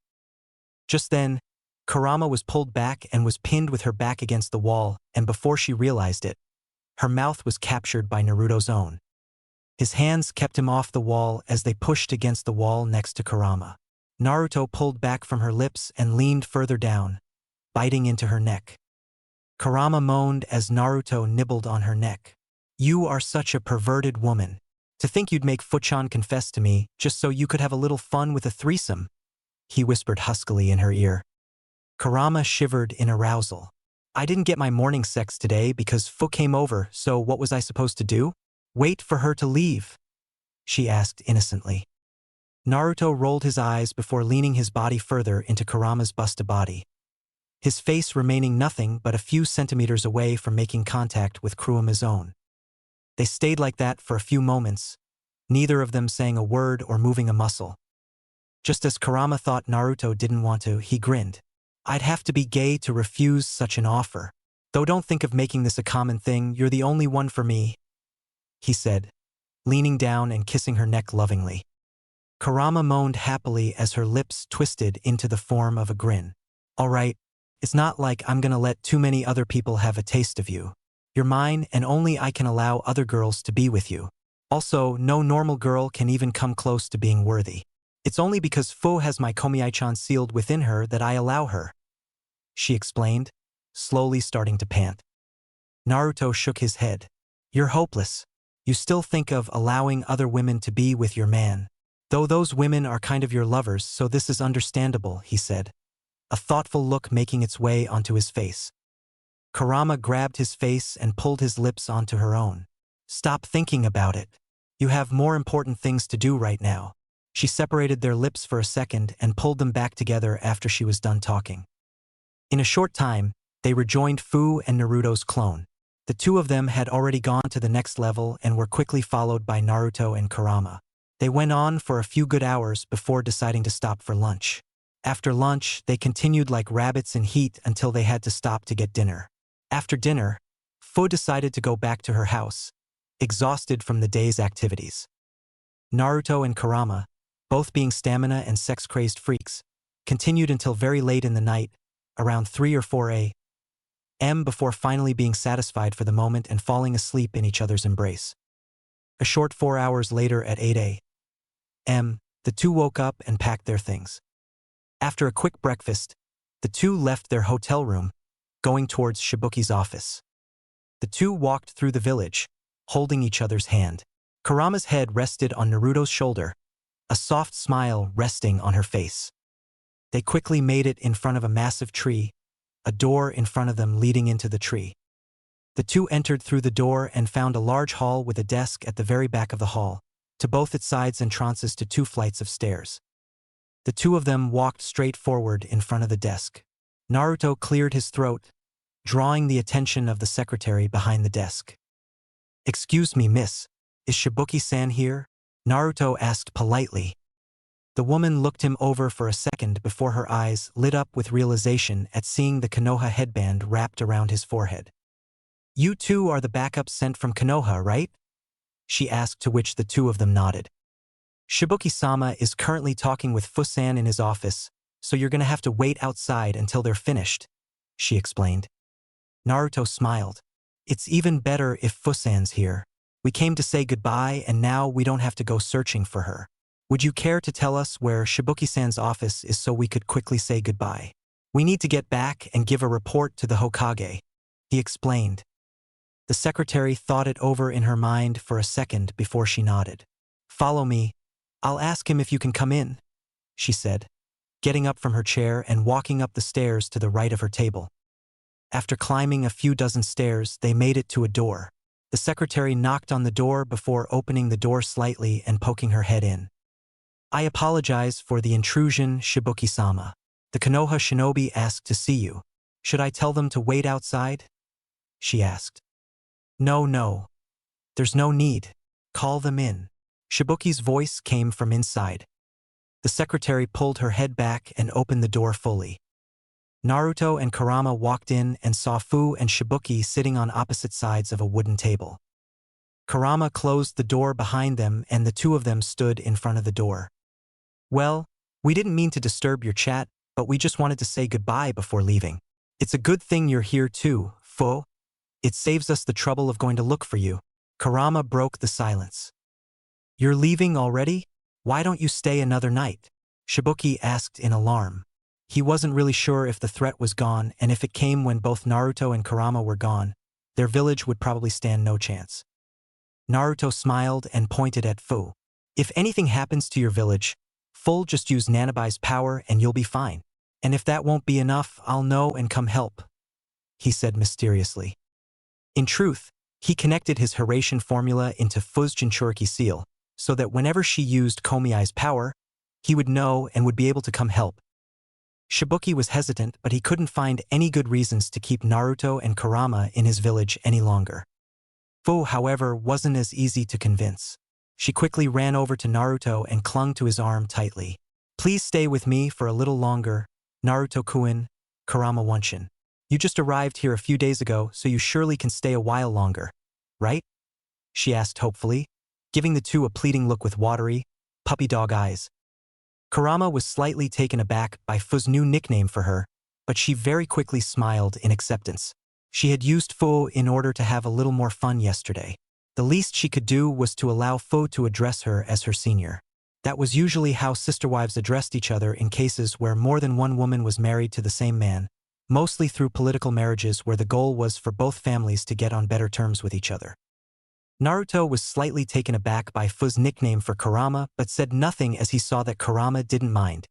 Just then, Kurama was pulled back and was pinned with her back against the wall, and before she realized it, her mouth was captured by Naruto's own. His hands kept him off the wall as they pushed against the wall next to Kurama. Naruto pulled back from her lips and leaned further down, biting into her neck. Kurama moaned as Naruto nibbled on her neck. You are such a perverted woman. To think you'd make Fu-chan confess to me just so you could have a little fun with a threesome, he whispered huskily in her ear. Kurama shivered in arousal. I didn't get my morning sex today because Fu came over, so what was I supposed to do? Wait for her to leave? She asked innocently. Naruto rolled his eyes before leaning his body further into Kurama's busted body, his face remaining nothing but a few centimeters away from making contact with Kurama's own. They stayed like that for a few moments, neither of them saying a word or moving a muscle. Just as Kurama thought Naruto didn't want to, he grinned. I'd have to be gay to refuse such an offer. Though don't think of making this a common thing, you're the only one for me, he said, leaning down and kissing her neck lovingly. Kurama moaned happily as her lips twisted into the form of a grin. All right, it's not like I'm gonna let too many other people have a taste of you. You're mine and only I can allow other girls to be with you. Also, no normal girl can even come close to being worthy. It's only because Fu has my Komiai-chan sealed within her that I allow her, she explained, slowly starting to pant. Naruto shook his head. You're hopeless. You still think of allowing other women to be with your man. Though those women are kind of your lovers, so this is understandable, he said, a thoughtful look making its way onto his face. Kurama grabbed his face and pulled his lips onto her own. Stop thinking about it. You have more important things to do right now. She separated their lips for a second and pulled them back together after she was done talking. In a short time, they rejoined Fu and Naruto's clone. The two of them had already gone to the next level and were quickly followed by Naruto and Kurama. They went on for a few good hours before deciding to stop for lunch. After lunch, they continued like rabbits in heat until they had to stop to get dinner. After dinner, Fu decided to go back to her house, exhausted from the day's activities. Naruto and Kurama, both being stamina and sex-crazed freaks, continued until very late in the night, around 3 or 4 a.m. before finally being satisfied for the moment and falling asleep in each other's embrace. A short 4 hours later at 8 a.m., the two woke up and packed their things. After a quick breakfast, the two left their hotel room, going towards Shibuki's office. The two walked through the village, holding each other's hand. Kurama's head rested on Naruto's shoulder, a soft smile resting on her face. They quickly made it in front of a massive tree, a door in front of them leading into the tree. The two entered through the door and found a large hall with a desk at the very back of the hall, to both its sides entrances to 2 flights of stairs. The two of them walked straight forward in front of the desk. Naruto cleared his throat, drawing the attention of the secretary behind the desk. Excuse me, miss, is Shibuki-san here? Naruto asked politely. The woman looked him over for a second before her eyes lit up with realization at seeing the Konoha headband wrapped around his forehead. You two are the backup sent from Konoha, right? She asked, to which the two of them nodded. Shibuki-sama is currently talking with Fu-san in his office, so you're gonna have to wait outside until they're finished, she explained. Naruto smiled. It's even better if Fu-san's here. We came to say goodbye and now we don't have to go searching for her. Would you care to tell us where Shibuki-san's office is so we could quickly say goodbye? We need to get back and give a report to the Hokage, he explained. The secretary thought it over in her mind for a second before she nodded. Follow me. I'll ask him if you can come in, she said, getting up from her chair and walking up the stairs to the right of her table. After climbing a few dozen stairs, they made it to a door. The secretary knocked on the door before opening the door slightly and poking her head in. I apologize for the intrusion, Shibuki-sama. The Konoha shinobi asked to see you. Should I tell them to wait outside? She asked. No. There's no need. Call them in. Shibuki's voice came from inside. The secretary pulled her head back and opened the door fully. Naruto and Kurama walked in and saw Fu and Shibuki sitting on opposite sides of a wooden table. Kurama closed the door behind them and the two of them stood in front of the door. Well, we didn't mean to disturb your chat, but we just wanted to say goodbye before leaving. It's a good thing you're here too, Fu. It saves us the trouble of going to look for you. Kurama broke the silence. You're leaving already? Why don't you stay another night? Shibuki asked in alarm. He wasn't really sure if the threat was gone, and if it came when both Naruto and Kurama were gone, their village would probably stand no chance. Naruto smiled and pointed at Fu. If anything happens to your village, Full just use Nanabai's power and you'll be fine. And if that won't be enough, I'll know and come help, he said mysteriously. In truth, he connected his Hiraishin formula into Fu's Jinchuriki seal, so that whenever she used Komiai's power, he would know and would be able to come help. Shibuki was hesitant, but he couldn't find any good reasons to keep Naruto and Kurama in his village any longer. Fu, however, wasn't as easy to convince. She quickly ran over to Naruto and clung to his arm tightly. Please stay with me for a little longer, Naruto-kun, Kurama Wunshin. You just arrived here a few days ago, so you surely can stay a while longer, right? She asked hopefully, giving the two a pleading look with watery, puppy dog eyes. Kurama was slightly taken aback by Fu's new nickname for her, but she very quickly smiled in acceptance. She had used Fu in order to have a little more fun yesterday. The least she could do was to allow Fu to address her as her senior. That was usually how sister-wives addressed each other in cases where more than one woman was married to the same man, mostly through political marriages where the goal was for both families to get on better terms with each other. Naruto was slightly taken aback by Fu's nickname for Kurama, but said nothing as he saw that Kurama didn't mind.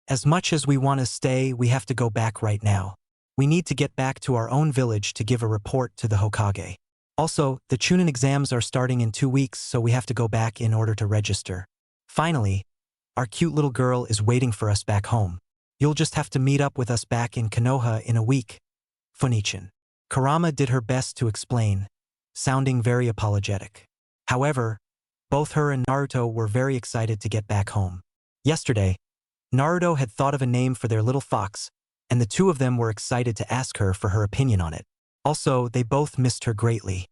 As much as we want to stay, we have to go back right now. We need to get back to our own village to give a report to the Hokage. Also, the Chunin exams are starting in 2 weeks, so we have to go back in order to register. Finally, our cute little girl is waiting for us back home. You'll just have to meet up with us back in Konoha in a week. Funichin. Kurama did her best to explain, sounding very apologetic. However, both her and Naruto were very excited to get back home. Yesterday, Naruto had thought of a name for their little fox, and the two of them were excited to ask her for her opinion on it. Also, they both missed her greatly.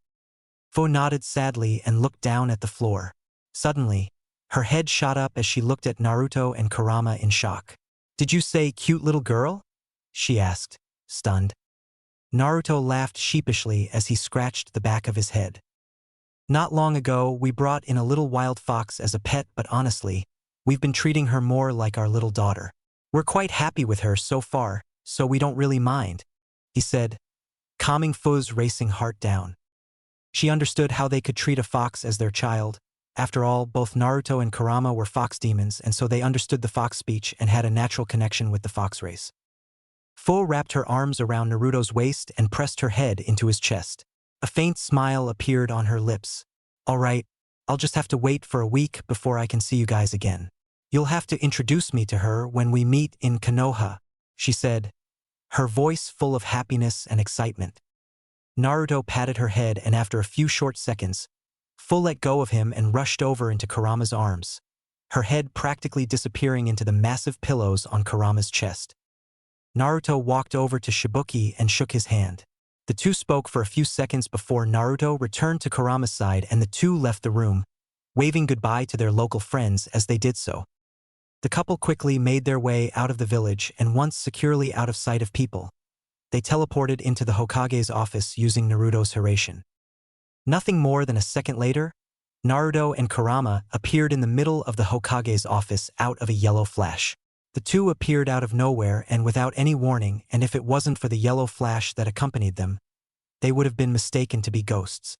Fu nodded sadly and looked down at the floor. Suddenly, her head shot up as she looked at Naruto and Kurama in shock. Did you say cute little girl? She asked, stunned. Naruto laughed sheepishly as he scratched the back of his head. Not long ago, we brought in a little wild fox as a pet, but honestly, we've been treating her more like our little daughter. We're quite happy with her so far, so we don't really mind, he said, calming Fu's racing heart down. She understood how they could treat a fox as their child. After all, both Naruto and Kurama were fox demons, and so they understood the fox speech and had a natural connection with the fox race. Fu wrapped her arms around Naruto's waist and pressed her head into his chest. A faint smile appeared on her lips. All right, I'll just have to wait for a week before I can see you guys again. You'll have to introduce me to her when we meet in Konoha, she said, her voice full of happiness and excitement. Naruto patted her head, and after a few short seconds, Fu let go of him and rushed over into Kurama's arms, her head practically disappearing into the massive pillows on Kurama's chest. Naruto walked over to Shibuki and shook his hand. The two spoke for a few seconds before Naruto returned to Kurama's side, and the two left the room, waving goodbye to their local friends as they did so. The couple quickly made their way out of the village, and once securely out of sight of people, they teleported into the Hokage's office using Naruto's Hiraishin. Nothing more than a second later, Naruto and Kurama appeared in the middle of the Hokage's office out of a yellow flash. The two appeared out of nowhere and without any warning, and if it wasn't for the yellow flash that accompanied them, they would have been mistaken to be ghosts.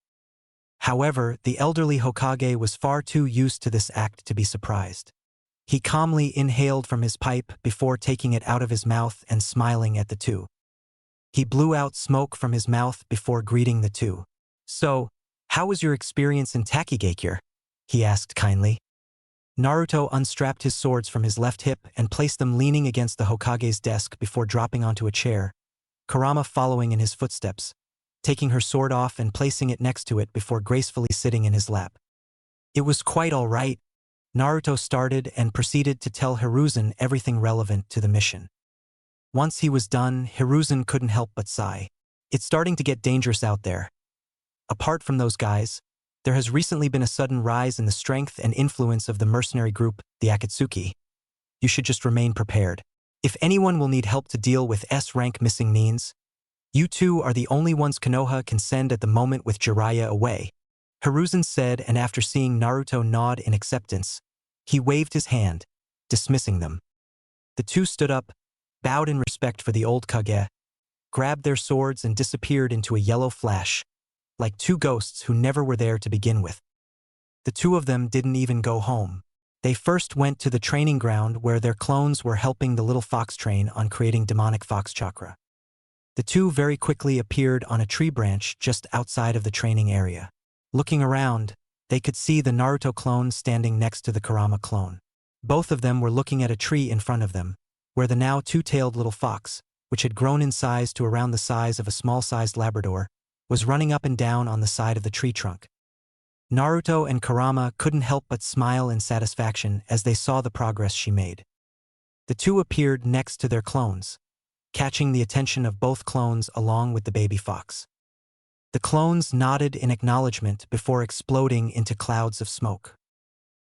However, the elderly Hokage was far too used to this act to be surprised. He calmly inhaled from his pipe before taking it out of his mouth and smiling at the two. He blew out smoke from his mouth before greeting the two. "So, how was your experience in Takigakure?" he asked kindly. Naruto unstrapped his swords from his left hip and placed them leaning against the Hokage's desk before dropping onto a chair, Kurama following in his footsteps, taking her sword off and placing it next to it before gracefully sitting in his lap. "It was quite all right," Naruto started and proceeded to tell Hiruzen everything relevant to the mission. Once he was done, Hiruzen couldn't help but sigh. "It's starting to get dangerous out there. Apart from those guys, there has recently been a sudden rise in the strength and influence of the mercenary group, the Akatsuki. You should just remain prepared. If anyone will need help to deal with S-rank missing Nins, you two are the only ones Konoha can send at the moment with Jiraiya away," Hiruzen said, and after seeing Naruto nod in acceptance, he waved his hand, dismissing them. The two stood up, bowed in respect for the old Kage, grabbed their swords and disappeared into a yellow flash, like two ghosts who never were there to begin with. The two of them didn't even go home. They first went to the training ground where their clones were helping the little fox train on creating demonic fox chakra. The two very quickly appeared on a tree branch just outside of the training area. Looking around, they could see the Naruto clone standing next to the Kurama clone. Both of them were looking at a tree in front of them, where the now two-tailed little fox, which had grown in size to around the size of a small-sized Labrador, was running up and down on the side of the tree trunk. Naruto and Kurama couldn't help but smile in satisfaction as they saw the progress she made. The two appeared next to their clones, catching the attention of both clones along with the baby fox. The clones nodded in acknowledgement before exploding into clouds of smoke.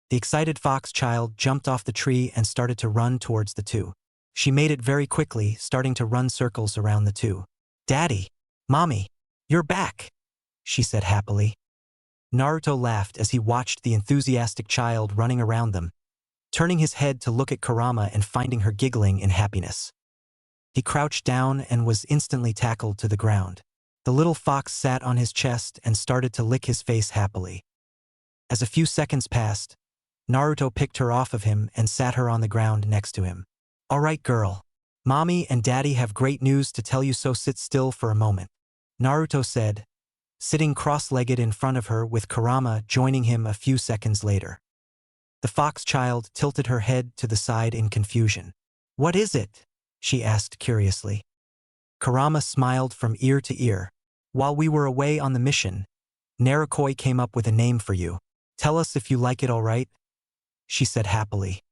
The excited fox child jumped off the tree and started to run towards the two. She made it very quickly, starting to run circles around the two. "Daddy, Mommy, you're back," she said happily. Naruto laughed as he watched the enthusiastic child running around them, turning his head to look at Kurama and finding her giggling in happiness. He crouched down and was instantly tackled to the ground. The little fox sat on his chest and started to lick his face happily. As a few seconds passed, Naruto picked her off of him and sat her on the ground next to him. "All right, girl. Mommy and Daddy have great news to tell you, so sit still for a moment," Naruto said, sitting cross-legged in front of her with Kurama joining him a few seconds later. The fox child tilted her head to the side in confusion. "What is it?" she asked curiously. Kurama smiled from ear to ear. "While we were away on the mission, Narukoi came up with a name for you. Tell us if you like it, all right?" she said happily.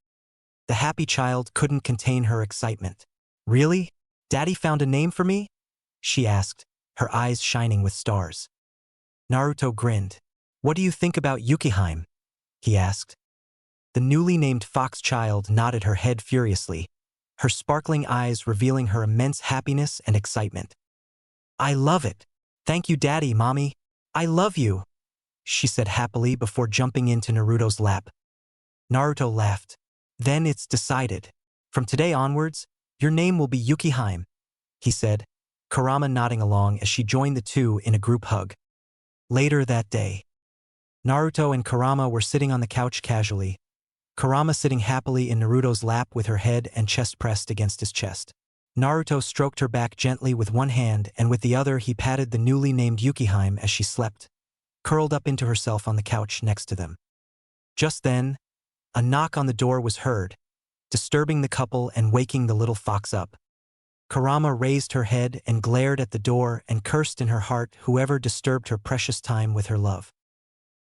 The happy child couldn't contain her excitement. "Really? Daddy found a name for me?" she asked, her eyes shining with stars. Naruto grinned. "What do you think about Yukiheim?" he asked. The newly named fox child nodded her head furiously, her sparkling eyes revealing her immense happiness and excitement. "I love it. Thank you, Daddy, Mommy. I love you," she said happily before jumping into Naruto's lap. Naruto laughed. "Then it's decided. From today onwards, your name will be Yukiheim," he said, Kurama nodding along as she joined the two in a group hug. Later that day, Naruto and Kurama were sitting on the couch casually, Kurama sitting happily in Naruto's lap with her head and chest pressed against his chest. Naruto stroked her back gently with one hand, and with the other he patted the newly named Yukiheim as she slept, curled up into herself on the couch next to them. Just then, a knock on the door was heard, disturbing the couple and waking the little fox up. Kurama raised her head and glared at the door and cursed in her heart whoever disturbed her precious time with her love.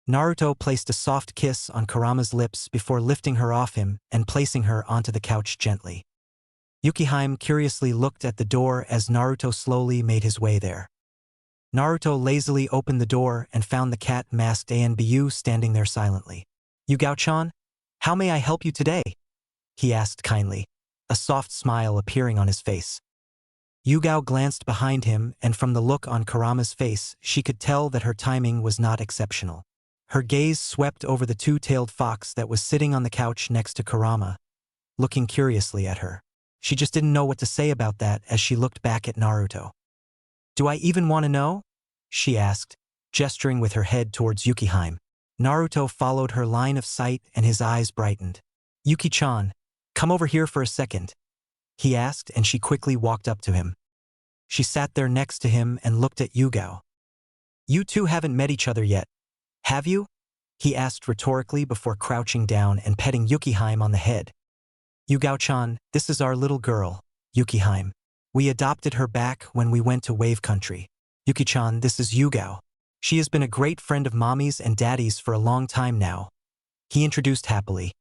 Naruto placed a soft kiss on Kurama's lips before lifting her off him and placing her onto the couch gently. Yukiheim curiously looked at the door as Naruto slowly made his way there. Naruto lazily opened the door and found the cat masked Anbu standing there silently. "Yugao-chan, how may I help you today?" he asked kindly, a soft smile appearing on his face. Yugao glanced behind him, and from the look on Kurama's face, she could tell that her timing was not exceptional. Her gaze swept over the two-tailed fox that was sitting on the couch next to Kurama, looking curiously at her. She just didn't know what to say about that as she looked back at Naruto. "Do I even want to know?" she asked, gesturing with her head towards Yukiheim. Naruto followed her line of sight and his eyes brightened. "Yuki-chan, come over here for a second," he asked, and she quickly walked up to him. She sat there next to him and looked at Yugao. "You two haven't met each other yet, have you?" he asked rhetorically before crouching down and petting Yukiheim on the head. "Yugao-chan, this is our little girl, Yukiheim. We adopted her back when we went to Wave Country. Yuki-chan, this is Yugao. She has been a great friend of Mommy's and Daddy's for a long time now," he introduced happily.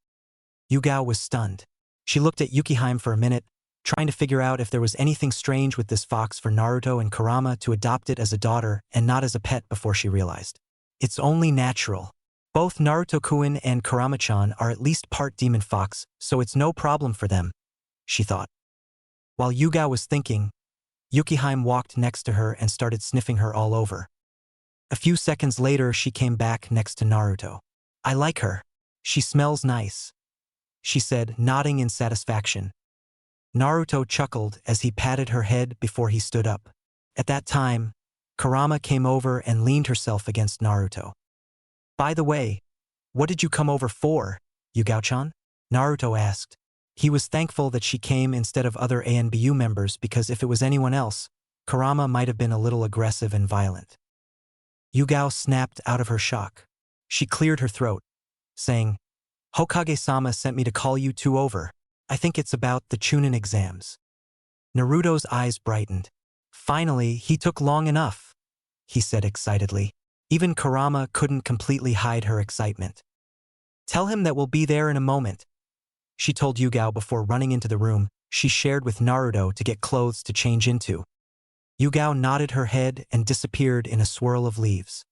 Yugao was stunned. She looked at Yukiheim for a minute, trying to figure out if there was anything strange with this fox for Naruto and Kurama to adopt it as a daughter and not as a pet before she realized. It's only natural. Both Naruto-kun and Kurama-chan are at least part demon fox, so it's no problem for them, she thought. While Yugao was thinking, Yukiheim walked next to her and started sniffing her all over. A few seconds later, she came back next to Naruto. "I like her. She smells nice," she said, nodding in satisfaction. Naruto chuckled as he patted her head before he stood up. At that time, Kurama came over and leaned herself against Naruto. "By the way, what did you come over for, Yugao-chan?" Naruto asked. He was thankful that she came instead of other ANBU members because if it was anyone else, Kurama might have been a little aggressive and violent. Yugao snapped out of her shock. She cleared her throat, saying, "Hokage-sama sent me to call you two over. I think it's about the Chunin exams." Naruto's eyes brightened. "Finally, he took long enough," he said excitedly. Even Kurama couldn't completely hide her excitement. "Tell him that we'll be there in a moment," she told Yugao before running into the room she shared with Naruto to get clothes to change into. Yugao nodded her head and disappeared in a swirl of leaves.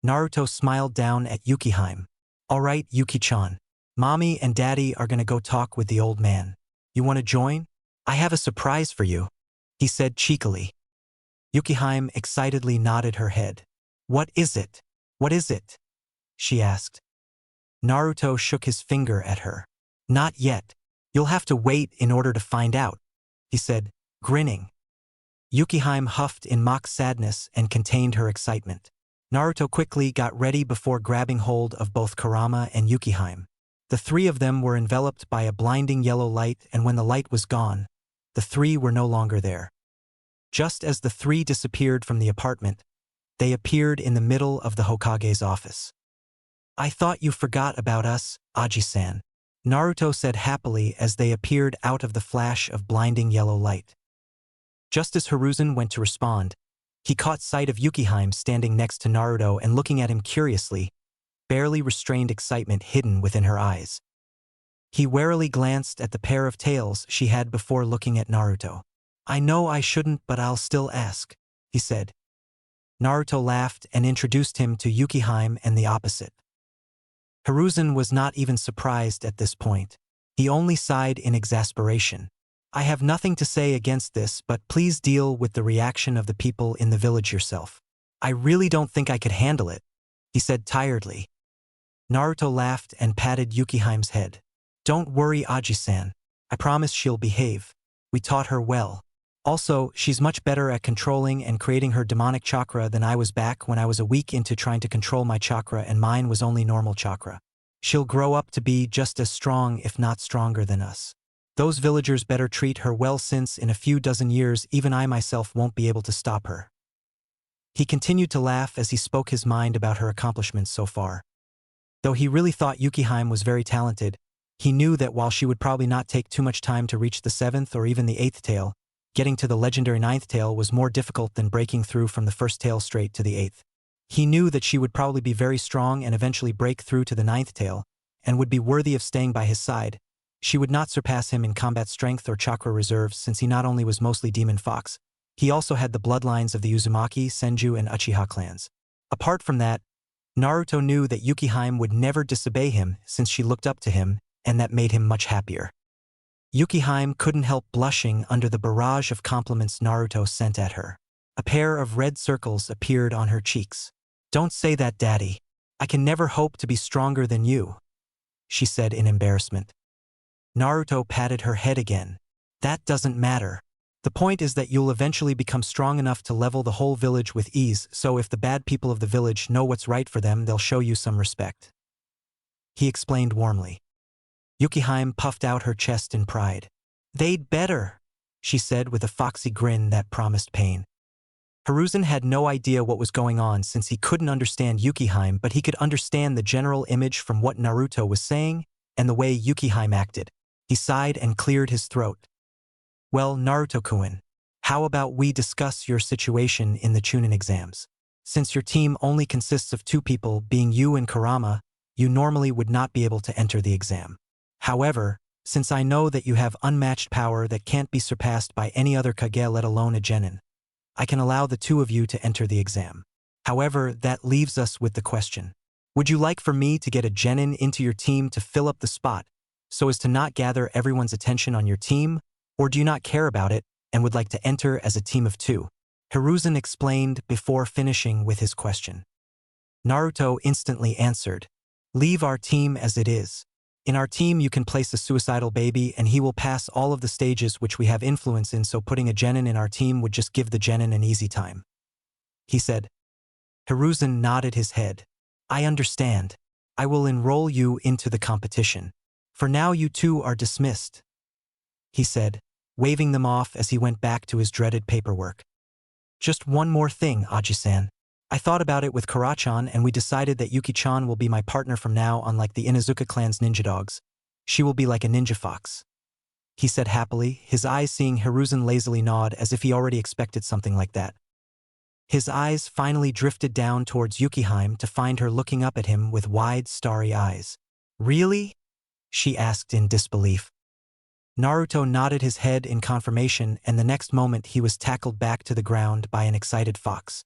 Naruto smiled down at Yukiheim. "All right, Yuki-chan. Mommy and Daddy are gonna go talk with the old man. You want to join? I have a surprise for you," he said cheekily. Yukiheim excitedly nodded her head. "What is it? What is it?" she asked. Naruto shook his finger at her. "Not yet. You'll have to wait in order to find out," he said, grinning. Yukiheim huffed in mock sadness and contained her excitement. Naruto quickly got ready before grabbing hold of both Kurama and Yukiheim. The three of them were enveloped by a blinding yellow light, and when the light was gone, the three were no longer there. Just as the three disappeared from the apartment, they appeared in the middle of the Hokage's office. "I thought you forgot about us, Aji-san," Naruto said happily as they appeared out of the flash of blinding yellow light. Just as Hiruzen went to respond, he caught sight of Yukiheim standing next to Naruto and looking at him curiously, barely restrained excitement hidden within her eyes. He warily glanced at the pair of tails she had before looking at Naruto. "I know I shouldn't, but I'll still ask," he said. Naruto laughed and introduced him to Yukiheim and the opposite. Hiruzen was not even surprised at this point. He only sighed in exasperation. "I have nothing to say against this, but please deal with the reaction of the people in the village yourself. I really don't think I could handle it," he said tiredly. Naruto laughed and patted Yukiheim's head. "Don't worry, Aji-san. I promise she'll behave. We taught her well. Also, she's much better at controlling and creating her demonic chakra than I was back when I was a week into trying to control my chakra and mine was only normal chakra. She'll grow up to be just as strong if not stronger than us. Those villagers better treat her well since in a few dozen years even I myself won't be able to stop her." He continued to laugh as he spoke his mind about her accomplishments so far. Though he really thought Yukiheim was very talented, he knew that while she would probably not take too much time to reach the 7th or even the 8th tail, getting to the legendary 9th tail was more difficult than breaking through from the first tail straight to the 8th. He knew that she would probably be very strong and eventually break through to the 9th tail, and would be worthy of staying by his side. She would not surpass him in combat strength or chakra reserves since he not only was mostly Demon Fox, he also had the bloodlines of the Uzumaki, Senju, and Uchiha clans. Apart from that, Naruto knew that Yukiheim would never disobey him since she looked up to him, and that made him much happier. Yukiheim couldn't help blushing under the barrage of compliments Naruto sent at her. A pair of red circles appeared on her cheeks. "Don't say that, Daddy. I can never hope to be stronger than you," she said in embarrassment. Naruto patted her head again. "That doesn't matter. The point is that you'll eventually become strong enough to level the whole village with ease, so if the bad people of the village know what's right for them, they'll show you some respect. He explained warmly. Yukiheim puffed out her chest in pride. They'd better, she said with a foxy grin that promised pain. Hiruzen had no idea what was going on since he couldn't understand Yukiheim, but he could understand the general image from what Naruto was saying and the way Yukiheim acted. He sighed and cleared his throat. Well, Naruto-kun, how about we discuss your situation in the Chunin exams? Since your team only consists of 2 people, being you and Kurama, you normally would not be able to enter the exam. However, since I know that you have unmatched power that can't be surpassed by any other Kage, let alone a Genin, I can allow the 2 of you to enter the exam. However, that leaves us with the question. Would you like for me to get a Genin into your team to fill up the spot, so as to not gather everyone's attention on your team, or do you not care about it and would like to enter as a team of 2? Hiruzen explained before finishing with his question. Naruto instantly answered, leave our team as it is. In our team you can place a suicidal baby and he will pass all of the stages which we have influence in, so putting a Genin in our team would just give the Genin an easy time. He said. Hiruzen nodded his head. I understand. I will enroll you into the competition. For now you 2 are dismissed, he said, waving them off as he went back to his dreaded paperwork. Just one more thing, Aji-san. I thought about it with Karachan and we decided that Yuki-chan will be my partner from now on, like the Inuzuka clan's ninja dogs. She will be like a ninja fox, he said happily, his eyes seeing Hiruzen lazily nod as if he already expected something like that. His eyes finally drifted down towards Yukiheim to find her looking up at him with wide, starry eyes. Really? She asked in disbelief. Naruto nodded his head in confirmation, and the next moment he was tackled back to the ground by an excited fox.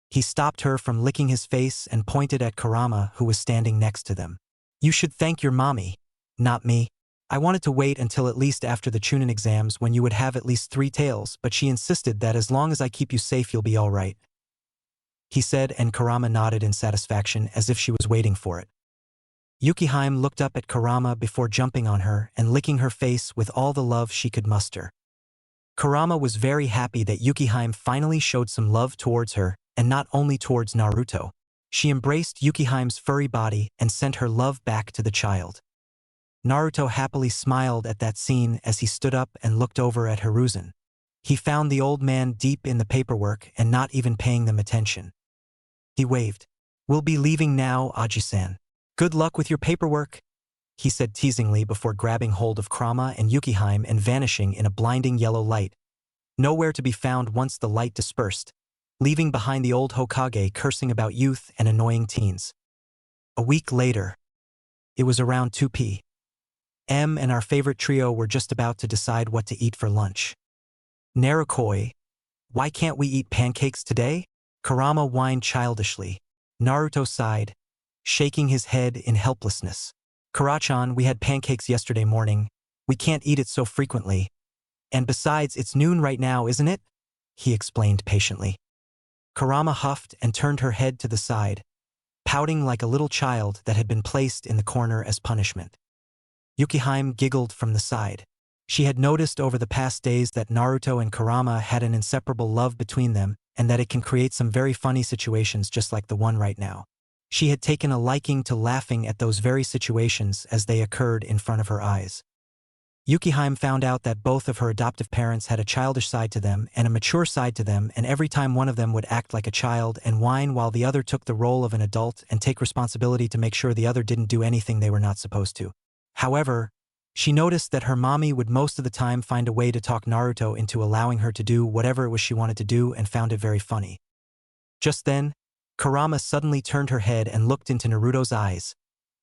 He stopped her from licking his face and pointed at Kurama, who was standing next to them. You should thank your mommy, not me. I wanted to wait until at least after the Chunin exams when you would have at least 3 tails, but she insisted that as long as I keep you safe you'll be all right, he said, and Kurama nodded in satisfaction as if she was waiting for it. Yukiheim looked up at Kurama before jumping on her and licking her face with all the love she could muster. Kurama was very happy that Yukiheim finally showed some love towards her, and not only towards Naruto. She embraced Yukiheim's furry body and sent her love back to the child. Naruto happily smiled at that scene as he stood up and looked over at Hiruzen. He found the old man deep in the paperwork and not even paying them attention. He waved. We'll be leaving now, Aji-san. Good luck with your paperwork, he said teasingly before grabbing hold of Kurama and Yukiheim and vanishing in a blinding yellow light, nowhere to be found once the light dispersed, leaving behind the old Hokage cursing about youth and annoying teens. A week later. It was around 2 p.m. and our favorite trio were just about to decide what to eat for lunch. Narukoi, why can't we eat pancakes today? Kurama whined childishly. Naruto sighed, shaking his head in helplessness. Karachan, we had pancakes yesterday morning. We can't eat it so frequently. And besides, it's noon right now, isn't it? He explained patiently. Kurama huffed and turned her head to the side, pouting like a little child that had been placed in the corner as punishment. Yukiheim giggled from the side. She had noticed over the past days that Naruto and Kurama had an inseparable love between them, and that it can create some very funny situations just like the one right now. She had taken a liking to laughing at those very situations as they occurred in front of her eyes. Yukiheim found out that both of her adoptive parents had a childish side to them and a mature side to them, and every time one of them would act like a child and whine while the other took the role of an adult and take responsibility to make sure the other didn't do anything they were not supposed to. However, she noticed that her mommy would most of the time find a way to talk Naruto into allowing her to do whatever it was she wanted to do, and found it very funny. Just then, Kurama suddenly turned her head and looked into Naruto's eyes,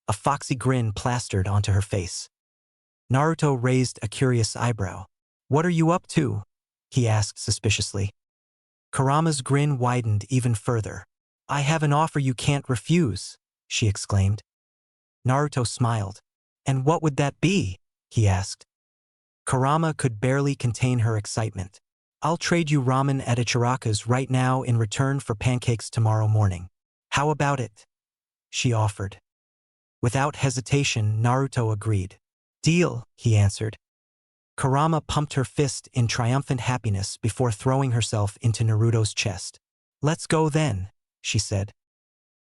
a foxy grin plastered onto her face. Naruto raised a curious eyebrow. What are you up to? He asked suspiciously. Kurama's grin widened even further. I have an offer you can't refuse, she exclaimed. Naruto smiled. And what would that be? He asked. Kurama could barely contain her excitement. I'll trade you ramen at Ichiraka's right now in return for pancakes tomorrow morning. How about it? She offered. Without hesitation, Naruto agreed. Deal, he answered. Kurama pumped her fist in triumphant happiness before throwing herself into Naruto's chest. "Let's go then," she said.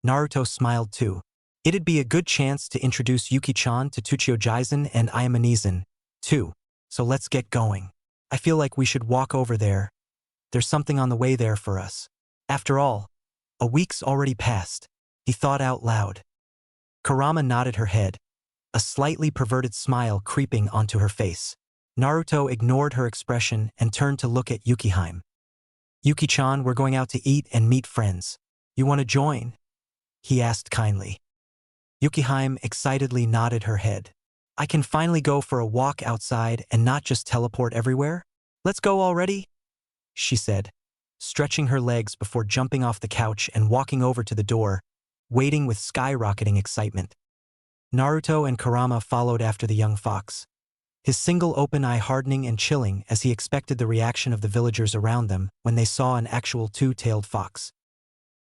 Naruto smiled too. It'd be a good chance to introduce Yuki-chan to Tsuchiyojizen and Ayamanizan, too, so let's get going. I feel like we should walk over there. There's something on the way there for us. After all, a week's already passed, he thought out loud. Kurama nodded her head, a slightly perverted smile creeping onto her face. Naruto ignored her expression and turned to look at Yukihime. "Yuki-chan, we're going out to eat and meet friends. You want to join?" he asked kindly. Yukihime excitedly nodded her head. "I can finally go for a walk outside and not just teleport everywhere? Let's go already?" she said, stretching her legs before jumping off the couch and walking over to the door, waiting with skyrocketing excitement. Naruto and Kurama followed after the young fox, his single open eye hardening and chilling as he expected the reaction of the villagers around them when they saw an actual two-tailed fox.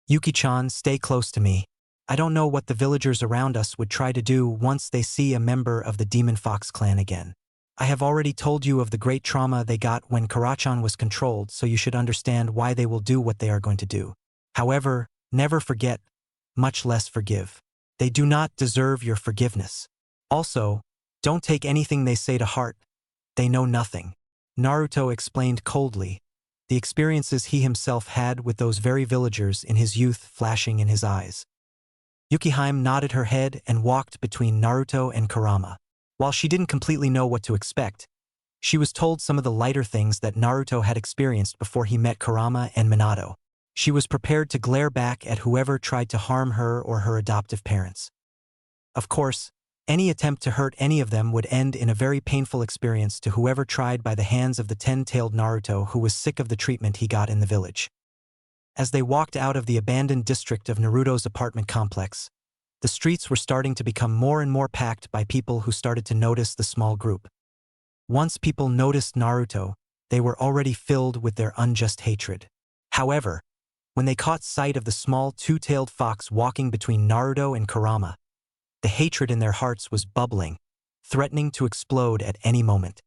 "Yuki-chan, stay close to me. I don't know what the villagers around us would try to do once they see a member of the Demon Fox clan again. I have already told you of the great trauma they got when Karachan was controlled, so you should understand why they will do what they are going to do. However, never forget, much less forgive. They do not deserve your forgiveness. Also, don't take anything they say to heart. They know nothing." Naruto explained coldly, the experiences he himself had with those very villagers in his youth flashing in his eyes. Yukihime nodded her head and walked between Naruto and Kurama. While she didn't completely know what to expect, she was told some of the lighter things that Naruto had experienced before he met Kurama and Minato. She was prepared to glare back at whoever tried to harm her or her adoptive parents. Of course, any attempt to hurt any of them would end in a very painful experience to whoever tried by the hands of the 10-tailed Naruto, who was sick of the treatment he got in the village. As they walked out of the abandoned district of Naruto's apartment complex, the streets were starting to become more and more packed by people who started to notice the small group. Once people noticed Naruto, they were already filled with their unjust hatred. However, when they caught sight of the small two-tailed fox walking between Naruto and Kurama, the hatred in their hearts was bubbling, threatening to explode at any moment.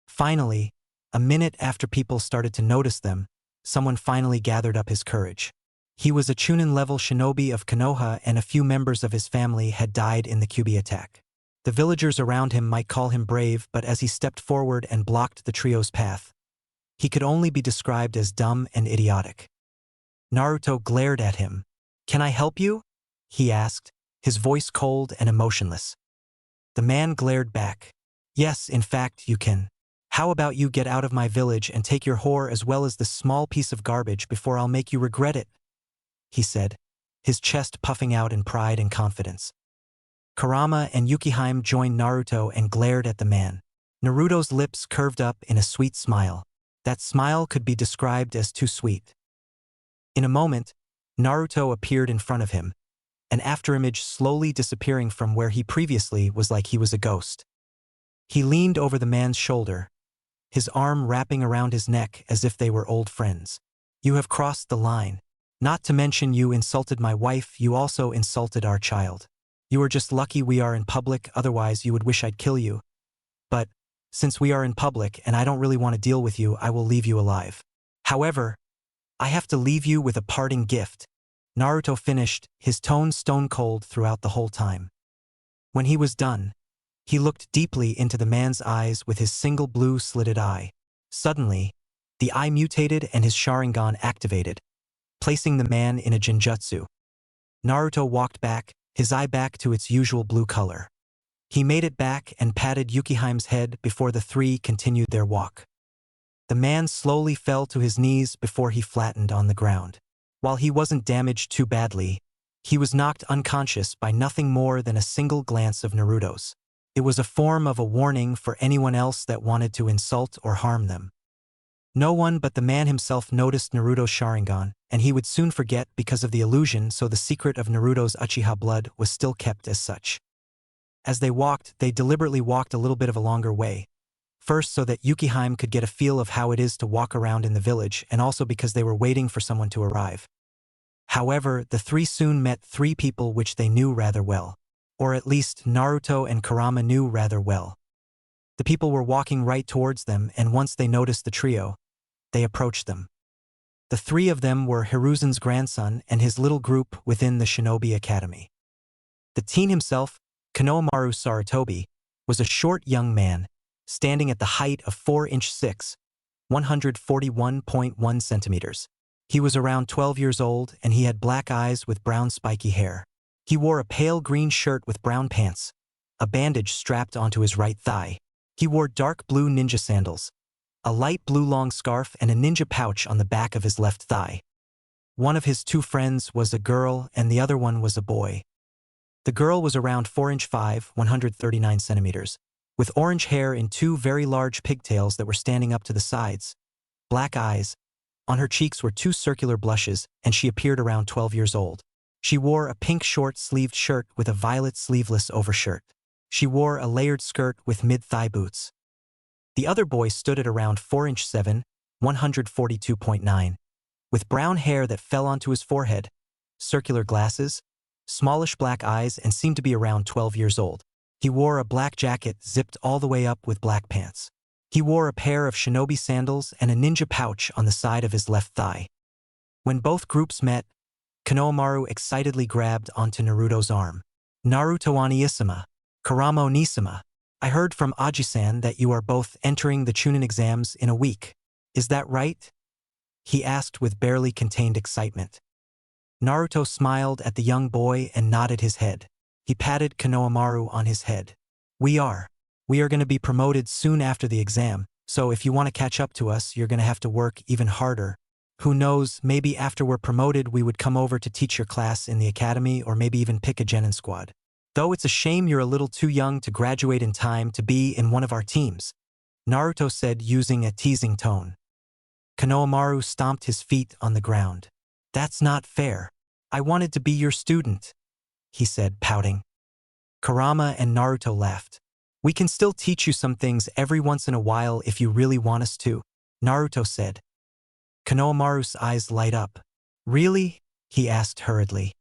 Finally, a minute after people started to notice them, someone finally gathered up his courage. He was a Chunin-level shinobi of Konoha, and a few members of his family had died in the Kyuubi attack. The villagers around him might call him brave, but as he stepped forward and blocked the trio's path, he could only be described as dumb and idiotic. Naruto glared at him. "Can I help you?" he asked, his voice cold and emotionless. The man glared back. "Yes, in fact, you can. How about you get out of my village and take your whore as well as this small piece of garbage before I'll make you regret it," he said, his chest puffing out in pride and confidence. Kurama and Yukihime joined Naruto and glared at the man. Naruto's lips curved up in a sweet smile. That smile could be described as too sweet. In a moment, Naruto appeared in front of him, an afterimage slowly disappearing from where he previously was like he was a ghost. He leaned over the man's shoulder, his arm wrapping around his neck as if they were old friends. "You have crossed the line. Not to mention you insulted my wife, you also insulted our child. You are just lucky we are in public, otherwise you would wish I'd kill you. But, since we are in public and I don't really want to deal with you, I will leave you alive. However, I have to leave you with a parting gift." Naruto finished, his tone stone cold throughout the whole time. When he was done, he looked deeply into the man's eyes with his single blue slitted eye. Suddenly, the eye mutated and his Sharingan activated, placing the man in a genjutsu. Naruto walked back, his eye back to its usual blue color. He made it back and patted Yukihime's head before the three continued their walk. The man slowly fell to his knees before he flattened on the ground. While he wasn't damaged too badly, he was knocked unconscious by nothing more than a single glance of Naruto's. It was a form of a warning for anyone else that wanted to insult or harm them. No one but the man himself noticed Naruto's Sharingan, and he would soon forget because of the illusion, so the secret of Naruto's Uchiha blood was still kept as such. As they walked, they deliberately walked a little bit of a longer way. First, so that Yukihime could get a feel of how it is to walk around in the village, and also because they were waiting for someone to arrive. However, the three soon met three people which they knew rather well. Or at least Naruto and Kurama knew rather well. The people were walking right towards them, and once they noticed the trio, they approached them. The three of them were Hiruzen's grandson and his little group within the Shinobi Academy. The teen himself, Konohamaru Sarutobi, was a short young man, standing at the height of 4'6", 141.1 centimeters. He was around 12 years old, and he had black eyes with brown spiky hair. He wore a pale green shirt with brown pants, a bandage strapped onto his right thigh. He wore dark blue ninja sandals, a light blue long scarf, and a ninja pouch on the back of his left thigh. One of his two friends was a girl, and the other one was a boy. The girl was around 4'5", 139 centimeters, with orange hair and two very large pigtails that were standing up to the sides, black eyes. On her cheeks were two circular blushes, and she appeared around 12 years old. She wore a pink short-sleeved shirt with a violet sleeveless overshirt. She wore a layered skirt with mid-thigh boots. The other boy stood at around 4'7", 142.9, with brown hair that fell onto his forehead, circular glasses, smallish black eyes, and seemed to be around 12 years old. He wore a black jacket zipped all the way up with black pants. He wore a pair of shinobi sandals and a ninja pouch on the side of his left thigh. When both groups met, Konohamaru excitedly grabbed onto Naruto's arm. "Naruto Ani-isama, Kurama Nisama, I heard from Aji-san that you are both entering the Tunin exams in a week. Is that right?" he asked with barely contained excitement. Naruto smiled at the young boy and nodded his head. He patted Konohamaru on his head. We are going to be promoted soon after the exam, so if you want to catch up to us, you're going to have to work even harder. Who knows, maybe after we're promoted we would come over to teach your class in the academy, or maybe even pick a Jennine squad. Though it's a shame you're a little too young to graduate in time to be in one of our teams," Naruto said using a teasing tone. Konohamaru stomped his feet on the ground. "That's not fair. I wanted to be your student," he said, pouting. Kurama and Naruto laughed. "We can still teach you some things every once in a while if you really want us to," Naruto said. Konohamaru's eyes light up. "Really?" he asked hurriedly.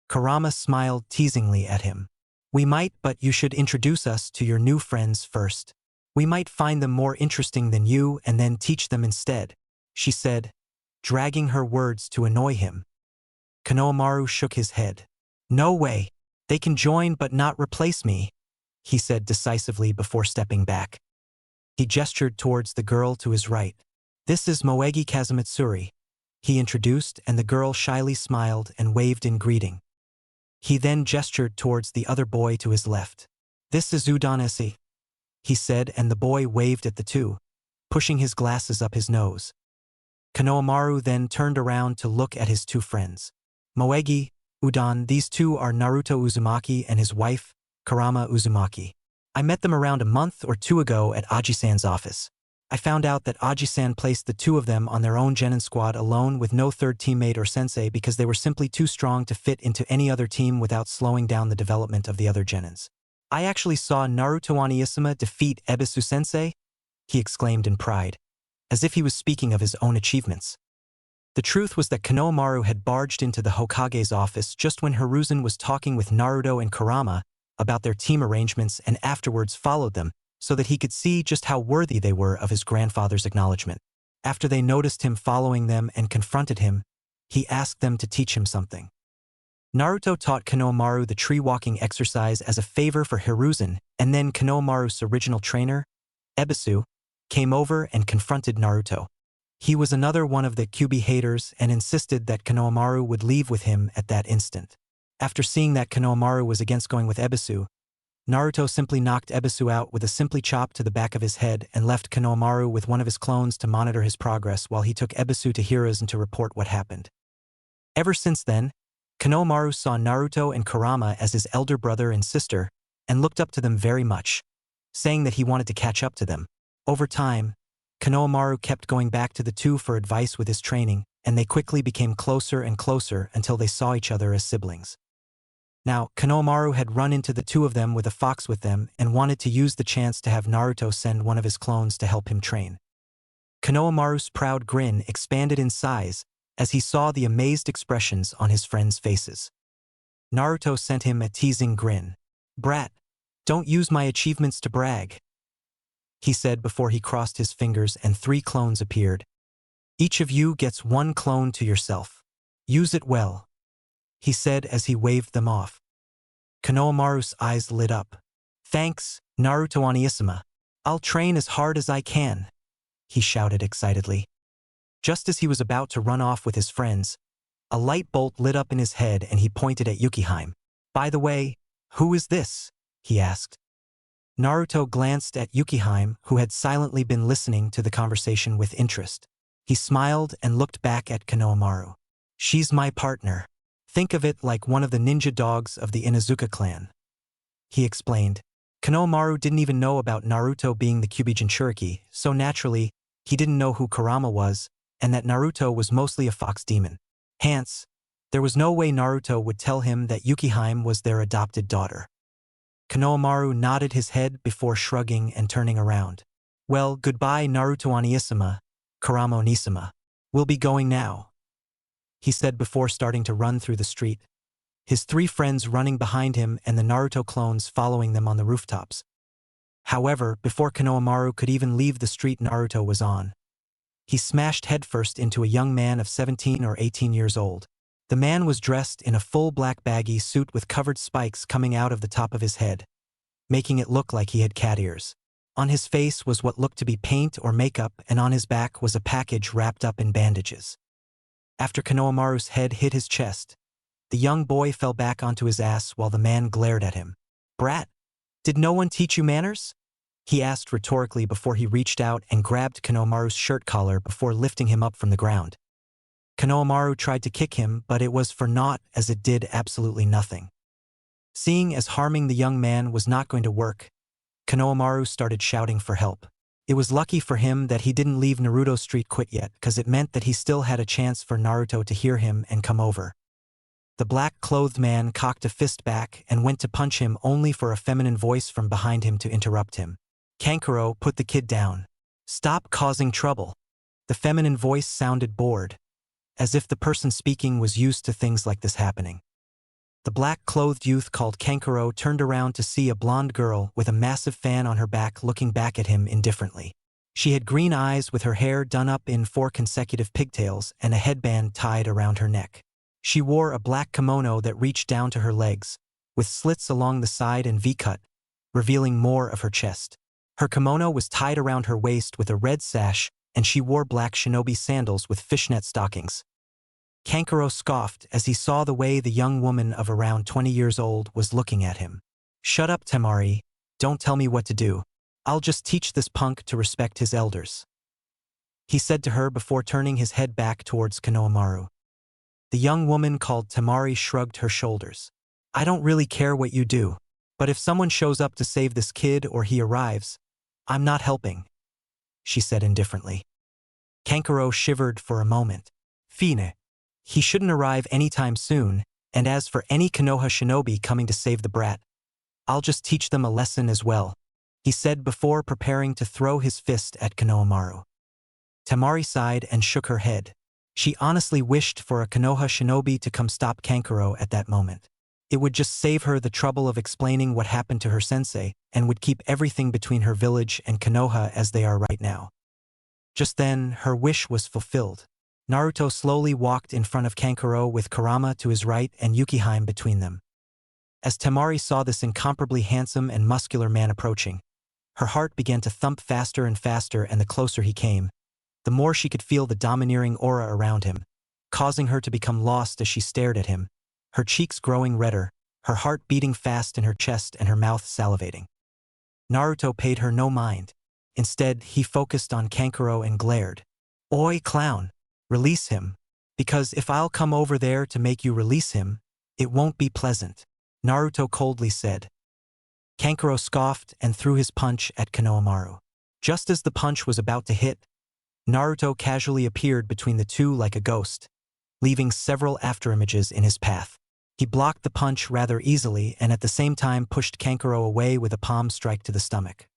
Kurama smiled teasingly at him. "We might, but you should introduce us to your new friends first. We might find them more interesting than you and then teach them instead," she said, dragging her words to annoy him. Konohamaru shook his head. "No way. They can join but not replace me," he said decisively before stepping back. He gestured towards the girl to his right. "This is Moegi Kazumitsuri," he introduced, and the girl shyly smiled and waved in greeting. He then gestured towards the other boy to his left. "This is Udanesi," he said, and the boy waved at the two, pushing his glasses up his nose. Konohamaru then turned around to look at his two friends. "Moegi, Udan, these two are Naruto Uzumaki and his wife, Kurama Uzumaki. I met them around a month or two ago at Aji-san's office. I found out that Aji-san placed the two of them on their own Jennine squad alone with no third teammate or sensei because they were simply too strong to fit into any other team without slowing down the development of the other Jennines. I actually saw Naruto Ani-isama defeat Ebisu sensei," he exclaimed in pride, as if he was speaking of his own achievements. The truth was that Konohamaru had barged into the Hokage's office just when Hiruzen was talking with Naruto and Kurama about their team arrangements, and afterwards followed them, so that he could see just how worthy they were of his grandfather's acknowledgement. After they noticed him following them and confronted him, he asked them to teach him something. Naruto taught Konohamaru the tree-walking exercise as a favor for Hiruzen, and then Konohamaru's original trainer, Ebisu, came over and confronted Naruto. He was another one of the Kyuubi haters and insisted that Konohamaru would leave with him at that instant. After seeing that Konohamaru was against going with Ebisu, Naruto simply knocked Ebisu out with a simply chop to the back of his head and left Konohamaru with one of his clones to monitor his progress while he took Ebisu to Hiruzen to report what happened. Ever since then, Konohamaru saw Naruto and Kurama as his elder brother and sister and looked up to them very much, saying that he wanted to catch up to them. Over time, Konohamaru kept going back to the two for advice with his training, and they quickly became closer and closer until they saw each other as siblings. Now, Konohamaru had run into the two of them with a fox with them and wanted to use the chance to have Naruto send one of his clones to help him train. Konohamaru's proud grin expanded in size as he saw the amazed expressions on his friends' faces. Naruto sent him a teasing grin. "Brat, don't use my achievements to brag. he said before he crossed his fingers and 3 clones appeared. Each of you gets 1 clone to yourself. Use it well, he said as he waved them off. Konohamaru's eyes lit up. Thanks, Naruto Oniyama. I'll train as hard as I can, he shouted excitedly. Just as he was about to run off with his friends, a light bolt lit up in his head and he pointed at Yukihime. By the way, who is this? He asked. Naruto glanced at Yukihime, who had silently been listening to the conversation with interest. He smiled and looked back at Konohamaru. She's my partner. Think of it like one of the ninja dogs of the Inuzuka clan, he explained. Konohamaru didn't even know about Naruto being the Kyuubi Jinchuriki, so naturally, he didn't know who Kurama was, and that Naruto was mostly a fox demon. Hence, there was no way Naruto would tell him that Yukihime was their adopted daughter. Konohamaru nodded his head before shrugging and turning around. Well, goodbye Naruto Oniyama, Kurama Onisama. We'll be going now, he said before starting to run through the street, his 3 friends running behind him and the Naruto clones following them on the rooftops. However, before Konohamaru could even leave the street Naruto was on, he smashed headfirst into a young man of 17 or 18 years old. The man was dressed in a full black baggy suit with covered spikes coming out of the top of his head, making it look like he had cat ears. On his face was what looked to be paint or makeup, and on his back was a package wrapped up in bandages. After Konohamaru's head hit his chest, the young boy fell back onto his ass while the man glared at him. Brat, did no one teach you manners? He asked rhetorically before he reached out and grabbed Konohamaru's shirt collar before lifting him up from the ground. Konohamaru tried to kick him, but it was for naught as it did absolutely nothing. Seeing as harming the young man was not going to work, Konohamaru started shouting for help. It was lucky for him that he didn't leave Naruto Street quit yet, because it meant that he still had a chance for Naruto to hear him and come over. The black-clothed man cocked a fist back and went to punch him only for a feminine voice from behind him to interrupt him. Kankuro, put the kid down. Stop causing trouble. The feminine voice sounded bored, as if the person speaking was used to things like this happening. The black-clothed youth called Kankuro turned around to see a blonde girl with a massive fan on her back looking back at him indifferently. She had green eyes with her hair done up in 4 consecutive pigtails and a headband tied around her neck. She wore a black kimono that reached down to her legs, with slits along the side and V-cut, revealing more of her chest. Her kimono was tied around her waist with a red sash, and she wore black shinobi sandals with fishnet stockings. Kankuro scoffed as he saw the way the young woman of around 20 years old was looking at him. Shut up, Temari. Don't tell me what to do. I'll just teach this punk to respect his elders, he said to her before turning his head back towards Konohamaru. The young woman called Temari shrugged her shoulders. I don't really care what you do, but if someone shows up to save this kid or he arrives, I'm not helping, she said indifferently. Kankuro shivered for a moment. Fine. He shouldn't arrive anytime soon, and as for any Konoha shinobi coming to save the brat, I'll just teach them a lesson as well, he said before preparing to throw his fist at Konohamaru. Temari sighed and shook her head. She honestly wished for a Konoha shinobi to come stop Kankuro at that moment. It would just save her the trouble of explaining what happened to her sensei and would keep everything between her village and Konoha as they are right now. Just then, her wish was fulfilled. Naruto slowly walked in front of Kankuro with Kurama to his right and Yukihime between them. As Temari saw this incomparably handsome and muscular man approaching, her heart began to thump faster and faster, and the closer he came, the more she could feel the domineering aura around him, causing her to become lost as she stared at him, her cheeks growing redder, her heart beating fast in her chest and her mouth salivating. Naruto paid her no mind. Instead, he focused on Kankuro and glared. Oi, clown! Release him, because if I'll come over there to make you release him, it won't be pleasant, Naruto coldly said. Kankuro scoffed and threw his punch at Konohamaru. Just as the punch was about to hit, Naruto casually appeared between the two like a ghost, leaving several afterimages in his path. He blocked the punch rather easily and at the same time pushed Kankuro away with a palm strike to the stomach.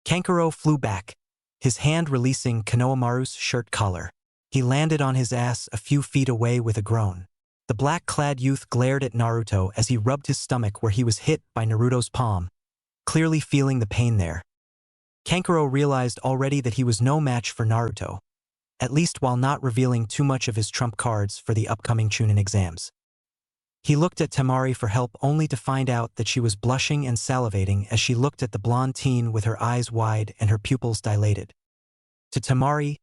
Kankuro flew back, his hand releasing Konohamaru's shirt collar. He landed on his ass a few feet away with a groan. The black-clad youth glared at Naruto as he rubbed his stomach where he was hit by Naruto's palm, clearly feeling the pain there. Kankuro realized already that he was no match for Naruto, at least while not revealing too much of his trump cards for the upcoming Chunin exams. He looked at Temari for help only to find out that she was blushing and salivating as she looked at the blonde teen with her eyes wide and her pupils dilated. To Temari,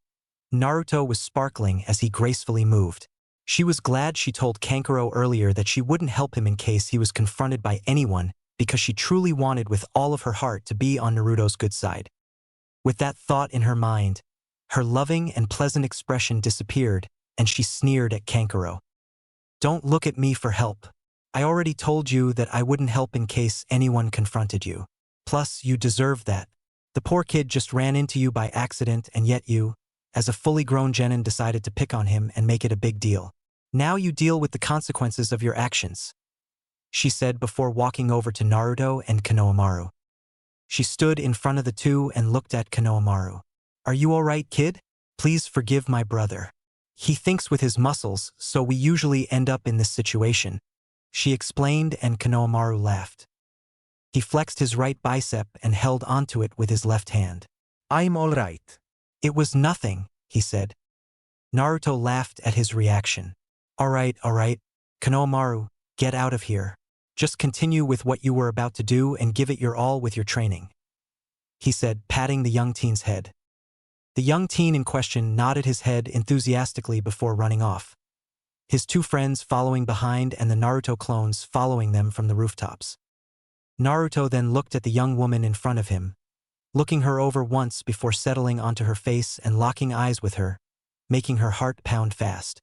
Naruto was sparkling as he gracefully moved. She was glad she told Kankuro earlier that she wouldn't help him in case he was confronted by anyone because she truly wanted with all of her heart to be on Naruto's good side. With that thought in her mind, her loving and pleasant expression disappeared and she sneered at Kankuro. Don't look at me for help. I already told you that I wouldn't help in case anyone confronted you. Plus, you deserve that. The poor kid just ran into you by accident and yet you, as a fully grown genin, decided to pick on him and make it a big deal. Now you deal with the consequences of your actions, she said before walking over to Naruto and Konohamaru. She stood in front of the two and looked at Konohamaru. Are you all right, kid? Please forgive my brother. He thinks with his muscles, so we usually end up in this situation, she explained, and Konohamaru laughed. He flexed his right bicep and held onto it with his left hand. I'm all right. It was nothing, he said. Naruto laughed at his reaction. All right, Konohamaru, get out of here. Just continue with what you were about to do and give it your all with your training, he said, patting the young teen's head. The young teen in question nodded his head enthusiastically before running off, his two friends following behind and the Naruto clones following them from the rooftops. Naruto then looked at the young woman in front of him, looking her over once before settling onto her face and locking eyes with her, making her heart pound fast.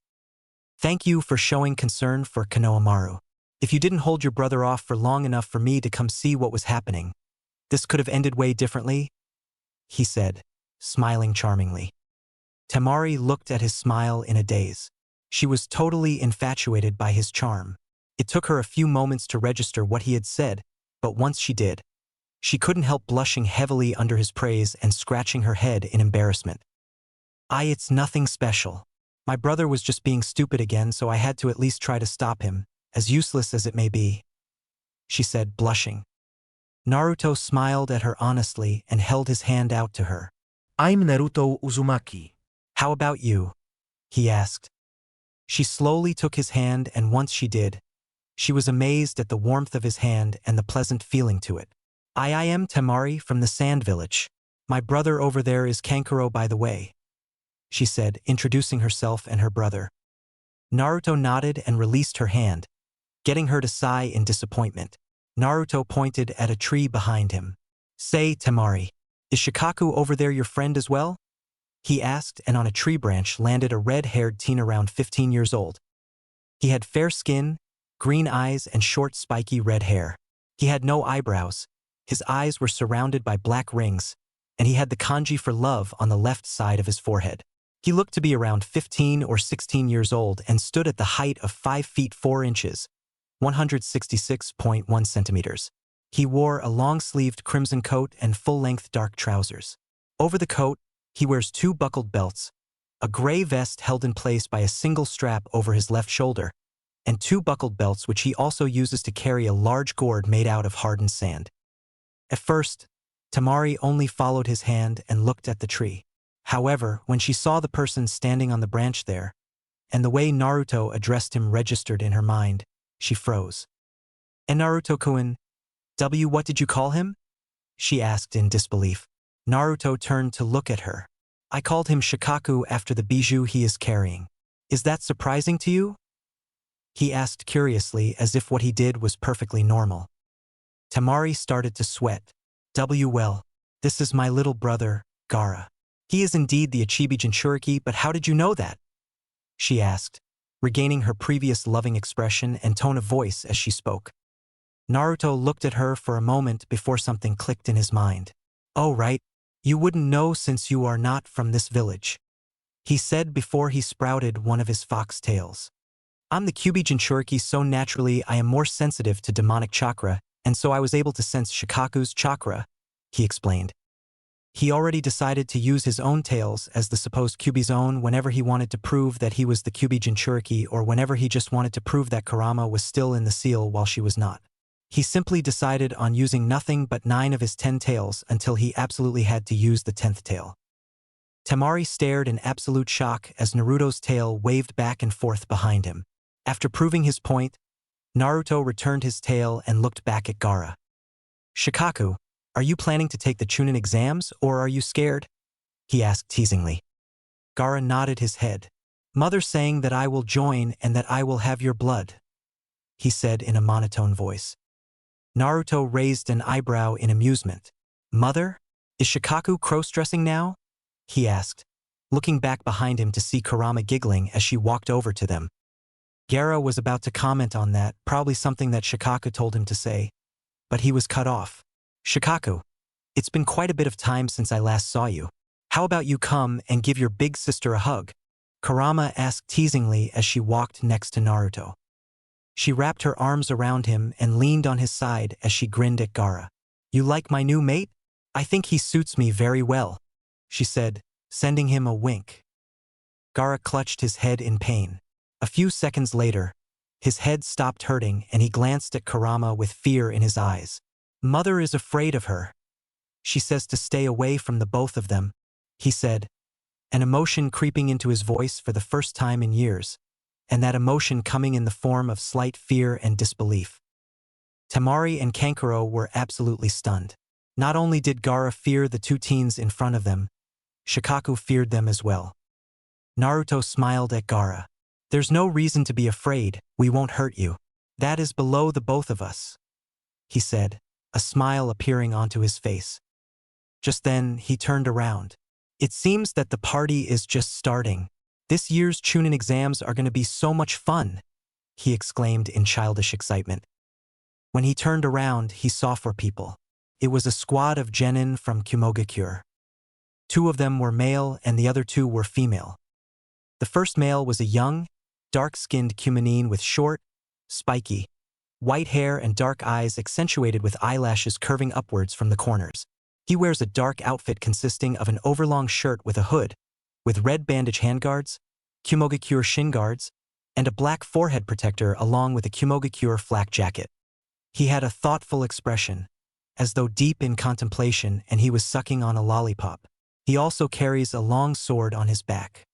Thank you for showing concern for Konohamaru. If you didn't hold your brother off for long enough for me to come see what was happening, this could have ended way differently, he said, smiling charmingly. Temari looked at his smile in a daze. She was totally infatuated by his charm. It took her a few moments to register what he had said, but once she did, she couldn't help blushing heavily under his praise and scratching her head in embarrassment. It's nothing special. My brother was just being stupid again, so I had to at least try to stop him, as useless as it may be, she said, blushing. Naruto smiled at her honestly and held his hand out to her. I'm Naruto Uzumaki. How about you? He asked. She slowly took his hand, and once she did, she was amazed at the warmth of his hand and the pleasant feeling to it. I am Temari from the Sand Village. My brother over there is Kankuro, by the way, she said, introducing herself and her brother. Naruto nodded and released her hand, getting her to sigh in disappointment. Naruto pointed at a tree behind him. Say, Temari, is Shikaku over there your friend as well? He asked, and on a tree branch landed a red-haired teen around 15 years old. He had fair skin, green eyes, and short spiky red hair. He had no eyebrows, his eyes were surrounded by black rings, and he had the kanji for love on the left side of his forehead. He looked to be around 15 or 16 years old and stood at the height of 5 feet 4 inches, 166.1 centimeters. He wore a long-sleeved crimson coat and full-length dark trousers. Over the coat, he wears 2 buckled belts, a gray vest held in place by a single strap over his left shoulder, and 2 buckled belts which he also uses to carry a large gourd made out of hardened sand. At first, Temari only followed his hand and looked at the tree. However, when she saw the person standing on the branch there, and the way Naruto addressed him registered in her mind, she froze. And Naruto-kun, what did you call him? She asked in disbelief. Naruto turned to look at her. I called him Shikaku after the bijou he is carrying. Is that surprising to you? He asked curiously, as if what he did was perfectly normal. Temari started to sweat. Well, this is my little brother, Gaara. He is indeed the Ichibi Jinchuriki, but how did you know that? She asked, regaining her previous loving expression and tone of voice as she spoke. Naruto looked at her for a moment before something clicked in his mind. Oh right, you wouldn't know since you are not from this village, he said before he sprouted one of his fox tails. I'm the Kyuubi Jinchuriki, so naturally I am more sensitive to demonic chakra, and so I was able to sense Shikaku's chakra, he explained. He already decided to use his own tails as the supposed Kyuubi's own whenever he wanted to prove that he was the Kyuubi Jinchuriki, or whenever he just wanted to prove that Kurama was still in the seal while she was not. He simply decided on using nothing but 9 of his 10 tails until he absolutely had to use the 10th tail. Temari stared in absolute shock as Naruto's tail waved back and forth behind him. After proving his point, Naruto returned his tail and looked back at Gaara. "Shikaku, are you planning to take the Chunin exams or are you scared?" he asked teasingly. Gaara nodded his head. "Mother saying that I will join and that I will have your blood," he said in a monotone voice. Naruto raised an eyebrow in amusement. "Mother? Is Shikaku cross-dressing now?" he asked, looking back behind him to see Kurama giggling as she walked over to them. Gaara was about to comment on that, probably something that Shikaku told him to say, but he was cut off. "Shikaku, it's been quite a bit of time since I last saw you. How about you come and give your big sister a hug?" Kurama asked teasingly as she walked next to Naruto. She wrapped her arms around him and leaned on his side as she grinned at Gaara. "You like my new mate? I think he suits me very well," she said, sending him a wink. Gaara clutched his head in pain. A few seconds later, his head stopped hurting and he glanced at Kurama with fear in his eyes. "Mother is afraid of her. She says to stay away from the both of them," he said, an emotion creeping into his voice for the first time in years, and that emotion coming in the form of slight fear and disbelief. Temari and Kankuro were absolutely stunned. Not only did Gaara fear the 2 teens in front of them, Shikaku feared them as well. Naruto smiled at Gaara. "There's no reason to be afraid, we won't hurt you. That is below the both of us," he said, a smile appearing onto his face. Just then, he turned around. "It seems that the party is just starting. This year's Chunin exams are going to be so much fun," he exclaimed in childish excitement. When he turned around, he saw 4 people. It was a squad of genin from Kumogakure. 2 of them were male and the other 2 were female. The first male was a young, dark-skinned Kumanin with short, spiky, white hair and dark eyes accentuated with eyelashes curving upwards from the corners. He wears a dark outfit consisting of an overlong shirt with a hood, with red bandage handguards, Kumogakure shin guards, and a black forehead protector along with a Kumogakure flak jacket. He had a thoughtful expression, as though deep in contemplation and he was sucking on a lollipop. He also carries a long sword on his back.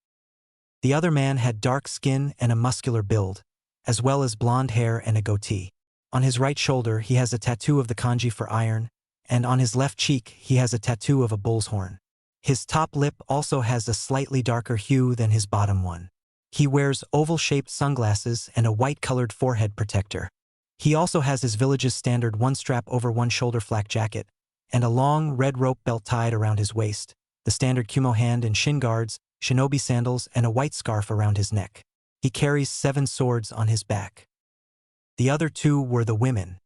The other man had dark skin and a muscular build, as well as blonde hair and a goatee. On his right shoulder he has a tattoo of the kanji for iron, and on his left cheek he has a tattoo of a bull's horn. His top lip also has a slightly darker hue than his bottom one. He wears oval-shaped sunglasses and a white-colored forehead protector. He also has his village's standard one-strap over one-shoulder flak jacket, and a long red rope belt tied around his waist, the standard Kumo hand and shin guards, Shinobi sandals, and a white scarf around his neck. He carries 7 swords on his back. The other 2 were the women.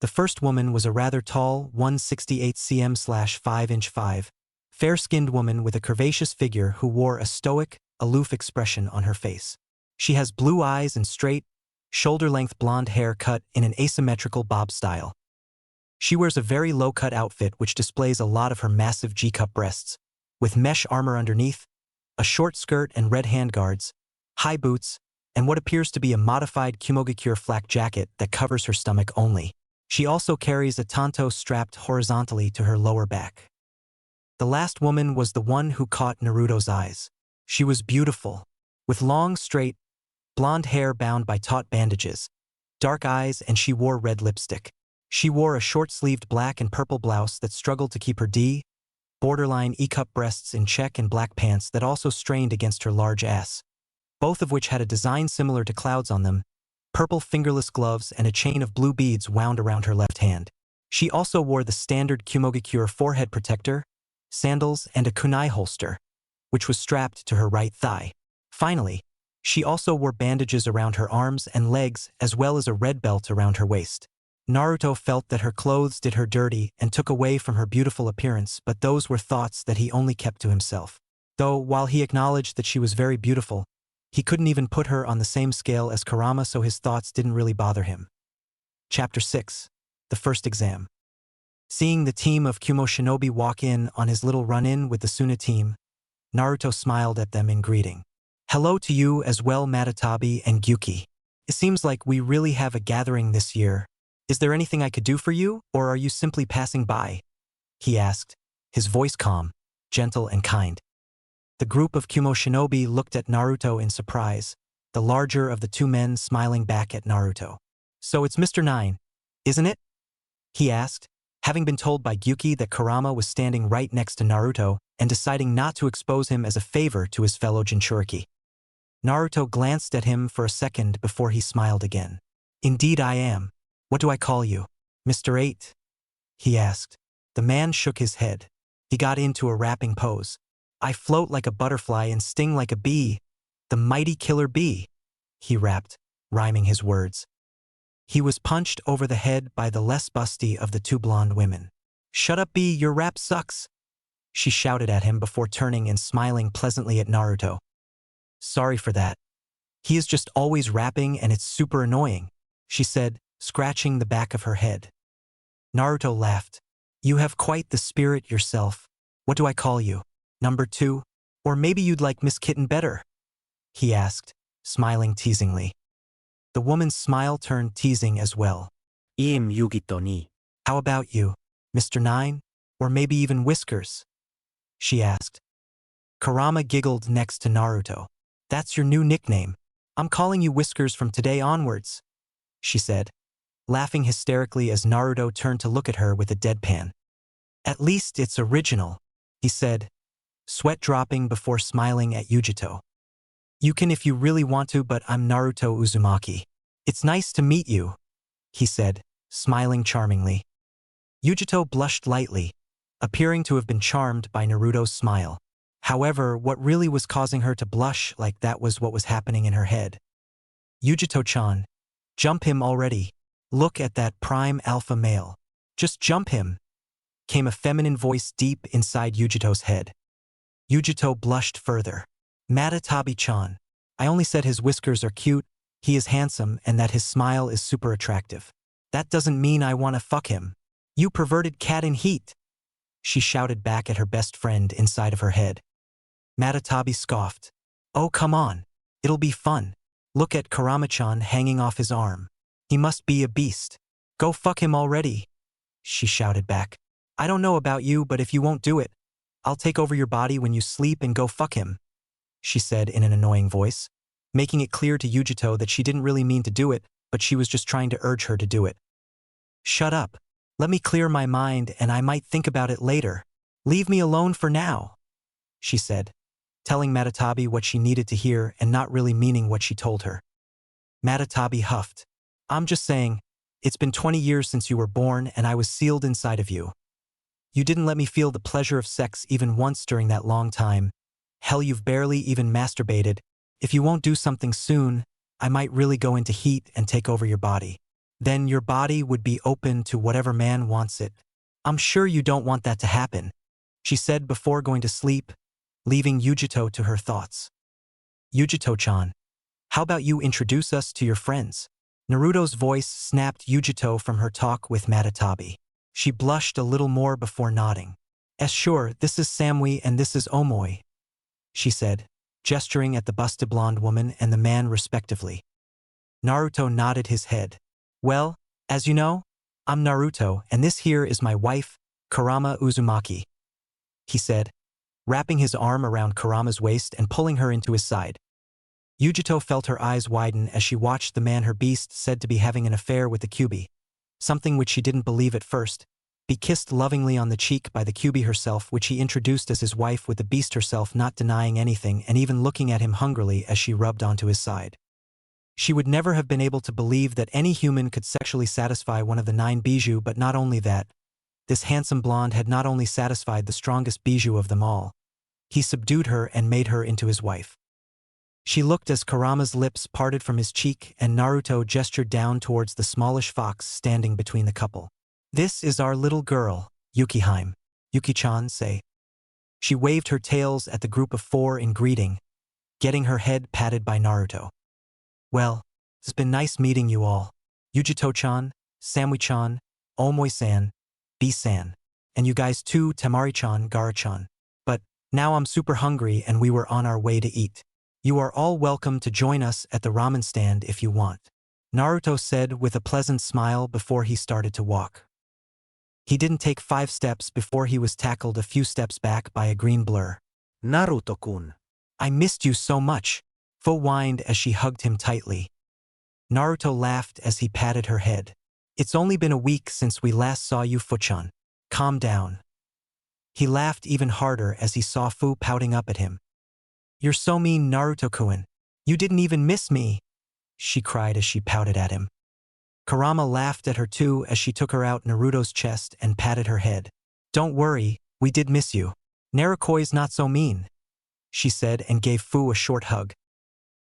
The first woman was a rather tall, 168 cm/5" 5, fair-skinned woman with a curvaceous figure who wore a stoic, aloof expression on her face. She has blue eyes and straight, shoulder-length blonde hair cut in an asymmetrical bob style. She wears a very low-cut outfit which displays a lot of her massive G-cup breasts, with mesh armor underneath, a short skirt and red handguards, high boots, and what appears to be a modified Kumogakure flak jacket that covers her stomach only. She also carries a tanto strapped horizontally to her lower back. The last woman was the one who caught Naruto's eyes. She was beautiful, with long, straight, blonde hair bound by taut bandages, dark eyes, and she wore red lipstick. She wore a short-sleeved black and purple blouse that struggled to keep her borderline E-cup breasts in check and black pants that also strained against her large ass, both of which had a design similar to clouds on them, purple fingerless gloves, and a chain of blue beads wound around her left hand. She also wore the standard Kumogakure forehead protector, sandals, and a kunai holster, which was strapped to her right thigh. Finally, she also wore bandages around her arms and legs as well as a red belt around her waist. Naruto felt that her clothes did her dirty and took away from her beautiful appearance, but those were thoughts that he only kept to himself. Though, while he acknowledged that she was very beautiful, he couldn't even put her on the same scale as Kurama, so his thoughts didn't really bother him. Chapter 6. The First Exam. Seeing the team of Kumo Shinobi walk in on his little run-in with the Suna team, Naruto smiled at them in greeting. "Hello to you as well, Matatabi and Gyuki. It seems like we really have a gathering this year," Is there anything I could do for you, or are you simply passing by? He asked, his voice calm, gentle and kind. The group of Kumo shinobi looked at Naruto in surprise, the larger of the two men smiling back at Naruto. So it's Mr. Nine, isn't it? He asked, having been told by Gyuki that Kurama was standing right next to Naruto and deciding not to expose him as a favor to his fellow Jinchuriki. Naruto glanced at him for a second before he smiled again. Indeed I am. What do I call you? Mr. 8? He asked. The man shook his head. He got into a rapping pose. I float like a butterfly and sting like a bee. The mighty killer bee, he rapped, rhyming his words. He was punched over the head by the less busty of the two blonde women. Shut up, bee, your rap sucks, she shouted at him before turning and smiling pleasantly at Naruto. Sorry for that. He is just always rapping and it's super annoying, she said, scratching the back of her head. Naruto laughed. You have quite the spirit yourself. What do I call you? Number 2? Or maybe you'd like Miss Kitten better? He asked, smiling teasingly. The woman's smile turned teasing as well. Yugito ni. How about you, Mr. 9? Or maybe even Whiskers? She asked. Kurama giggled next to Naruto. That's your new nickname. I'm calling you Whiskers from today onwards, she said, laughing hysterically as Naruto turned to look at her with a deadpan. At least it's original, he said, sweat dropping before smiling at Yujito. You can if you really want to, but I'm Naruto Uzumaki. It's nice to meet you, he said, smiling charmingly. Yujito blushed lightly, appearing to have been charmed by Naruto's smile. However, what really was causing her to blush like that was what was happening in her head. Yujito-chan, jump him already. Look at that prime alpha male. Just jump him, came a feminine voice deep inside Yujito's head. Yujito blushed further. Matatabi-chan, I only said his whiskers are cute, he is handsome, and that his smile is super attractive. That doesn't mean I want to fuck him. You perverted cat in heat, she shouted back at her best friend inside of her head. Matatabi scoffed. Oh, come on. It'll be fun. Look at Kurama-chan hanging off his arm. He must be a beast. Go fuck him already, she shouted back. I don't know about you, but if you won't do it, I'll take over your body when you sleep and go fuck him, she said in an annoying voice, making it clear to Yujito that she didn't really mean to do it, but she was just trying to urge her to do it. Shut up. Let me clear my mind and I might think about it later. Leave me alone for now, she said, telling Matatabi what she needed to hear and not really meaning what she told her. Matatabi huffed. I'm just saying, it's been 20 years since you were born and I was sealed inside of you. You didn't let me feel the pleasure of sex even once during that long time. Hell, you've barely even masturbated. If you won't do something soon, I might really go into heat and take over your body. Then your body would be open to whatever man wants it. I'm sure you don't want that to happen, she said before going to sleep, leaving Yujito to her thoughts. Yujito-chan, how about you introduce us to your friends? Naruto's voice snapped Yujito from her talk with Matatabi. She blushed a little more before nodding. Sure, this is Samui and this is Omoi, she said, gesturing at the busted blonde woman and the man respectively. Naruto nodded his head. Well, as you know, I'm Naruto and this here is my wife, Kurama Uzumaki, he said, wrapping his arm around Kurama's waist and pulling her into his side. Yujito felt her eyes widen as she watched the man her beast said to be having an affair with the Kyuubi, something which she didn't believe at first, be kissed lovingly on the cheek by the Kyuubi herself, which he introduced as his wife, with the beast herself not denying anything and even looking at him hungrily as she rubbed onto his side. She would never have been able to believe that any human could sexually satisfy one of the 9 bijou, but not only that, this handsome blonde had not only satisfied the strongest bijou of them all, he subdued her and made her into his wife. She looked as Kurama's lips parted from his cheek and Naruto gestured down towards the smallish fox standing between the couple. This is our little girl, Yukiheim. Yuki-chan, say. She waved her tails at the group of 4 in greeting, getting her head patted by Naruto. Well, it's been nice meeting you all. Yujito-chan, Samui-chan, Omoi-san, B-san, and you guys too, Temari-chan, Gara-chan. But now I'm super hungry and we were on our way to eat. You are all welcome to join us at the ramen stand if you want. Naruto said with a pleasant smile before he started to walk. He didn't take 5 steps before he was tackled a few steps back by a green blur. Naruto-kun. I missed you so much, Fu whined as she hugged him tightly. Naruto laughed as he patted her head. It's only been a week since we last saw you, Fu-chan. Calm down. He laughed even harder as he saw Fu pouting up at him. You're so mean, Naruto-kun. You didn't even miss me, she cried as she pouted at him. Kurama laughed at her too as she took her out Naruto's chest and patted her head. Don't worry, we did miss you. Narukoi's not so mean, she said and gave Fu a short hug.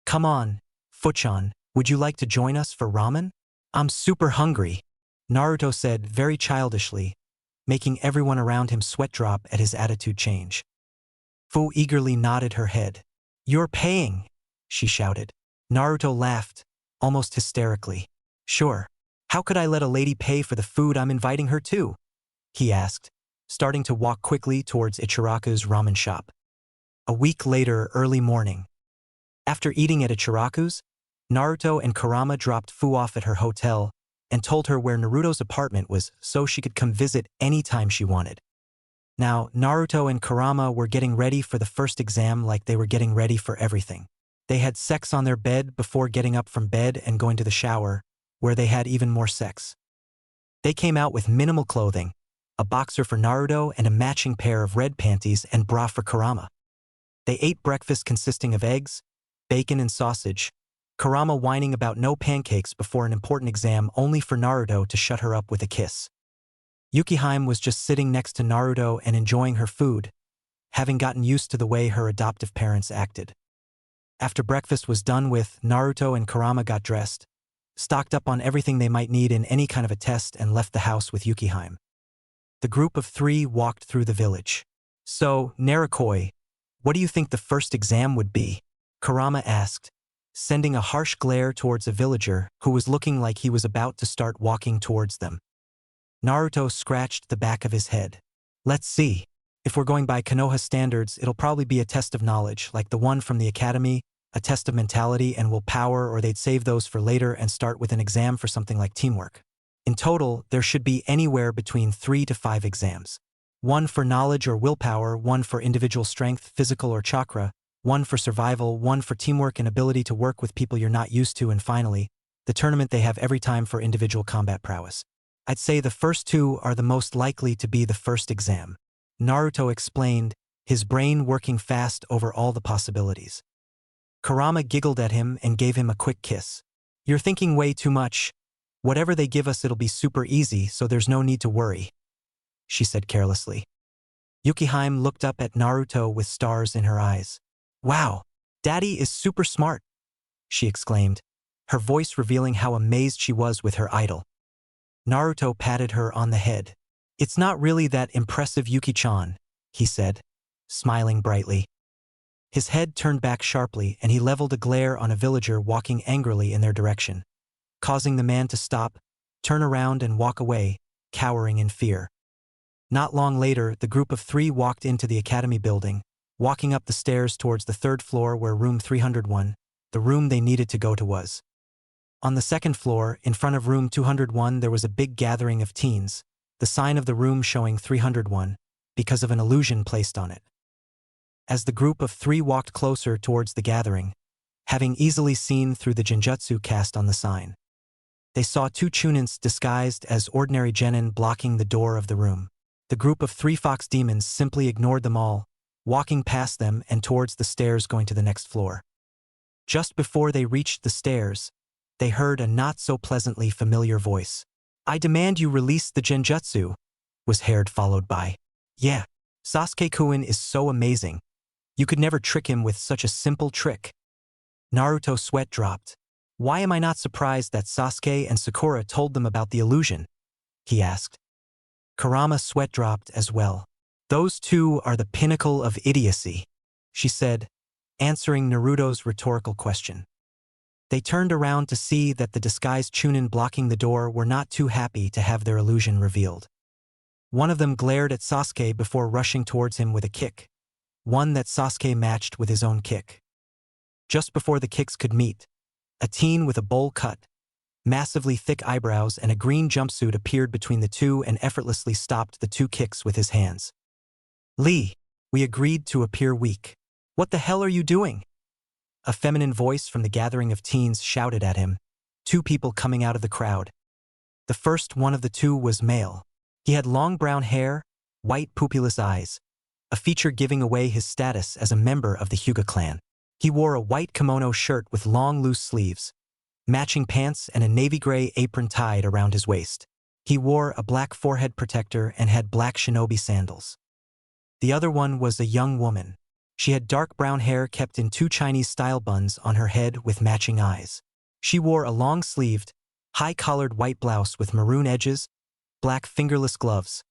Come on, Fu-chan, would you like to join us for ramen? I'm super hungry, Naruto said very childishly, making everyone around him sweat drop at his attitude change. Fu eagerly nodded her head. You're paying, she shouted. Naruto laughed, almost hysterically. Sure. How could I let a lady pay for the food I'm inviting her to? He asked, starting to walk quickly towards Ichiraku's ramen shop. A week later, early morning. After eating at Ichiraku's, Naruto and Kurama dropped Fu off at her hotel and told her where Naruto's apartment was so she could come visit anytime she wanted. Now, Naruto and Kurama were getting ready for the first exam like they were getting ready for everything. They had sex on their bed before getting up from bed and going to the shower, where they had even more sex. They came out with minimal clothing, a boxer for Naruto and a matching pair of red panties and bra for Kurama. They ate breakfast consisting of eggs, bacon and sausage, Kurama whining about no pancakes before an important exam only for Naruto to shut her up with a kiss. Yukihime was just sitting next to Naruto and enjoying her food, having gotten used to the way her adoptive parents acted. After breakfast was done with, Naruto and Kurama got dressed, stocked up on everything they might need in any kind of a test and left the house with Yukihime. The group of 3 walked through the village. So, Narukoi, what do you think the first exam would be? Kurama asked, sending a harsh glare towards a villager who was looking like he was about to start walking towards them. Naruto scratched the back of his head. Let's see. If we're going by Konoha standards, it'll probably be a test of knowledge, like the one from the academy, a test of mentality and willpower, or they'd save those for later and start with an exam for something like teamwork. In total, there should be anywhere between 3 to 5 exams. 1 for knowledge or willpower, 1 for individual strength, physical or chakra, 1 for survival, 1 for teamwork and ability to work with people you're not used to, and finally, the tournament they have every time for individual combat prowess. I'd say the first 2 are the most likely to be the first exam. Naruto explained, his brain working fast over all the possibilities. Kurama giggled at him and gave him a quick kiss. You're thinking way too much. Whatever they give us, it'll be super easy, so there's no need to worry, she said carelessly. Yukihime looked up at Naruto with stars in her eyes. Wow, Daddy is super smart, she exclaimed, her voice revealing how amazed she was with her idol. Naruto patted her on the head. It's not really that impressive, Yuki-chan, he said, smiling brightly. His head turned back sharply and he leveled a glare on a villager walking angrily in their direction, causing the man to stop, turn around and walk away, cowering in fear. Not long later, the group of 3 walked into the academy building, walking up the stairs towards the 3rd floor where room 301, the room they needed to go to, was. On the 2nd floor, in front of room 201, there was a big gathering of teens, the sign of the room showing 301, because of an illusion placed on it. As the group of 3 walked closer towards the gathering, having easily seen through the genjutsu cast on the sign, they saw 2 Chunins disguised as ordinary genin blocking the door of the room. The group of 3 fox demons simply ignored them all, walking past them and towards the stairs going to the next floor. Just before they reached the stairs, they heard a not-so-pleasantly familiar voice. I demand you release the genjutsu, was heard, followed by, yeah, Sasuke-kun is so amazing. You could never trick him with such a simple trick. Naruto sweat dropped. Why am I not surprised that Sasuke and Sakura told them about the illusion? He asked. Kurama sweat dropped as well. Those 2 are the pinnacle of idiocy, she said, answering Naruto's rhetorical question. They turned around to see that the disguised Chunin blocking the door were not too happy to have their illusion revealed. One of them glared at Sasuke before rushing towards him with a kick, one that Sasuke matched with his own kick. Just before the kicks could meet, a teen with a bowl cut, Massively thick eyebrows and a green jumpsuit appeared between the two and effortlessly stopped the two kicks with his hands. Lee, we agreed to appear weak. What the hell are you doing? A feminine voice from the gathering of teens shouted at him, two people coming out of the crowd. The first one of the two was male. He had long brown hair, white pupilless eyes, a feature giving away his status as a member of the Hyuga clan. He wore a white kimono shirt with long loose sleeves, matching pants and a navy gray apron tied around his waist. He wore a black forehead protector and had black shinobi sandals. The other one was a young woman. She had dark brown hair kept in two Chinese-style buns on her head with matching eyes. She wore a long-sleeved, high-collared white blouse with maroon edges, black fingerless gloves,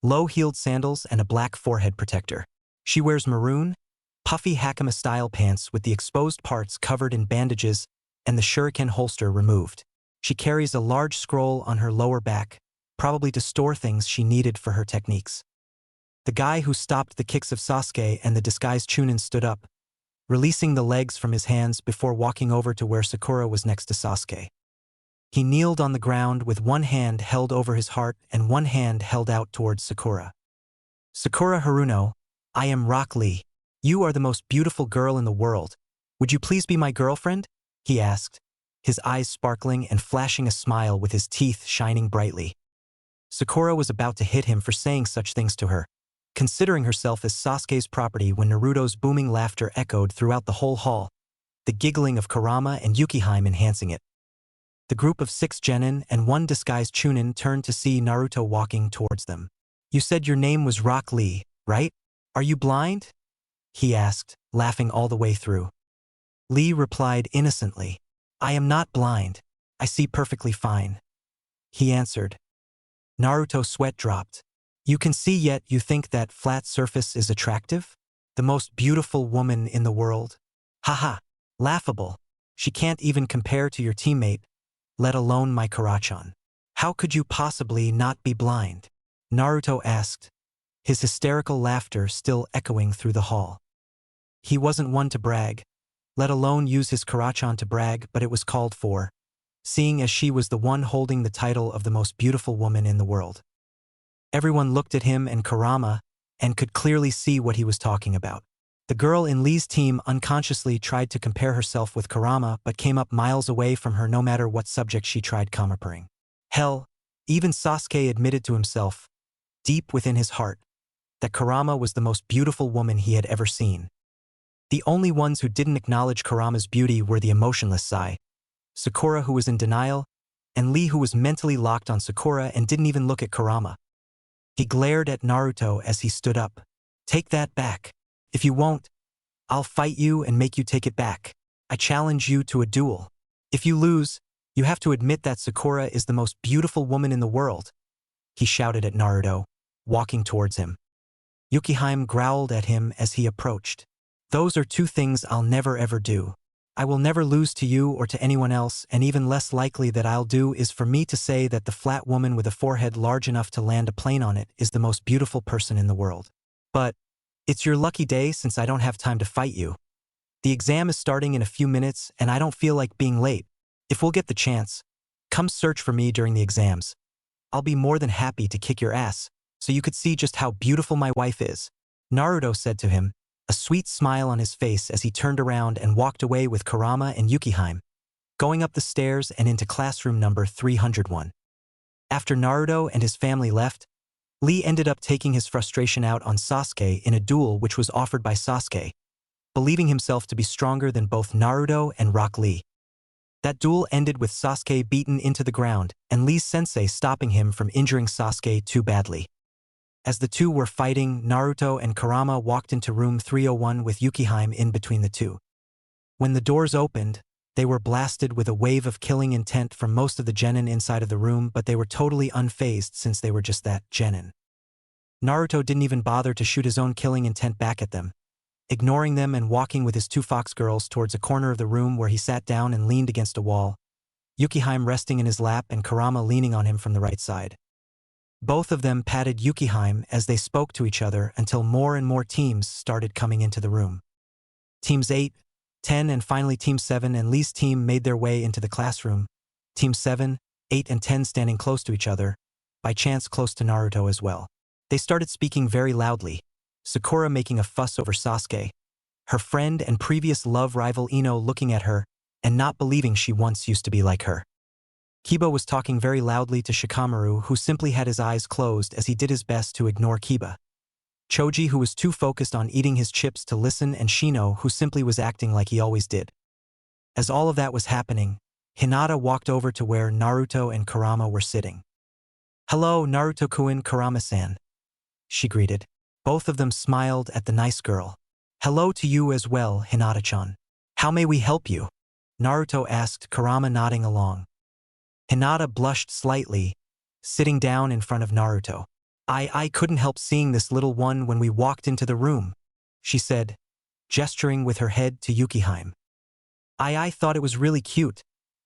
low-heeled sandals, and a black forehead protector. She wears maroon, puffy hakama-style pants with the exposed parts covered in bandages and the shuriken holster removed. She carries a large scroll on her lower back, probably to store things she needed for her techniques. The guy who stopped the kicks of Sasuke and the disguised Tunin stood up, releasing the legs from his hands before walking over to where Sakura was next to Sasuke. He kneeled on the ground with one hand held over his heart and one hand held out towards Sakura. Sakura Haruno, I am Rock Lee. You are the most beautiful girl in the world. Would you please be my girlfriend? He asked, his eyes sparkling and flashing a smile with his teeth shining brightly. Sakura was about to hit him for saying such things to her, considering herself as Sasuke's property when Naruto's booming laughter echoed throughout the whole hall, the giggling of Kurama and Yukihime enhancing it. The group of 6 genin and 1 disguised Chunin turned to see Naruto walking towards them. You said your name was Rock Lee, right? Are you blind? He asked, laughing all the way through. Lee replied innocently, I am not blind. I see perfectly fine. He answered. Naruto's sweat dropped. You can see yet you think that flat surface is attractive? The most beautiful woman in the world? Haha, laughable. She can't even compare to your teammate, let alone my Karachan. How could you possibly not be blind? Naruto asked, his hysterical laughter still echoing through the hall. He wasn't one to brag, let alone use his Karachan to brag, but it was called for, seeing as she was the one holding the title of the most beautiful woman in the world. Everyone looked at him and Kurama and could clearly see what he was talking about. The girl in Lee's team unconsciously tried to compare herself with Kurama but came up miles away from her no matter what subject she tried comparing. Hell, even Sasuke admitted to himself, deep within his heart, that Kurama was the most beautiful woman he had ever seen. The only ones who didn't acknowledge Kurama's beauty were the emotionless Sai, Sakura who was in denial, and Lee who was mentally locked on Sakura and didn't even look at Kurama. He glared at Naruto as he stood up. Take that back. If you won't, I'll fight you and make you take it back. I challenge you to a duel. If you lose, you have to admit that Sakura is the most beautiful woman in the world. He shouted at Naruto, walking towards him. Yukihime growled at him as he approached. Those are 2 things I'll never ever do. I will never lose to you or to anyone else, and even less likely that I'll do is for me to say that the flat woman with a forehead large enough to land a plane on it is the most beautiful person in the world. But it's your lucky day since I don't have time to fight you. The exam is starting in a few minutes and I don't feel like being late. If we'll get the chance, come search for me during the exams. I'll be more than happy to kick your ass, so you could see just how beautiful my wife is. Naruto said to him, a sweet smile on his face as he turned around and walked away with Kurama and Yukihime, going up the stairs and into classroom number 301. After Naruto and his family left, Lee ended up taking his frustration out on Sasuke in a duel which was offered by Sasuke, believing himself to be stronger than both Naruto and Rock Lee. That duel ended with Sasuke beaten into the ground and Lee's sensei stopping him from injuring Sasuke too badly. As the two were fighting, Naruto and Kurama walked into room 301 with Yukihime in between the two. When the doors opened, they were blasted with a wave of killing intent from most of the genin inside of the room, but they were totally unfazed since they were just that, genin. Naruto didn't even bother to shoot his own killing intent back at them, ignoring them and walking with his 2 fox girls towards a corner of the room where he sat down and leaned against a wall, Yukihime resting in his lap and Kurama leaning on him from the right side. Both of them patted Yukihime as they spoke to each other until more and more teams started coming into the room. Teams 8, 10 and finally Team 7 and Lee's team made their way into the classroom, Team 7, 8 and 10 standing close to each other, by chance close to Naruto as well. They started speaking very loudly, Sakura making a fuss over Sasuke, her friend and previous love rival Ino looking at her and not believing she once used to be like her. Kiba was talking very loudly to Shikamaru, who simply had his eyes closed as he did his best to ignore Kiba. Choji, who was too focused on eating his chips to listen, and Shino, who simply was acting like he always did. As all of that was happening, Hinata walked over to where Naruto and Kurama were sitting. "Hello, Naruto-kun, Kurama-san," she greeted. Both of them smiled at the nice girl. "Hello to you as well, Hinata-chan. How may we help you?" Naruto asked, Kurama nodding along. Hinata blushed slightly, sitting down in front of Naruto. I couldn't help seeing this little one when we walked into the room," she said, gesturing with her head to Yukiheim. I thought it was really cute.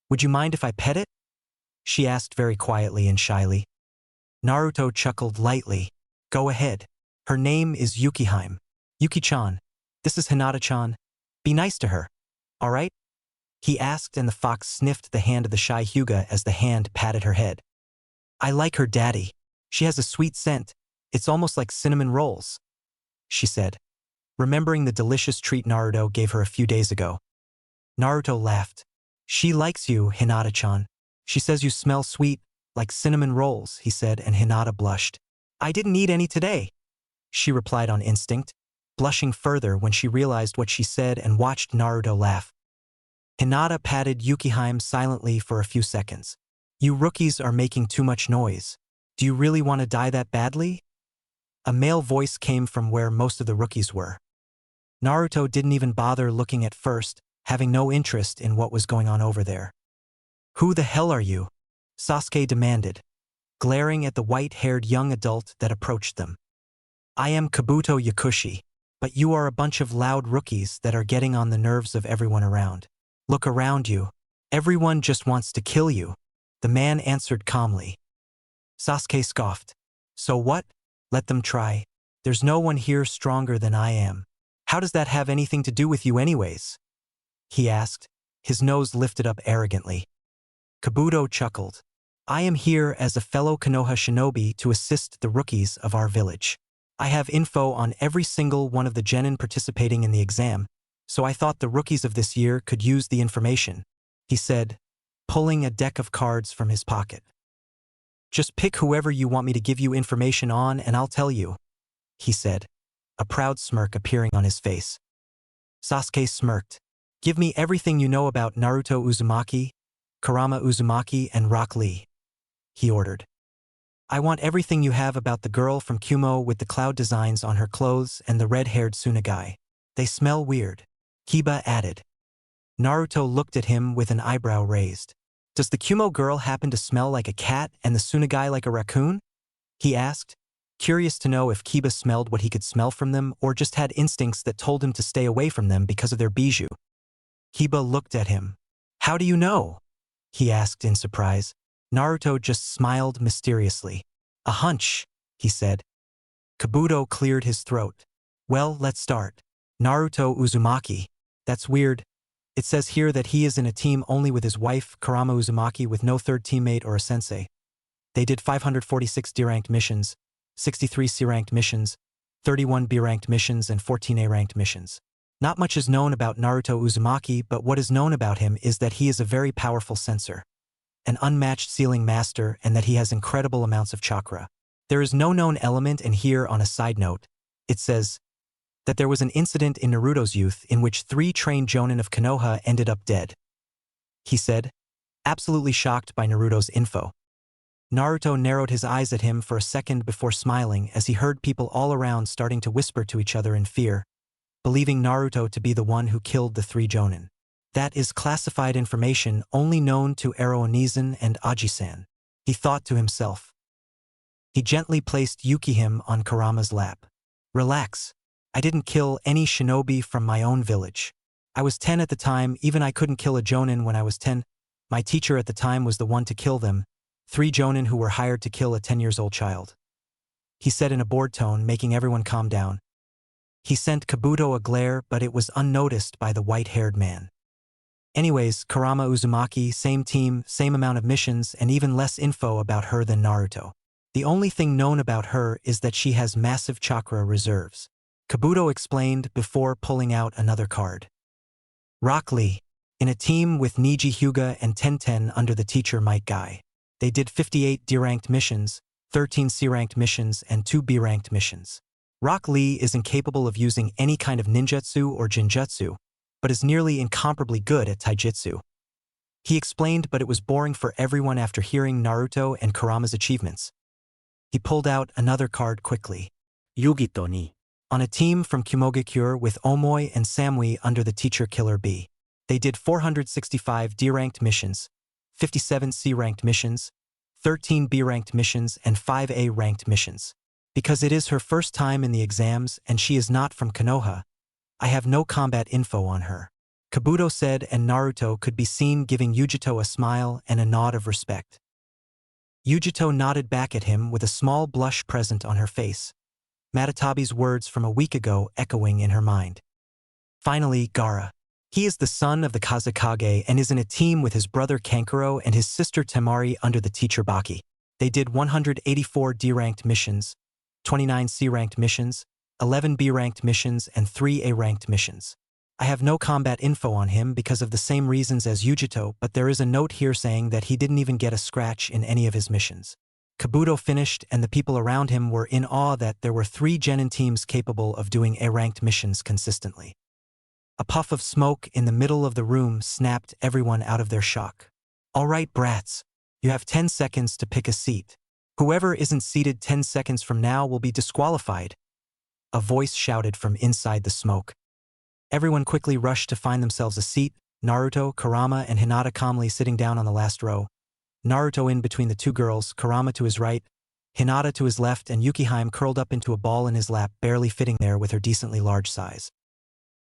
Would you mind if I pet it?" she asked very quietly and shyly. Naruto chuckled lightly. "Go ahead. Her name is Yukiheim. Yuki-chan, this is Hinata-chan. Be nice to her, all right?" he asked, and the fox sniffed the hand of the shy Hyuga as the hand patted her head. "I like her, daddy. She has a sweet scent. It's almost like cinnamon rolls," she said, remembering the delicious treat Naruto gave her a few days ago. Naruto laughed. "She likes you, Hinata-chan. She says you smell sweet, like cinnamon rolls," he said, and Hinata blushed. "I didn't eat any today," she replied on instinct, blushing further when she realized what she said and watched Naruto laugh. Hinata patted Yukiheim silently for a few seconds. "You rookies are making too much noise. Do you really want to die that badly?" A male voice came from where most of the rookies were. Naruto didn't even bother looking at first, having no interest in what was going on over there. "Who the hell are you?" Sasuke demanded, glaring at the white-haired young adult that approached them. "I am Kabuto Yakushi, but you are a bunch of loud rookies that are getting on the nerves of everyone around. Look around you. Everyone just wants to kill you," the man answered calmly. Sasuke scoffed. "So what? Let them try. There's no one here stronger than I am. How does that have anything to do with you anyways?" he asked, his nose lifted up arrogantly. Kabuto chuckled. "I am here as a fellow Konoha shinobi to assist the rookies of our village. I have info on every single one of the genin participating in the exam, so I thought the rookies of this year could use the information," he said, pulling a deck of cards from his pocket. "Just pick whoever you want me to give you information on and I'll tell you," he said, a proud smirk appearing on his face. Sasuke smirked. "Give me everything you know about Naruto Uzumaki, Kurama Uzumaki, and Rock Lee," he ordered. "I want everything you have about the girl from Kumo with the cloud designs on her clothes and the red-haired Tsunagai. They smell weird," Kiba added. Naruto looked at him with an eyebrow raised. "Does the Kumo girl happen to smell like a cat and the Tsunagai like a raccoon?" he asked, curious to know if Kiba smelled what he could smell from them or just had instincts that told him to stay away from them because of their bijou. Kiba looked at him. "How do you know?" he asked in surprise. Naruto just smiled mysteriously. "A hunch," he said. Kabuto cleared his throat. "Well, let's start. Naruto Uzumaki. That's weird. It says here that he is in a team only with his wife, Kurama Uzumaki, with no third teammate or a sensei. They did 546 D-ranked missions, 63 C-ranked missions, 31 B-ranked missions, and 14 A-ranked missions. Not much is known about Naruto Uzumaki, but what is known about him is that he is a very powerful sensor, an unmatched sealing master, and that he has incredible amounts of chakra. There is no known element, and here on a side note, it says that there was an incident in Naruto's youth in which 3 trained jonin of Konoha ended up dead," he said, absolutely shocked by Naruto's info. Naruto narrowed his eyes at him for a second before smiling as he heard people all around starting to whisper to each other in fear, believing Naruto to be the one who killed the 3 jonin. "That is classified information only known to Ero Onizen and Aji-san," he thought to himself. He gently placed Yukihime on Kurama's lap. "Relax. I didn't kill any shinobi from my own village. I was 10 at the time, even I couldn't kill a jonin when I was 10. My teacher at the time was the one to kill them, 3 jonin who were hired to kill a 10-year-old child," he said in a bored tone, making everyone calm down. He sent Kabuto a glare, but it was unnoticed by the white-haired man. Anyways, Kurama Uzumaki, same team, same amount of missions, and even less info about her than Naruto. The only thing known about her is that she has massive chakra reserves. Kabuto explained before pulling out another card. Rock Lee. In a team with Niji Hyuga and Tenten under the teacher Mike Guy. They did 58 D-ranked missions, 13 C-ranked missions, and 2 B-ranked missions. Rock Lee is incapable of using any kind of ninjutsu or jinjutsu, but is nearly incomparably good at taijutsu. He explained, but it was boring for everyone after hearing Naruto and Kurama's achievements. He pulled out another card quickly. Yugito ni. On a team from Kumogakure with Omoi and Samui under the teacher Killer B. They did 465 D-ranked missions, 57 C-ranked missions, 13 B-ranked missions, and 5 A-ranked missions. Because it is her first time in the exams and she is not from Konoha, I have no combat info on her. Kabuto said, and Naruto could be seen giving Yujito a smile and a nod of respect. Yujito nodded back at him with a small blush present on her face, Matatabi's words from a week ago echoing in her mind. Finally, Gaara. He is the son of the Kazekage and is in a team with his brother Kankuro and his sister Temari under the teacher Baki. They did 184 D-ranked missions, 29 C-ranked missions, 11 B-ranked missions, and 3 A-ranked missions. I have no combat info on him because of the same reasons as Yujito, but there is a note here saying that he didn't even get a scratch in any of his missions. Kabuto finished, and the people around him were in awe that there were 3 genin teams capable of doing A-ranked missions consistently. A puff of smoke in the middle of the room snapped everyone out of their shock. All right, brats. You have 10 seconds to pick a seat. Whoever isn't seated 10 seconds from now will be disqualified. A voice shouted from inside the smoke. Everyone quickly rushed to find themselves a seat, Naruto, Kurama, and Hinata calmly sitting down on the last row. Naruto in between the two girls, Kurama to his right, Hinata to his left, and Yukihime curled up into a ball in his lap, barely fitting there with her decently large size.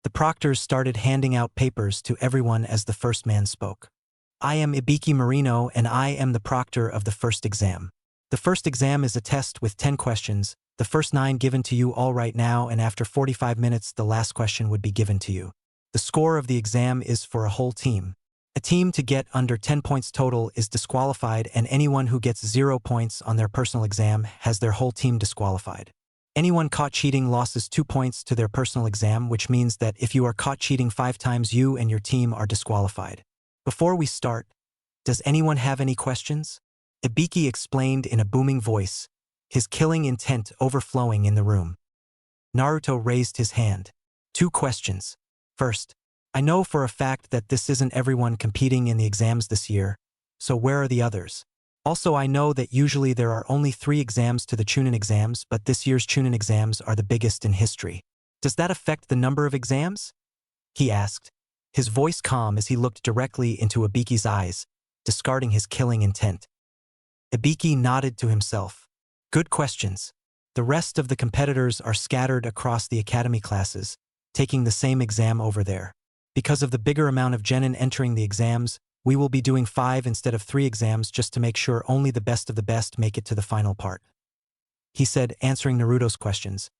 The proctors started handing out papers to everyone as the first man spoke. I am Ibiki Marino, and I am the proctor of the first exam. The first exam is a test with 10 questions, the first 9 given to you all right now, and after 45 minutes the last question would be given to you. The score of the exam is for a whole team. A team to get under 10 points total is disqualified, and anyone who gets 0 points on their personal exam has their whole team disqualified. Anyone caught cheating loses 2 points to their personal exam, which means that if you are caught cheating 5 times, you and your team are disqualified. Before we start, does anyone have any questions? Ibiki explained in a booming voice, his killing intent overflowing in the room. Naruto raised his hand. 2 questions. First, I know for a fact that this isn't everyone competing in the exams this year, so where are the others? Also, I know that usually there are only 3 exams to the Chunin exams, but this year's Chunin exams are the biggest in history. Does that affect the number of exams? He asked, his voice calm as he looked directly into Ibiki's eyes, discarding his killing intent. Ibiki nodded to himself. Good questions. The rest of the competitors are scattered across the academy classes, taking the same exam over there. Because of the bigger amount of genin entering the exams, we will be doing 5 instead of 3 exams just to make sure only the best of the best make it to the final part. He said, answering Naruto's questions.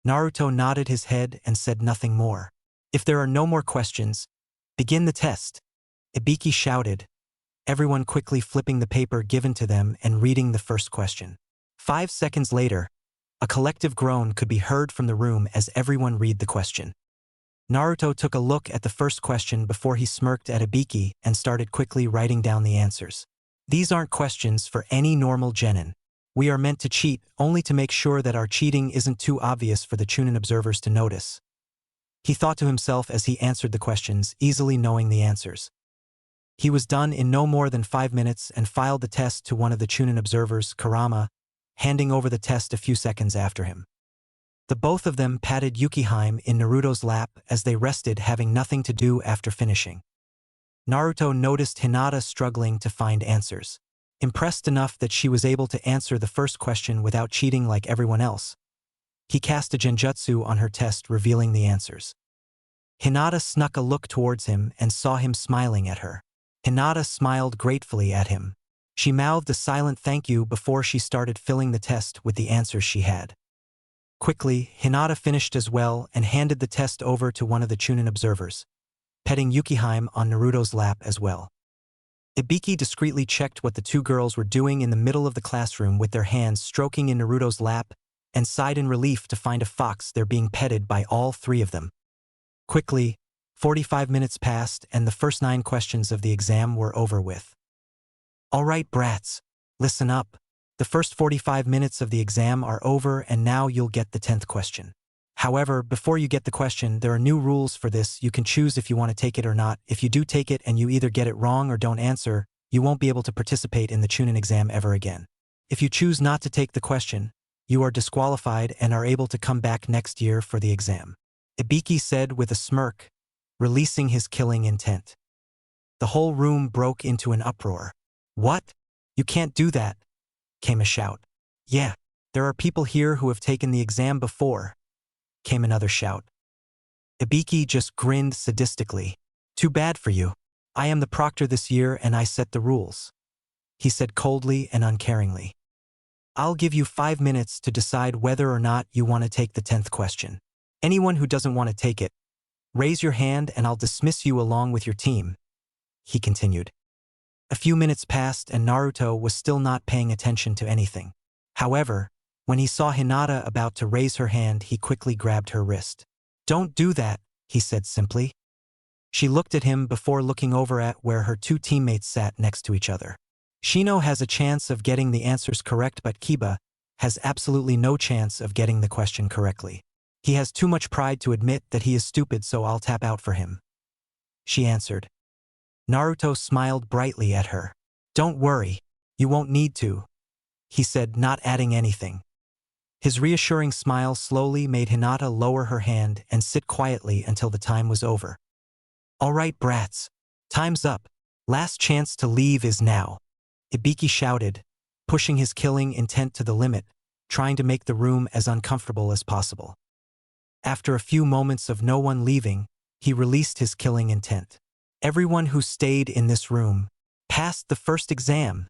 Naruto nodded his head and said nothing more. If there are no more questions, begin the test. Ibiki shouted, everyone quickly flipping the paper given to them and reading the first question. 5 seconds later, a collective groan could be heard from the room as everyone read the question. Naruto took a look at the first question before he smirked at Ibiki and started quickly writing down the answers. These aren't questions for any normal genin. We are meant to cheat only to make sure that our cheating isn't too obvious for the Chunin observers to notice. He thought to himself as he answered the questions, easily knowing the answers. He was done in no more than 5 minutes and filed the test to one of the Chunin observers, Kurama, handing over the test a few seconds after him. The both of them patted Yukihime in Naruto's lap as they rested, having nothing to do after finishing. Naruto noticed Hinata struggling to find answers. Impressed enough that she was able to answer the first question without cheating like everyone else, he cast a genjutsu on her test, revealing the answers. Hinata snuck a look towards him and saw him smiling at her. Hinata smiled gratefully at him. She mouthed a silent thank you before she started filling the test with the answers she had. Quickly, Hinata finished as well and handed the test over to one of the Chunin observers. petting Yukihime on Naruto's lap as well. Ibiki discreetly checked what the two girls were doing in the middle of the classroom with their hands stroking in Naruto's lap and sighed in relief to find a fox they're being petted by all three of them. Quickly, 45 minutes passed and the first 9 questions of the exam were over with. All right, brats, listen up. The first 45 minutes of the exam are over and now you'll get the 10th question. However, before you get the question, there are new rules for this. You can choose if you want to take it or not. If you do take it and you either get it wrong or don't answer, you won't be able to participate in the Tunin exam ever again. If you choose not to take the question, you are disqualified and are able to come back next year for the exam. Ibiki said with a smirk, releasing his killing intent. The whole room broke into an uproar. What? You can't do that, came a shout. Yeah, there are people here who have taken the exam before, came another shout. Ibiki just grinned sadistically. Too bad for you. I am the proctor this year and I set the rules, he said coldly and uncaringly. I'll give you 5 minutes to decide whether or not you want to take the 10th question. Anyone who doesn't want to take it, raise your hand and I'll dismiss you along with your team, he continued. A few minutes passed and Naruto was still not paying attention to anything. However, when he saw Hinata about to raise her hand, he quickly grabbed her wrist. Don't do that, he said simply. She looked at him before looking over at where her two teammates sat next to each other. Shino has a chance of getting the answers correct, but Kiba has absolutely no chance of getting the question correctly. He has too much pride to admit that he is stupid, so I'll tap out for him, she answered. Naruto smiled brightly at her. Don't worry, you won't need to, he said, not adding anything. His reassuring smile slowly made Hinata lower her hand and sit quietly until the time was over. All right, brats. Time's up. Last chance to leave is now, Ibiki shouted, pushing his killing intent to the limit, trying to make the room as uncomfortable as possible. After a few moments of no one leaving, he released his killing intent. Everyone who stayed in this room passed the first exam,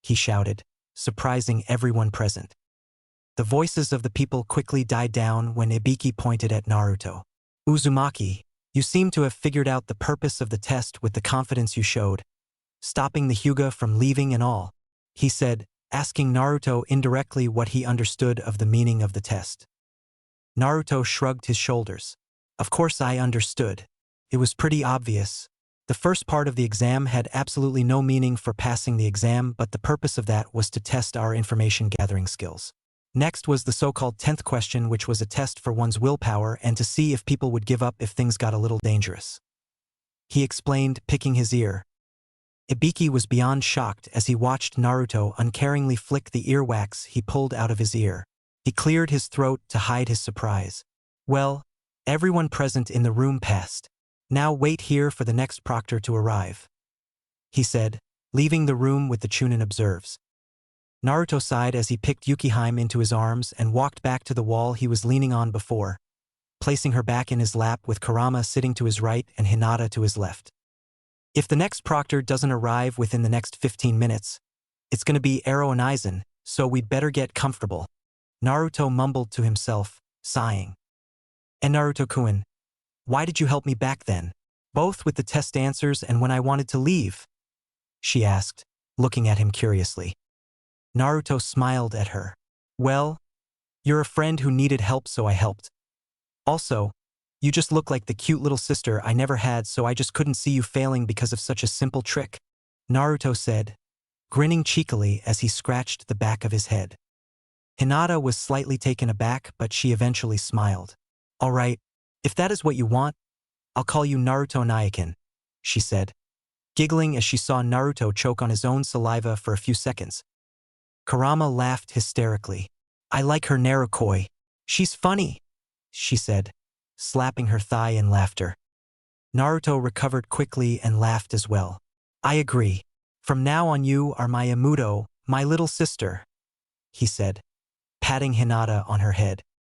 he shouted, surprising everyone present. The voices of the people quickly died down when Ibiki pointed at Naruto. Uzumaki, you seem to have figured out the purpose of the test with the confidence you showed, stopping the Hyuga from leaving and all, he said, asking Naruto indirectly what he understood of the meaning of the test. Naruto shrugged his shoulders. Of course I understood. It was pretty obvious. The first part of the exam had absolutely no meaning for passing the exam, but the purpose of that was to test our information gathering skills. Next was the so-called 10th question, which was a test for one's willpower and to see if people would give up if things got a little dangerous. He explained, picking his ear. Ibiki was beyond shocked as he watched Naruto uncaringly flick the earwax he pulled out of his ear. He cleared his throat to hide his surprise. Well, everyone present in the room passed. Now wait here for the next proctor to arrive, he said, leaving the room with the Chunin observes. Naruto sighed as he picked Yukihime into his arms and walked back to the wall he was leaning on before, placing her back in his lap with Kurama sitting to his right and Hinata to his left. If the next proctor doesn't arrive within the next 15 minutes, it's gonna be Ero and Aizen, so we'd better get comfortable, Naruto mumbled to himself, sighing. And Naruto-kun, why did you help me back then? Both with the test answers and when I wanted to leave? She asked, looking at him curiously. Naruto smiled at her. Well, you're a friend who needed help, so I helped. Also, you just look like the cute little sister I never had, so I just couldn't see you failing because of such a simple trick, Naruto said, grinning cheekily as he scratched the back of his head. Hinata was slightly taken aback, but she eventually smiled. All right, if that is what you want, I'll call you Naruto Nyakin, she said, giggling as she saw Naruto choke on his own saliva for a few seconds. Kurama laughed hysterically. I like her Narukoi. She's funny, she said, slapping her thigh in laughter. Naruto recovered quickly and laughed as well. I agree. From now on you are my Amudo, my little sister, he said, patting Hinata on her head.